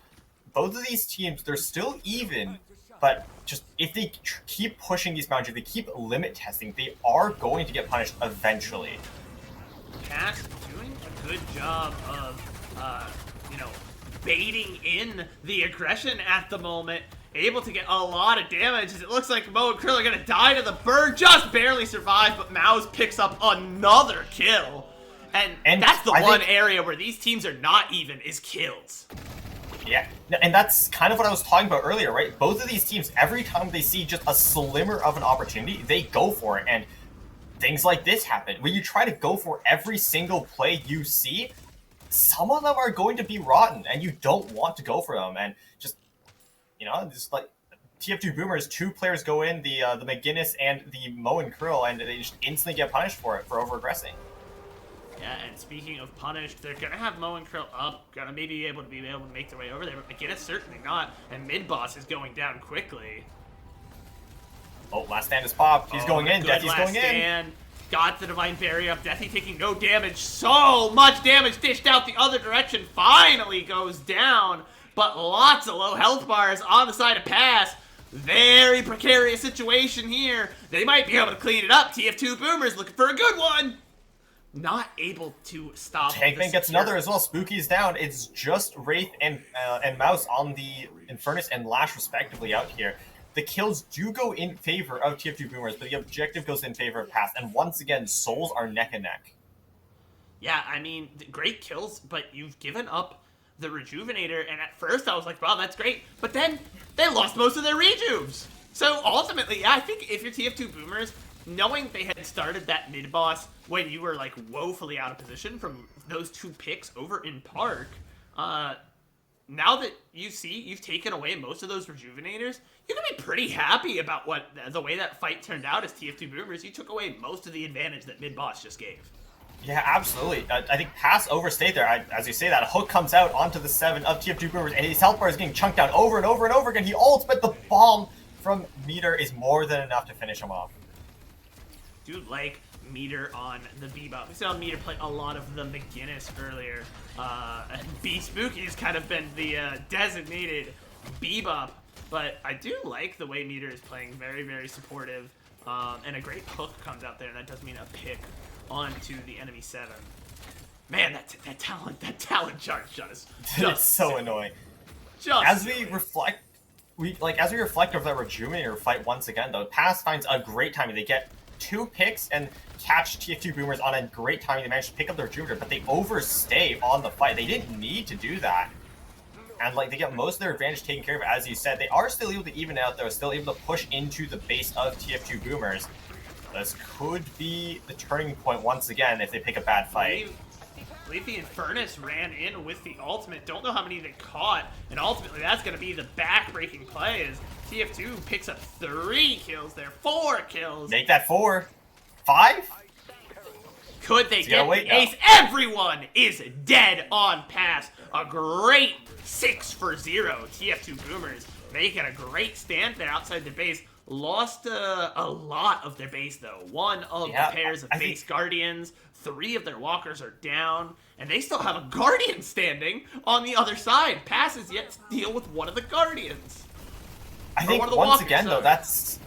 both of these teams, they're still even, but just if they keep pushing these boundaries, if they keep limit testing, they are going to get punished eventually. Cass doing a good job of, baiting in the aggression at the moment. Able to get a lot of damage as it looks like Mo and Krill are going to die to the bird. Just barely survive, but Maus picks up another kill. And that's the one area where these teams are not even, is kills. Yeah, and that's kind of what I was talking about earlier, right? Both of these teams, every time they see just a slimmer of an opportunity, they go for it. And things like this happen. When you try to go for every single play you see, some of them are going to be rotten, and you don't want to go for them. And just, just like TF2 Boomers, 2 players go in, the McGinnis and the Mo and Krill, and they just instantly get punished for it, for over-aggressing. Yeah, and speaking of punished, they're going to have Mo and Krill up, going to maybe be able to make their way over there, but McGinnis certainly not, and mid-boss is going down quickly. Oh, last stand is popped. He's going in. Deathy's going in. Got the Divine Barrier up. Deathy taking no damage. So much damage dished out the other direction. Finally goes down. But lots of low health bars on the side of Pass. Very precarious situation here. They might be able to clean it up. TF2 Boomers looking for a good one. Not able to stop. Tankman gets another as well. Spooky's down. It's just Wraith and Mouse on the Infernus and Lash respectively out here. The kills do go in favor of TF2 Boomers, but the objective goes in favor of Pass. And once again, souls are neck and neck. Yeah, I mean, great kills, but you've given up the Rejuvenator. And at first I was like, wow, that's great. But then they lost most of their rejuves. So ultimately, yeah, I think if you're TF2 Boomers, knowing they had started that mid-boss when you were like woefully out of position from those 2 picks over in Park, now that you've taken away most of those Rejuvenators, you can be pretty happy about the way that fight turned out as TF2 Boomers. You took away most of the advantage that mid-boss just gave. Yeah, absolutely. I think Pass overstayed there. As you say that, a hook comes out onto the 7 of TF2 Boomers, and his health bar is getting chunked down over and over and over again. He ults, but the bomb from Meter is more than enough to finish him off. Dude, like Meter on the Bebop. We saw Meter play a lot of the McGinnis earlier. And B Spooky has kind of been the designated Bebop. But I do like the way Meter is playing. Very, very supportive. And a great hook comes out there, and that does mean a pick onto the enemy 7. Man, that talent chart just it's so annoying. As we reflect over that Rejuvenator fight once again, though, Pass finds a great timing. They get 2 picks and catch TF2 Boomers on a great timing. They managed to pick up their Rejuvenator, but they overstay on the fight. They didn't need to do that. And they get most of their advantage taken care of. As you said, they are still able to even out, though, still able to push into the base of TF2 Boomers. This could be the turning point once again if they pick a bad fight. believe the Infernus ran in with the ultimate. Don't know how many they caught. And ultimately, that's going to be the back-breaking play as TF2 picks up 3 kills there. 4 kills. Make that 4. 5? Could they get wait the ace? Everyone is dead on pass. A great 6 for 0. TF2 Boomers making a great stand there outside the base. Lost a lot of their base, though. One of the pairs of base guardians, 3 of their walkers are down, and they still have a guardian standing on the other side. Pass is yet to deal with one of the guardians. I think once again, though, that's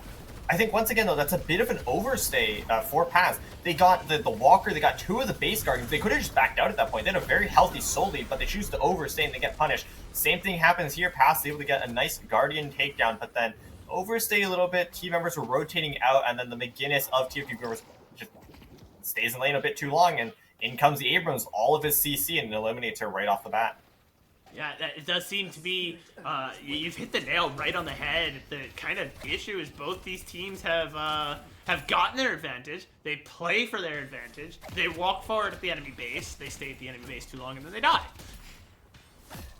a bit of an overstay for Pass. They got the walker, they got 2 of the base guardians. They could have just backed out at that point. They had a very healthy soul lead, but they choose to overstay and they get punished. Same thing happens here. Pass is able to get a nice guardian takedown, but then overstay a little bit. Team members were rotating out, and then the McGinnis of TF2 Boomers just stays in lane a bit too long, and in comes the Abrams, all of his CC, and eliminates her right off the bat. Yeah, it does seem to be, you've hit the nail right on the head. The kind of issue is both these teams have gotten their advantage. They play for their advantage. They walk forward at the enemy base. They stay at the enemy base too long, and then they die.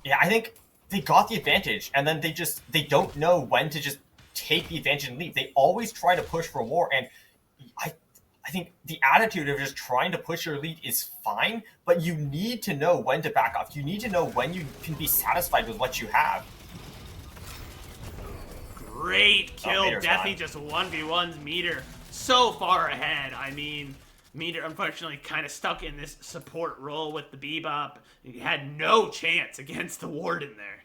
Yeah, I think they got the advantage, and then they don't know when to just take the advantage and leave. They always try to push for more, and I think the attitude of just trying to push your lead is fine, but you need to know when to back off. You need to know when you can be satisfied with what you have. Great kill. Deathy just 1v1s Meter so far ahead. I mean, Meter unfortunately kind of stuck in this support role with the Bebop. He had no chance against the Warden there.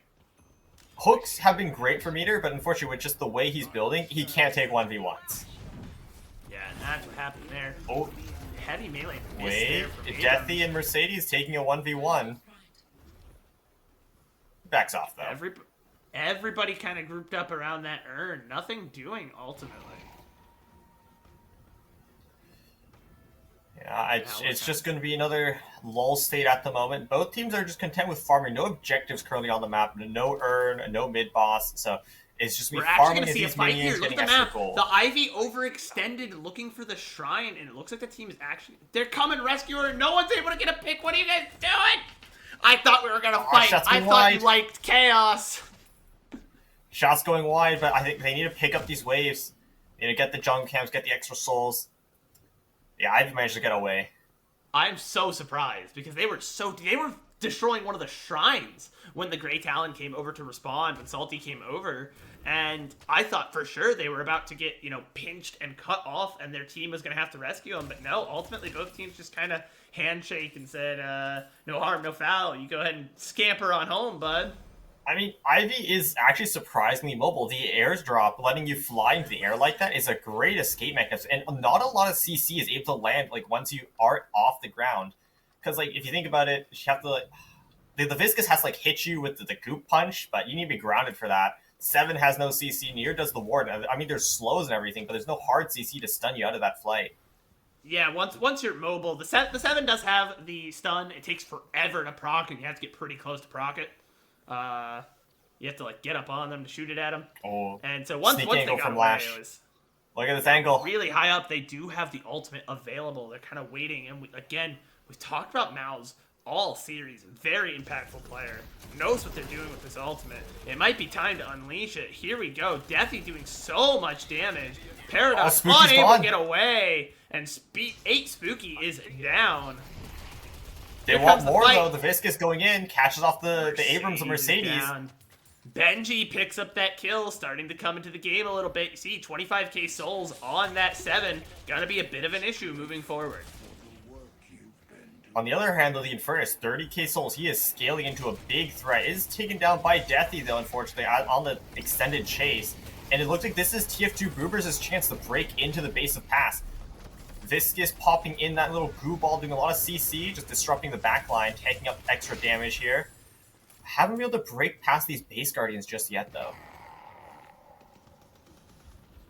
Hooks have been great for Meter, but unfortunately with just the way he's building, he can't take 1v1s. Yeah, and that's what happened there. Oh, heavy melee. wait, Deathy and Mercedes taking a 1v1. Backs off, though. Everybody kind of grouped up around that urn. Nothing doing, ultimately. Yeah, it's just going to be another lull state at the moment. Both teams are just content with farming. No objectives currently on the map. No urn, no mid-boss. So it's just we're farming actually going to see a fight here. Look at the map. Gold. The Ivy overextended looking for the shrine, and it looks like the team is actually... They're coming, rescuer. No one's able to get a pick. What are you guys doing? I thought we were going to fight. I thought you liked chaos. Shots going wide, but I think they need to pick up these waves. They need to get the jungle camps, get the extra souls. Yeah, I've managed to get away. I'm so surprised because they were destroying one of the shrines when the Grey Talon came over to respond, when Salty came over, and I thought for sure they were about to get, pinched and cut off and their team was going to have to rescue them, but no, ultimately both teams just kind of handshake and said, no harm, no foul, you go ahead and scamper on home, bud. I mean, Ivy is actually surprisingly mobile. The airdrop, letting you fly into the air like that, is a great escape mechanism. And not a lot of CC is able to land, once you are off the ground. Because, if you think about it, you have to, the Viscous has to, hit you with the goop punch, but you need to be grounded for that. 7 has no CC, neither does the Warden. I mean, there's slows and everything, but there's no hard CC to stun you out of that flight. Yeah, once you're mobile, the 7 does have the stun. It takes forever to proc, and you have to get pretty close to proc it. You have to get up on them to shoot it at them. Oh, and so once they got away, it was look at this angle. Really high up. They do have the ultimate available. They're kind of waiting, and we've talked about Mouse all series. Very impactful player. Knows what they're doing with this ultimate. It might be time to unleash it. Here we go. Deathy doing so much damage. Paradox unable to get away, and 8 Spooky is down. They want more, though. The Viscous going in, catches off the Abrams and Mercedes. Down. Benji picks up that kill, starting to come into the game a little bit. You see, 25k souls on that 7. Gonna be a bit of an issue moving forward. On the other hand, though, the Infernus, 30k souls. He is scaling into a big threat. Is taken down by Deathy, though, unfortunately, on the extended chase. And it looks like this is TF2 Boobers' chance to break into the base of Pass. Viscous popping in that little goo ball, doing a lot of CC, just disrupting the backline, taking up extra damage here. Haven't been able to break past these base guardians just yet, though.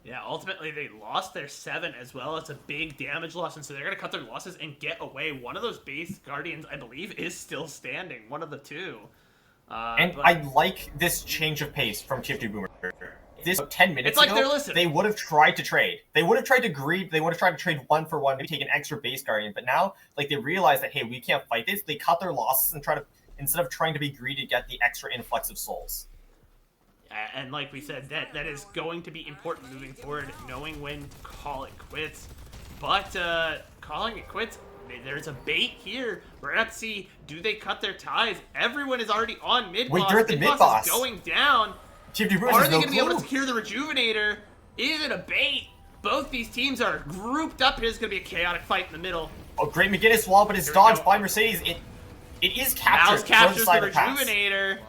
Yeah, ultimately they lost their 7 as well. It's a big damage loss, and so they're going to cut their losses and get away. One of those base guardians, I believe, is still standing. One of the 2. I like this change of pace from TF2 Boomer. this 10 minutes It's like ago, they're listening. they would have tried to trade. They would have tried to greed. They would have tried to trade 1-for-1, maybe take an extra base guardian. But now, like, they realize that, hey, we can't fight this. They cut their losses and try to, instead of trying to be greedy, get the extra influx of souls. And like we said, that is going to be important moving forward, knowing when to call it quits. But calling it quits, there's a bait here. We're going to have to see, do they cut their ties? Everyone is already on mid-boss. Wait, they're at the mid-boss. Is going down. TFT Brewers Are has they no going to be able to clue. secure the Rejuvenator? Is it a bait? Both these teams are grouped up. Here's going to be a chaotic fight in the middle. Oh, great McGinnis wall, but it's Here we dodged go. by Mercedes. It is Mouse captured. captures the side of pass. Rejuvenator.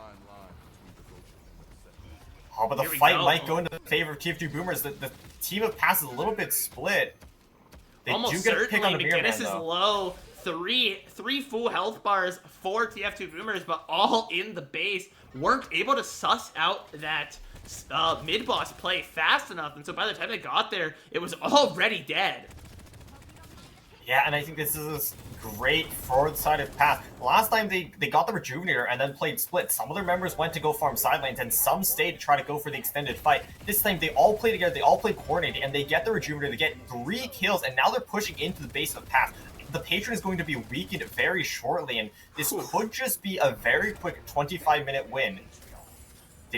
Oh, but the Here we fight go. might go into the favor of TF2 Boomers. The team of Pass is a little bit split. They Almost do get a pick certainly, on the Mirror Man, McGinnis is though. low. Three full health bars for TF2 Boomers, but all in the base. Weren't able to suss out that mid-boss play fast enough, and so by the time they got there, it was already dead. Yeah, and I think this is great forward side of Pass. Last time they got the Rejuvenator and then played split. Some of their members went to go farm sidelines, and some stayed to try to go for the extended fight. This time, they all play together, they all play coordinated, and they get the Rejuvenator, they get 3 kills, and now they're pushing into the base of Pass. The Patron is going to be weakened very shortly, and this could just be a very quick 25-minute win.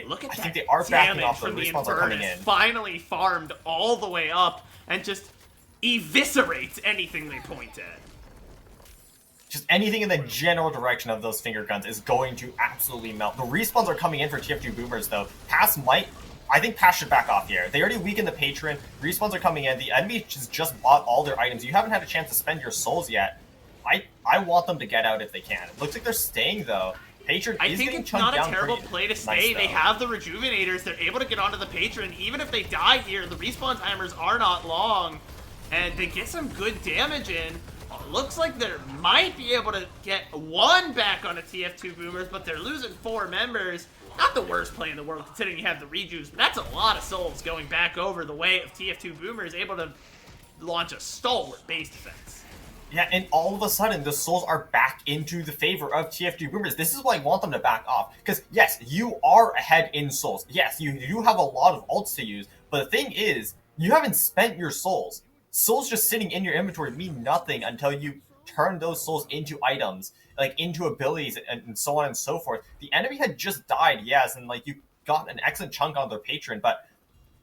Look at I that think they are backing damage off, the from the respawns are coming Infernus. in. Finally farmed all the way up and just eviscerates anything they point at. Just anything in the general direction of those finger guns is going to absolutely melt. The respawns are coming in for TF2 Boomers, though. I think Pass should back off here. They already weakened the Patron. Respawns are coming in. The enemy has just bought all their items. You haven't had a chance to spend your souls yet. I want them to get out if they can. It looks like they're staying, though. Patron I is think getting it's chunked not a down terrible pretty play to nice, stay. They though. have the Rejuvenators. They're able to get onto the Patron. Even if they die here, the respawn timers are not long. And they get some good damage in. Looks like they might be able to get 1 back on a TF2 Boomers, but they're losing 4 members. Not the worst play in the world, considering you have the rejuves, but that's a lot of souls going back over the way of TF2 Boomers, able to launch a stalwart base defense. Yeah, and all of a sudden, the souls are back into the favor of TF2 Boomers. This is why I want them to back off. Because, yes, you are ahead in souls. Yes, you do have a lot of ults to use. But the thing is, you haven't spent your souls. Souls just sitting in your inventory mean nothing until you turn those souls into items, like into abilities and so on and so forth. The enemy had just died, yes, and like you got an excellent chunk on their Patron, but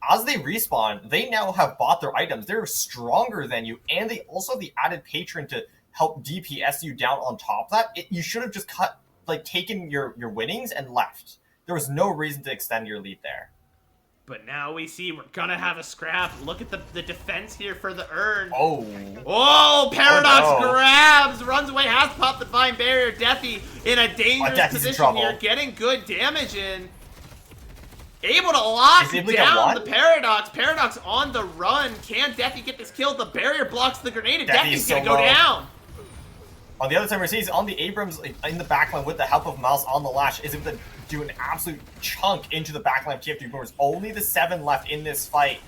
as they respawn, they now have bought their items. They're stronger than you, and they also have the added Patron to help DPS you down on top of that. You should have just taken your winnings and left. There was no reason to extend your lead there. But now we see we're gonna have a scrap. Look at the defense here for the urn. Oh. Oh, Paradox Oh, no. grabs, runs away, has popped the Divine Barrier. Deathy in a dangerous Deathy's in position trouble. here, getting good damage in. Able to lock Is he able to get down one? the Paradox. Paradox on the run. Can Deathy get this kill? The barrier blocks the grenade, and Deathy's Deathy's so gonna go low. down. On the other side, Mercedes on the Abrams in the backline with the help of Mouse on the lash is able to do an absolute chunk into the backline of TF2 Boomers. Only the 7 left in this fight.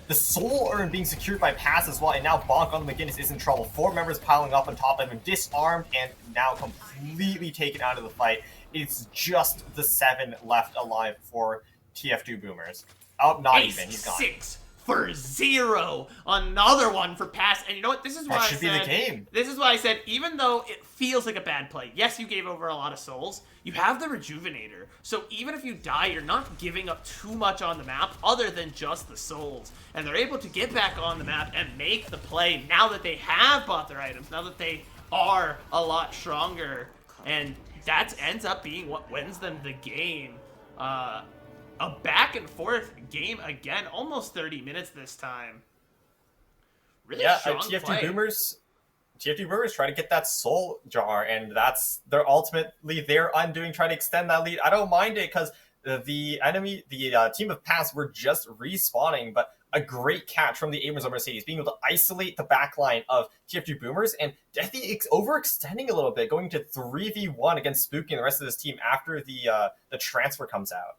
The soul urn being secured by Pass as well, and now Bonk on the McGinnis is in trouble. 4 members piling up on top of him, disarmed and now completely taken out of the fight. It's just the 7 left alive for TF2 Boomers. Oh, not Ace even. He's gone. 6 for 0. Another one for Pass. And you know what? This is why That I should be said, the game. This is why I said, even though it feels like a bad play, yes, you gave over a lot of souls, you have the Rejuvenator. So even if you die, you're not giving up too much on the map other than just the souls. And they're able to get back on the map and make the play now that they have bought their items, now that they are a lot stronger. And that ends up being what wins them the game. A back and forth game again, almost 30 minutes this time. Really Yeah, strong TF2 play. Boomers try to get that soul jar, and they're ultimately their undoing, trying to extend that lead. I don't mind it because the enemy, the team of Pass were just respawning, but a great catch from the Abrams of Mercedes, being able to isolate the backline of TF2 Boomers, and Deathy overextending a little bit, going to 3v1 against Spooky and the rest of this team after the transfer comes out.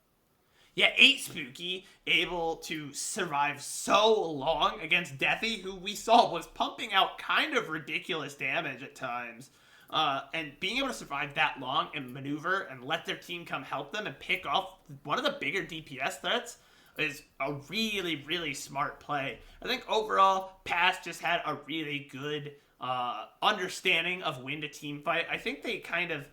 Yeah, 8 Spooky, able to survive so long against Deathy, who we saw was pumping out kind of ridiculous damage at times. And being able to survive that long and maneuver and let their team come help them and pick off one of the bigger DPS threats is a really, really smart play. I think overall, Pass just had a really good understanding of win to team fight. I think they kind of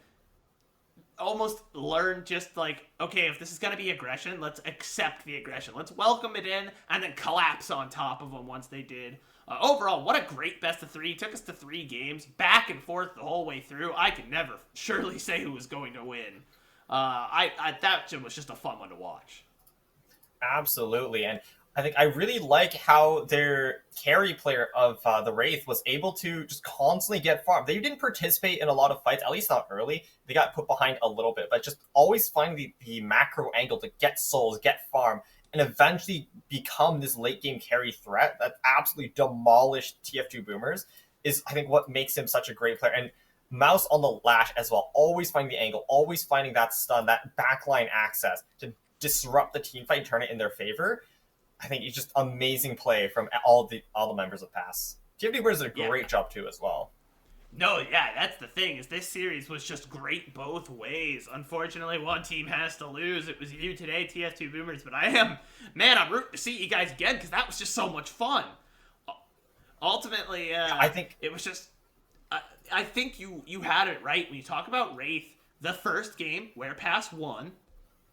almost learned just like, okay, if this is going to be aggression, let's accept the aggression. Let's welcome it in and then collapse on top of them once they did. Overall, what a great best of 3. Took us to 3 games, back and forth the whole way through. I could never surely say who was going to win. That was just a fun one to watch. Absolutely, and I think I really like how their carry player of the Wraith was able to just constantly get farm. They didn't participate in a lot of fights, at least not early. They got put behind a little bit, but just always finding the macro angle to get souls, get farm, and eventually become this late game carry threat that absolutely demolished TF2 Boomers is, I think, what makes him such a great player. And Mouse on the lash as well, always finding the angle, always finding that stun, that backline access to disrupt the team fight and turn it in their favor. I think it's just amazing play from all the members of Pass. TF2 Boomers did a great job too as well. No, yeah, that's the thing, is this series was just great both ways. Unfortunately, one team has to lose. It was you today, TF2 Boomers, but I'm rooting to see you guys again, because that was just so much fun. Ultimately, I think it was just, I think you had it right. When you talk about Wraith, the first game where Pass won,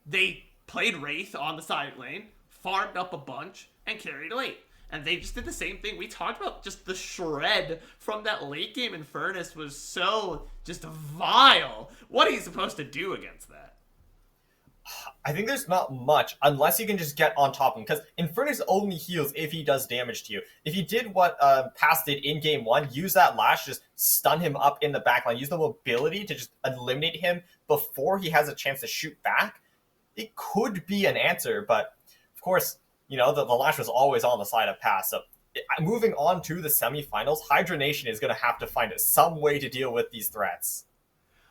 they played Wraith on the side lane, farmed up a bunch, and carried late. And they just did the same thing. We talked about just the shred from that late game in Furnace was so just vile. What are you supposed to do against that? I think there's not much unless you can just get on top of him, because Infernus only heals if he does damage to you. If you did what Pass did in game 1, use that lash, just stun him up in the backline, use the mobility to just eliminate him before he has a chance to shoot back, it could be an answer, but of course, you know, the lash was always on the side of Pass. So moving on to the semifinals, Hydra Nation is going to have to find some way to deal with these threats.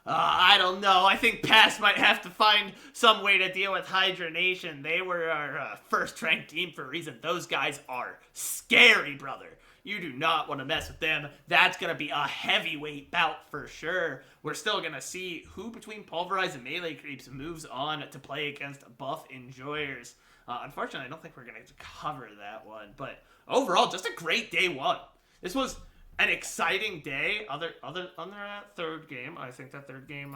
I don't know. I think Pass might have to find some way to deal with Hydra Nation. They were our first-ranked team for a reason. Those guys are scary, brother. You do not want to mess with them. That's going to be a heavyweight bout for sure. We're still going to see who between Pulverize and Melee Creeps moves on to play against Buff Enjoyers. Unfortunately, I don't think we're going to cover that one. But overall, just a great day 1. This was an exciting day. Other than that third game, I think that third game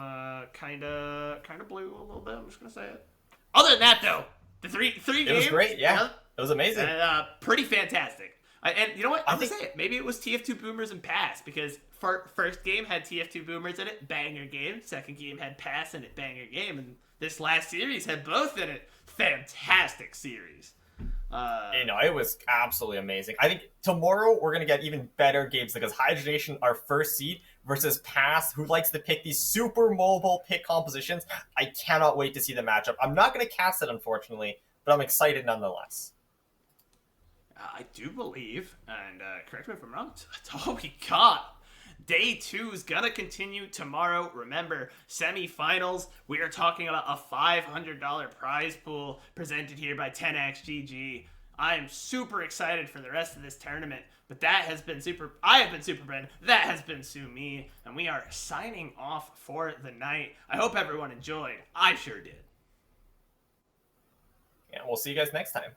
kind of blew a little bit. I'm just going to say it. Other than that, though, the three games. It was great, yeah. It was amazing. Pretty fantastic. And you know what? I'm going to say it. Maybe it was TF2 Boomers and Pass, because first game had TF2 Boomers in it, banger game. Second game had Pass in it, banger game. And this last series had both in it. Fantastic series. It was absolutely amazing. I think tomorrow we're going to get even better games, because Hydra Nation, our first seed, versus Pass, who likes to pick these super mobile pick compositions. I cannot wait to see the matchup. I'm not going to cast it, unfortunately, but I'm excited nonetheless. I do believe, and correct me if I'm wrong, that's all we got. Day 2 is going to continue tomorrow. Remember, semifinals, we are talking about a $500 prize pool presented here by 10xGG. I am super excited for the rest of this tournament, but that has been I have been Super Bren, that has been Sumi, and we are signing off for the night. I hope everyone enjoyed. I sure did. Yeah, we'll see you guys next time.